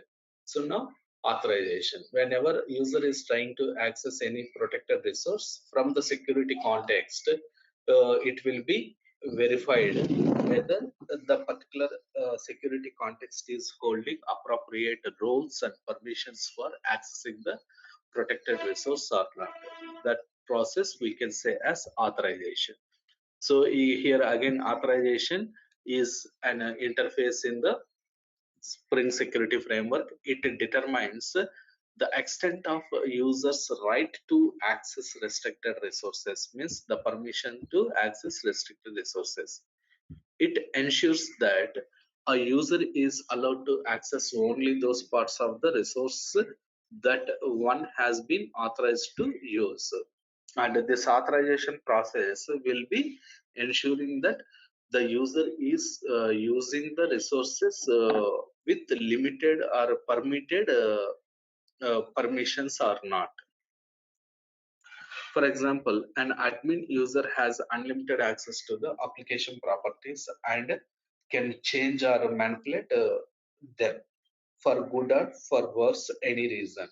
So now authorization, whenever user is trying to access any protected resource from the security context, it will be verified whether the particular security context is holding appropriate roles and permissions for accessing the protected resource or not. That process we can say as authorization. So here again, authorization is an interface in the Spring Security Framework. It determines the extent of users' right to access restricted resources, means the permission to access restricted resources. It ensures that a user is allowed to access only those parts of the resource that one has been authorized to use. And this authorization process will be ensuring that the user is using the resources with limited or permitted permissions or not. For example, an admin user has unlimited access to the application properties and can change or manipulate them for good or for worse, any reason.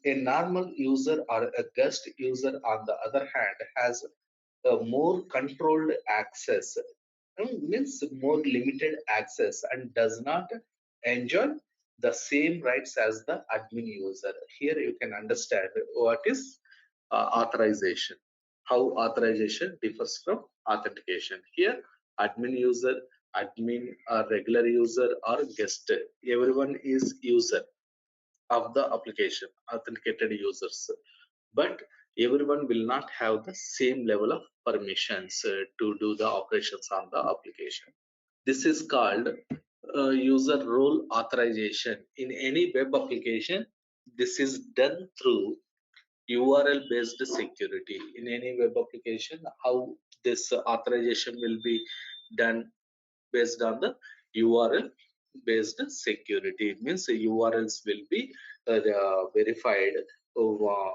A normal user or a guest user, on the other hand, has a more controlled access, means more limited access, and does not enjoy the same rights as the admin user. Here you can understand what is authorization, how authorization differs from authentication. Here, admin user, admin or regular user or guest, everyone is user of the application, authenticated users, but everyone will not have the same level of permissions to do the operations on the application. This is called user role authorization. In any web application, this is done through URL based security. In any web application, how this authorization will be done based on the URL based security. It means the URLs will be verified uh,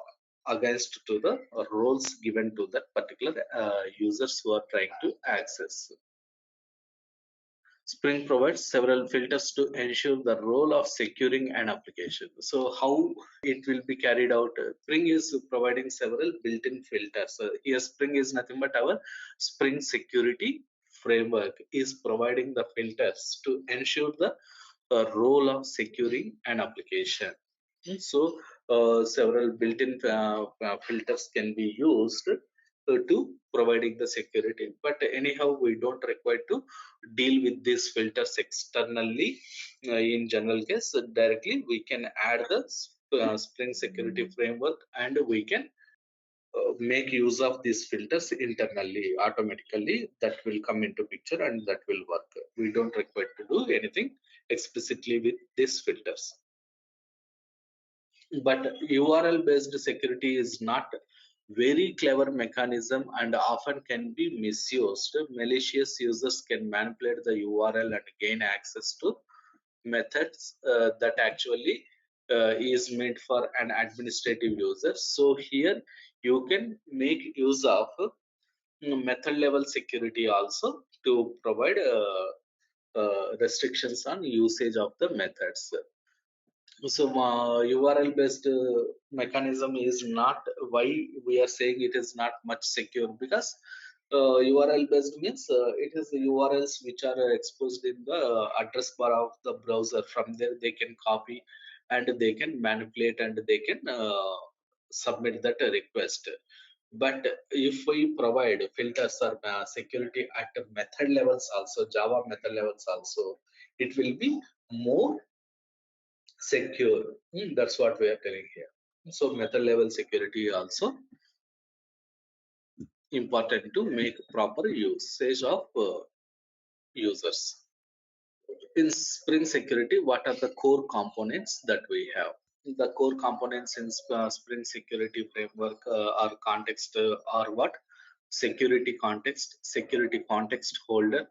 against to the roles given to that particular users who are trying to access. Spring provides several filters to ensure the role of securing an application. So how it will be carried out? Spring is providing several built-in filters. Here Spring is nothing but our Spring security framework is providing the filters to ensure the role of securing an application. So several built-in filters can be used to providing the security. But anyhow, we don't require to deal with these filters externally. In general case, directly we can add the Spring Security Framework and we can make use of these filters internally automatically. That will come into picture and that will work. We don't require to do anything explicitly with these filters. But URL based security is not very clever mechanism and often can be misused. Malicious users can manipulate the URL and gain access to methods that actually is meant for an administrative user. So here you can make use of method level security also to provide restrictions on usage of the methods. So URL based mechanism is not why we are saying it is not much secure, because URL based means it is the URLs which are exposed in the address bar of the browser. From there they can copy and they can manipulate and they can submit that request. But if we provide filters or security at method levels also, Java method levels also, it will be more secure. That's what we are telling here. So method level security also important to make proper usage of users. In Spring Security, what are the core components that we have? The core components in Spring Security framework are context are what? Security context holder,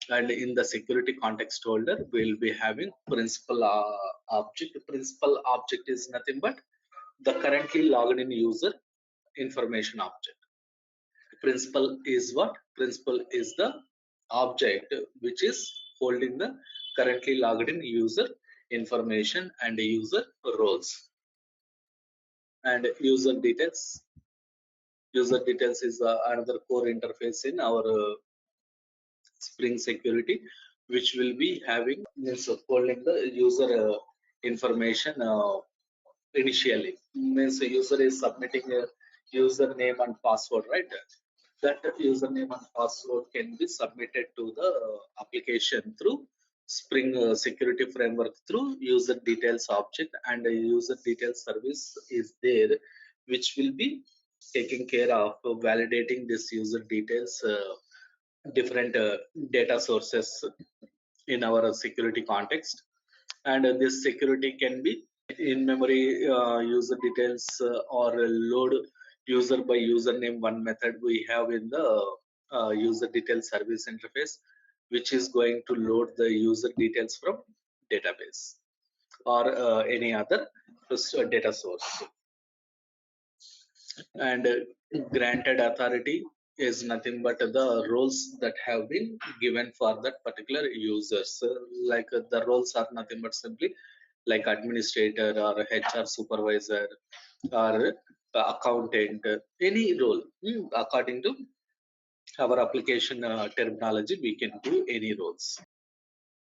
and in the security context holder, we'll be having principal object. Principal object is nothing but the currently logged in user information object. Principal is what? Principal is the object which is holding the currently logged in user information and user roles. And user details. User details is another core interface in our Spring Security, which will be having this holding the user information initially. Means the user is submitting a username and password, right? That username and password can be submitted to the application through Spring Security Framework through user details object, and a user details service is there, which will be taking care of validating this user details different data sources in our security context. And this security can be in memory user details or load user by username. One method we have in the user details service interface, which is going to load the user details from database or any other data source. And granted authority is nothing but the roles that have been given for that particular users. Like the roles are nothing but simply like administrator or HR supervisor or accountant, any role. According to our application terminology, we can do any roles.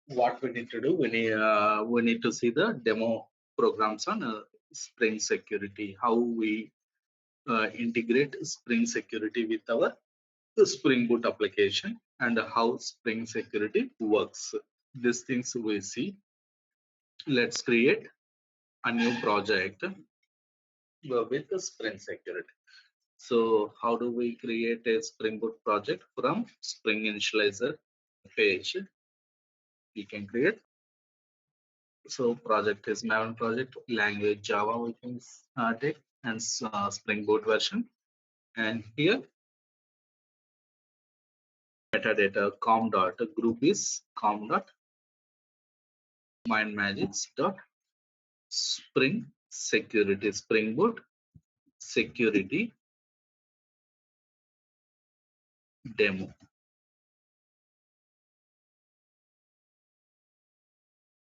What we need to do, we need to see the demo programs on Spring Security, how we integrate Spring Security with our Spring Boot application, and how Spring Security works. These things we see. Let's create a new project with the Spring Security. So how do we create a Spring Boot project? From Spring Initializer page, we can create. So project is Maven project, language Java we can take, and Spring Boot version. And here metadata com dot group is com dot Mindmajix dot Spring Security, Spring Boot Security demo.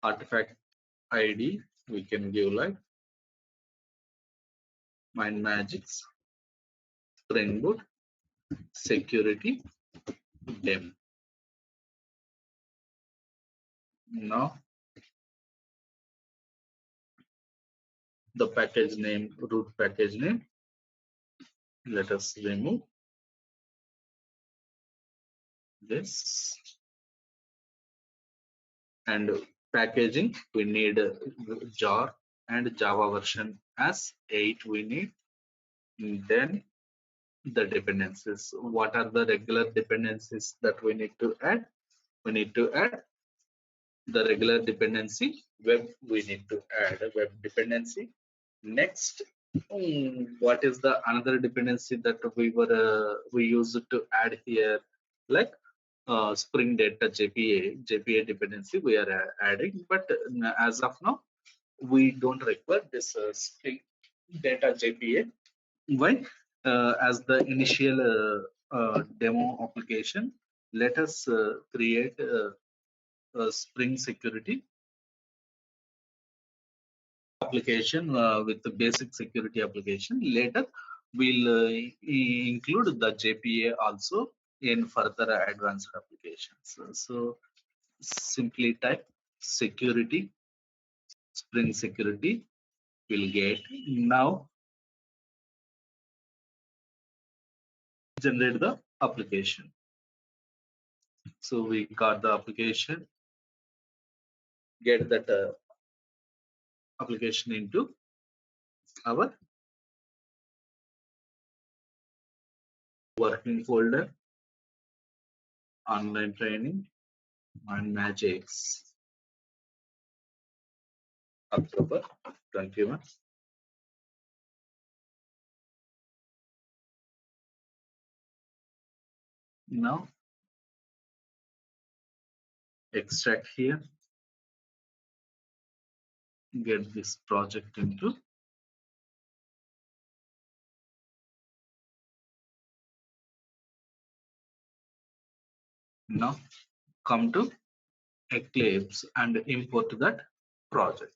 Artifact ID we can give like Mindmajix Spring Boot Security demo. Now the package name, root package name, let us remove this. And packaging, we need jar and Java version as 8 we need. And then the dependencies. What are the regular dependencies that we need to add? We need to add the regular dependency. Web, we need to add a web dependency. Next, what is the another dependency that we used to add here? Like Spring Data JPA dependency we are adding, but as of now we don't require this Spring Data JPA. Why? As the initial demo application, let us create a Spring Security application with the basic security application. Later, we'll include the JPA also in further advanced applications. So simply type security, Spring Security will get. Now generate the application. So we got the application, get that application into our working folder, online training, Mindmajix, October 21. Now extract here, get this project into now come to Eclipse and import that project.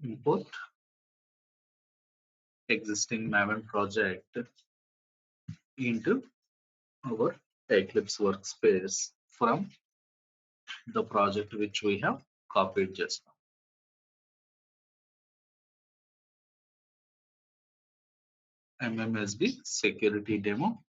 Import existing Maven project into our Eclipse workspace from the project which we have copied just now. MMSB security demo.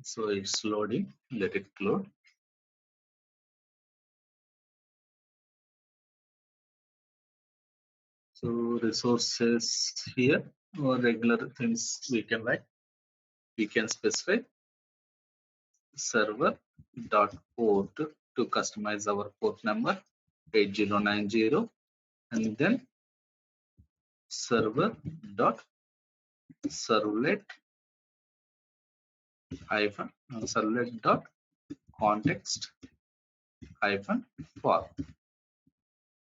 So it's loading, let it load. So resources here or regular things we can write. We can specify server dot port to customize our port number 8090, and then server dot servlet hyphen servlet dot context hyphen for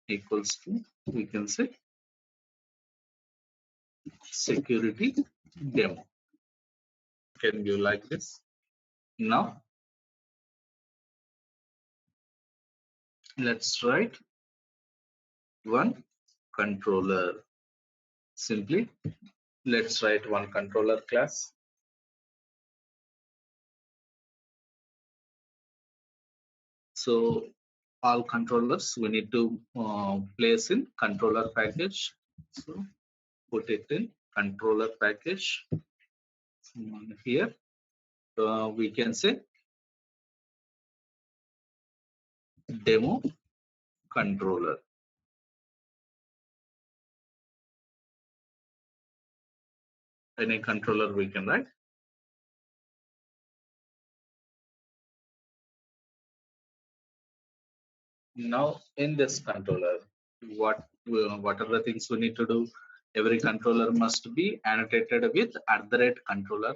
equals to, we can say, security demo. Can you like this? Now let's write one controller. Simply let's write one controller class. So all controllers we need to place in controller package. So put it in controller package. Here we can say demo controller. Any controller we can write. Now in this controller, what are the things we need to do? Every controller must be annotated with @controller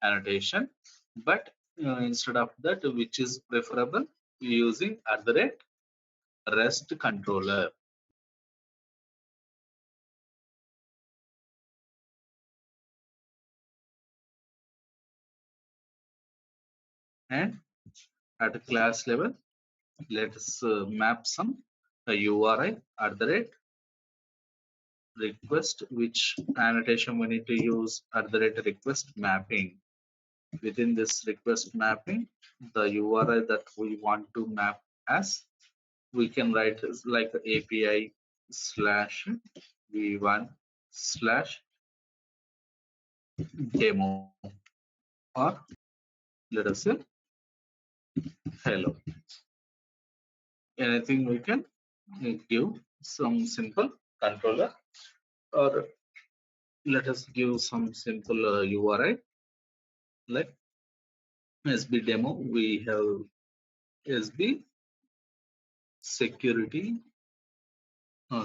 annotation, but instead of that, which is preferable, using @REST controller. And at class level, let's map some URI @request, which annotation we need to use @request mapping. Within this request mapping, the URI that we want to map as, we can write as like API slash v1 slash demo, or let us say hello. Anything we can give some simple controller, or let us give some simple URI like SB demo. We have SB security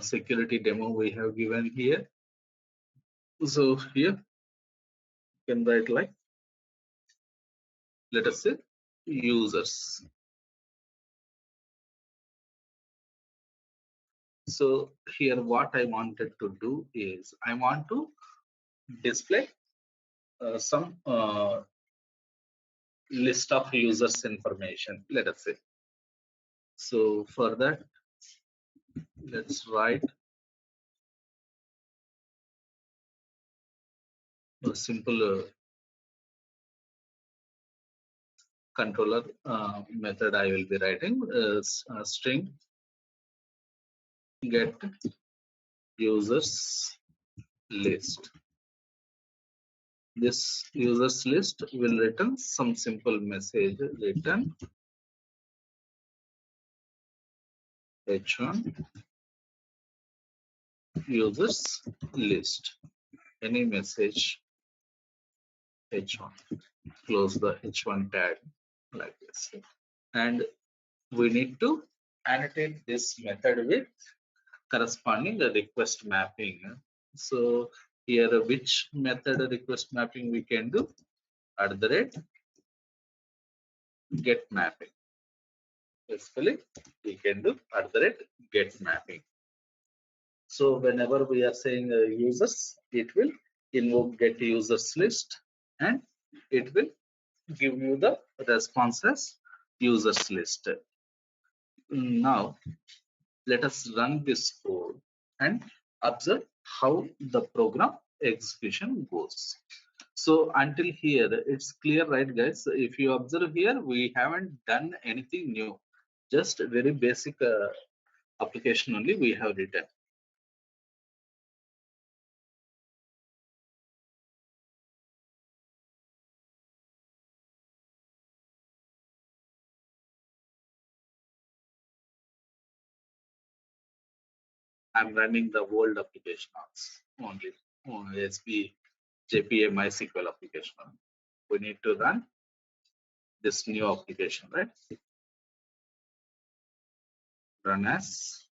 security demo we have given here. So here you can write like, let us say users. So here what I wanted to do is I want to display some list of users information, let us say. So for that, let's write a simple controller method. I will be writing string get users list. This users list will return some simple message, return h1 users list, any message h1, close the h1 tag like this. And we need to annotate this method with corresponding request mapping. So here which method request mapping we can do? At the rate get mapping. Basically we can do at the rate get mapping. So whenever we are saying users, it will invoke get users list and it will give you the response as users list. Now let us run this code and observe how the program execution goes. So until here, it's clear, right, guys? If you observe here, we haven't done anything new. Just very basic application only we have written. I'm running the old application only, SB JPA MySQL application. We need to run this new application, right? Run as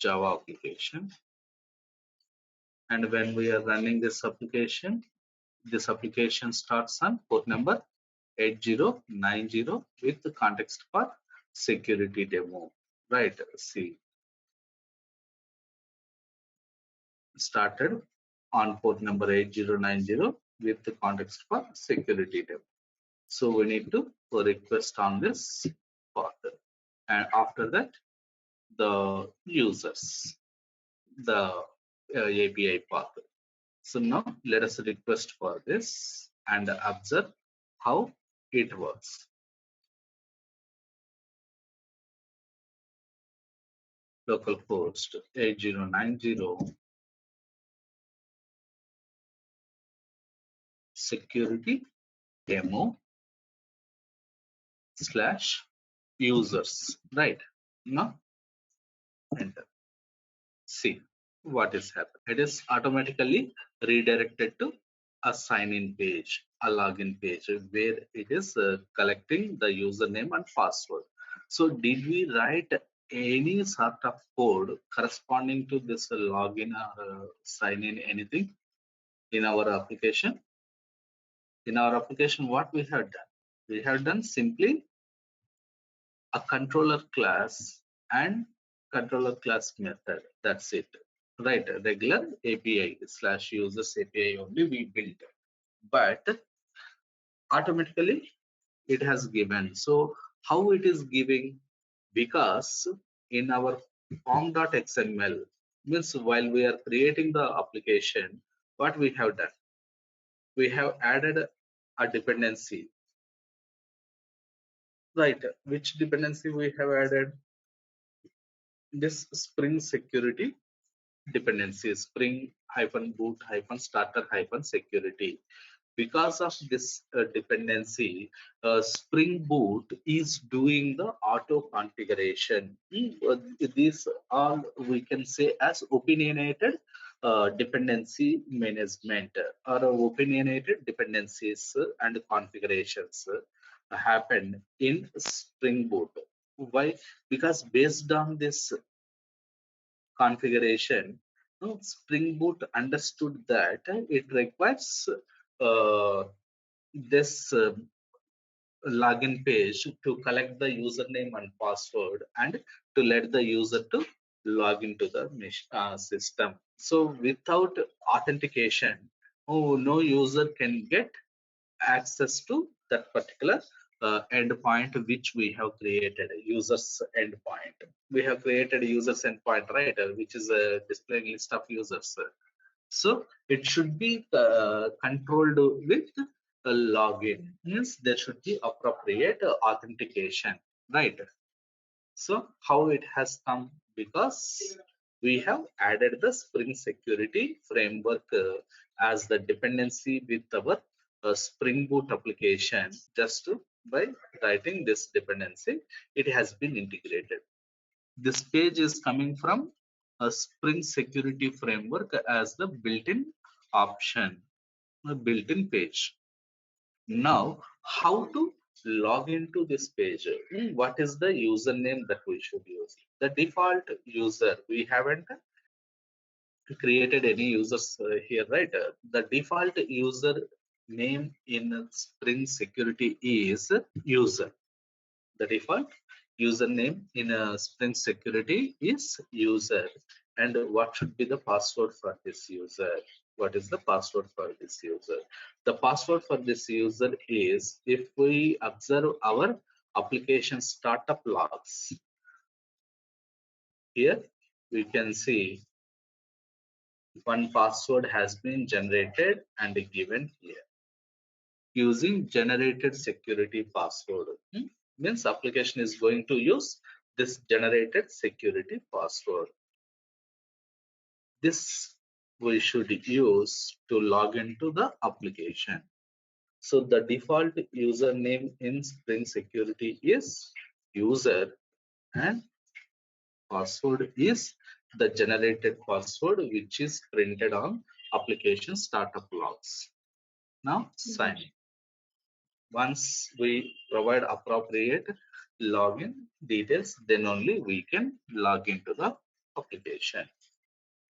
Java application. And when we are running this application starts on port number 8090 with the context for security demo. Right, see, started on port number 8090 with the context for security demo. So we need to request on this path. And after that, the users, the API path. So now let us request for this and observe how it works. Localhost 8090 security demo / users, right? Now enter. See what is happening. It is automatically redirected to a sign-in page, a login page, where it is collecting the username and password. So did we write any sort of code corresponding to this login or sign-in anything in our application? In our application, what we have done? We have done simply a controller class and controller class method. That's it. Right, regular API / users API only we built, but automatically it has given. So how it is giving? Because in our form.xml, means while we are creating the application, what we have done? We have added a dependency. Right, which dependency we have added? This Spring security dependency, Spring -boot -starter -security. Because of this dependency, Spring Boot is doing the auto configuration. These all we can say as opinionated dependency management or opinionated dependencies and configurations happen in Spring Boot. Why? Because based on this configuration, Spring Boot understood that it requires this login page to collect the username and password and to let the user to log into the system. So without authentication, no user can get access to that particular endpoint which we have created, users endpoint. We have created users endpoint, right, which is a displaying list of users. So it should be controlled with a login. Means there should be appropriate authentication, right? So how it has come? Because we have added the Spring Security Framework as the dependency with our Spring Boot application. Just by writing this dependency, it has been integrated. This page is coming from a Spring Security Framework as the built-in option, a built-in page. Now, how to log into this page? What is the username that we should use? The default user, we haven't created any users here, right? The default user name in Spring Security is user. The default username in a Spring Security is user. And what should be the password for this user? What is the password for this user? The password for this user is, if we observe our application startup logs, here we can see one password has been generated and given here using generated security password. Means application is going to use this generated security password. This we should use to log into the application. So the default username in Spring Security is user and password is the generated password which is printed on application startup logs. Now sign in. Once we provide appropriate login details, then only we can log into the application.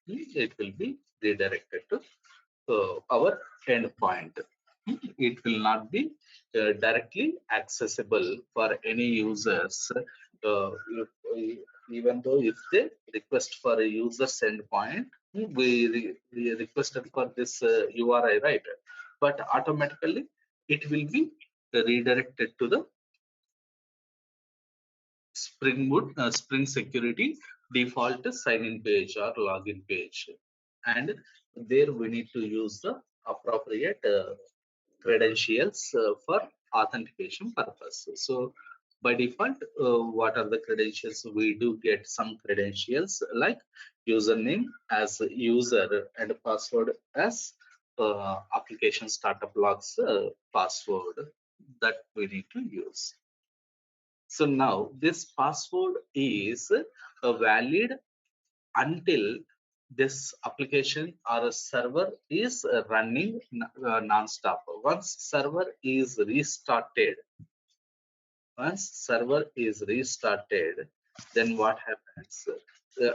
It will be redirected to our endpoint. It will not be directly accessible for any users, even though if they request for a user's endpoint, we requested for this URI, right? But automatically it will be redirected to the Spring Boot, Spring Security default sign-in page or login page, and there we need to use the appropriate credentials for authentication purpose. So by default, what are the credentials? We do get some credentials like username as user and password as application startup logs password that we need to use. So now this password is valid until this application or a server is running non-stop. Once server is restarted, then what happens?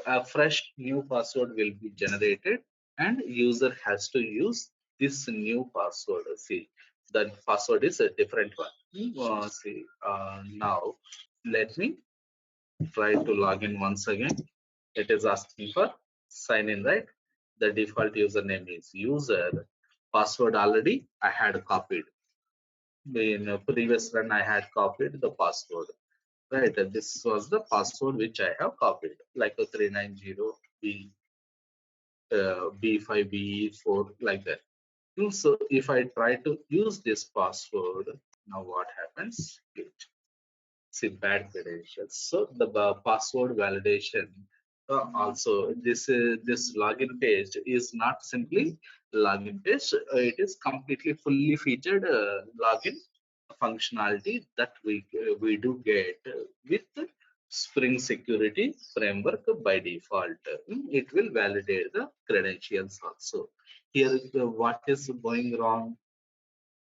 A fresh new password will be generated and user has to use this new password. See, the password is a different one. Now let me try to log in once again. It is asking for sign in, right? The default username is user. Password already I had copied. In a previous run, I had copied the password. Right, this was the password which I have copied, like a 390B, B5B4, like that. So if I try to use this password, now what happens? See, bad credentials. So the password validation. Also, this login page is not simply login page. It is completely fully featured login functionality that we do get with Spring Security Framework by default. It will validate the credentials also. Here, what is going wrong?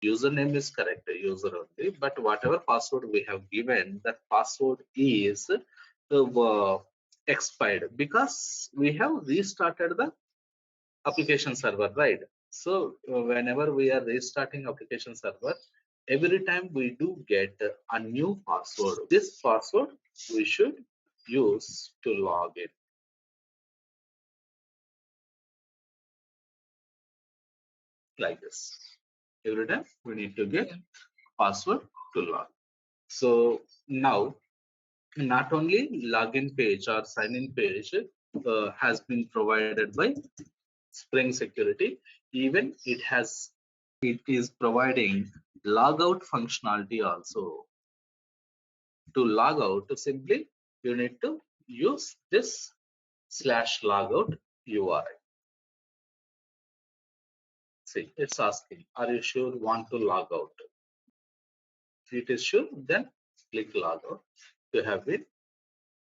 Username is correct, user only, but whatever password we have given, that password is expired because we have restarted the application server, right? So whenever we are restarting application server, every time we do get a new password, this password we should use to log in. Like this. Every time we need to get password to log. So now not only login page or sign in page has been provided by Spring Security, even it is providing logout functionality also. To log out, simply you need to use this /logout URI. See, it's asking, are you sure you want to log out? If it is sure, then click logout. You have been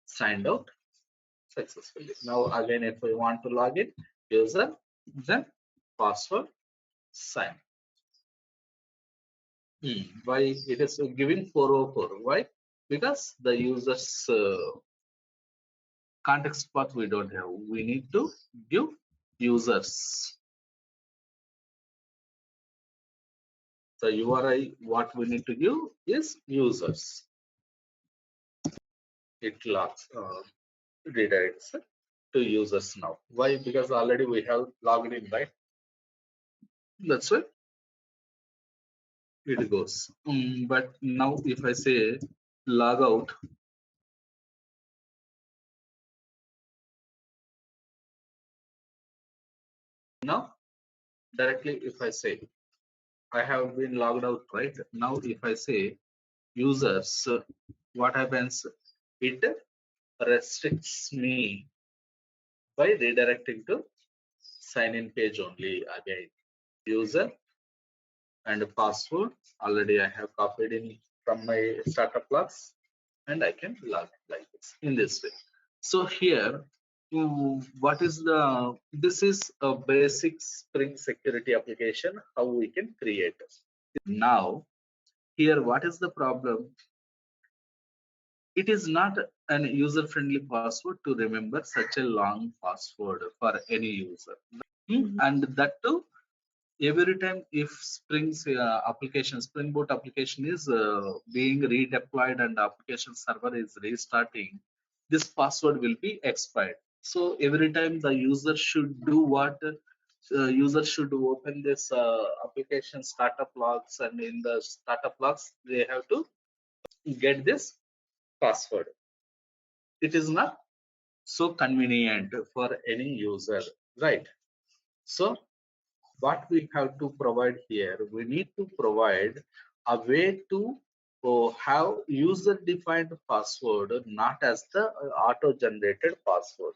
signed out successfully. Now again, if we want to log in, user, then password, sign. Why it is giving 404? Why? Because the user's context path we don't have. We need to give users. The URI what we need to give is users. It logs redirects to users now. Why? Because already we have logged in, right? That's why it goes. But now if I say log out, now directly if I say I have been logged out, right? Now if I say users, what happens? It restricts me by redirecting to sign in page only again. User and password already I have copied in from my startup class, and I can log in like this in this way. So here, what is the this is a basic Spring security application how we can create. Now here what is the problem? It is not an user friendly password to remember such a long password for any user. And that too every time if Spring Boot application is being redeployed and application server is restarting, this password will be expired. So every time the user should do what? User should open this application startup logs, and in the startup logs they have to get this password. It is not so convenient for any user, right? So what we have to provide here, we need to provide a way to have user defined password, not as the auto generated password.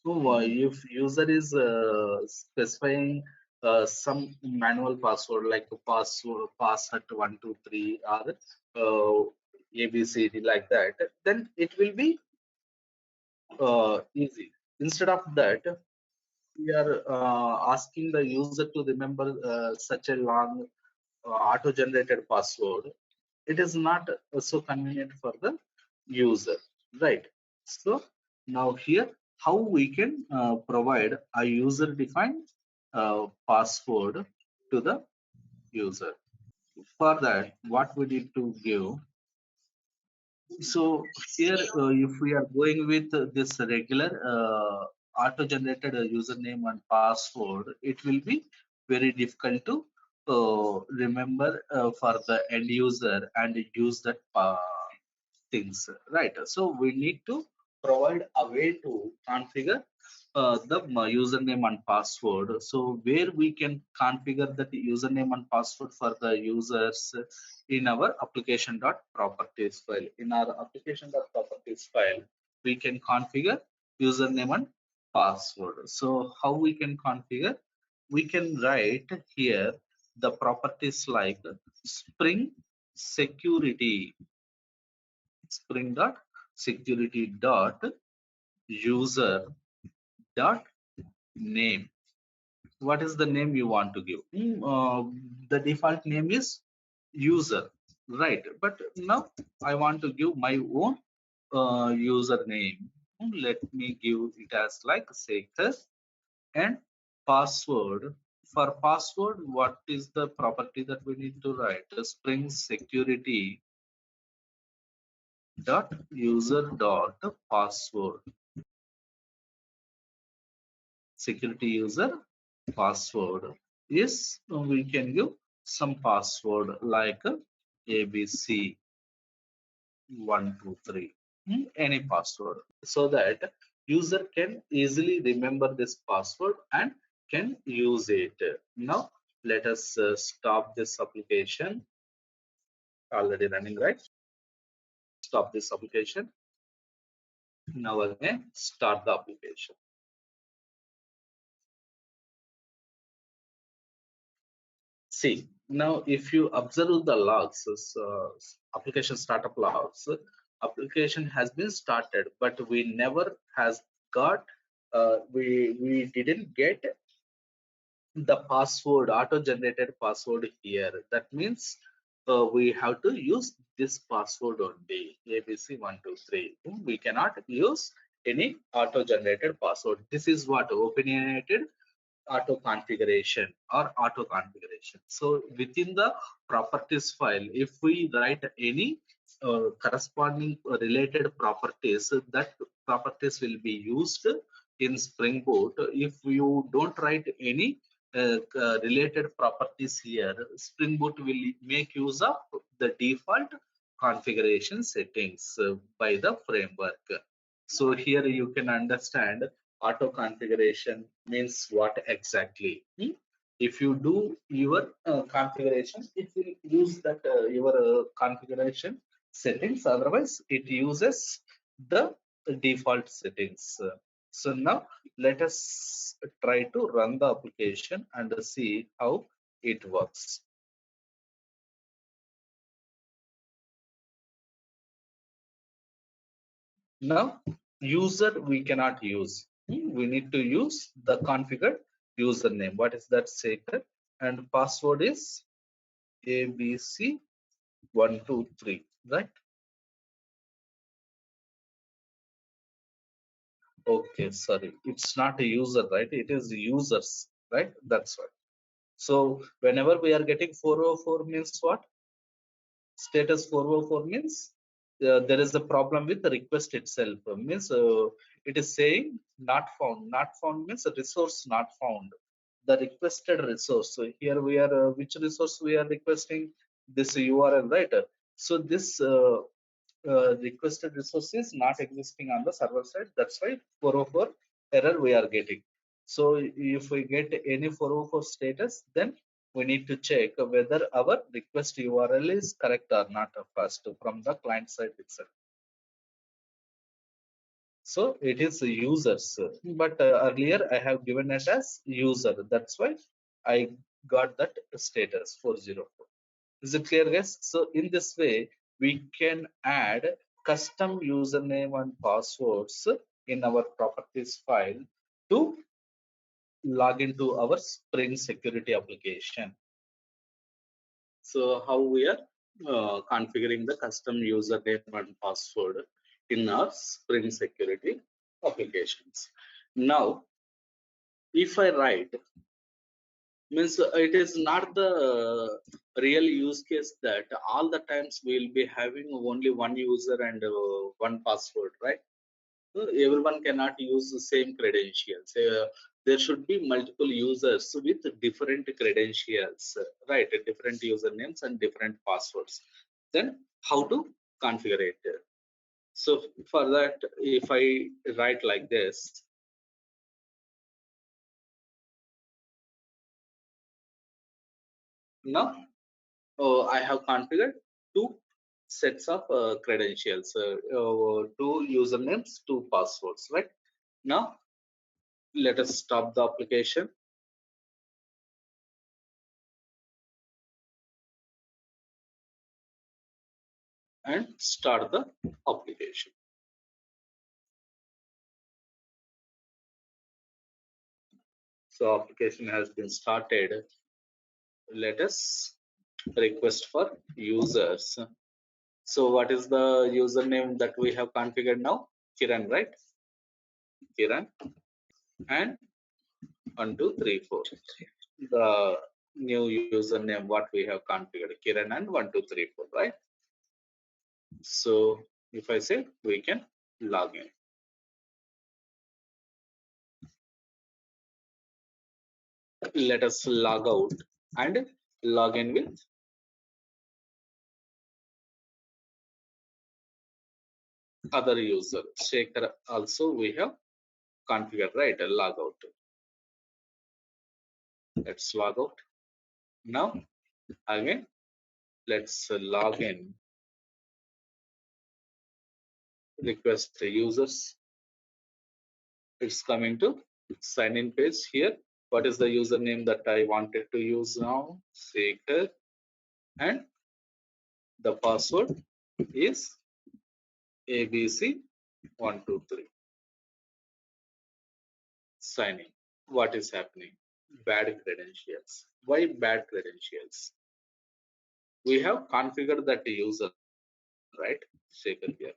So if user is specifying some manual password like password pass at 123 or ABCD like that, then it will be easy. Instead of that, we are asking the user to remember such a long auto-generated password. It is not so convenient for the user, right? So now here, how we can provide a user-defined password to the user. For that, what we need to give. So here, if we are going with this regular auto-generated username and password, it will be very difficult to remember for the end user and use that things, right? So we need to provide a way to configure the username and password. So where we can configure that username and password for the users in our application.properties file. In our application.properties file, we can configure username and password. So how we can configure? We can write here the properties like Spring security, Spring dot security dot user dot name. What is the name you want to give? The default name is user, right? But now I want to give my own username. Let me give it as like Sekhar and password. For password, what is the property that we need to write? Spring security dot user dot password. Security user password is we can give some password like ABC 123, any password, so that user can easily remember this password and can use it. Now let us stop this application, already running, right? Stop this application. Now again start the application. See, now if you observe the logs, application startup logs, application has been started, but we never has got, we didn't get the password, auto-generated password here. That means we have to use this password only, ABC123. We cannot use any auto-generated password. This is what opinionated auto configuration or auto configuration. So within the properties file, if we write any corresponding related properties, that properties will be used in Spring Boot. If you don't write any related properties here, Spring Boot will make use of the default configuration settings by the framework. So here you can understand auto configuration means what exactly. If you do your configuration, it will use that your configuration settings. Otherwise, it uses the default settings. So now let us try to run the application and see how it works. Now, user we cannot use. We need to use the configured username. What is that secret? And password is ABC123, right? Okay, sorry. It's not a user, right? It is users, right? That's right. So whenever we are getting 404 means what? Status 404 means there is a problem with the request itself. Means it is saying not found. Not found means a resource not found. The requested resource. So here we are, which resource we are requesting? This URL, right? So this requested resource is not existing on the server side. That's why 404 error we are getting. So if we get any 404 status, then we need to check whether our request URL is correct or not first from the client side itself. So it is users, but earlier I have given it as user. That's why I got that status 404. Is it clear, guys? So in this way, we can add custom username and passwords in our properties file to log into our Spring security application. So how we are configuring the custom username and password in our Spring security applications. Now, if I write, means it is not the real use case that all the times we will be having only one user and one password, right? So everyone cannot use the same credentials. There should be multiple users with different credentials, right? Different usernames and different passwords. Then how to configure it? So for that, if I write like this, now I have configured two sets of credentials, two usernames, two passwords, right? Now let us stop the application and start the application. So application has been started. Let us request for users. So what is the username that we have configured now? Kiran, right? Kiran. And 1, 2, 3, 4. The new username what we have configured, Kiran, and 1, 2, 3, 4, right? So if I say we can log in. Let us log out and log in with other user. Shaker also we have configured, right? Log out. Let's log out. Now again, let's log in. Request the users. It's coming to sign in page here. What is the username that I wanted to use now? Shaker, and the password is ABC123. Signing. What is happening? Bad credentials. Why bad credentials? We have configured that user, right? Shaker here.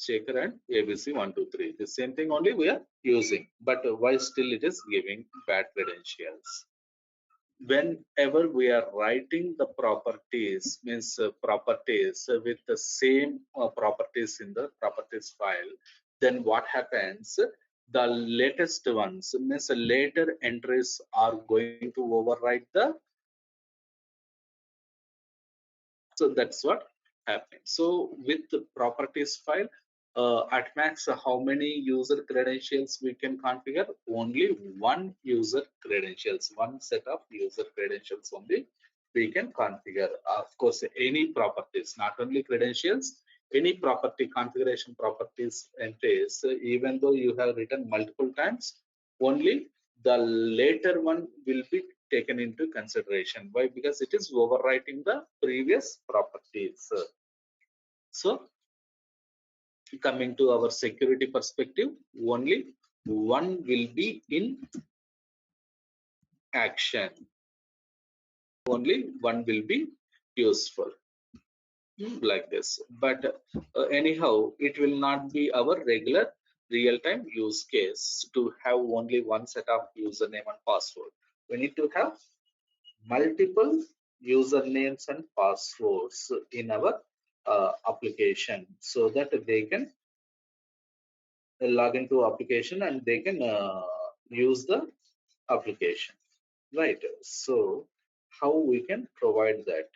Shaker and ABC123. The same thing only we are using. But why still it is giving bad credentials? Whenever we are writing the properties, means properties with the same properties in the properties file, then what happens, the latest ones, means later entries are going to overwrite the, so that's what happening. So with the properties file, at max how many user credentials we can configure? Only one user credentials, one set of user credentials only we can configure. Of course, any properties, not only credentials, any property configuration properties entries, even though you have written multiple times, only the later one will be taken into consideration. Why? Because it is overwriting the previous properties. So coming to our security perspective, only one will be in action, only one will be useful, like this. But anyhow, it will not be our regular real-time use case to have only one set of username and password. We need to have multiple usernames and passwords in our application, so that they can log into application and they can use the application, right? So how we can provide that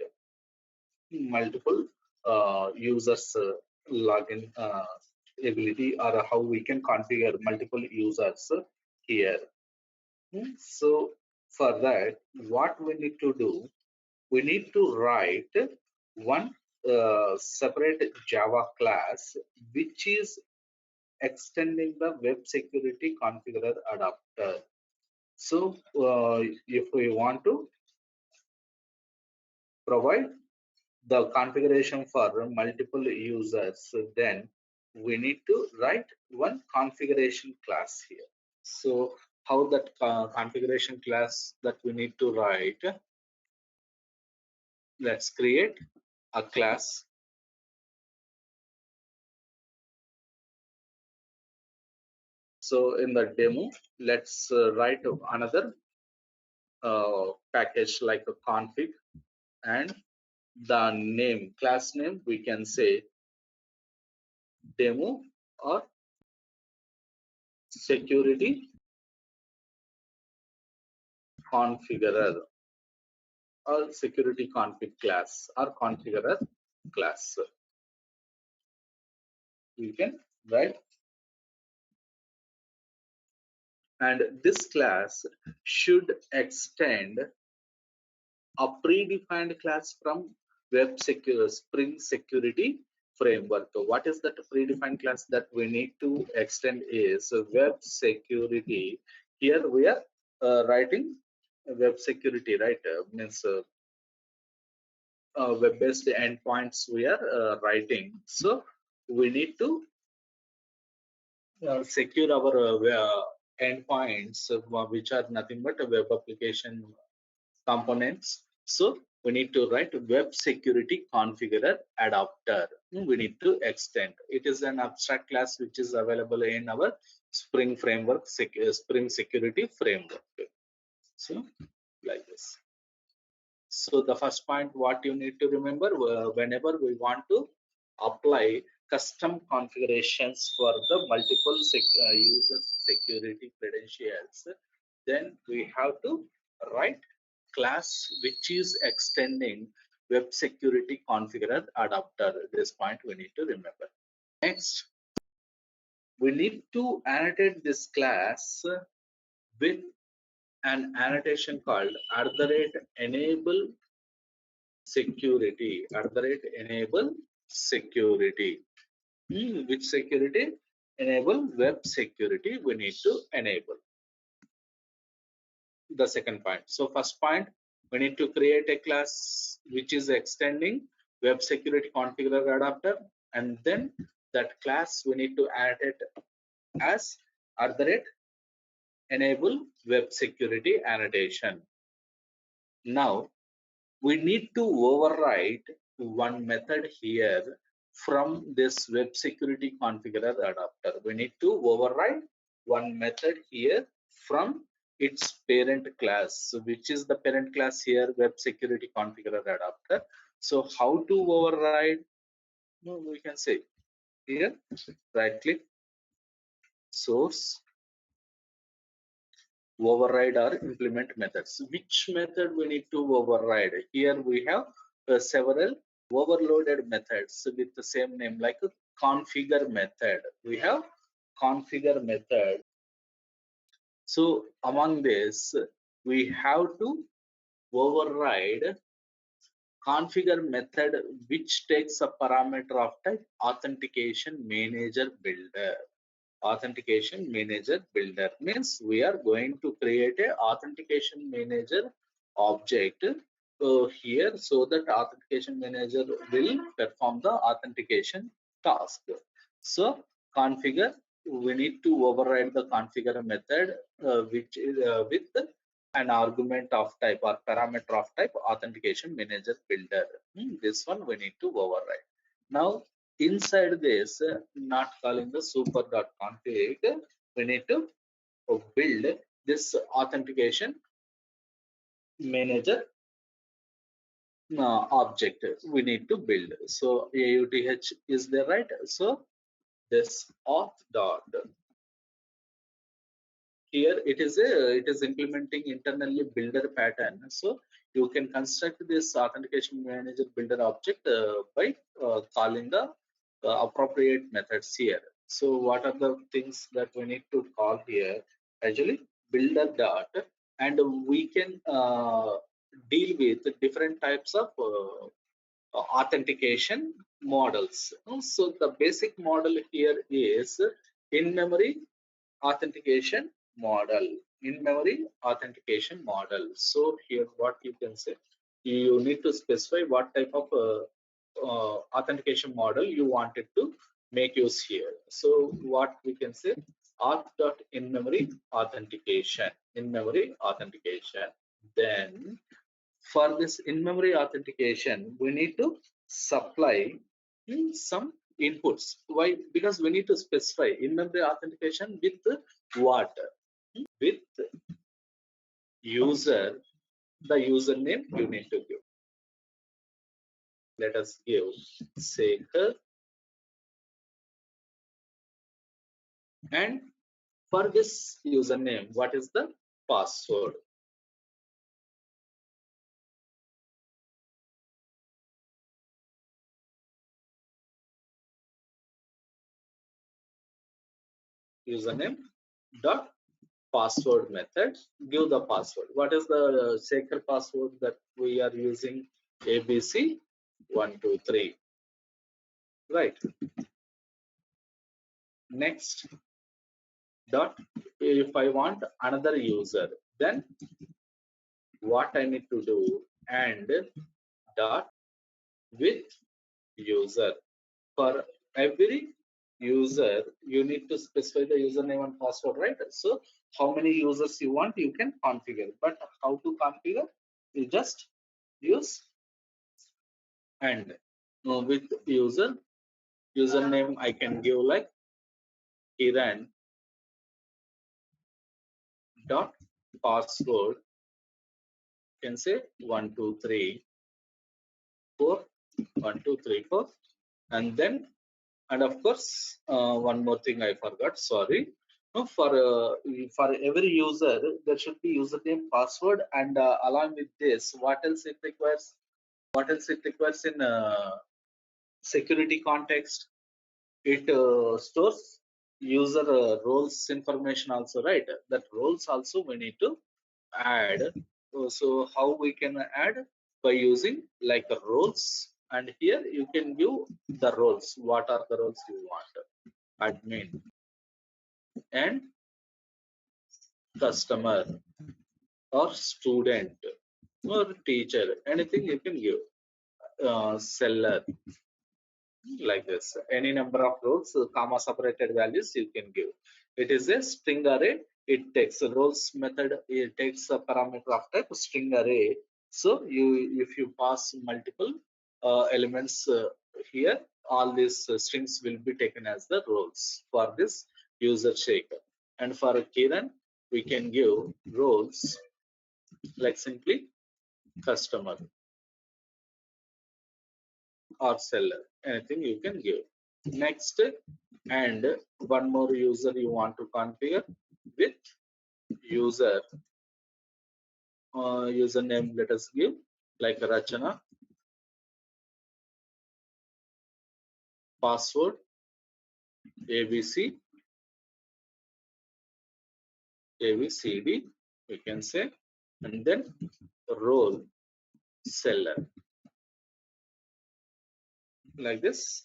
multiple users login ability, or how we can configure multiple users here. So for that, what we need to do, we need to write one separate Java class which is extending the web security configurer adapter. So if we want to provide the configuration for multiple users, then we need to write one configuration class here. So how that configuration class that we need to write? Let's create a class. So in the demo, let's write another package like a config, and the name, class name, we can say demo or security configurer, or security config class, or configurer class. We can write, and this class should extend a predefined class from web secure Spring security framework. What is that predefined class that we need to extend is web security. Here we are writing web security, right? Means web-based endpoints we are writing. So we need to secure our endpoints, which are nothing but a web application components. So we need to write web security configurer adapter. we need to extend. It is an abstract class which is available in our Spring framework, Spring security framework. So like this. So the first point what you need to remember, whenever we want to apply custom configurations for the multiple user security credentials, then we have to write class which is extending web security configurer adapter. This point we need to remember. Next, we need to annotate this class with an annotation called @enable security, @enable security. Which security? Enable web security we need to enable. The second point. So first point, we need to create a class which is extending web security configurer adapter, and then that class we need to add it as @enable web security annotation. Now we need to override one method here from this web security configurer adapter. We need to override one method here from its parent class, which is the parent class here, web security configurer adapter. So how to override? No, we can say here, right click, source, override or implement methods. Which method we need to override? Here we have several overloaded methods with the same name, like a configure method. We have configure method. So among this, we have to override configure method which takes a parameter of type authentication manager builder. Authentication manager builder means we are going to create a authentication manager object here, so that authentication manager will perform the authentication task. So configure, we need to override the configure method which is with an argument of type or parameter of type authentication manager builder. This one we need to override. Now inside this, not calling the super.config, we need to build this authentication manager object we need to build. So auth is there, right? So this auth dot, here it is implementing internally builder pattern. So you can construct this authentication manager builder object by calling the appropriate methods here. So what are the things that we need to call here? Actually builder dot, and we can deal with different types of authentication models. So the basic model here is in memory authentication model. In memory authentication model. So here what you can say, you need to specify what type of authentication model you wanted to make use here. So what we can say, auth dot in memory authentication, in memory authentication. Then for this in-memory authentication, we need to supply some inputs. Why? Because we need to specify in-memory authentication with what? With user, the username you need to give. Let us give Sekhar, and for this username, what is the password? Username dot password method, give the password. What is the secret password that we are using? ABC123, right? Next dot, if I want another user, then what I need to do? And dot with user. For every user you need to specify the username and password, right? So how many users you want, you can configure, but how to configure? You just use and with user Username I can give like Kiran dot password. You can say 123 4 1 2 3 4, and then, and of course one more thing I forgot, sorry. No, for every user there should be username, password, and along with this, what else it requires? What else it requires in security context? It stores user roles information also, right? That roles also we need to add. So how we can add? By using like roles, and here you can give the roles. What are the roles you want? Admin and customer or student or teacher, anything you can give. Seller, like this, any number of rows, comma separated values you can give. It is a string array. It takes a roles method, it takes a parameter of type string array. So you, if you pass multiple elements here, all these strings will be taken as the roles for this user shaker. And for Kiran we can give roles like simply customer or seller, anything you can give. Next, and one more user you want to configure with user username, let us give like Rachana, password abc abcd we can say, and then role seller, like this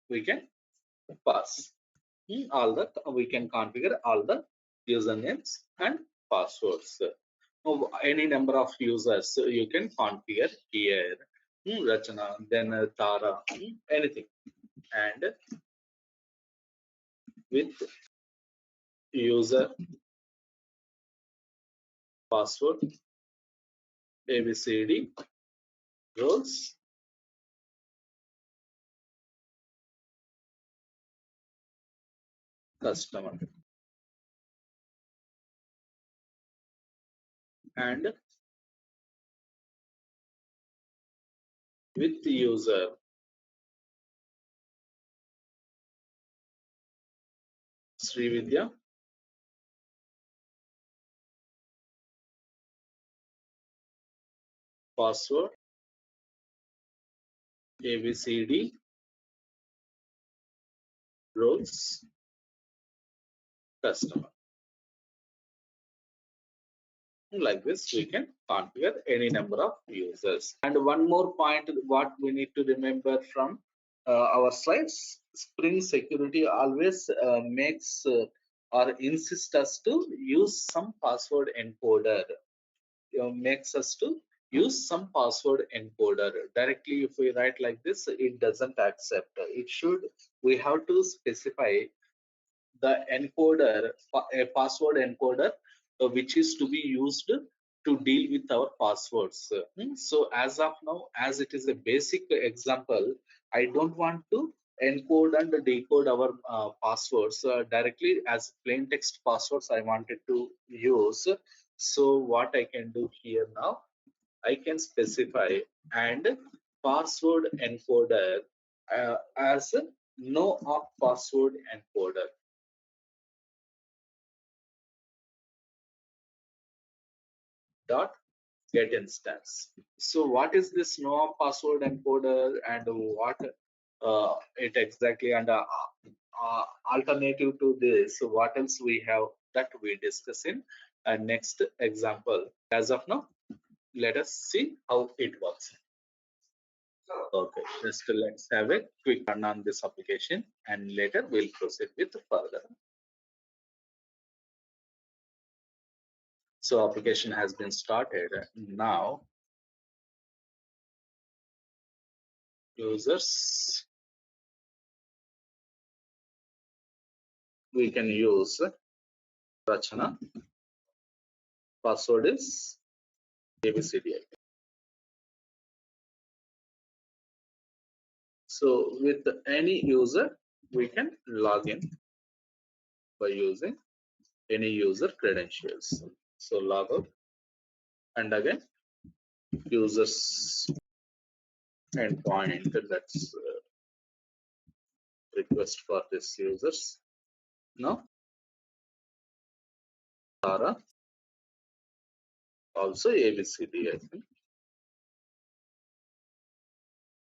we can pass. All the, we can configure all the usernames and passwords. Any number of users you can configure here. Rachana, then Tara, anything. And with user password abcd roles customer, and with user Srividya password abcd roles customer. Like this we can configure any number of users. And one more point what we need to remember from our slides, Spring Security always makes or insists us to use some password encoder, makes us to use some password encoder. Directly if we write like this, it doesn't accept. It should, we have to specify the encoder, a password encoder, which is to be used to deal with our passwords. So as of now, as it is a basic example, I don't want to encode and decode our passwords directly as plain text passwords I wanted to use. So what I can do here now, I can specify and password encoder as no op password encoder dot get instance. So what is this no password encoder, and what it exactly, and alternative to this, what else we have, that we discuss in next example. As of now, let us see how it works. Okay, just let's have a quick run on this application, and later we'll proceed with further. So application has been started. Now users, we can use Rachana, password is ABCD. So with any user, we can log in by using any user credentials. So log out, and again users endpoint, that's request for this users. Now Tara also ABCD, I think.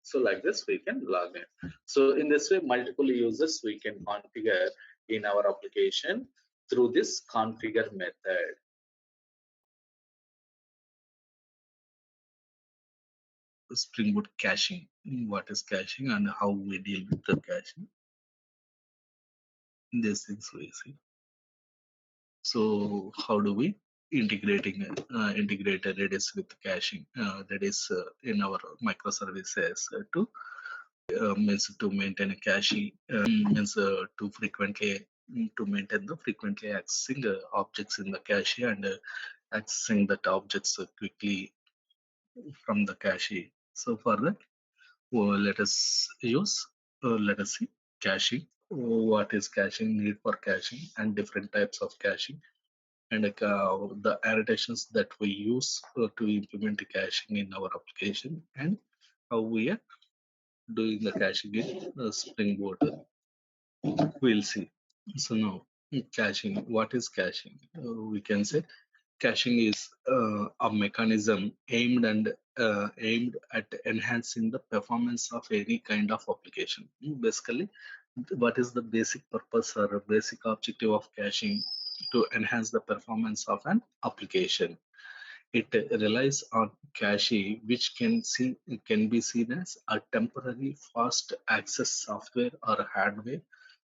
So like this we can log in. So in this way, multiple users we can configure in our application through this configure method. Spring Boot caching. What is caching and how we deal with the caching? These things we see. So how do we integrate Redis with caching? That is in our microservices means to maintain a cache, means to frequently to maintain the frequently accessing objects in the cache and accessing that objects quickly from the cache. So for that, let us see caching. What is caching? Need for caching and different types of caching, and the annotations that we use to implement the caching in our application, and how we are doing the caching in Spring Boot. We'll see. So now, caching. What is caching? We can say caching is a mechanism aimed at enhancing the performance of any kind of application. Basically, what is the basic purpose or basic objective of caching? To enhance the performance of an application. It relies on cache, which can be seen as a temporary fast access software or hardware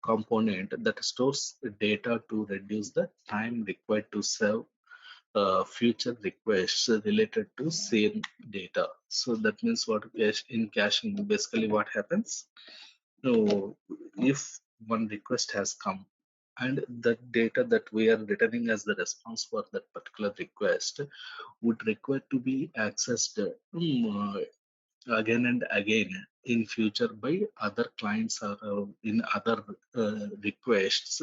component that stores data to reduce the time required to serve future requests related to same data. So that means what in caching, basically what happens? So if one request has come and the data that we are returning as the response for that particular request would require to be accessed again and again in future by other clients or in other requests.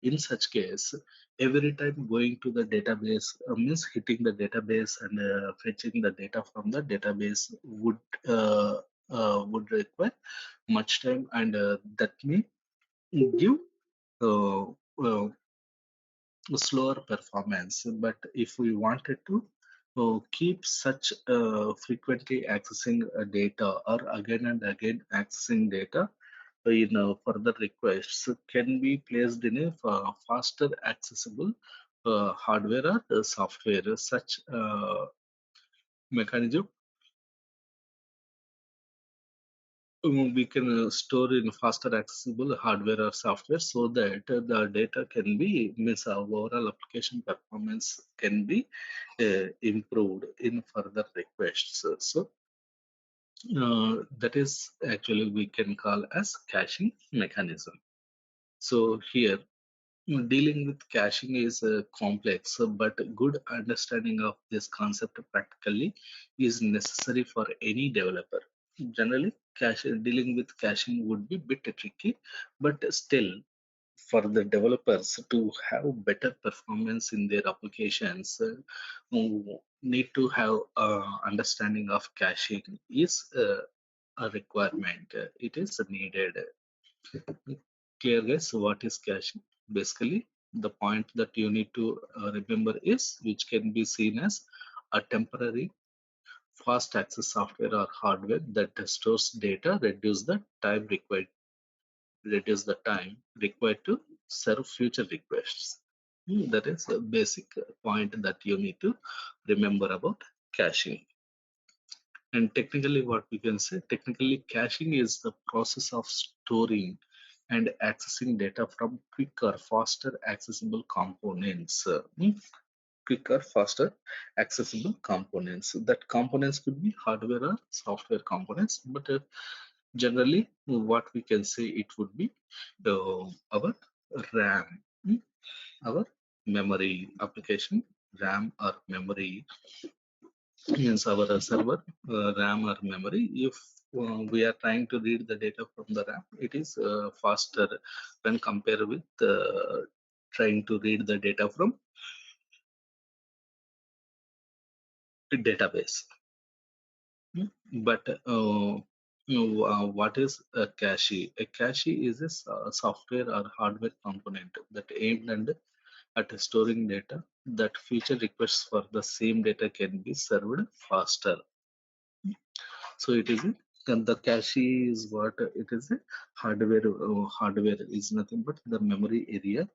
In such case, every time going to the database means hitting the database and fetching the data from the database would require much time, and that may give uh, uh, slower performance. But if we wanted to keep such frequently accessing data or again and again accessing data in further requests can be placed in a faster accessible hardware or software. Such mechanism we can store in faster accessible hardware or software, so that the data can be means our overall application performance can be improved in further requests. So that is actually we can call as caching mechanism. So here, dealing with caching is complex, but good understanding of this concept practically is necessary for any developer. Generally, dealing with caching would be bit tricky, but still, for the developers to have better performance in their applications, who need to have understanding of caching is a requirement. It is needed. Clear, guys? What is caching? Basically, the point that you need to remember is which can be seen as a temporary fast access software or hardware that stores data, reduce the time required to serve future requests. That is a basic point that you need to remember about caching. And technically, what we can say, technically, caching is the process of storing and accessing data from quicker, faster accessible components. Quicker, faster accessible components. That components could be hardware or software components, but generally, what we can say it would be our RAM, our memory application, RAM or memory means our server RAM or memory. If we are trying to read the data from the RAM, it is faster when compared with trying to read the data from the database. But what is a cache? A cache is a software or hardware component that aimed at storing data that future requests for the same data can be served faster. So it is and the cache is what it is a hardware. Hardware is nothing but the memory area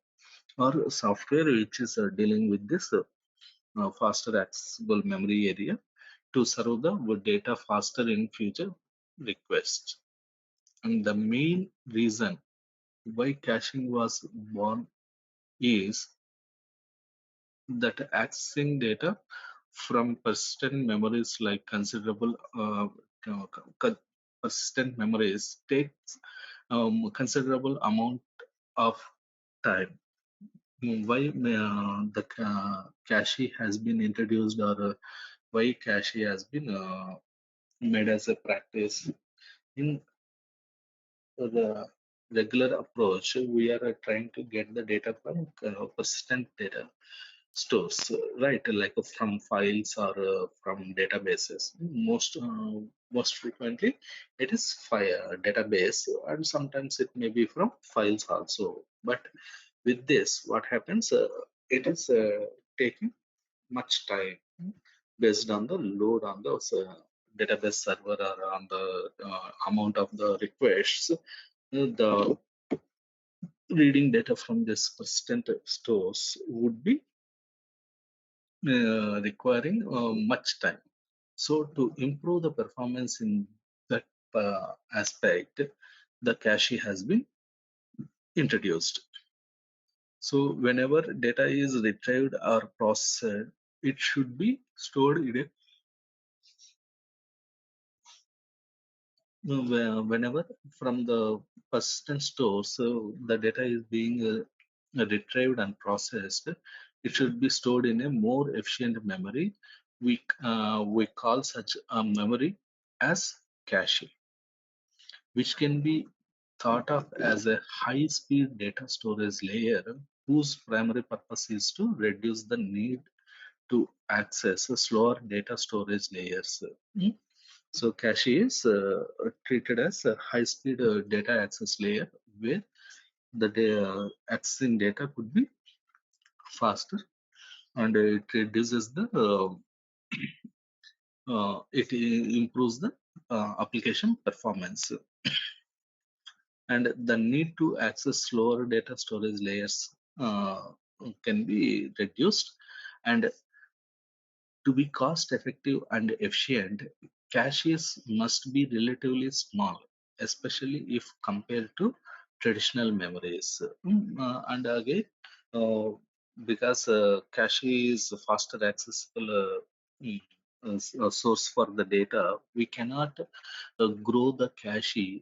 or software which is dealing with this faster accessible memory area to serve the data faster in future requests. And the main reason why caching was born is that accessing data from persistent memories like uh, co- persistent memories takes considerable amount of time. Why the cache has been introduced, or why cache has been made as a practice in the regular approach, we are trying to get the data from persistent data stores, right? Like from files or from databases. Most frequently, it is file database, and sometimes it may be from files also. But with this, what happens? It is taking much time based on the load on the database server or on the amount of the requests. The reading data from this persistent stores would be requiring much time. So to improve the performance in that aspect, the cache has been introduced. So whenever data is retrieved or processed, it should be stored in a whenever from the persistent store, so the data is being retrieved and processed, it should be stored in a more efficient memory. We call such a memory as cache, which can be thought of as a high-speed data storage layer whose primary purpose is to reduce the need to access slower data storage layers. So cache is treated as a high-speed data access layer where the accessing data could be faster, and it reduces the improves the application performance, and the need to access slower data storage layers can be reduced. And to be cost effective and efficient, caches must be relatively small, especially if compared to traditional memories. And again, uh, because cache is faster accessible mm, source for the data, we cannot grow the cache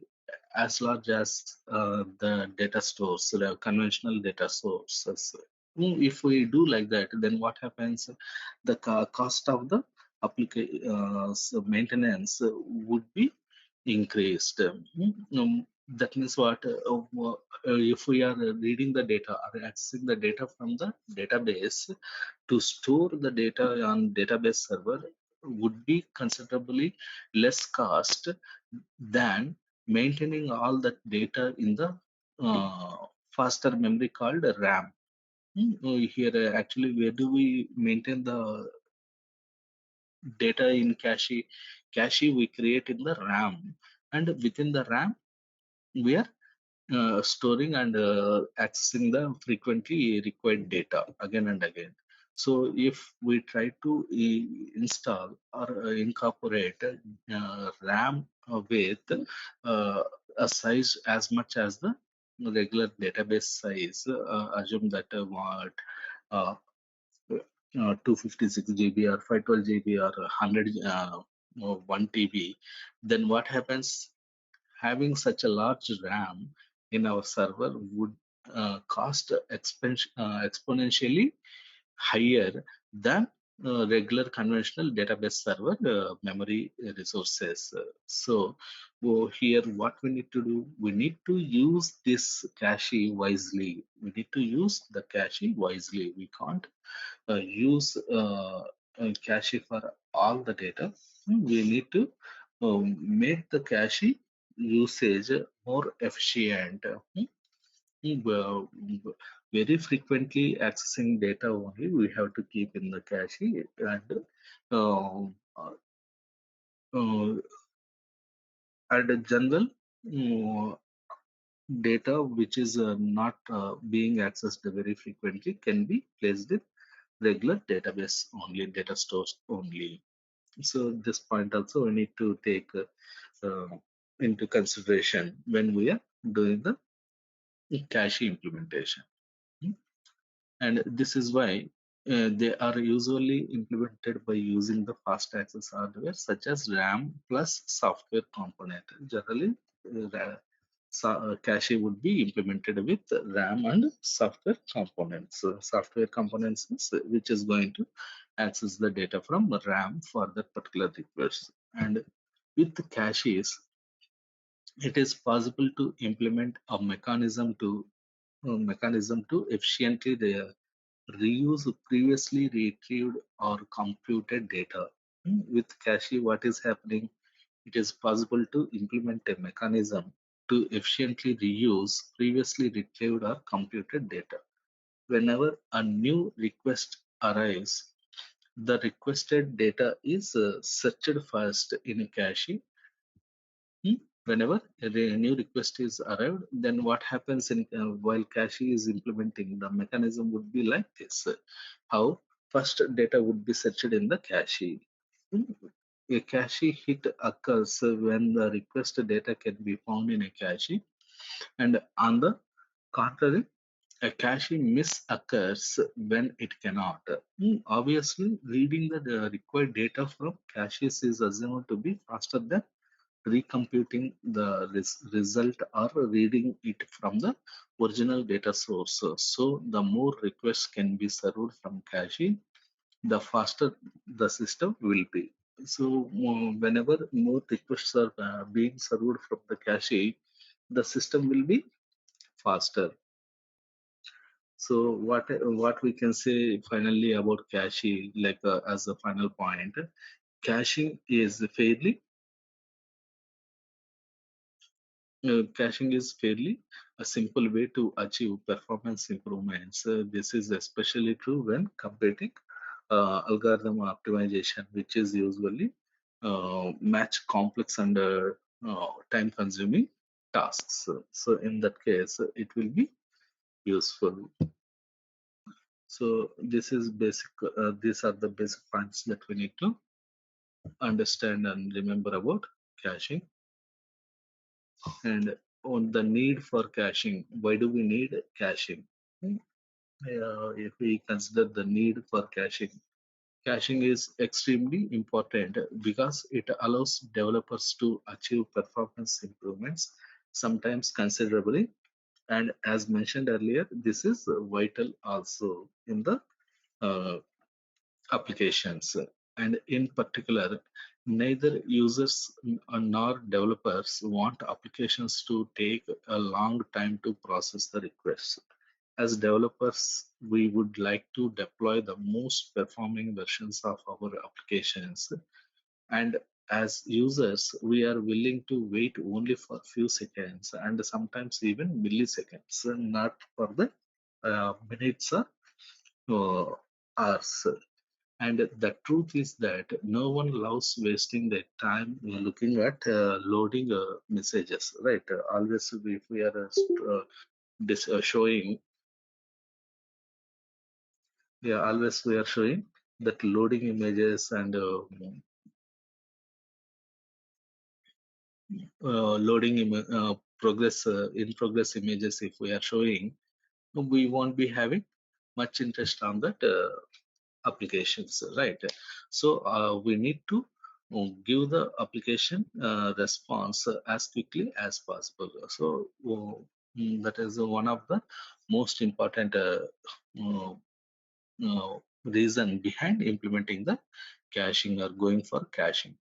as large as the data stores, the conventional data sources. If we do like that, then what happens? The cost of the maintenance would be increased. That means what? If we are reading the data or accessing the data from the database, to store the data on database server would be considerably less cost than maintaining all that data in the uh, faster memory called RAM. Here, actually, where do we maintain the data in cache? Cache we create in the RAM, and within the RAM, we are storing and accessing the frequently required data again and again. So if we try to install or incorporate RAM with a size as much as the regular database size, assume that what uh, 256 GB or 512 GB or 100 1 TB, then what happens? Having such a large RAM in our server would cost exponentially higher than regular conventional database server memory resources. Here what we need to do, we need to use this cache wisely. We need to use the cache wisely. We can't use cache for all the data. We need to make the cache usage more efficient. Well, very frequently accessing data only we have to keep in the cache, and uh, uh, and general uh, data which is not being accessed very frequently can be placed in regular database only, data stores only. So this point also we need to take uh, into consideration when we are doing the cache implementation. And this is why they are usually implemented by using the fast access hardware such as RAM plus software component. Generally, cache would be implemented with RAM and software components. Software components is, which is going to access the data from RAM for that particular request. And with the caches, it is possible to implement a mechanism to efficiently reuse previously retrieved or computed data. With cache, what is happening? It is possible to implement a mechanism to efficiently reuse previously retrieved or computed data. Whenever a new request arrives, the requested data is searched first in a cache. Hmm? Whenever a new request is arrived, then what happens in while cache is implementing, the mechanism would be like this. How first data would be searched in the cache. Hmm? A cache hit occurs when the request data can be found in a cache, and on the contrary, a cache miss occurs when it cannot. Obviously, reading the required data from caches is assumed to be faster than recomputing the result or reading it from the original data source. So the more requests can be served from cache, the faster the system will be. So whenever more requests are being served from the cache, the system will be faster. So what we can say finally about cache, like as a final point, caching is fairly a simple way to achieve performance improvements. This is especially true when comparing algorithm optimization, which is usually match complex and time-consuming tasks. So in that case, it will be useful. So this is basic. These are the basic points that we need to understand and remember about caching. And on the need for caching, why do we need caching? If we consider the need for caching, caching is extremely important because it allows developers to achieve performance improvements, sometimes considerably. And as mentioned earlier, this is vital also in the uh, applications. And in particular, neither users nor developers want applications to take a long time to process the requests. As developers, we would like to deploy the most performing versions of our applications. And as users, we are willing to wait only for few seconds and sometimes even milliseconds, not for the minutes or hours. And the truth is that no one loves wasting their time looking at loading messages, right? Always, if we are showing, yeah, always we are showing that loading images and progress in progress images. If we are showing, we won't be having much interest on that applications, right? So we need to give the application response as quickly as possible. So that is one of the most important uh, reason behind implementing the caching or going for caching.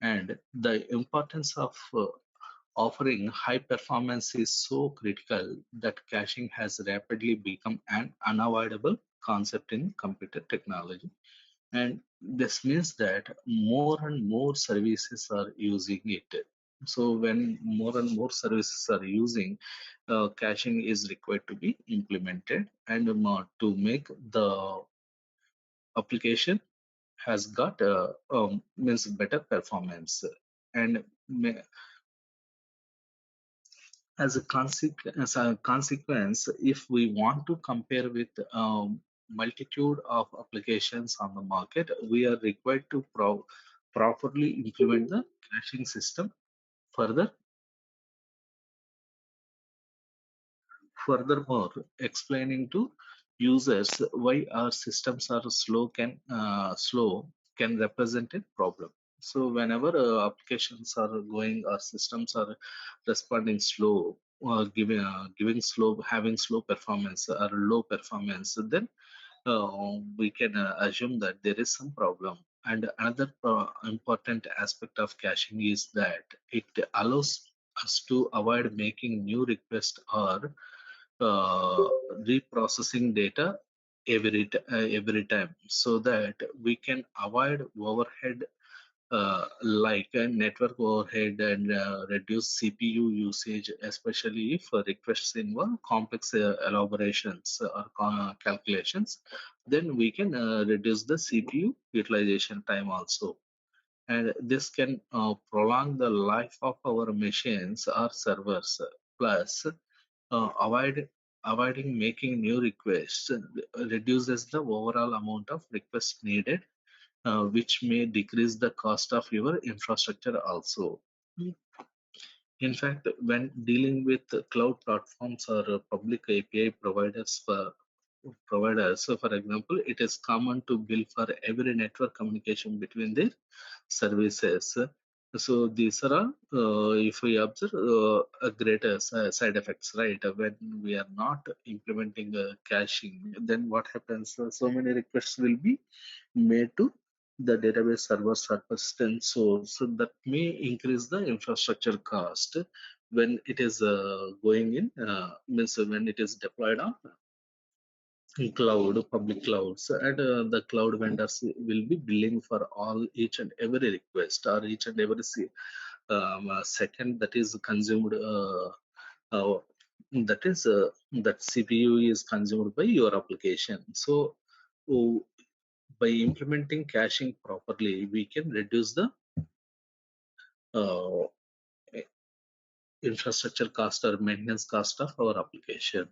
And the importance of offering high performance is so critical that caching has rapidly become an unavoidable concept in computer technology. And this means that more and more services are using it. So when more and more services are using, caching is required to be implemented, and to make the application has got means better performance. And as a consequence, if we want to compare with multitude of applications on the market, we are required to properly implement the caching system. Further, Furthermore, explaining to users why our systems are slow can represent a problem. So whenever applications are going, our systems are responding slow, giving slow, having slow performance or low performance, then we can assume that there is some problem. And another important aspect of caching is that it allows us to avoid making new requests or uh, reprocessing data every time, so that we can avoid overhead, like a network overhead, and reduce CPU usage, especially if requests involve complex elaborations or calculations. Then we can reduce the CPU utilization time also. And this can prolong the life of our machines or servers. Plus, avoiding making new requests reduces the overall amount of requests needed, which may decrease the cost of your infrastructure also. In fact, when dealing with cloud platforms or public API providers, so for example, it is common to bill for every network communication between their services. So these are all, if we observe, a greater side effects, right? When we are not implementing caching, then what happens? So many requests will be made to the database servers are persistent, so that may increase the infrastructure cost when it is going in, means when it is deployed on public clouds, and the cloud vendors will be billing for all each and every request or each and every second that is consumed, uh, that CPU is consumed by your application. So oh, by implementing caching properly, we can reduce the uh, infrastructure cost or maintenance cost of our application.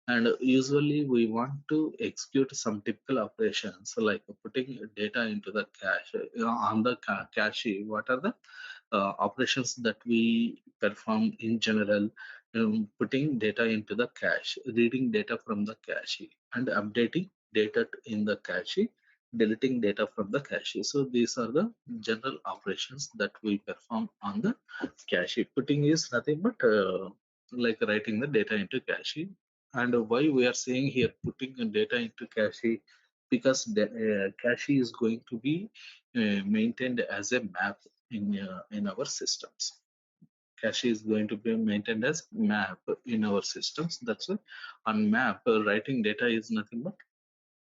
And usually we want to execute some typical operations like putting data into the cache, on the cache. What are the operations that we perform in general? Putting data into the cache, reading data from the cache, and updating data in the cache, deleting data from the cache. So these are the general operations that we perform on the cache. Putting is nothing but like writing the data into cache. And why we are saying here putting data into cache? Because the cache is going to be maintained as a map in our systems. Cache is going to be maintained as map in our systems. That's why on map, writing data is nothing but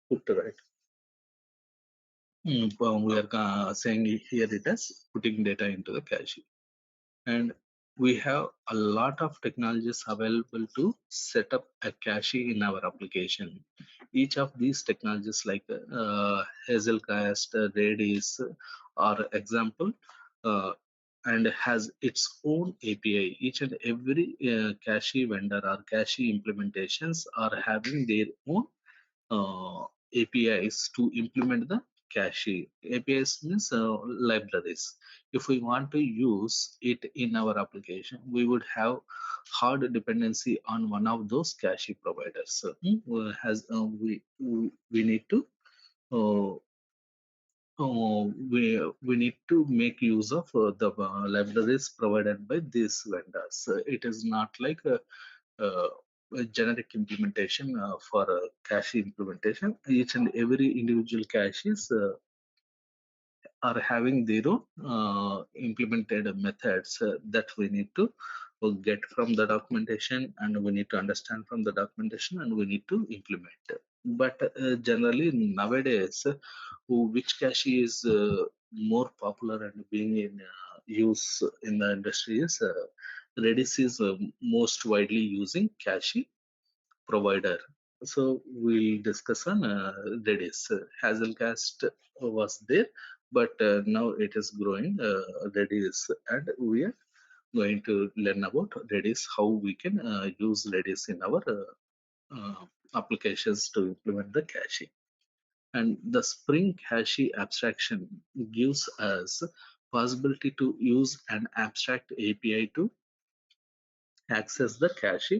put, right. Well, we are saying here it as putting data into the cache. And we have a lot of technologies available to set up a cache in our application. Each of these technologies like Hazelcast, Redis are example, uh, and has its own API. Each and every cache vendor or cache implementations are having their own APIs to implement the cache. APIs means libraries. If we want to use it in our application, we would have hard dependency on one of those cache providers. So, has we need to uh, we need to make use of the libraries provided by these vendors. It is not like uh, generic implementation for cache implementation. Each and every individual caches are having their own implemented methods that we need to get from the documentation, and we need to understand from the documentation, and we need to implement. But generally nowadays, which cache is more popular and being in use in the industry is Redis is most widely using cache provider. So we'll discuss on Redis. Hazelcast was there, but now it is growing Redis, and we are going to learn about Redis, how we can use Redis in our applications to implement the caching. And the Spring Cache abstraction gives us possibility to use an abstract API to access the cache.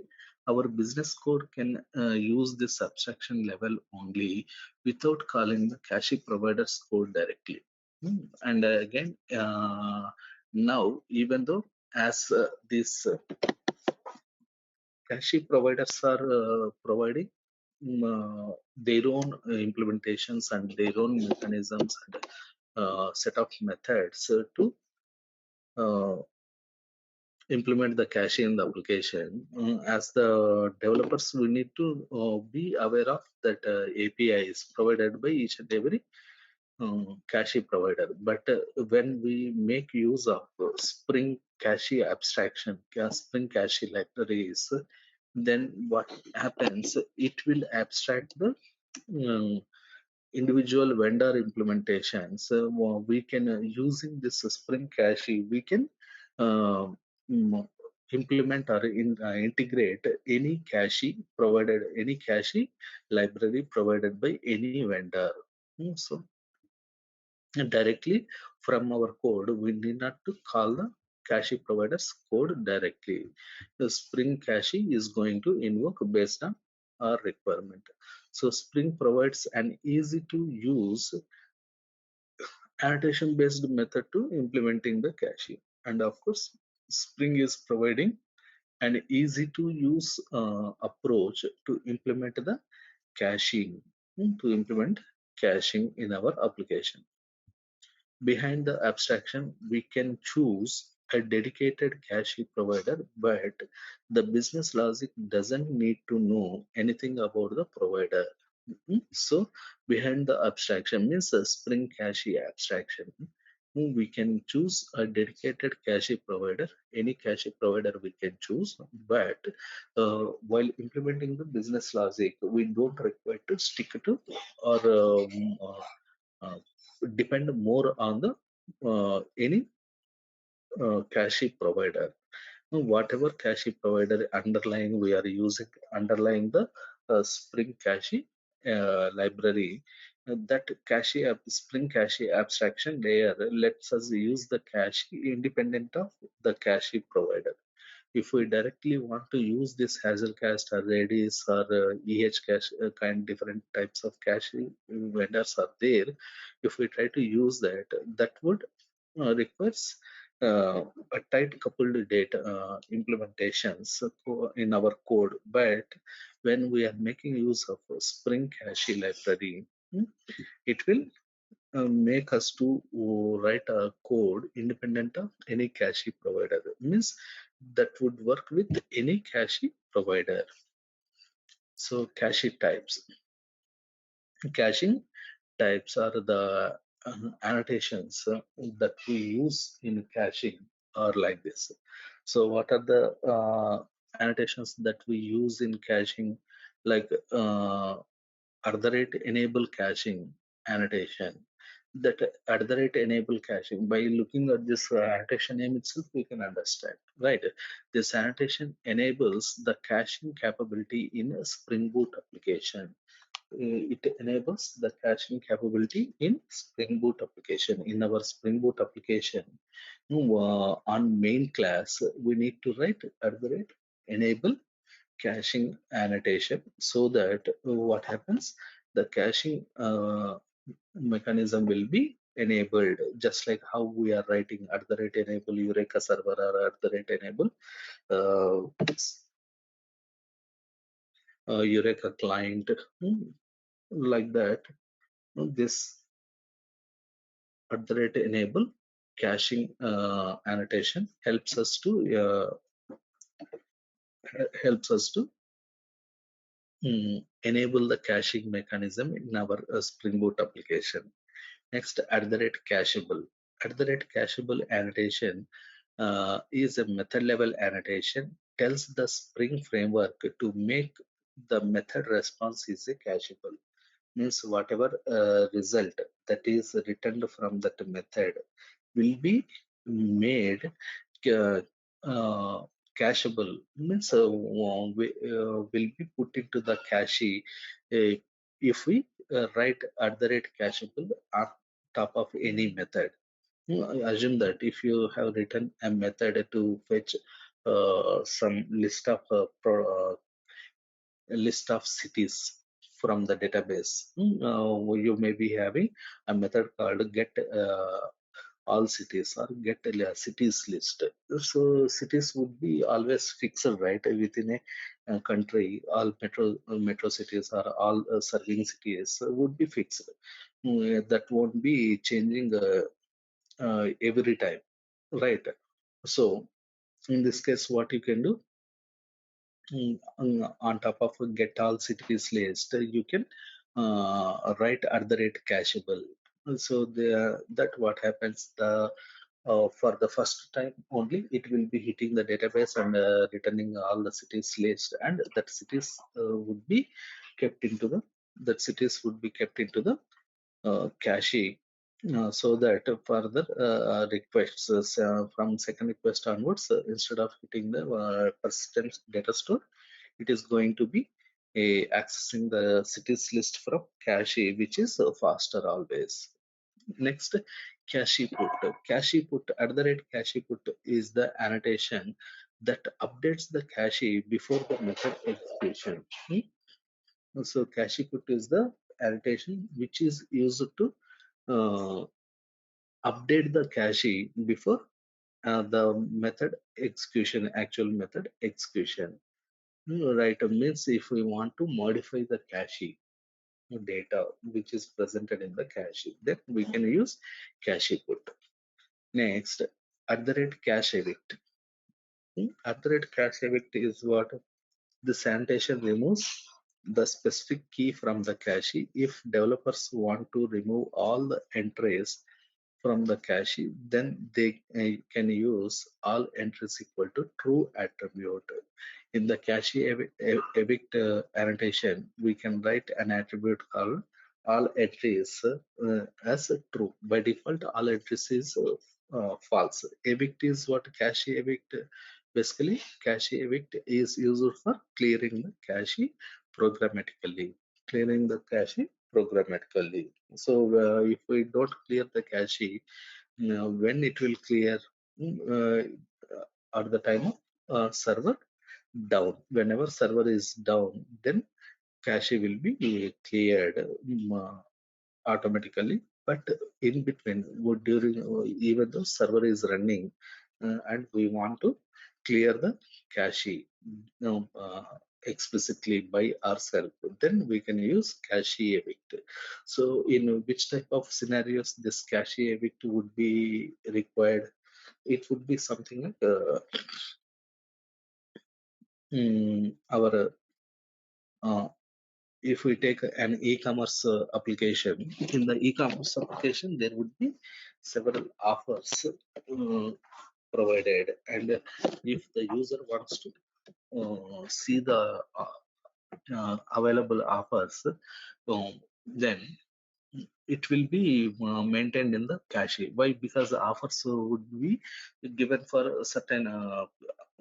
Our business code can use this abstraction level only without calling the cache provider's code directly. And again, now even though as these cache providers are providing their own implementations and their own mechanisms and set of methods to uh, implement the cache in the application. As the developers, we need to be aware of that API is provided by each and every cache provider. But when we make use of Spring Cache abstraction, Spring Cache libraries, then what happens? It will abstract the um, individual vendor implementations. We can using this Spring Cache, we can uh, mm, implement or integrate any cache provided, any cache library provided by any vendor. So directly from our code, we need not to call the cache provider's code directly. The Spring Cache is going to invoke based on our requirement. So Spring provides an easy to use annotation based method to implementing the cache. And of course, Spring is providing an easy to use approach to implement the caching, to implement caching in our application. Behind the abstraction, we can choose a dedicated cache provider, but the business logic doesn't need to know anything about the provider. So, behind the abstraction means a Spring Cache abstraction. We can choose a dedicated cache provider, any cache provider we can choose, but while implementing the business logic, we don't require to stick to or uh, depend more on the any cache provider. Whatever cache provider underlying we are using, underlying the Spring Cache library, that Spring Cache abstraction layer lets us use the cache independent of the cache provider. If we directly want to use this Hazelcast or Redis or EH cache, kind different types of cache vendors are there. If we try to use that, that would requires a tight coupled data implementations in our code. But when we are making use of a Spring Cache library, it will make us to write a code independent of any cache provider. Means that would work with any cache provider. So cache types. Caching types are the annotations that we use in caching are like this. So what are the annotations that we use in caching? Like enable caching annotation. That enable caching, by looking at this annotation name itself, we can understand, right? This annotation enables the caching capability in a Spring Boot application. It enables the caching capability in Spring Boot application. In our Spring Boot application, on main class, we need to write enable caching annotation, so that what happens, the caching mechanism will be enabled, just like how we are writing enable Eureka server or enable Eureka client, like that. This @enable caching annotation helps us to enable the caching mechanism in our Spring Boot application. Next, @cacheable. @cacheable annotation is a method level annotation, tells the Spring framework to make the method response is a cacheable. Means whatever result that is returned from that method will be made uh, uh, cacheable. Means will be put into the cache if we write @cacheable on top of any method. Assume that if you have written a method to fetch some list of cities from the database. You may be having a method called get all cities or get a cities list. So cities would be always fixed, right, within a country. All metro cities or all serving cities would be fixed. That won't be changing every time, right? So in this case, what you can do, on top of a get all cities list, you can write @cacheable. So that what happens, the for the first time only it will be hitting the database and returning all the cities list, and that cities would be kept into the that cities would be kept into the cache, so that further requests from second request onwards, instead of hitting the persistent data store, it is going to be accessing the cities list from cache, which is faster always. Next, cache put. Cache put, cache put is the annotation that updates the cache before the method execution. So cache put is the annotation which is used to uh, update the cache before the method execution, actual method execution. Right, means if we want to modify the cache data which is presented in the cache, then we can use cache put. Next, @cache evict. @cache evict is what? This annotation removes the specific key from the cache. If developers want to remove all the entries from the cache, then they can use all entries equal to true attribute. In the cache evict annotation, we can write an attribute called all entries as true. By default, all entries is false. Evict is what? Cache evict. Basically, cache evict is used for clearing the cache programmatically. Clearing the cache programmatically. So if we don't clear the cache, when it will clear, at the time of server down. Whenever server is down, then cache will be cleared automatically. But in between, during even though server is running and we want to clear the cache explicitly by ourselves, then we can use cache evict. So in which type of scenarios this cache evict would be required? It would be something like our if we take an e-commerce application. In the e-commerce application, there would be several offers provided, and if the user wants to see the available offers, then it will be maintained in the cache. Why? Because the offers would be given for a certain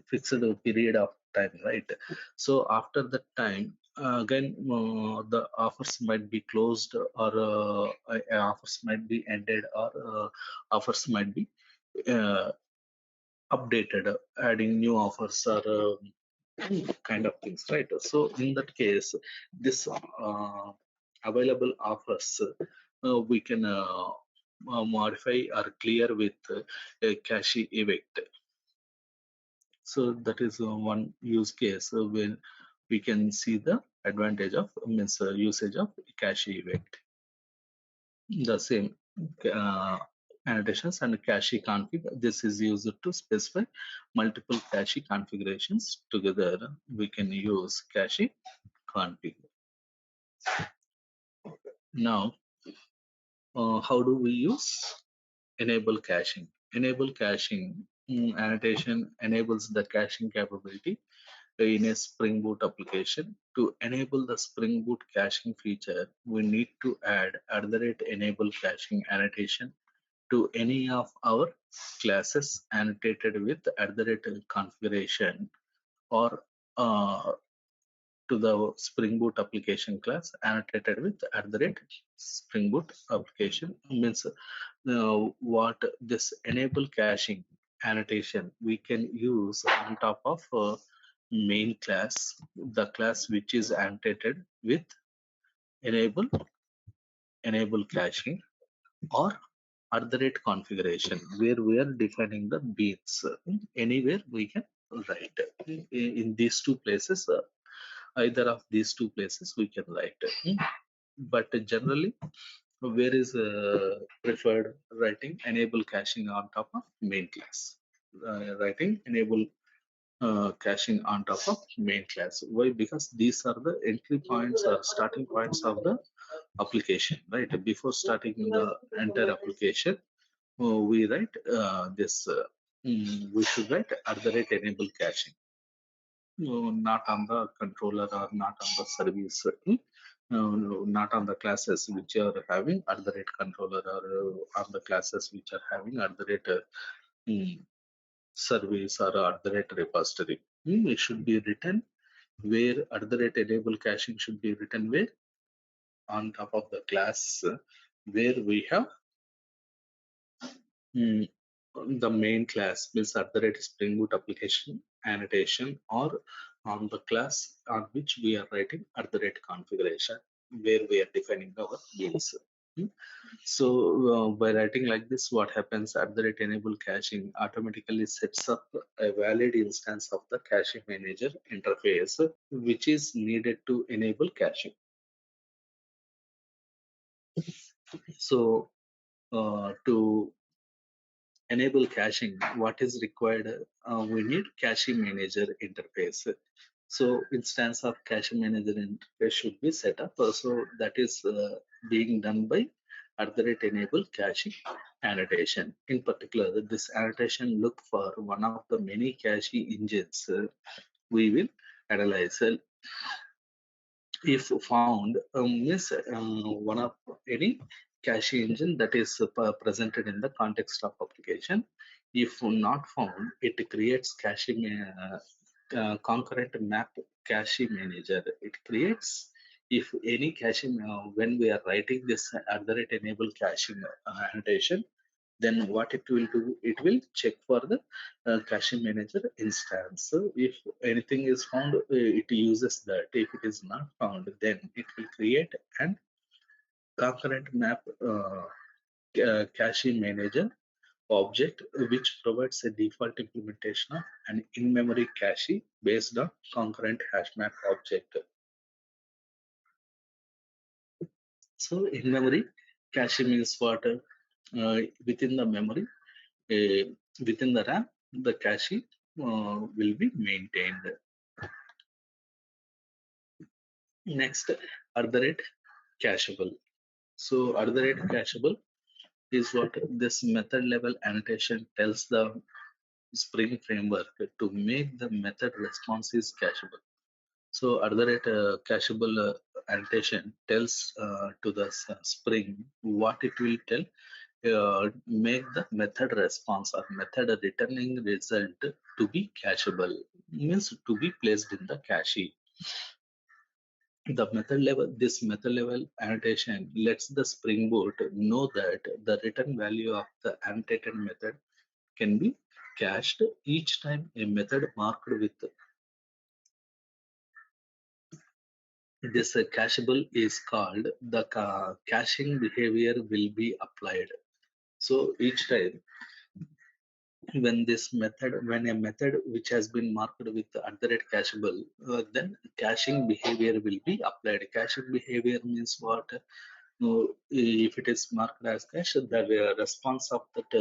fixed period of time, right? So after that time, again, the offers might be closed, or offers might be ended, or offers might be uh, updated, adding new offers, or kind of things, right? So in that case, this available offers we can modify or clear with a cache evict. So that is one use case when we can see the advantage of means usage of cache event. The same annotations and cache config. This is used to specify multiple cache configurations together. We can use cache config. Now, how do we use enable caching? Enable caching annotation enables the caching capability in a Spring Boot application. To enable the Spring Boot caching feature, we need to add @enable caching annotation to any of our classes annotated with configuration, or to the Spring Boot application class annotated with Spring Boot application. Means what this enable caching annotation we can use on top of main class, the class which is annotated with enable caching, or configuration, where we are defining the beans. Anywhere we can write in these two places, either of these two places we can write. But generally, where is preferred writing enable caching on top of main class, writing enable caching on top of main class. Why? Because these are the entry points or starting points of the application, right? Before starting the entire application, we write we should write @enable caching. Not on the controller or not on the service, not on the classes which are having @controller, or on the classes which are having mm, service or @repository. It should be written where @enable caching should be written where, on top of the class where we have mm, the main class, means Spring Boot application annotation, or on the class on which we are writing configuration, where we are defining our beans. So by writing like this, what happens? @enable caching automatically sets up a valid instance of the cache manager interface, which is needed to enable caching. So to enable caching, what is required? We need cache manager interface. So instance of cache manager interface should be set up. So that is being done by @enable caching annotation. In particular, this annotation look for one of the many cache engines we will analyze. If found, means one of any cache engine that is presented in the context of application. If not found, it creates concurrent map cache manager. It creates, if any cache, when we are writing this @enable caching annotation, then what it will do, it will check for the cache manager instance. So if anything is found, it uses that. If it is not found, then it will create an concurrent map cache manager object, which provides a default implementation of an in-memory cache based on concurrent hash map object. So in-memory cache means what? Within the memory, uh, within the RAM, the cache will be maintained. Next, cacheable. So cacheable is what this method level annotation tells the Spring framework to make the method response is cacheable. So cacheable annotation tells to the Spring what it will tell. Make the method response or method returning result to be cacheable, means to be placed in the cache. This method level annotation lets the Spring Boot know that the return value of the annotated method can be cached each time a method marked with this cacheable is called. The caching behavior will be applied. So each time when a method which has been marked with @cacheable, then caching behavior will be applied. Caching behavior means what? If it is marked as cache, the response of that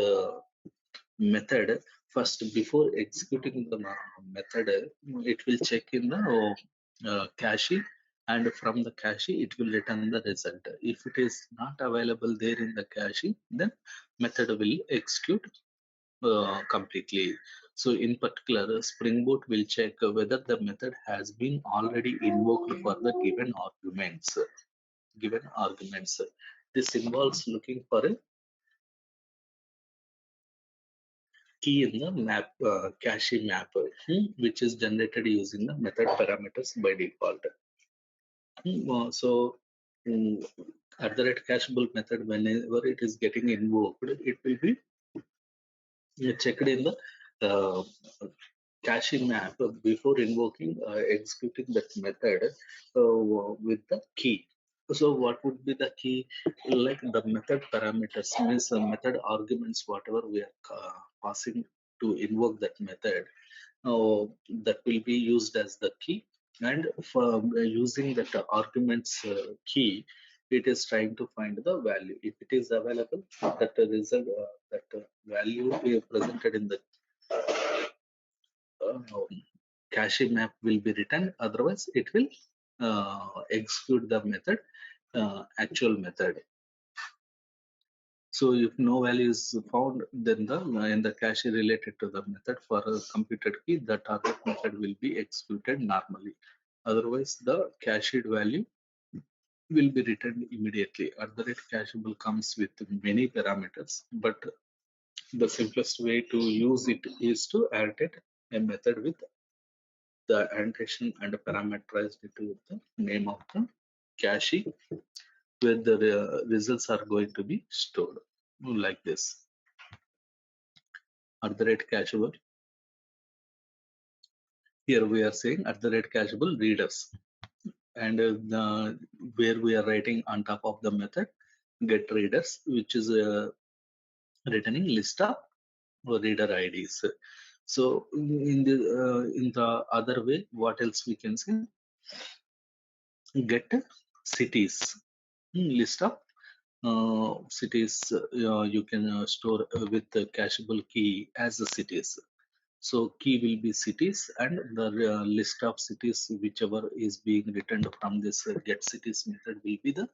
method first, before executing the method, it will check in the cache, and from the cache it will return the result. If it is not available there in the cache, then method will execute completely. So in particular, Spring Boot will check whether the method has been already invoked for the given arguments. Given arguments. This involves looking for a key in the map cache map, which is generated using the method parameters by default. So mm, @cacheable method, whenever it is getting invoked, it will be checked in the uh, cache map before invoking executing that method with the key. So what would be the key? Like the method parameters means the method arguments, whatever we are passing to invoke that method, that will be used as the key. And for using that arguments key, it is trying to find the value. If it is available, that result, that value presented in the uh, cache map will be written. Otherwise, it will execute the method, actual method. So if no value is found, then the in the cache related to the method for a computed key, the target method will be executed normally. Otherwise, the cached value will be returned immediately. @cacheable comes with many parameters, but the simplest way to use it is to annotate a method with the annotation and parameterized it with the name of the cache where the results are going to be stored, like this. @cacheable. Here we are saying @cacheable readers, and where we are writing on top of the method get readers, which is returning list of reader IDs. So in the other way, what else we can say? Get cities, list of cities you can store with the cacheable key as the cities. So key will be cities, and the list of cities whichever is being returned from this get cities method will be the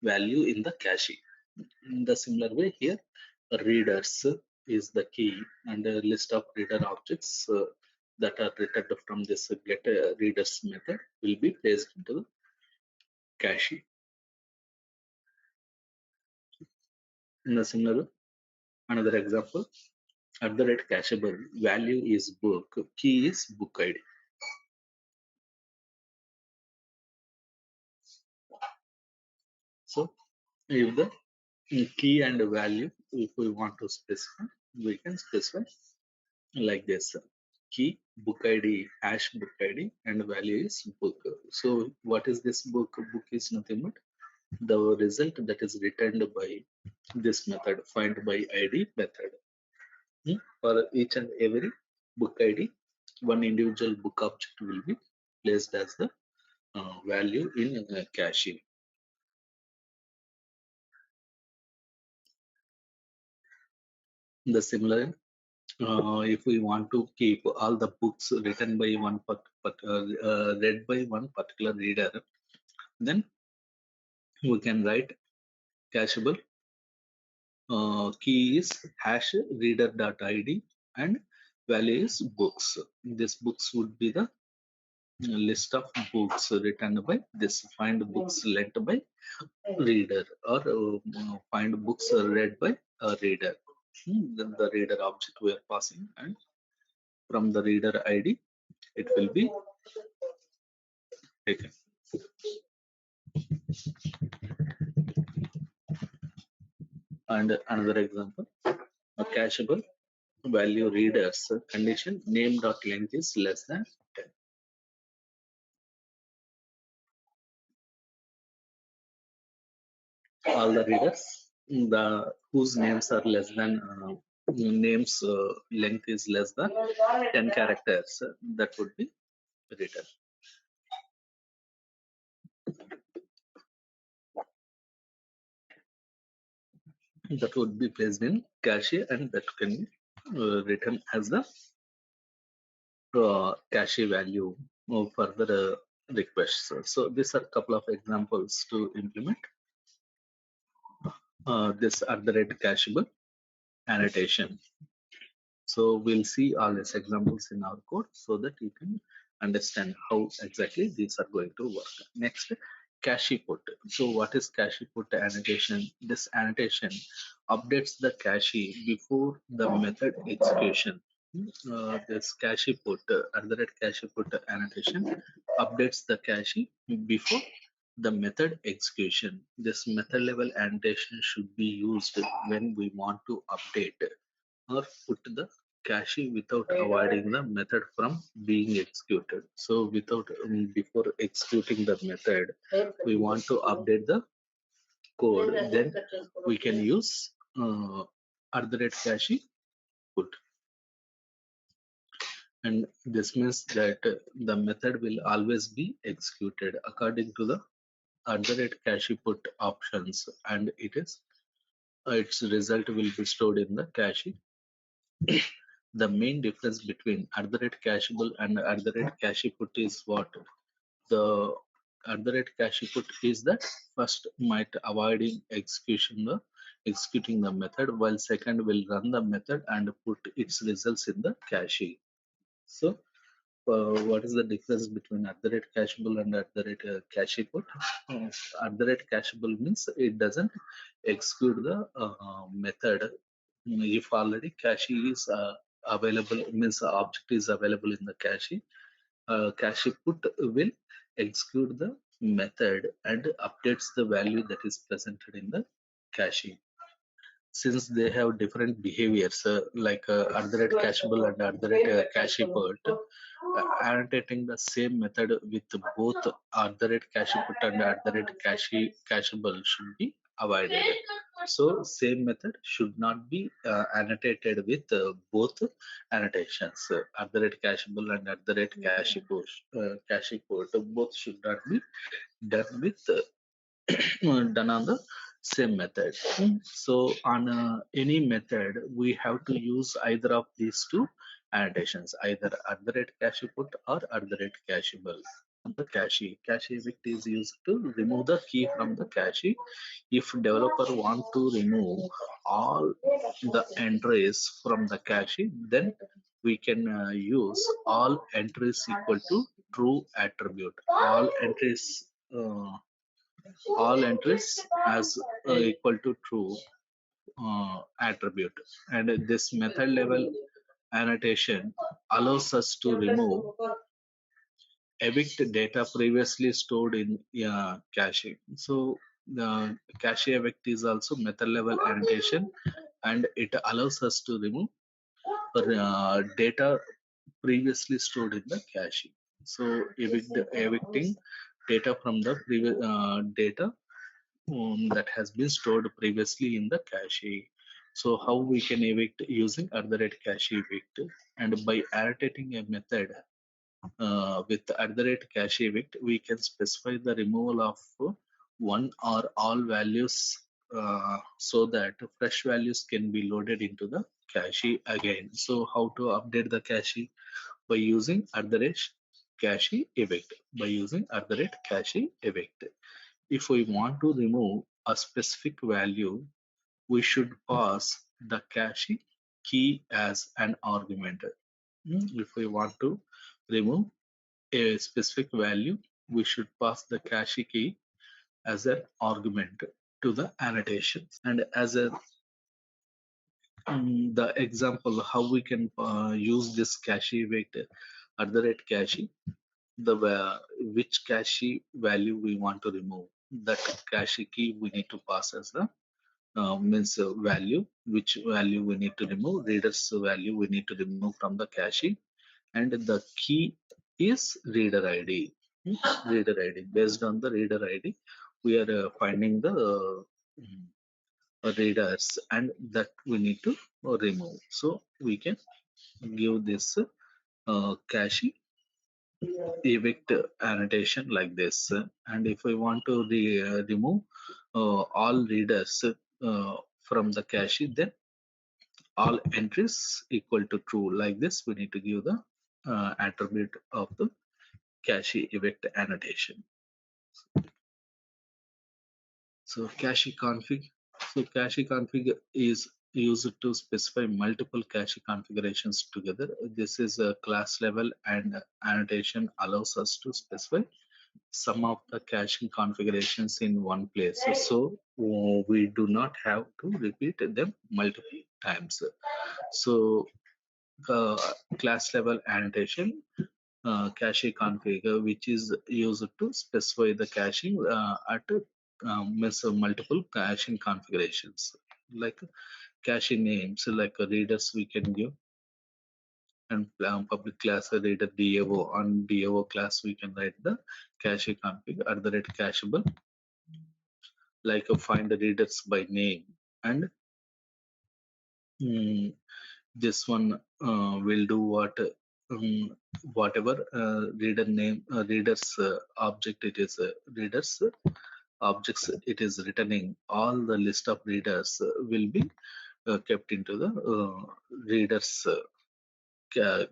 value in the cache. In the similar way here, readers is the key, and a list of reader objects that are returned from this get readers method will be placed into the cache. In the similar, another example, @cacheable value is book, key is book ID. So if the key and value, if we want to specify, we can specify like this: key, book ID, hash book ID, and value is book. So what is this book? Book is nothing but the result that is returned by this method, find by ID method. For each and every book ID, one individual book object will be placed as the value in cache. The similar, if we want to keep all the books written by read by one particular reader, then we can write cacheable key is hash reader.id and value is books. This books would be the list of books written by this find books lent by reader, or find books read by a reader. Then the reader object we are passing, and from the reader ID it will be taken. And another example, a cacheable value readers condition name dot length is less than 10. All the readers the whose names are less than name's length is less than 10 characters, that would be written. That would be placed in cache, and that can be written as the cache value for the requests. So these are a couple of examples to implement this at the rate cacheable annotation. So we'll see all these examples in our code so that you can understand how exactly these are going to work. Next, cache put. So what is cache put annotation? This annotation updates the cache before the method execution. This cache put at the rate cache put annotation updates the cache before the method execution. This method level annotation should be used when we want to update or put the cache without avoiding the method from being executed. So without before executing the method, we want to update the code, then we can use at the rate cache put. And this means that the method will always be executed according to the at the rate cache put options, and its result will be stored in the cache. The main difference between at the rate cacheable and at the rate cache put is what? The at the rate cache put is that first might avoiding executing the method, while second will run the method and put its results in the cache. So what is the difference between at the rate cacheable and at the rate cache put? At the rate cacheable means it doesn't execute the method if already cache is available, means the object is available in the cache. Cache put will execute the method and updates the value that is presented in the cache. Since they have different behaviors, like at the rate cacheable and at the rate cache put, annotating the same method with both at the rate cache put and at the rate cacheable should be avoided. So same method should not be annotated with both annotations, at the rate cacheable and at the rate cache put. Both should not be done with done on the same method. So on any method, we have to use either of these two annotations, either at the rate cache put or at the rate cacheable. The cache evict is used to remove the key from the cache. If developer want to remove all the entries from the cache, then we can use all entries equal to true attribute. All entries as equal to true attribute, and this method level annotation allows us to remove evict data previously stored in cache. So the cache evict is also method level annotation, and it allows us to remove data previously stored in the cache. So evicting data from the previous data that has been stored previously in the cache. So how we can evict using at the rate cache evict, and by annotating a method with at the rate cache evict, we can specify the removal of one or all values so that fresh values can be loaded into the cache again. So how to update the cache? By using at the rate cache evict. By using at the rate cache evict. If we want to remove a specific value, we should pass the cache key as an argument. If we want to remove a specific value, we should pass the cache key as an argument to the annotations. And as a the example how we can use this cache vector at the rate cache, the which cache value we want to remove, that cache key we need to pass as the means value, which value we need to remove, reader's value we need to remove from the cache, and the key is reader id. Reader id, based on the reader id we are finding the readers, and that we need to remove. So we can give this cache evict annotation like this, and if we want to remove all readers from the cache, then all entries equal to true like this. We need to give the attribute of the cache evict annotation. So cache config. So cache config is used to specify multiple cache configurations together. This is a class level, and annotation allows us to specify some of the caching configurations in one place. So we do not have to repeat them multiple times. So class level annotation cache config, which is used to specify the caching at multiple caching configurations, like cache names, like readers we can give, and public class reader DAO. On DAO class we can write the cache config @cacheable, like find the readers by name, and mm, this one will do what whatever reader name readers object it is readers objects it is returning, all the list of readers will be kept into the readers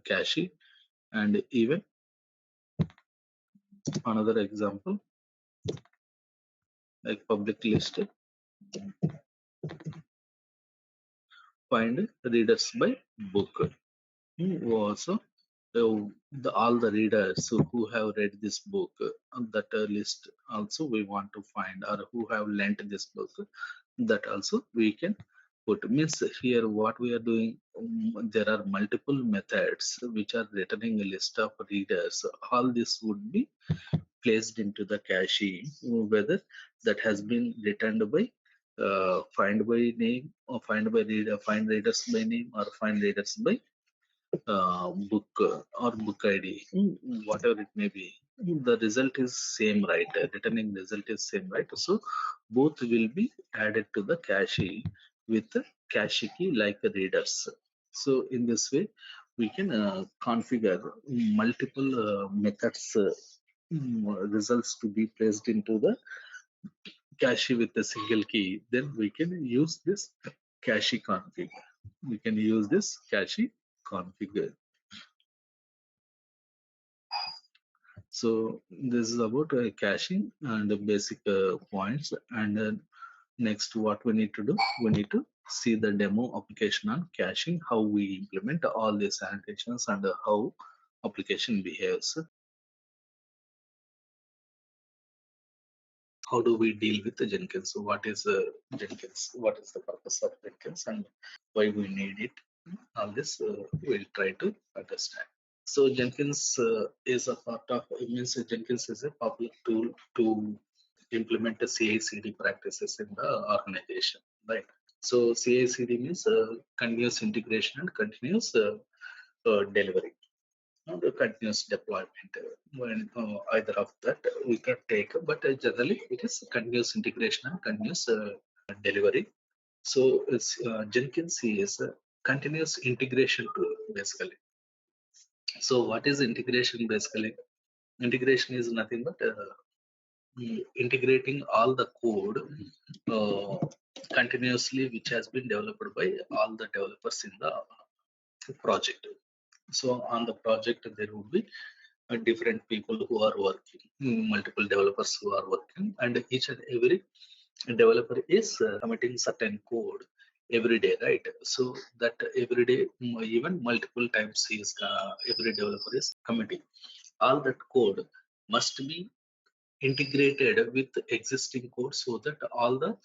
cache. And even another example, like public list, find readers by book. Also all the readers who have read this book, that list also we want to find, or who have lent this book, that also we can put. Means here what we are doing, there are multiple methods which are returning a list of readers. All this would be placed into the cache, whether that has been returned by find by name, or find by reader, find readers by name, or find readers by book or book ID, whatever it may be. The result is same, right? Returning result is same, right? So both will be added to the cache with the cache key like readers. So in this way, we can configure multiple methods results to be placed into the cache with a single key. Then we can use this cache config. We can use this cache config. So this is about caching and the basic points. And next, what we need to do, we need to see the demo application on caching, how we implement all these annotations, and how application behaves. How do we deal with the Jenkins? So what is Jenkins? What is the purpose of Jenkins, and why we need it? All this we'll try to understand. So Jenkins is a part of, it means Jenkins is a popular tool to implement the CI/CD practices in the organization, right? So CI/CD means continuous integration and continuous delivery, the continuous deployment. When either of that we can take, but generally it is continuous integration and continuous delivery. So it's, Jenkins is a continuous integration tool basically. So what is integration basically? Integration is nothing but integrating all the code uh, continuously, which has been developed by all the developers in the project. So on the project, there would be different people who are working, multiple developers who are working, and each and every developer is committing certain code every day, right? So that every day, even multiple times, every developer is committing. All that code must be integrated with existing code, so that all the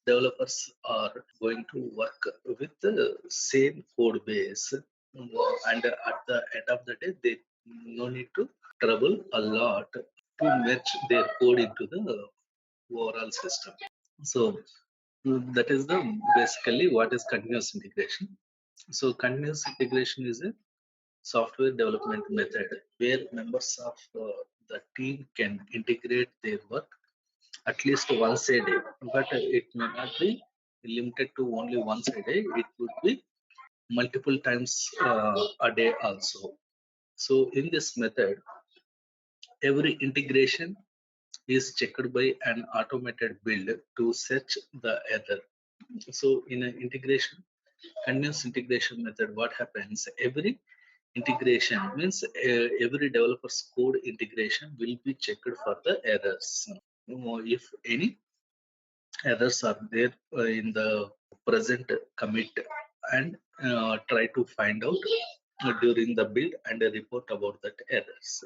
developers are going to work with the same code base, and at the end of the day they no need to trouble a lot to merge their code into the overall system. So that is the basically what is continuous integration. So continuous integration is a software development method where members of the team can integrate their work at least once a day, but it may not be limited to only once a day, it would be multiple times a day also. So in this method, every integration is checked by an automated build to search the error. So in an integration, continuous integration method, what happens? Every integration means every developer's code integration will be checked for the errors. If any errors are there in the present commit, and try to find out during the build and report about that errors.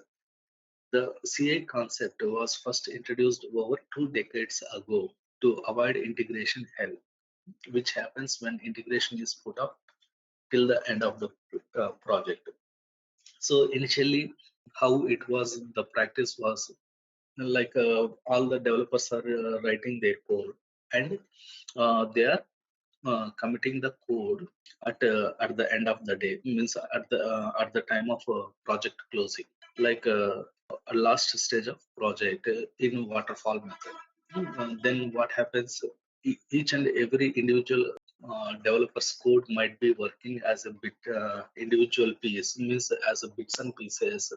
The CI concept was first introduced over 2 decades ago to avoid integration hell, which happens when integration is put up till the end of the project. So initially, how it was, the practice was like all the developers are writing their code, and they are committing the code at the end of the day, means at the time of project closing, like a last stage of project in waterfall method. Then what happens? Each and every individual developer's code might be working as a bit individual piece, means as a bits and pieces.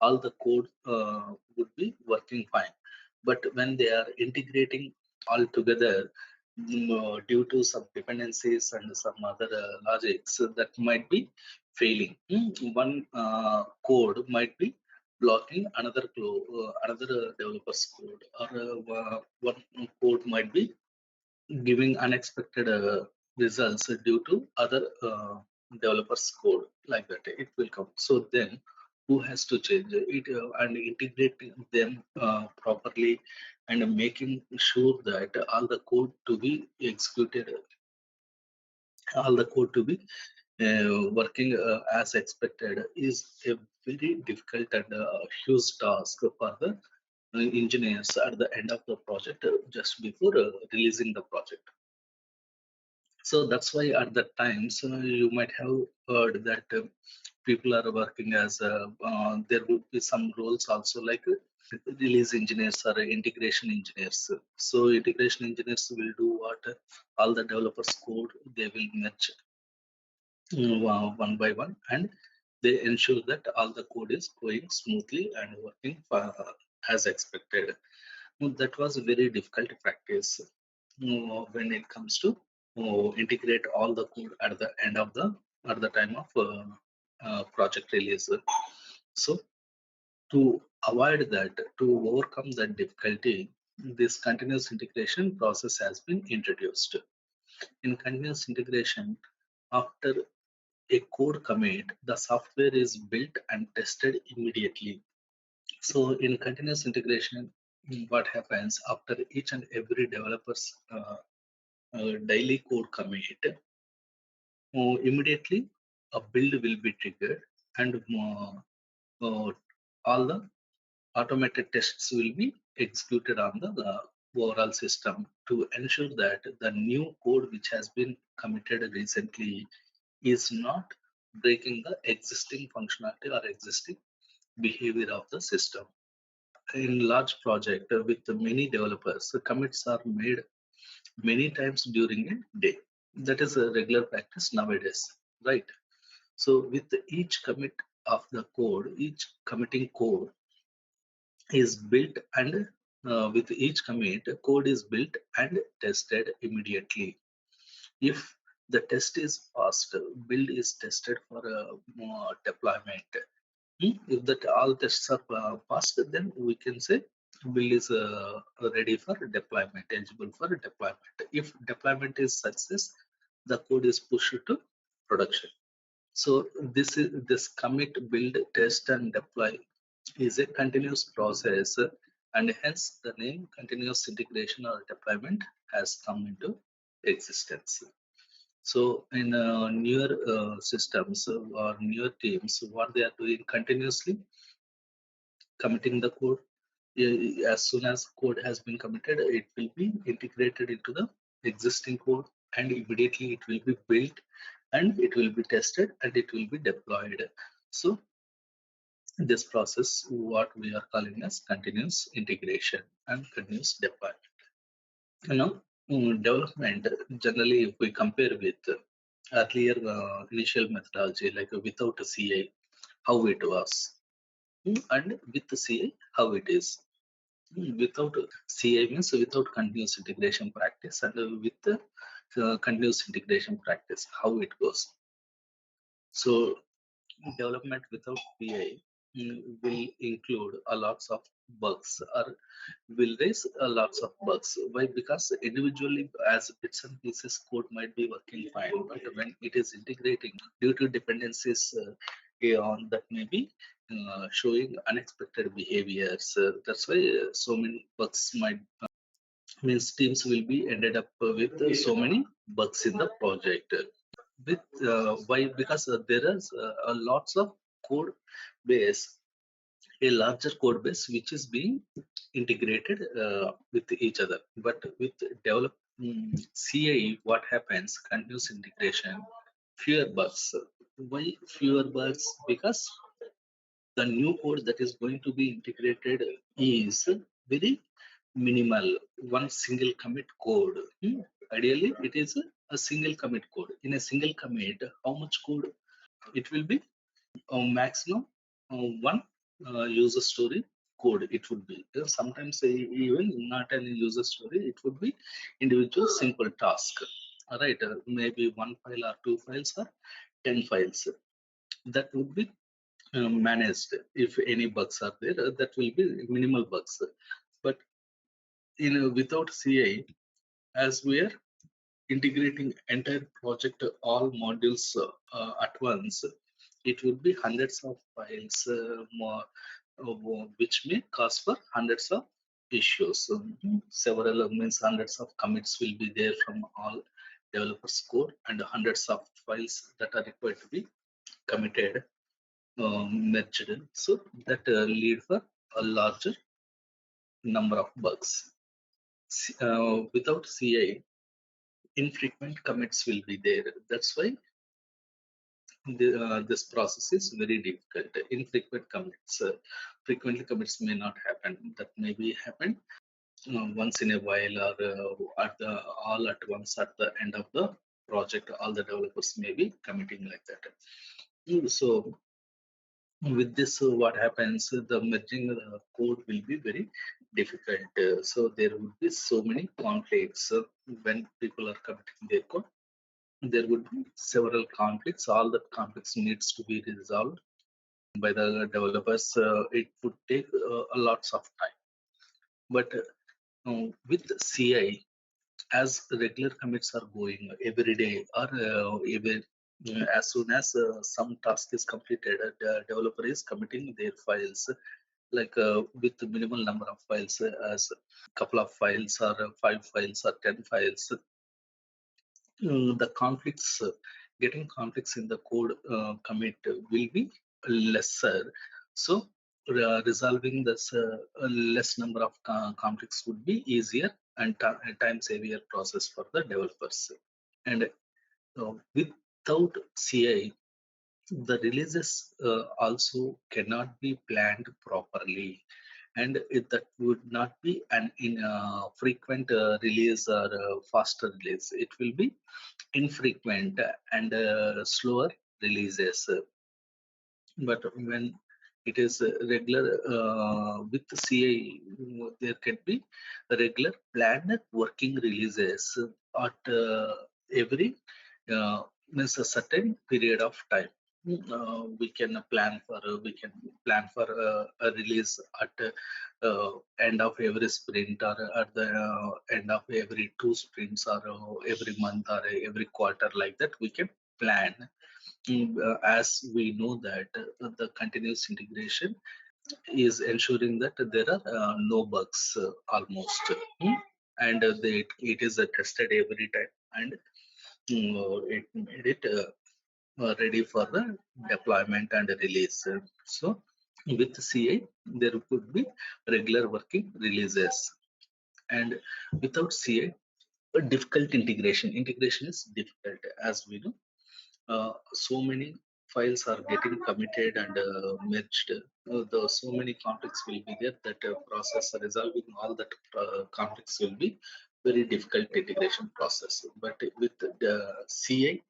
All the code would be working fine, but when they are integrating all together, due to some dependencies and some other logics that might be failing. One code might be blocking another developer's code, or one code might be giving unexpected results due to other developers code, like that it will come. So then who has to change it and integrating them properly, and making sure that all the code to be executed, all the code to be working as expected, is a very difficult and huge task for the engineers at the end of the project, just before releasing the project. So that's why at that times you might have heard that people are working as there would be some roles also, like release engineers or integration engineers. So integration engineers will do what? All the developers code they will merge one by one, and they ensure that all the code is going smoothly and working as expected. That was a very difficult practice when it comes to integrate all the code at the end of the at the time of project release. So to avoid that, to overcome that difficulty, this continuous integration process has been introduced. In continuous integration, after a code commit, the software is built and tested immediately. So in continuous integration, what happens after each and every developer's daily code commit, immediately a build will be triggered, and all the automated tests will be executed on the overall system to ensure that the new code which has been committed recently is not breaking the existing functionality or existing behavior of the system. In large project with many developers, commits are made many times during a day. That is a regular practice nowadays, right? So with each commit of the code, each committing code is built, and with each commit, code is built and tested immediately. If the test is passed, build is tested for deployment. If that all tests are passed, then we can say build is ready for deployment, eligible for deployment. If deployment is success, the code is pushed to production. So this commit, build, test, and deploy is a continuous process, and hence the name continuous integration or deployment has come into existence. So in newer systems or newer teams, what they are doing continuously, committing the code. As soon as code has been committed, it will be integrated into the existing code, and immediately it will be built, and it will be tested, and it will be deployed. So this process, what we are calling as continuous integration and continuous deployment. Development generally, if we compare with earlier initial methodology, like without a CI, how it was, and with the CI, how it is. Without CI means without continuous integration practice, and with the continuous integration practice, how it goes. So development without PI will include a lots of bugs, or will raise a lots of bugs. Why? Because individually, as bits and pieces, code might be working fine, but when it is integrating due to dependencies on that, may be showing unexpected behaviors. That's why so many bugs might means teams will be ended up with so many bugs in the project. With why? Because there is a lots of code base, a larger code base which is being integrated with each other. But with develop CI, what happens? Continuous integration, fewer bugs. Why fewer bugs? Because the new code that is going to be integrated is very minimal, one single commit code. Ideally it is a single commit code. In a single commit, how much code it will be? Maximum one user story code it would be. Sometimes even not an user story, it would be individual simple task, right? Maybe one file or two files or 10 files, that would be managed. If any bugs are there, that will be minimal bugs. But without CI, as we are integrating entire project, all modules at once, it would be hundreds of files, more, which may cause for hundreds of issues. Several means hundreds of commits will be there from all developers code, and hundreds of files that are required to be committed, merged. So that lead for a larger number of bugs. Without CI, infrequent commits will be there. That's why this process is very difficult. Infrequent commits, frequently commits may not happen. That may be happen once in a while, or at the all at once at the end of the project. All the developers may be committing like that. So with this, what happens, the merging code will be very difficult. So there would be so many conflicts when people are committing their code. There would be several conflicts. All the conflicts needs to be resolved by the developers. It would take a lots of time. But with CI, as regular commits are going every day, or even as soon as some task is completed, the developer is committing their files, like with the minimal number of files, as couple of files or 5 files or 10 files. The conflicts, getting conflicts in the code commit will be lesser. So resolving this less number of conflicts would be easier and time savior process for the developers. And without CI, the releases also cannot be planned properly, and that would not be an frequent release or faster release. It will be infrequent and slower releases. But when it is regular with CI, there can be regular planned working releases at every means a certain period of time. We can plan for a release at end of every sprint, or at the end of every 2 sprints, or every month, or every quarter, like that we can plan. As we know that the continuous integration is ensuring that there are no bugs almost. And it is tested every time, and it made it ready for the deployment and release. So with CI, there could be regular working releases. And without CI, a difficult integration. Integration is difficult, as we know. So many files are getting committed and merged. So many conflicts will be there, that process resolving all that conflicts will be very difficult integration process. But with the CI,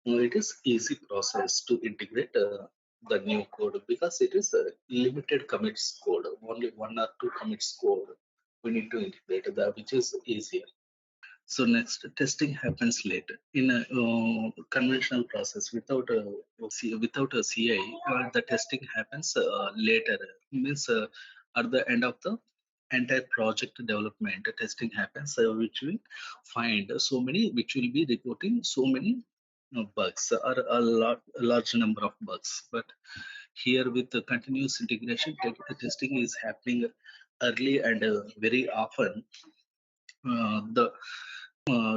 it is easy process to integrate the new code because it is a limited commits code, only 1 or 2 commits code we need to integrate that, which is easier. So next, testing happens later in a conventional process without a CI. The testing happens later. Means at the end of the entire project development, testing happens, which will find so many, which will be reporting so many bugs or a large number of bugs. But here with the continuous integration, testing is happening early and very often. The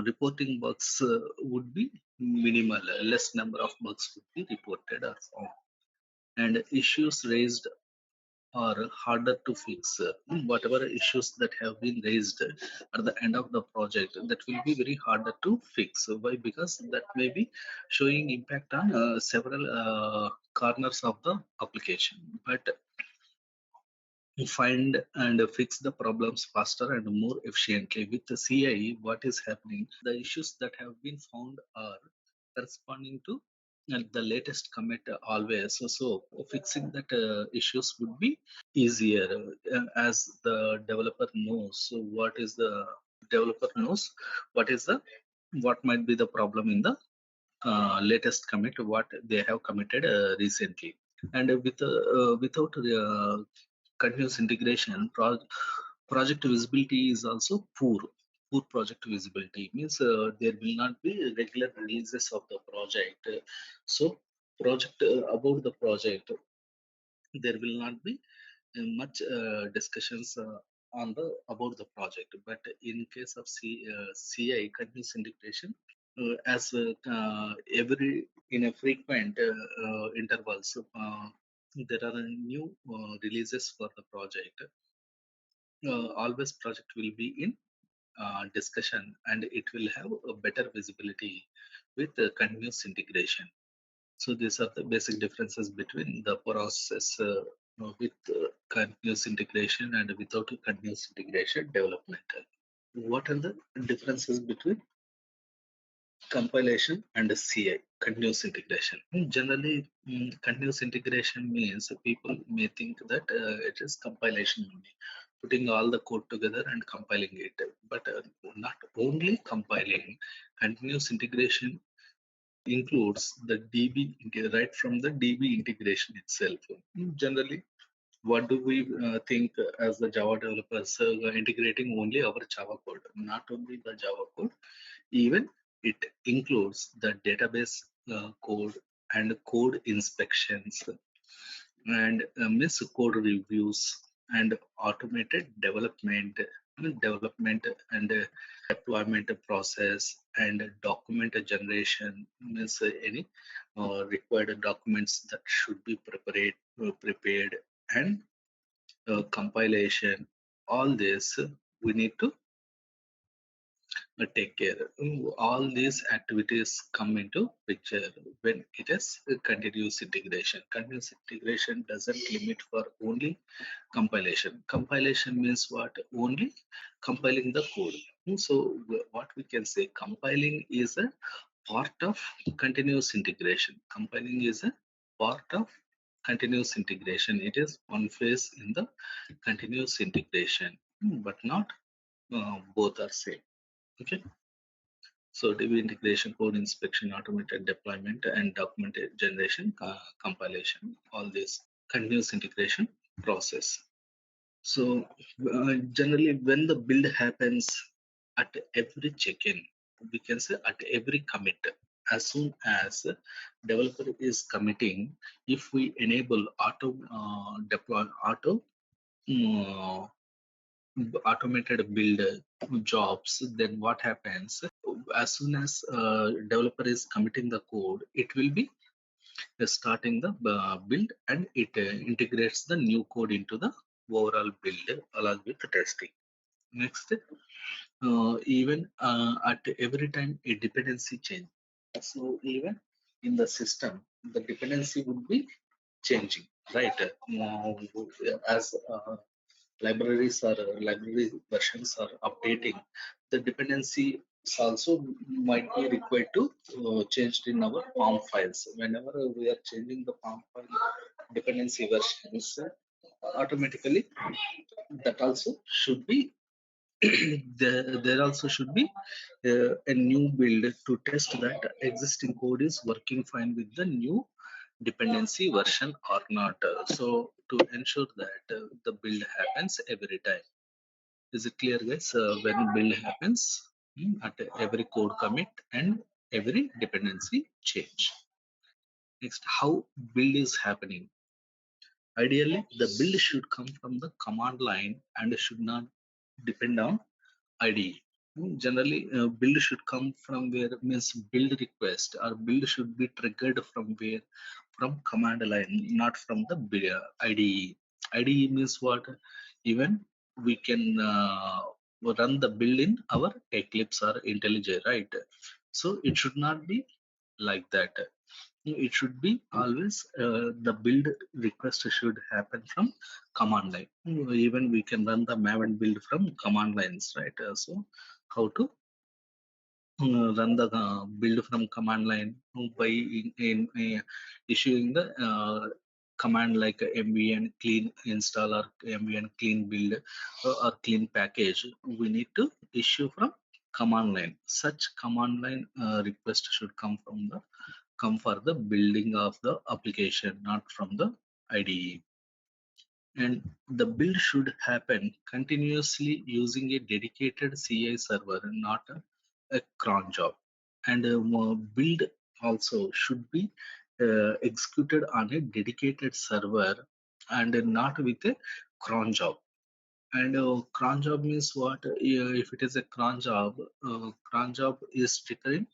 reporting bugs would be minimal, less number of bugs would be reported or found, and issues raised are harder to fix. Whatever issues that have been raised at the end of the project, that will be very harder to fix. Why? Because that may be showing impact on several corners of the application. But to find and fix the problems faster and more efficiently. With the CI, what is happening? The issues that have been found are corresponding to the latest commit always. So fixing that issues would be easier as the developer knows what is the what might be the problem in the latest commit what they have committed recently. And without continuous integration, project visibility is also poor. Poor project visibility means there will not be regular releases of the project. So project about the project, there will not be much discussions on the about the project. But in case of CI, continuous integration, as every in a frequent intervals, there are new releases for the project. Always project will be in discussion and it will have a better visibility with continuous integration. So these are the basic differences between the process with continuous integration and without continuous integration development. What are the differences between compilation and CI, continuous integration? Generally, continuous integration means people may think that it is compilation only, putting all the code together and compiling it. But not only compiling, continuous integration includes the right from the DB integration itself. Generally, what do we think as the Java developers integrating only our Java code? Not only the Java code, even it includes the database code and code inspections and miss code reviews and automated development and deployment process and document generation means any required documents that should be prepared and compilation. All this we need to take care. All these activities come into picture when it is a continuous integration. Continuous integration doesn't limit for only compilation. Compilation means what? Only compiling the code. So what we can say, compiling is a part of continuous integration. Compiling is a part of continuous integration. It is one phase in the continuous integration, but not both are same. Okay. So DB integration, code inspection, automated deployment, and document generation, compilation, all this continuous integration process. So generally, when the build happens at every check-in, we can say at every commit, as soon as developer is committing, if we enable auto deploy uh, automated build jobs, then what happens? As soon as developer is committing the code, it will be starting the build and it integrates the new code into the overall build along with the testing. Next, even at every time a dependency change. So even in the system, the dependency would be changing, right? As library versions are updating, the dependency also might be required to changed in our POM files. Whenever we are changing the POM file dependency versions, automatically that also should be there also should be a new build to test that existing code is working fine with the new dependency version or not. So to ensure that the build happens every time. Is it clear, guys? When build happens at every code commit and every dependency change. Next, how build is happening. Ideally, the build should come from the command line and should not depend on IDE. Generally, build should come from where means build request or build should be triggered from where from command line, not from the IDE. IDE means what? Even we can run the build in our Eclipse or IntelliJ, right? So it should not be like that. It should be always the build request should happen from command line. Even we can run the maven build from command lines, right? So how to run the build from command line by issuing the command like mvn clean install or mvn clean build or clean package. We need to issue from command line. Such command line request should come for the building of the application, not from the IDE. And the build should happen continuously using a dedicated CI server, not a cron job. And build also should be executed on a dedicated server and not with a cron job. And cron job means what? If it is a cron job is triggering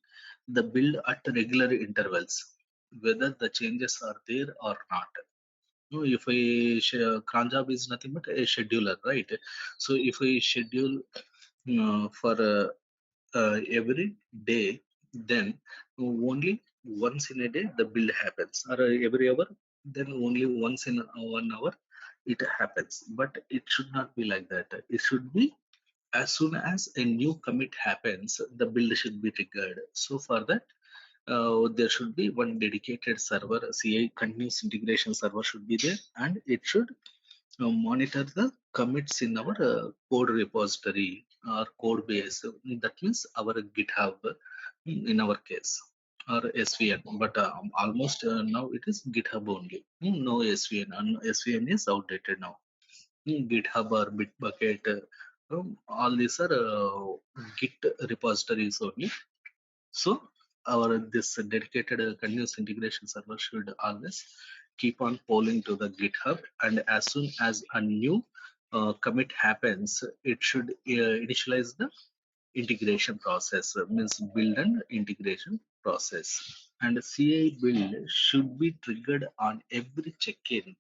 the build at regular intervals, whether the changes are there or not. No, if I cron job is nothing but a scheduler, right? So if I schedule for every day, then only once in a day the build happens, or every hour, then only once in 1 hour it happens. But it should not be like that. It should be as soon as a new commit happens, the build should be triggered. So for that, there should be one dedicated server, CI continuous integration server should be there, and it should monitor the commits in our code repository or code base. That means our GitHub in our case, or SVN. But almost now it is GitHub only. No SVN. SVN is outdated now. GitHub or Bitbucket. All these are Git repositories only. So our this dedicated continuous integration server should always keep on polling to the GitHub, and as soon as a new commit happens, it should initialize the integration process, means build and integration process. And CI build should be triggered on every check-in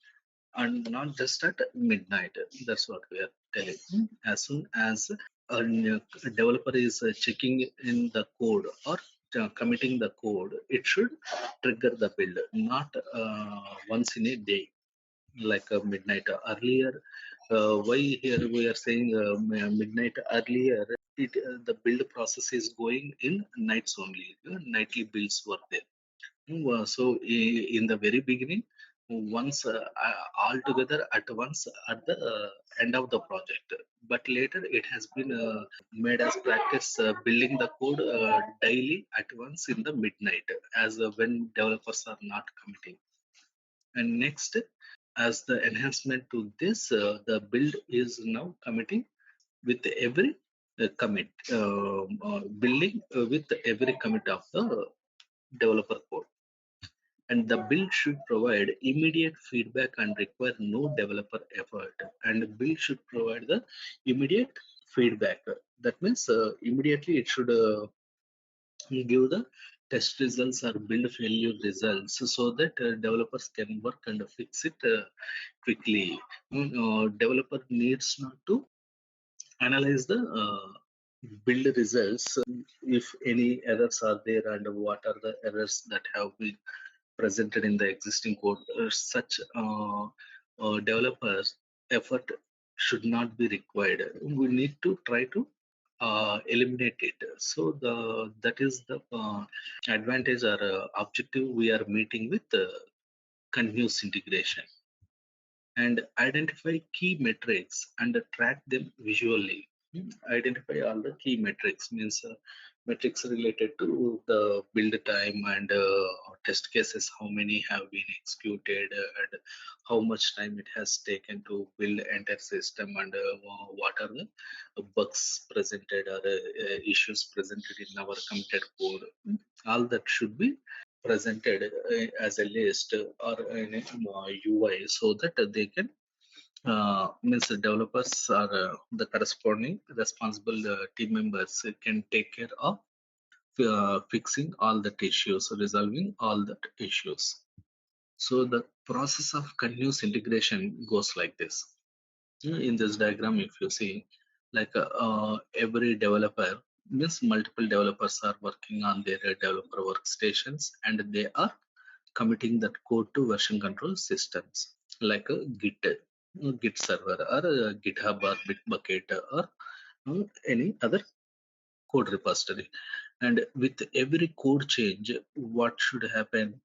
and not just at midnight. That's what we are telling. As soon as a developer is checking in the code or committing the code, it should trigger the build, not once in a day, like midnight earlier. Why here we are saying midnight earlier? The build process is going in nights only. Nightly builds were there. So in the very beginning, once all together at once at the end of the project, but later it has been made as practice building the code daily at once in the midnight, as when developers are not committing. And next, as the enhancement to this, the build is now committing with every commit, building with every commit of the developer code. And the build should provide immediate feedback and require no developer effort. And the build should provide the immediate feedback. That means immediately it should give the test results or build failure results so that developers can work and fix it quickly. Developer needs not to analyze the build results if any errors are there and what are the errors that have been presented in the existing code. Such developers effort should not be required. We need to try to eliminate it. So that is the advantage or objective we are meeting with continuous integration, and identify key metrics and track them visually. Identify all the key metrics means metrics related to the build time and test cases, how many have been executed, and how much time it has taken to build entire system, and what are the bugs presented or issues presented in our committed code. All that should be presented as a list or in a UI, so that they can means the developers are the corresponding responsible team members can take care of fixing all the issues, resolving all the issues. So the process of continuous integration goes like this. In this diagram, if you see, like every developer means multiple developers are working on their developer workstations, and they are committing that code to version control systems like a Git server or a GitHub or Bitbucket or any other code repository. And with every code change, what should happen?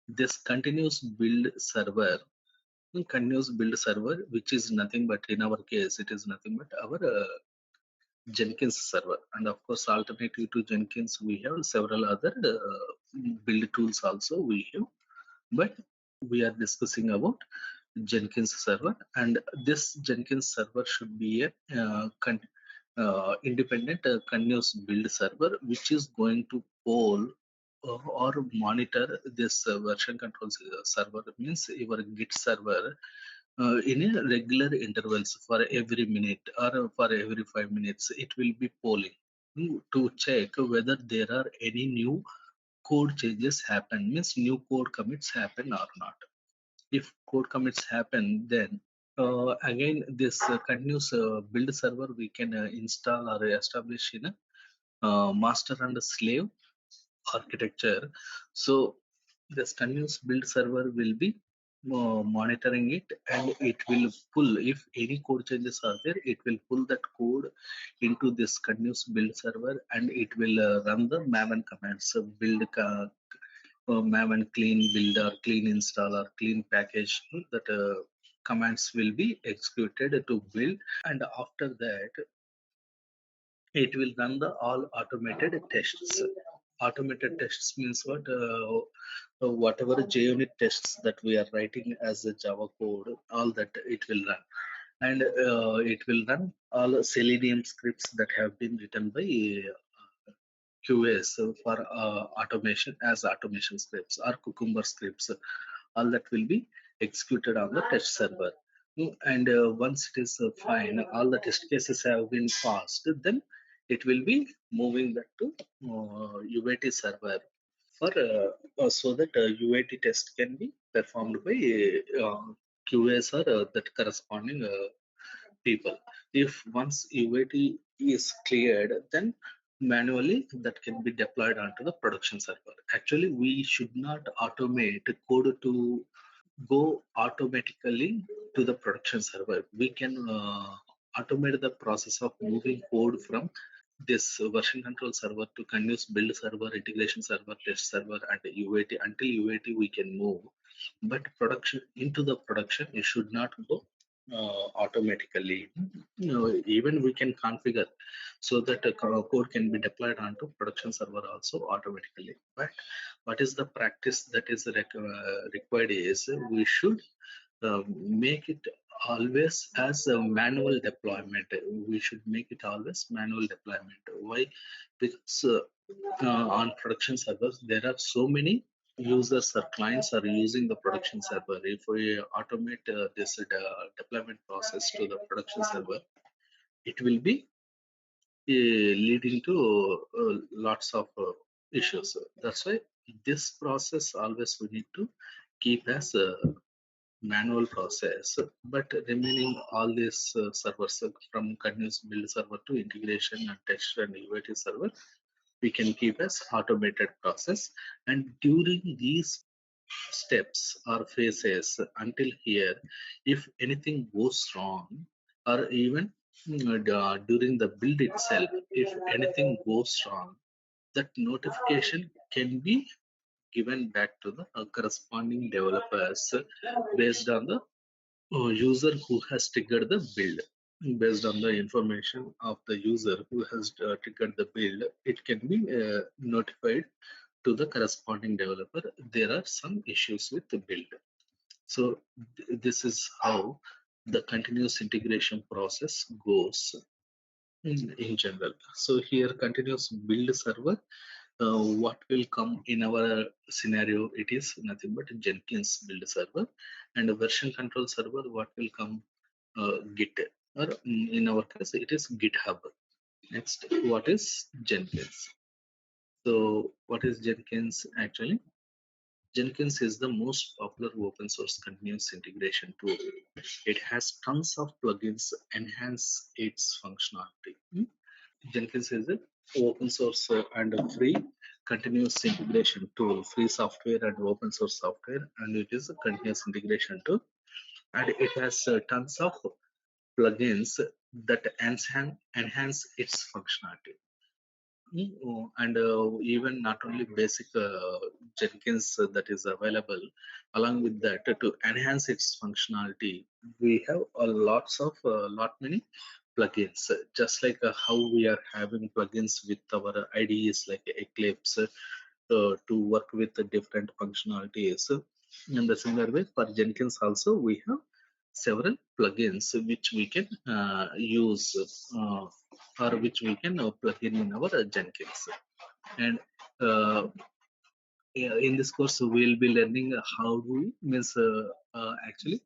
This continuous build server, which is nothing but, in our case, it is nothing but our Jenkins server. And of course, alternative to Jenkins, we have several other build tools also we have, but we are discussing about Jenkins server, and this Jenkins server should be a independent continuous build server, which is going to poll or monitor this version control server, means your Git server, in a regular intervals for every minute or for every 5 minutes. It will be polling to check whether there are any new code changes happen, means new code commits happen or not. If code commits happen, then again this continuous build server we can install or establish in a master and slave architecture. So this continuous build server will be monitoring it, and it will pull, if any code changes are there, it will pull that code into this continuous build server, and it will run the maven commands, so build maven clean build or clean install or clean package, that commands will be executed to build. And after that, it will run the all automated tests. Automated tests means what? Whatever JUnit tests that we are writing as a Java code, all that it will run. And it will run all Selenium scripts that have been written by QAs for automation as automation scripts or Cucumber scripts. All that will be executed on the test server. And once it is fine, all the test cases have been passed, then it will be moving that to UAT server for so that UAT test can be performed by QAs or that corresponding people. If once UAT is cleared, then manually that can be deployed onto the production server. Actually, we should not automate code to go automatically to the production server. We can automate the process of moving code from this version control server to continuous build server, integration server, test server, and UAT. Until UAT, we can move, but production into the production, it should not go automatically. Even we can configure so that code can be deployed onto production server also automatically. But what is the practice that is required is we should make it always as a manual deployment. We should make it always manual deployment. Why? Because on production servers there are so many users or clients are using the production server. If we automate this deployment process to the production server, it will be leading to lots of issues. That's why this process always we need to keep as a manual process, but remaining all these servers, from continuous build server to integration and test and UAT server, we can keep as automated process. And during these steps or phases until here, if anything goes wrong, or even during the build itself, if anything goes wrong, that notification can be given back to the corresponding developers based on the user who has triggered the build. Based on the information of the user who has triggered the build, it can be notified to the corresponding developer there are some issues with the build. So this is how the continuous integration process goes in general. So here continuous build server, what will come in our scenario, it is nothing but Jenkins build server, and a version control server, what will come, Git, or in our case it is GitHub. Next, what is Jenkins? So what is Jenkins actually? Jenkins is the most popular open source continuous integration tool. It has tons of plugins enhance its functionality. Jenkins is an open source and a free continuous integration tool, free software and open source software, and it is a continuous integration tool. And it has tons of plugins that enhance its functionality. And even not only basic Jenkins that is available, along with that, to enhance its functionality, we have a lot many plugins. Just like how we are having plugins with our IDEs like Eclipse to work with the different functionalities. In the similar way, for Jenkins also we have several plugins which we can use or which we can plug in our Jenkins. And in this course we'll be learning how we means actually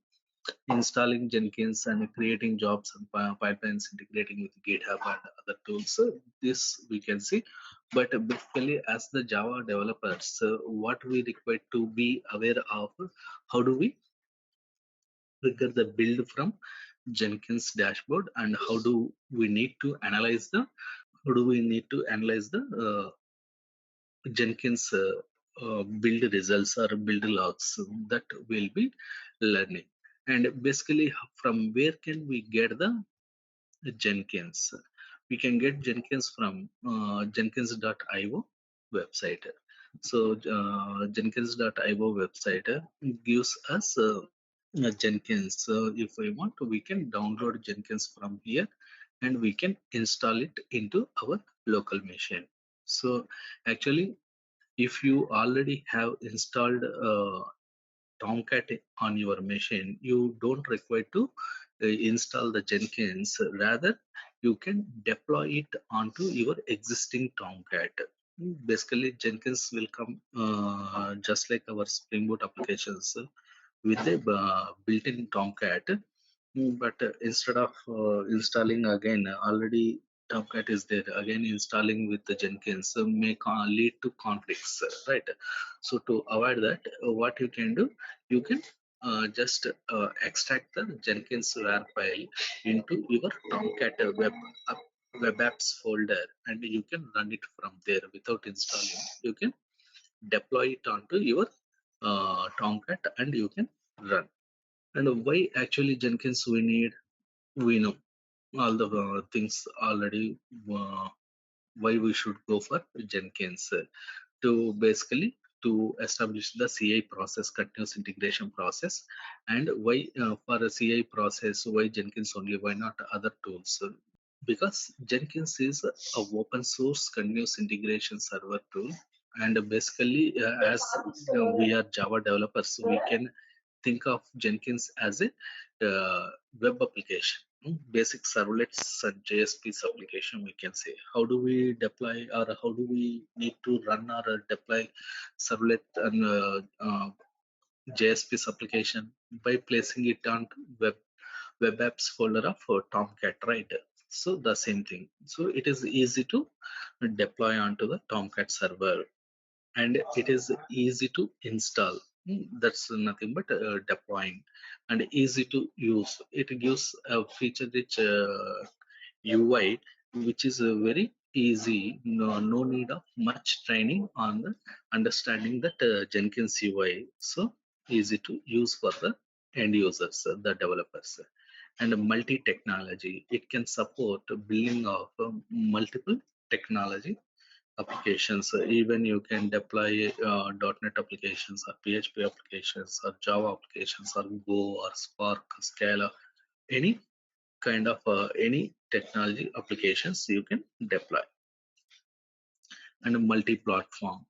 installing Jenkins and creating jobs and pipelines integrating with GitHub and other tools. So this we can see, but basically as the Java developers, what we require to be aware of, how do we trigger the build from Jenkins dashboard, and how do we need to analyze the Jenkins build results or build logs that we'll be learning. And basically, from where can we get the Jenkins? We can get Jenkins from Jenkins.io website. So Jenkins.io website gives us Jenkins. So if we want to, we can download Jenkins from here and we can install it into our local machine. So actually, if you already have installed Tomcat on your machine, you don't require to install the Jenkins. Rather, you can deploy it onto your existing Tomcat. Basically, Jenkins will come just like our Spring Boot applications with a built-in Tomcat. But instead of installing again, already Tomcat is there. Again, installing with the Jenkins may lead to conflicts, right? So to avoid that, what you can do, you can just extract the Jenkins WAR file into your Tomcat web apps folder, and you can run it from there without installing. You can deploy it onto your Tomcat and you can run. And why actually Jenkins we need? We know all the things already. Why we should go for Jenkins to basically to establish the CI process, continuous integration process. And why for a CI process, why Jenkins only? Why not other tools? Because Jenkins is a open source continuous integration server tool, and basically as we are Java developers, we can think of Jenkins as a web application, basic servlets and JSPs application, we can say. How do we deploy, or how do we need to run or deploy servlet and JSPs application? By placing it on web apps folder of Tomcat, right? So the same thing. So it is easy to deploy onto the Tomcat server, and it is easy to install. That's nothing but deploying, and easy to use. It gives a feature rich UI, which is very easy. No need of much training on the understanding that Jenkins UI. So easy to use for the end users, the developers. And multi-technology. It can support building of multiple technology applications. Even you can deploy .NET applications or PHP applications or Java applications or Go or Spark, Scala, any kind of any technology applications you can deploy. And a multi-platform,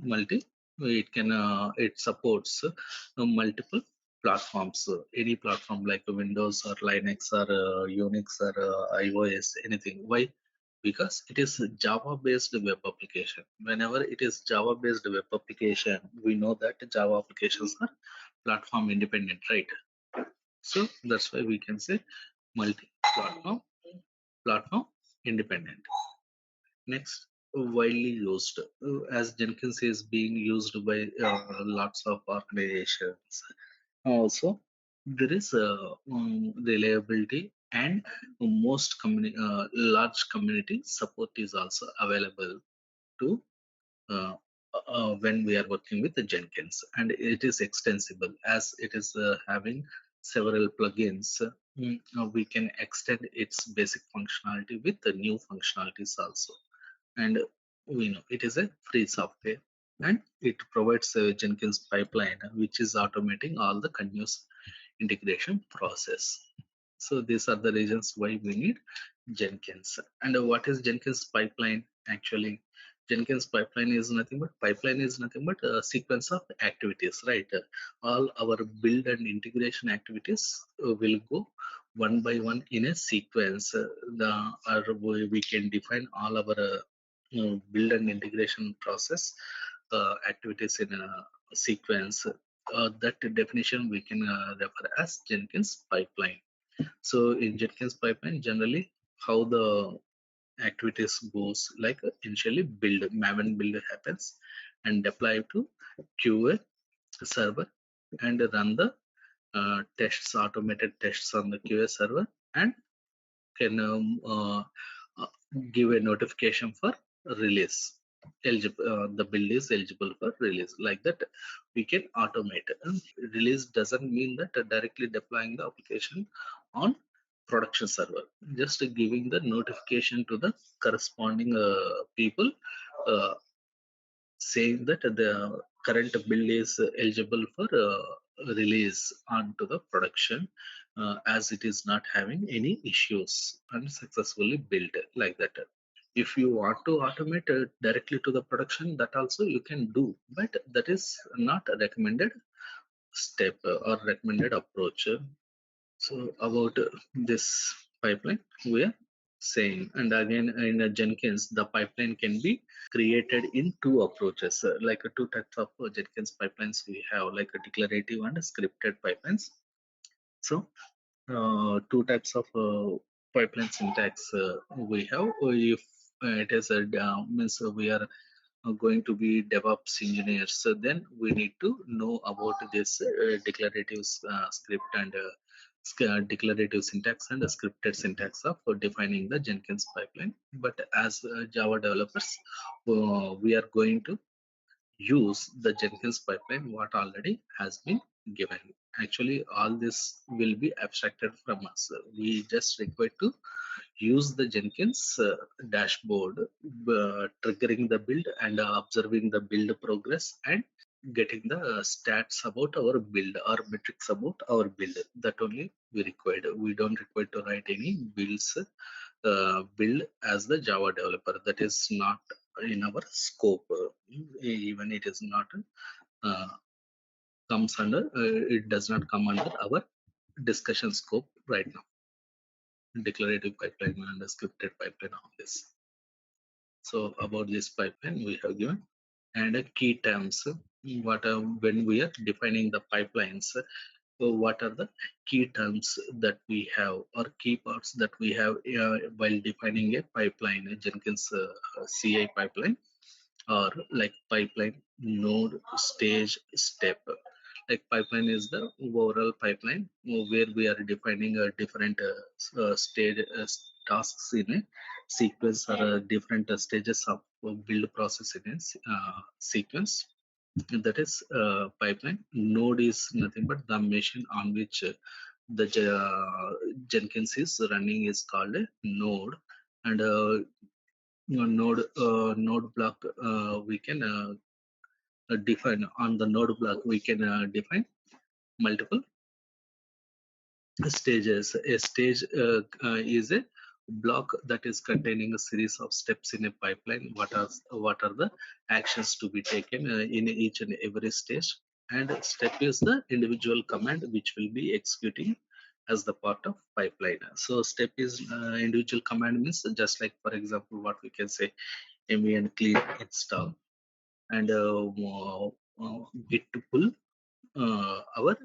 multi it can it supports multiple platforms, any platform like Windows or Linux or Unix or iOS, anything. Why? Because it is Java based web application. Whenever it is Java based web application, we know that Java applications are platform independent, right? So that's why we can say multi platform independent. Next, widely used, as Jenkins is being used by lots of organizations. Also, there is reliability, and large community support is also available to when we are working with the Jenkins, and it is extensible as it is having several plugins. We can extend its basic functionality with the new functionalities also. And we know it is a free software, and it provides a Jenkins pipeline which is automating all the continuous integration process. So these are the reasons why we need Jenkins. And what is Jenkins pipeline? Actually, Jenkins pipeline is nothing but a sequence of activities, right? All our build and integration activities will go one by one in a sequence. We can define all our build and integration process activities in a sequence. That definition we can refer as Jenkins pipeline. So in Jenkins pipeline, generally how the activities goes, like initially build, Maven build happens, and deploy to QA server, and run the tests, automated tests on the QA server, and can uh, give a notification for release. The build is eligible for release. Like that, we can automate. Release doesn't mean that directly deploying the application on production server. Just giving the notification to the corresponding people, uh, saying that the current build is eligible for release onto the production, as it is not having any issues and successfully built, like that. If you want to automate directly to the production, that also you can do, but that is not a recommended step or recommended approach. So about this pipeline we are saying. And again, in Jenkins, the pipeline can be created in two approaches, like two types of Jenkins pipelines we have, like a declarative and a scripted pipelines. So two types of pipeline syntax we have. If it is a means we are going to be DevOps engineers, so then we need to know about this declarative script and declarative syntax and a scripted syntax of defining the Jenkins pipeline. But as Java developers, we are going to use the Jenkins pipeline what already has been given. Actually, all this will be abstracted from us. We just require to use the Jenkins dashboard, triggering the build and observing the build progress, and getting the stats about our build or metrics about our build. That only we required. We don't require to write any build as the Java developer. That is not in our scope. Even it is not uh, comes under. It does not come under our discussion scope right now. Declarative pipeline and a scripted pipeline on this. So about this pipeline we have given, and a key terms. What when we are defining the pipelines, so what are the key terms that we have, or key parts that we have while defining a pipeline, a Jenkins CI pipeline, or like pipeline node stage step. Like pipeline is the overall pipeline where we are defining a different stage tasks in a sequence, or different stages of build process in a sequence. That is pipeline. Node is nothing but the machine on which the Jenkins is running is called a node, and node block we can define on the node block. We can define multiple stages. A stage is a block that is containing a series of steps in a pipeline. What are the actions to be taken in each and every stage? And step is the individual command which will be executing as the part of pipeline. So step is individual command means just like, for example, what we can say and clean install, and git to pull our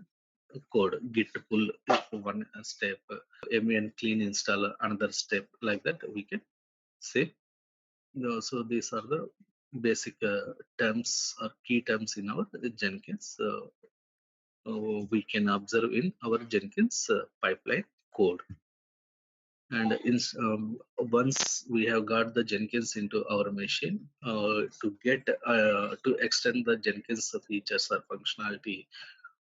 code. Git pull is one step, and clean install another step, like that we can say. So these are the basic terms or key terms in our Jenkins. We can observe in our Jenkins pipeline code. And once we have got the Jenkins into our machine, to extend the Jenkins features or functionality,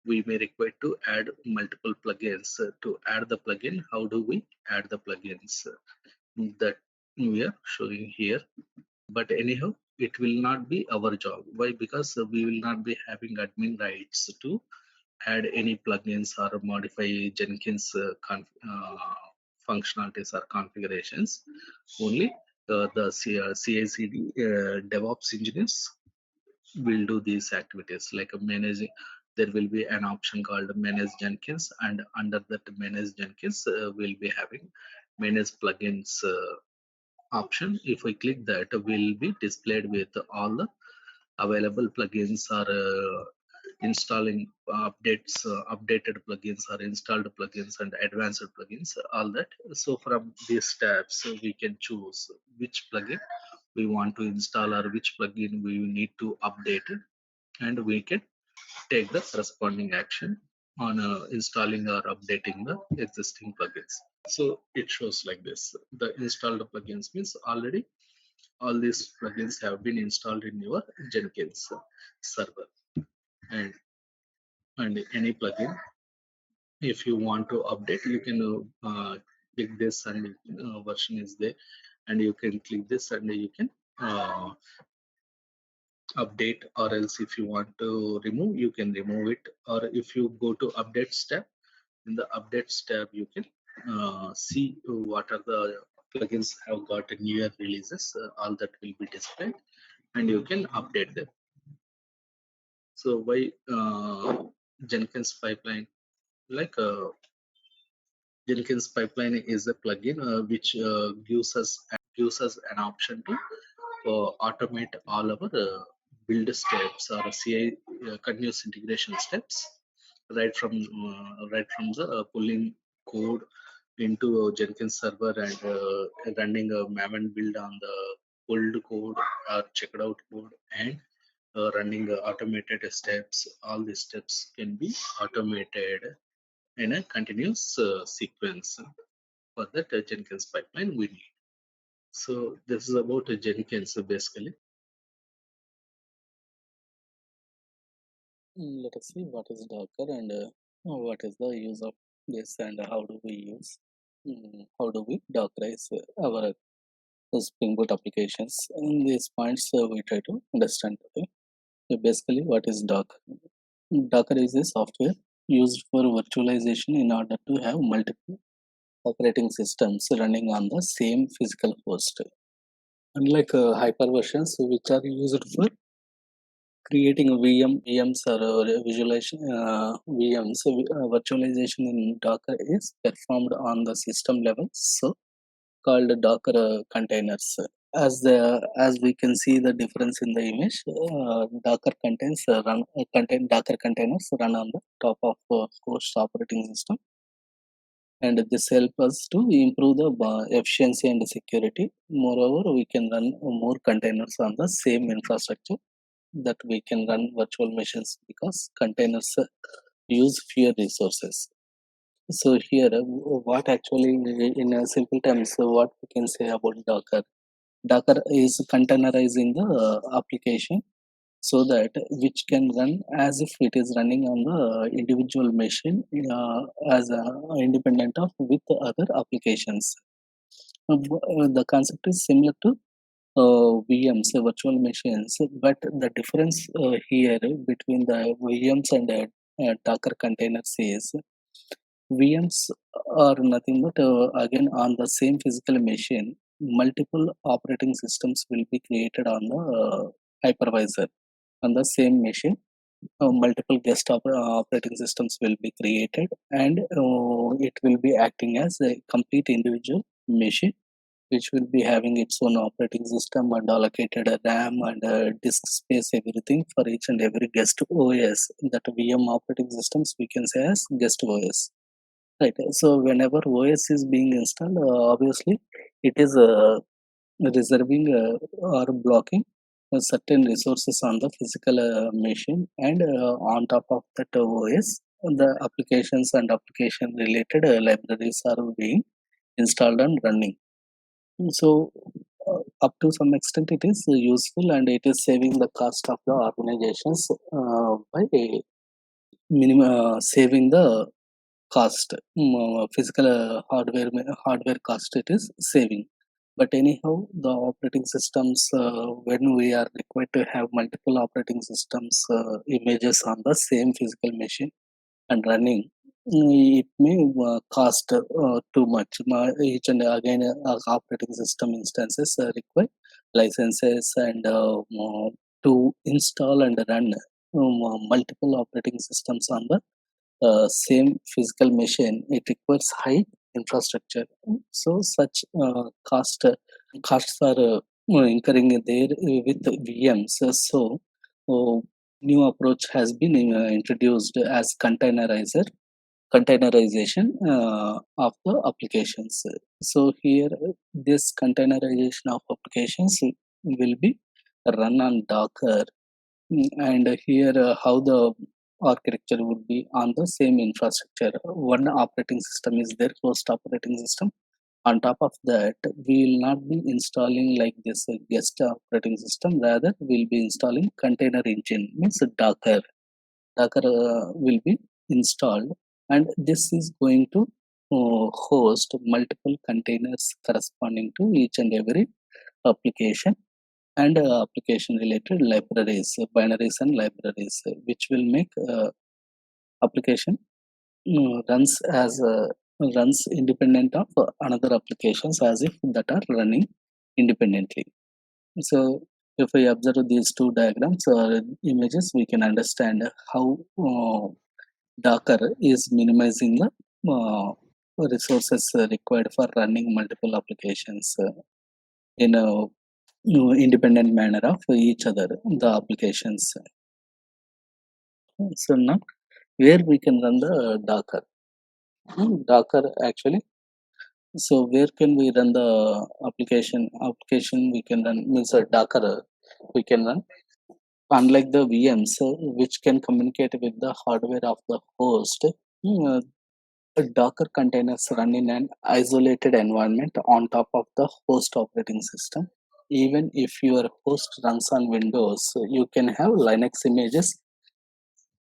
we may require to add multiple plugins. To add the plugin, how do we add the plugins? That we are showing here. But anyhow, it will not be our job. Why? Because we will not be having admin rights to add any plugins or modify Jenkins functionalities or configurations. Only the CI/CD DevOps engineers will do these activities, like managing. There will be an option called manage Jenkins, and under that manage Jenkins we'll be having manage plugins option. If we click that, will be displayed with all the available plugins or installing updates, updated plugins or installed plugins and advanced plugins, all that. So from these tabs, we can choose which plugin we want to install or which plugin we need to update, and we can take the corresponding action on installing or updating the existing plugins. So it shows like this. The installed plugins means already all these plugins have been installed in your Jenkins server. And any plugin, if you want to update, you can click this, and version is there, and you can click this and you can update, or else if you want to remove, you can remove it. Or if you go to updates tab, in the updates tab you can see what are the plugins have got newer releases. All that will be displayed, and you can update them. So why Jenkins pipeline? Like Jenkins pipeline is a plugin which gives us an option to automate all our build steps or CI continuous integration steps, right from the pulling code into Jenkins server, and running a maven build on the pulled code or checked out code, and running automated steps. All these steps can be automated in a continuous sequence. For that Jenkins pipeline we need. So this is about Jenkins basically. Let us see what is Docker and what is the use of this and how do we use, how do we Dockerize our Spring Boot applications. In these points, we try to understand today. So basically, what is Docker? Docker is a software used for virtualization in order to have multiple operating systems running on the same physical host. Unlike hyperversions, which are used for creating VMs or visualization VMs, virtualization in Docker is performed on the system level, so called Docker containers. As we can see the difference in the image, Docker containers run on the top of host operating system, and this helps us to improve the efficiency and security. Moreover, we can run more containers on the same infrastructure, that we can run virtual machines because containers use fewer resources. So here, what actually, in simple terms, what we can say about Docker? Docker is containerizing the application so that which can run as if it is running on the individual machine as independent of with other applications. The concept is similar to VMs, virtual machines, but the difference here between the VMs and Docker containers is VMs are nothing but again on the same physical machine, multiple operating systems will be created on the hypervisor on the same machine. Multiple operating systems will be created, and it will be acting as a complete individual machine which will be having its own operating system and allocated a RAM and disk space, everything for each and every guest OS. That VM operating systems we can say as guest OS. Right. So whenever OS is being installed, obviously it is reserving or blocking certain resources on the physical machine, and on top of that OS, the applications and application related libraries are being installed and running. So, up to some extent, it is useful and it is saving the cost of the organizations by saving the cost. Physical hardware cost it is saving. But anyhow, the operating systems, when we are required to have multiple operating systems images on the same physical machine and running, it may cost too much. Each and again, operating system instances require licenses and to install and run multiple operating systems on the same physical machine. It requires high infrastructure. So such costs are incurring there with VMs. So new approach has been introduced as containerization of the applications. So here, this containerization of applications will be run on Docker. And here, how the architecture would be on the same infrastructure. One operating system is their host operating system. On top of that, we will not be installing like this guest operating system. Rather, we'll be installing container engine, means Docker. Docker will be installed, and this is going to host multiple containers corresponding to each and every application, and application related libraries, binaries and libraries, which will make application runs as runs independent of another applications as if that are running independently. So if we observe these two diagrams or images, we can understand how Docker is minimizing the resources required for running multiple applications in a independent manner of each other, the applications. So now, where we can run the Docker? Docker actually. So where can we run the application? Application we can run means Docker we can run. Unlike the VMs, which can communicate with the hardware of the host, uh, Docker containers run in an isolated environment on top of the host operating system. Even if your host runs on Windows, you can have Linux images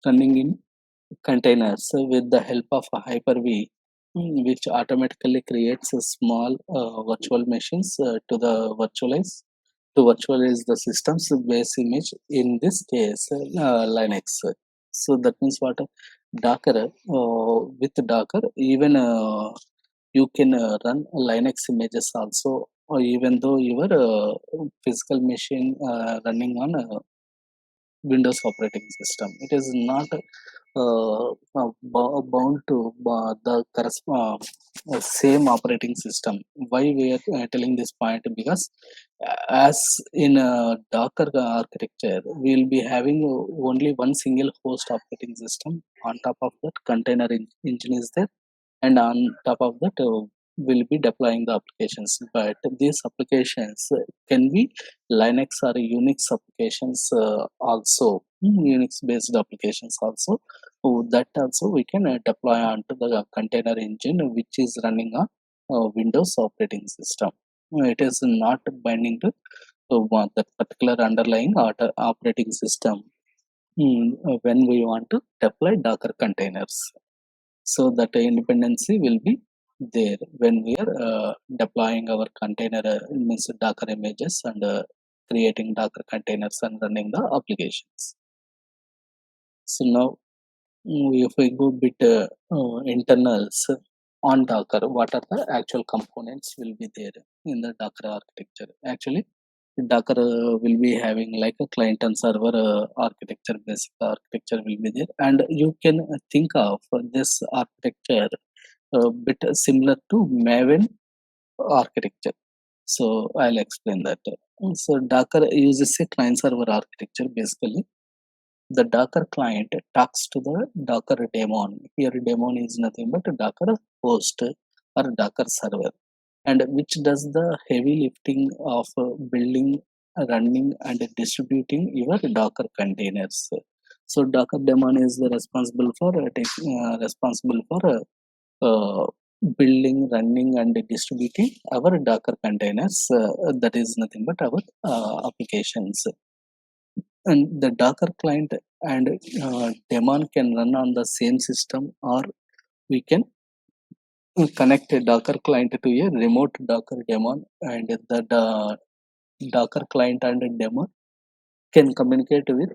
running in containers with the help of a Hyper-V, which automatically creates a small virtual machines to virtualize the system's base image, in this case Linux. So that means what Docker, with Docker even you can run Linux images also, or even though your physical machine running on Windows operating system. It is not bound to same operating system. Why we are telling this point? Because as in Docker architecture, we will be having only one single host operating system. On top of that, container engine is there, and on top of that we'll be deploying the applications. But these applications can be Linux or Unix applications also, Unix based applications also. That also we can deploy onto the container engine which is running on Windows operating system. It is not binding to that particular underlying operating system when we want to deploy Docker containers. So that independency will be there when we are deploying our container, means Docker images, and creating Docker containers and running the applications. So now, if we go bit internals on Docker, what are the actual components will be there in the Docker architecture? Actually, Docker will be having like a client and server architecture, basic architecture will be there, and you can think of this architecture a bit similar to Maven architecture. So I'll explain that. So Docker uses a client server architecture. Basically, the Docker client talks to the Docker daemon. Here, daemon is nothing but a Docker host or Docker server, and which does the heavy lifting of building, running, and distributing your Docker containers. So Docker daemon is the responsible for uh, building, running, and distributing our Docker containers. That is nothing but our applications. And the Docker client and daemon can run on the same system, or we can connect a Docker client to a remote Docker daemon, and the Docker client and daemon can communicate with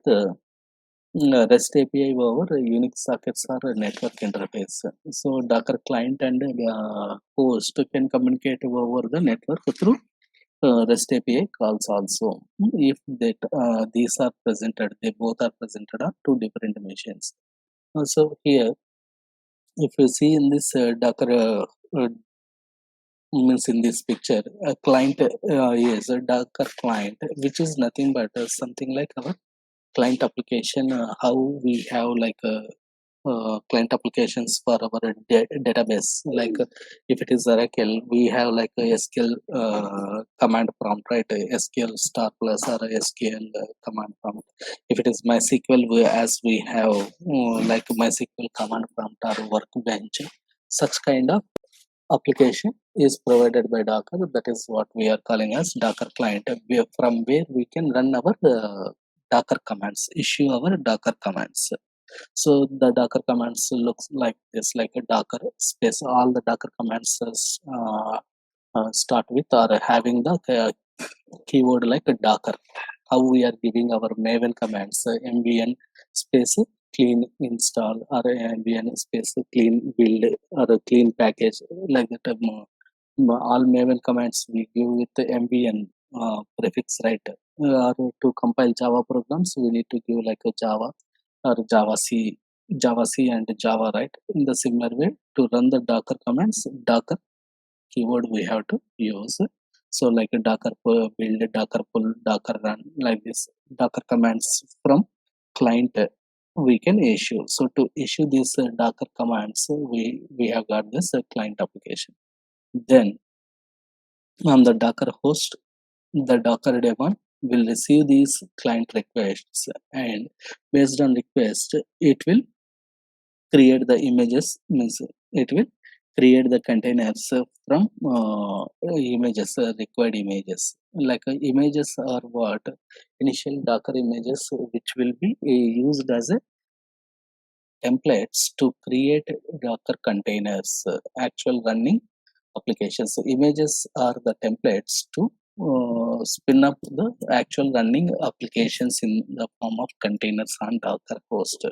REST API over Unix sockets or a network interface. So Docker client and host can communicate over the network through REST API calls also. If that these are presented, they both are presented on two different machines. So here, if you see in this Docker means in this picture, a client is a Docker client, which is nothing but something like our client application. How we have like client applications for our database, like if it is Oracle, we have like a SQL command prompt, right? SQL star plus or a SQL command prompt. If it is MySQL, as we have like MySQL command prompt or workbench, such kind of application is provided by Docker. That is what we are calling as Docker client, from where we can run our Docker commands, issue our Docker commands. So the Docker commands looks like this, like a Docker space. All the Docker commands start with or having the keyword like a Docker. How we are giving our Maven commands, MVN space clean install or MVN space clean build or a clean package, like that. All Maven commands we give with the MVN prefix, right? Or to compile Java programs, we need to give like a Java or Java C and Java, right? In the similar way, to run the Docker commands, Docker keyword we have to use. So like a Docker build, Docker pull, Docker run, like this Docker commands from client we can issue. So to issue these Docker commands, we have got this client application. Then on the Docker host, the Docker daemon will receive these client requests, and based on request, it will create the images, means it will create the containers from images, required images. Like images are what? Initial Docker images, which will be used as a templates to create Docker containers, actual running applications. So images are the templates to spin up the actual running applications in the form of containers on Docker host.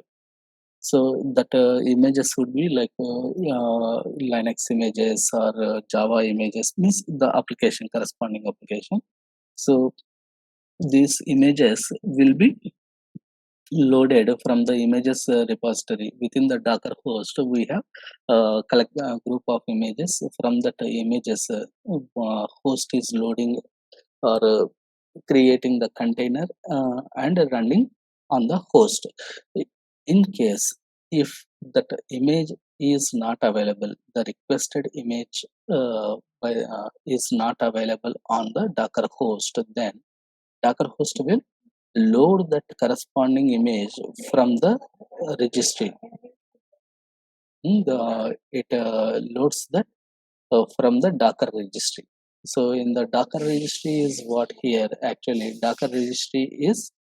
So that images would be like Linux images or Java images, means the application, corresponding application. So these images will be loaded from the images repository within the Docker host. We have collect a group of images. From that images, host is loading or creating the container and running on the host. In case if that image is not available, the requested image is not available on the Docker host, then Docker host will load that corresponding image from the registry. It loads that from the Docker registry. So in the Docker registry is what here actually Docker registry is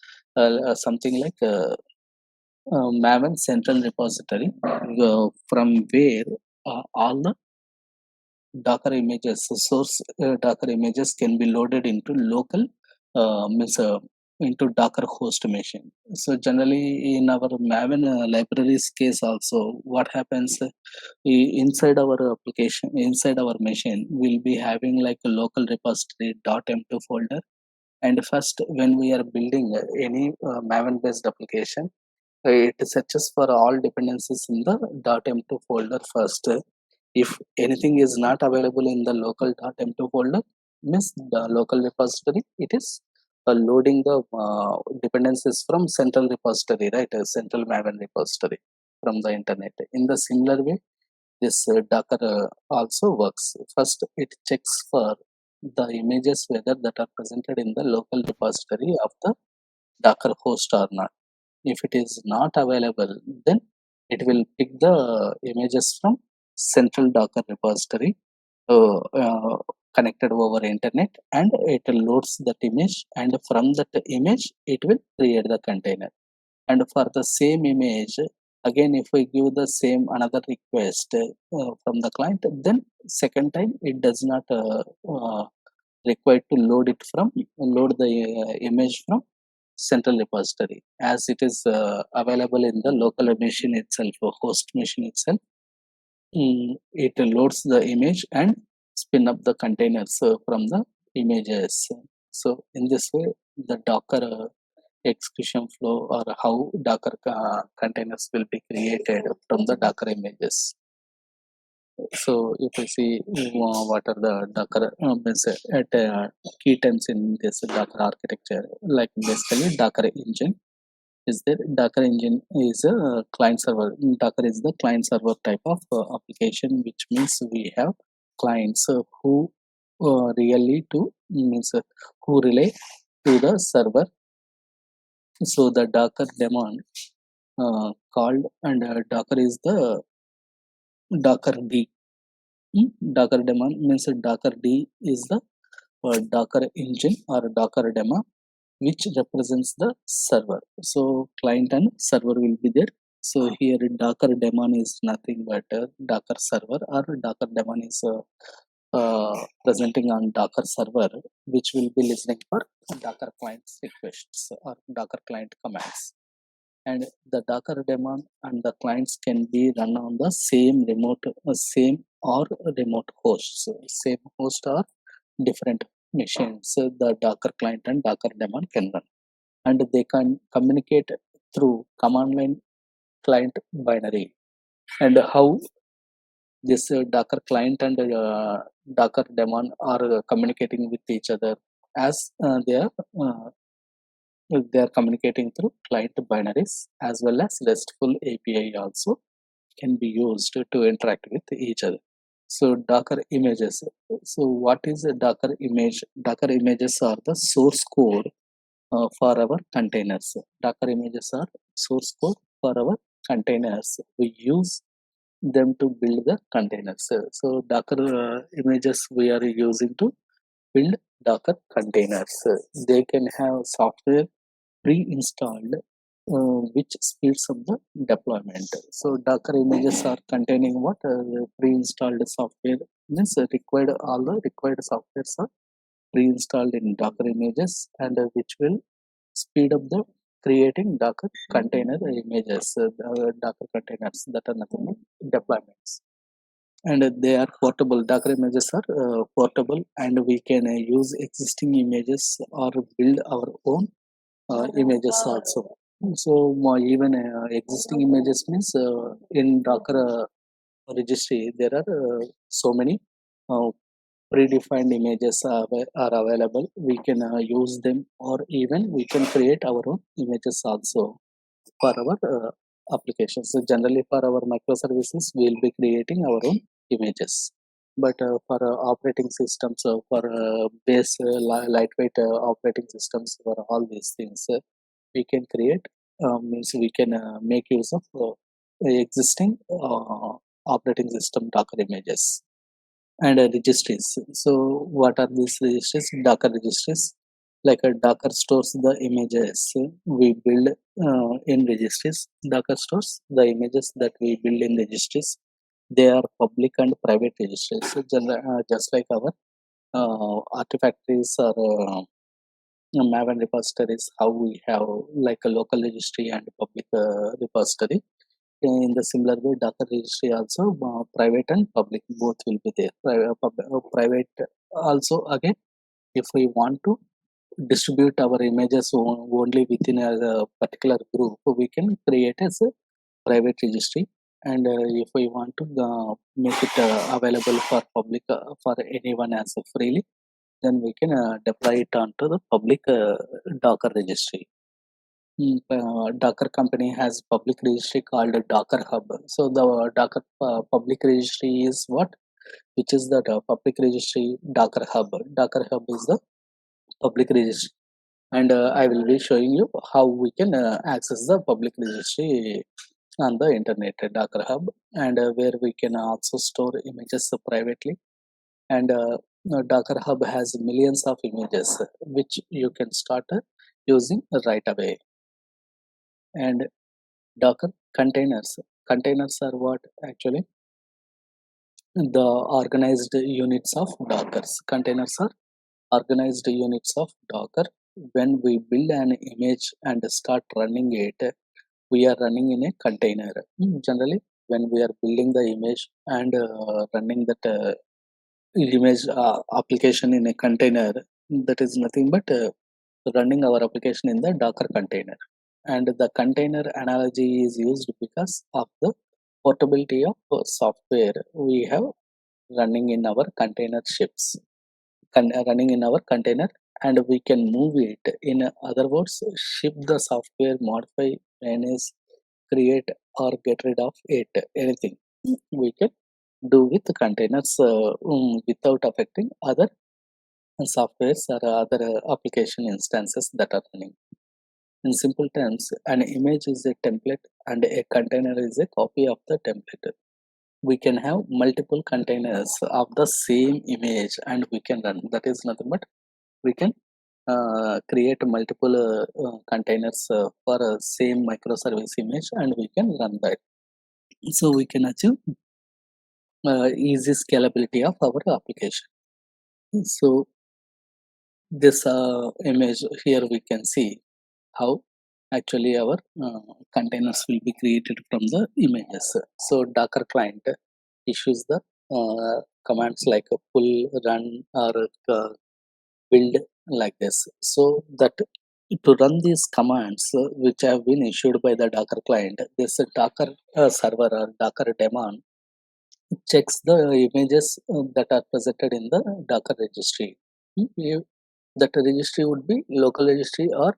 something like Maven central repository from where all the Docker images, source Docker images can be loaded into local means into Docker host machine. So generally in our Maven libraries case also, what happens inside our application, inside our machine, we'll be having like a local repository .m2 folder. And first, when we are building any Maven based application, it searches for all dependencies in the .m2 folder first. If anything is not available in the local .m2 folder, means the local repository, it is loading the dependencies from central repository, right? A central Maven repository from the internet. In the similar way, this Docker also works. First, it checks for the images whether that are presented in the local repository of the Docker host or not. If it is not available, then it will pick the images from central Docker repository connected over internet, and it loads that image, and from that image it will create the container. And for the same image, again if we give the same another request from the client, then second time it does not required to load the image from central repository, as it is available in the local machine itself or host machine itself. It loads the image and spin up the containers from the images. So in this way, the Docker execution flow, or how Docker containers will be created from the Docker images. So if you see what are the Docker means, at key terms in this Docker architecture, like basically Docker engine is there. Docker engine is a client server. Docker is the client server type of application, which means we have clients who really to means who relate to the server. So the Docker daemon called, and Docker is the Docker D. Docker daemon means Docker D is the Docker engine or Docker daemon, which represents the server. So client and server will be there. So here Docker daemon is nothing but Docker server, or Docker daemon is presenting on Docker server, which will be listening for Docker client's requests or Docker client commands. And the Docker daemon and the clients can be run on the same same or remote hosts, same host or different machines. The Docker client and Docker daemon can run, and they can communicate through command line client binary. And how this Docker client and Docker daemon are communicating with each other, as they are communicating through client binaries, as well as RESTful API also can be used to interact with each other. So Docker images. So what is a Docker image? Docker images are the source code for our containers. Docker images are source code for our containers. We use them to build the containers. So Docker images we are using to build Docker containers. They can have software pre-installed, which speeds up the deployment. So Docker images are containing what pre-installed software, means required, all the required softwares are pre-installed in Docker images, and which will speed up the creating Docker container images, Docker containers that are nothing but deployments. And they are portable. Docker images are portable, and we can use existing images or build our own images also. So even existing images means in Docker registry there are so many uh, predefined images are available. We can use them, or even we can create our own images also for our applications. So generally for our microservices, we will be creating our own images. But for operating systems, for base lightweight operating systems, for all these things, we can create means we can make use of existing operating system Docker images. and registries. So what are these registries? Docker registries. Like a Docker stores the images we build in registries. Docker stores the images that we build in registries. They are public and private registries. So just like our artifactories or Maven repositories, how we have like a local registry and public repository. In the similar way, Docker registry also private and public both will be there. Private also again, if we want to distribute our images only within a particular group, we can create as a private registry. And if we want to make it available for public for anyone as a freely, then we can deploy it onto the public Docker registry. Docker company has public registry called a Docker Hub. So the Docker public registry is what? Which is the public registry Docker Hub. Docker Hub is the public registry, and I will be showing you how we can access the public registry on the internet Docker Hub, and where we can also store images privately. And Docker Hub has millions of images which you can start using right away. And Docker containers. Containers are what actually? The organized units of Dockers. Containers are organized units of Docker. When we build an image and start running it, we are running in a container. Generally, when we are building the image and running that image application in a container, that is nothing but running our application in the Docker container. And the container analogy is used because of the portability of software we have running in our container ships, running in our container, and we can move it. In other words, ship the software, modify, manage, create, or get rid of it. Anything we can do with containers without affecting other softwares or other application instances that are running. In simple terms, an image is a template and a container is a copy of the template. We can have multiple containers of the same image and we can run. That is nothing but we can create multiple containers for a same microservice image and we can run that. So we can achieve easy scalability of our application. So this image here we can see how actually our containers will be created from the images. So Docker client issues the commands like pull, run, or build like this. So that to run these commands which have been issued by the Docker client, this Docker server or Docker daemon checks the images that are presented in the Docker registry. That registry would be local registry or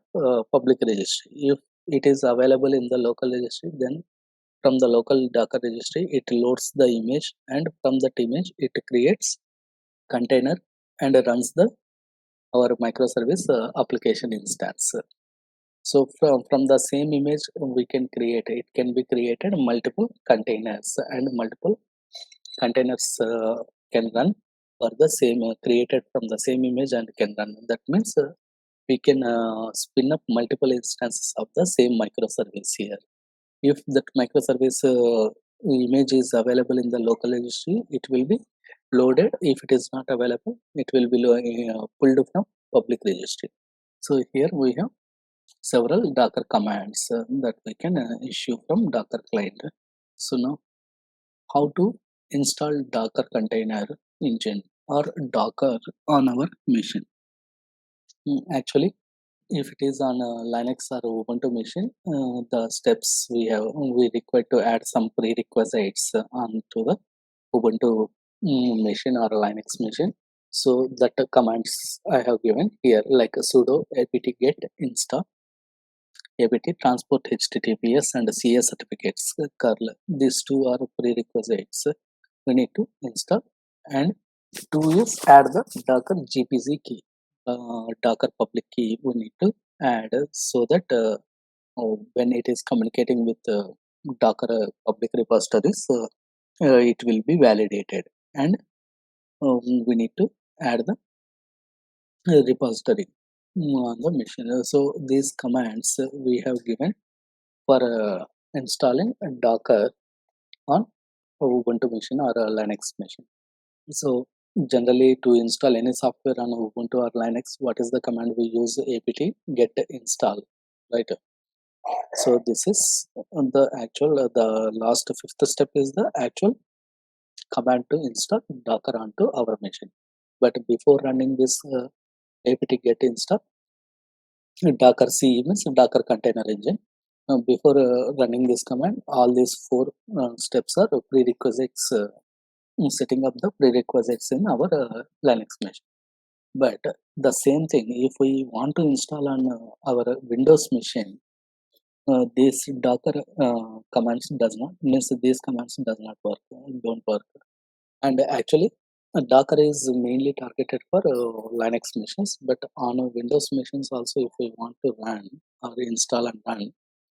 public registry. If it is available in the local registry, then from the local Docker registry, it loads the image, and from that image, it creates container and runs the our microservice application instance. So from the same image, we can create it can be created multiple containers, and multiple containers can run for the same created from the same image and can run. That means we can spin up multiple instances of the same microservice here. If that microservice image is available in the local registry, it will be loaded. If it is not available, it will be pulled from public registry. So here we have several Docker commands that we can issue from Docker client. So now how to install Docker container engine or Docker on our machine. Actually, if it is on a Linux or Ubuntu machine, the steps we require to add some prerequisites onto the Ubuntu machine or Linux machine. So that commands I have given here, like sudo apt get install apt transport https and cs certificates curl. These two are prerequisites we need to install. And two is add the Docker gpg key, Docker public key we need to add, so that when it is communicating with Docker public repositories, it will be validated. And we need to add the repository on the machine. So these commands we have given for installing a Docker on Ubuntu machine or a Linux machine. So generally to install any software on Ubuntu or Linux, what is the command we use? Apt get install, right? So this is the actual the last fifth step is the actual command to install Docker onto our machine. But before running this apt get install, Docker C means Docker Container Engine. Before running this command, all these four steps are prerequisites, setting up the prerequisites in our Linux machine. But the same thing, if we want to install on our Windows machine, this Docker commands does not means these commands does not work, don't work. And actually, Docker is mainly targeted for Linux machines, but on Windows machines also, if we want to run or install and run,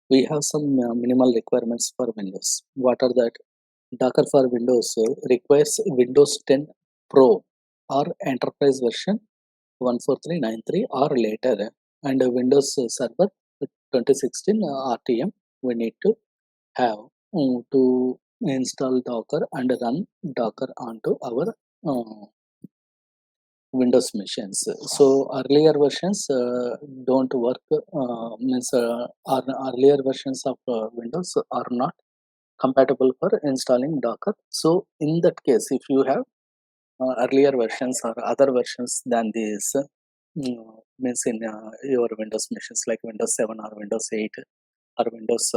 we have some minimal requirements for Windows. What are that? Docker for Windows requires Windows 10 Pro or Enterprise version 14393 or later, and Windows Server 2016 RTM we need to have to install Docker and run Docker onto our Windows machines. So earlier versions don't work. Means earlier versions of Windows are not compatible for installing Docker. So in that case, if you have earlier versions or other versions than these, means in your Windows machines like Windows 7 or Windows 8 or Windows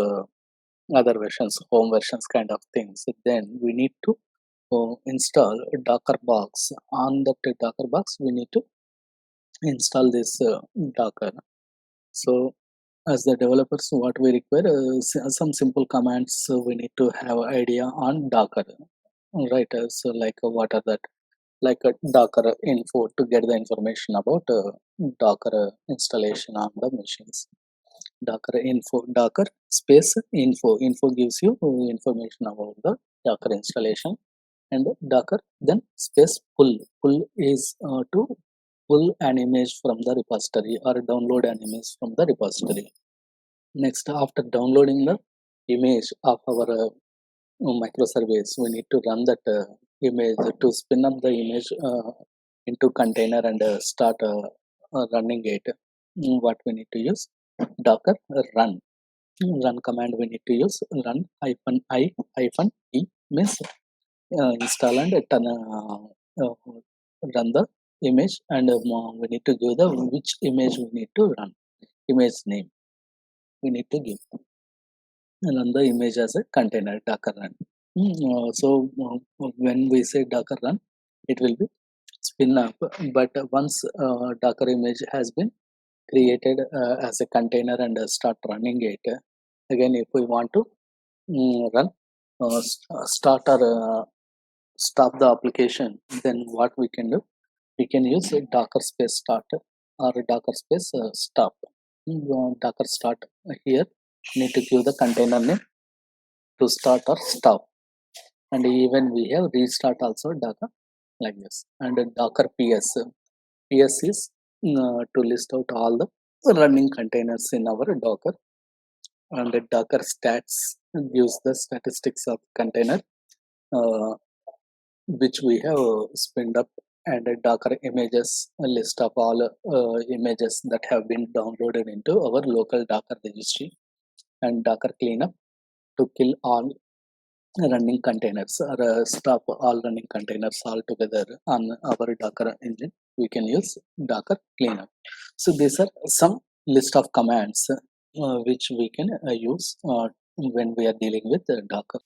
other versions, home versions kind of things, then we need to install a Docker box. On that Docker box, we need to install this Docker. So as the developers, what we require some simple commands we need to have idea on Docker, right? So like what are that? Like a Docker info to get the information about Docker installation on the machines. Docker info, Docker space info gives you information about the Docker installation, and Docker then space pull is to pull an image from the repository or download an image from the repository. Next, after downloading the image of our microservice, we need to run that image to spin up the image into container and start running it. What we need to use? Docker run command we need to use. Run -i -e means install and run the image, and we need to give the which image we need to run, image name we need to give, and run the image as a container Docker run. So when we say Docker run, it will be spin up, but once Docker image has been created as a container and start running it, again if we want to run start or stop the application, then what we can do, we can use a Docker space start or a Docker space stop. Docker start here need to give the container name to start or stop, and even we have restart also Docker like this. And Docker ps is to list out all the running containers in our Docker, and Docker stats gives the statistics of container uh, which we have spinned up, and Docker images, a list of all images that have been downloaded into our local Docker registry, and Docker cleanup to kill all running containers or stop all running containers altogether on our Docker engine. We can use Docker cleanup. So these are some list of commands which we can use when we are dealing with Docker.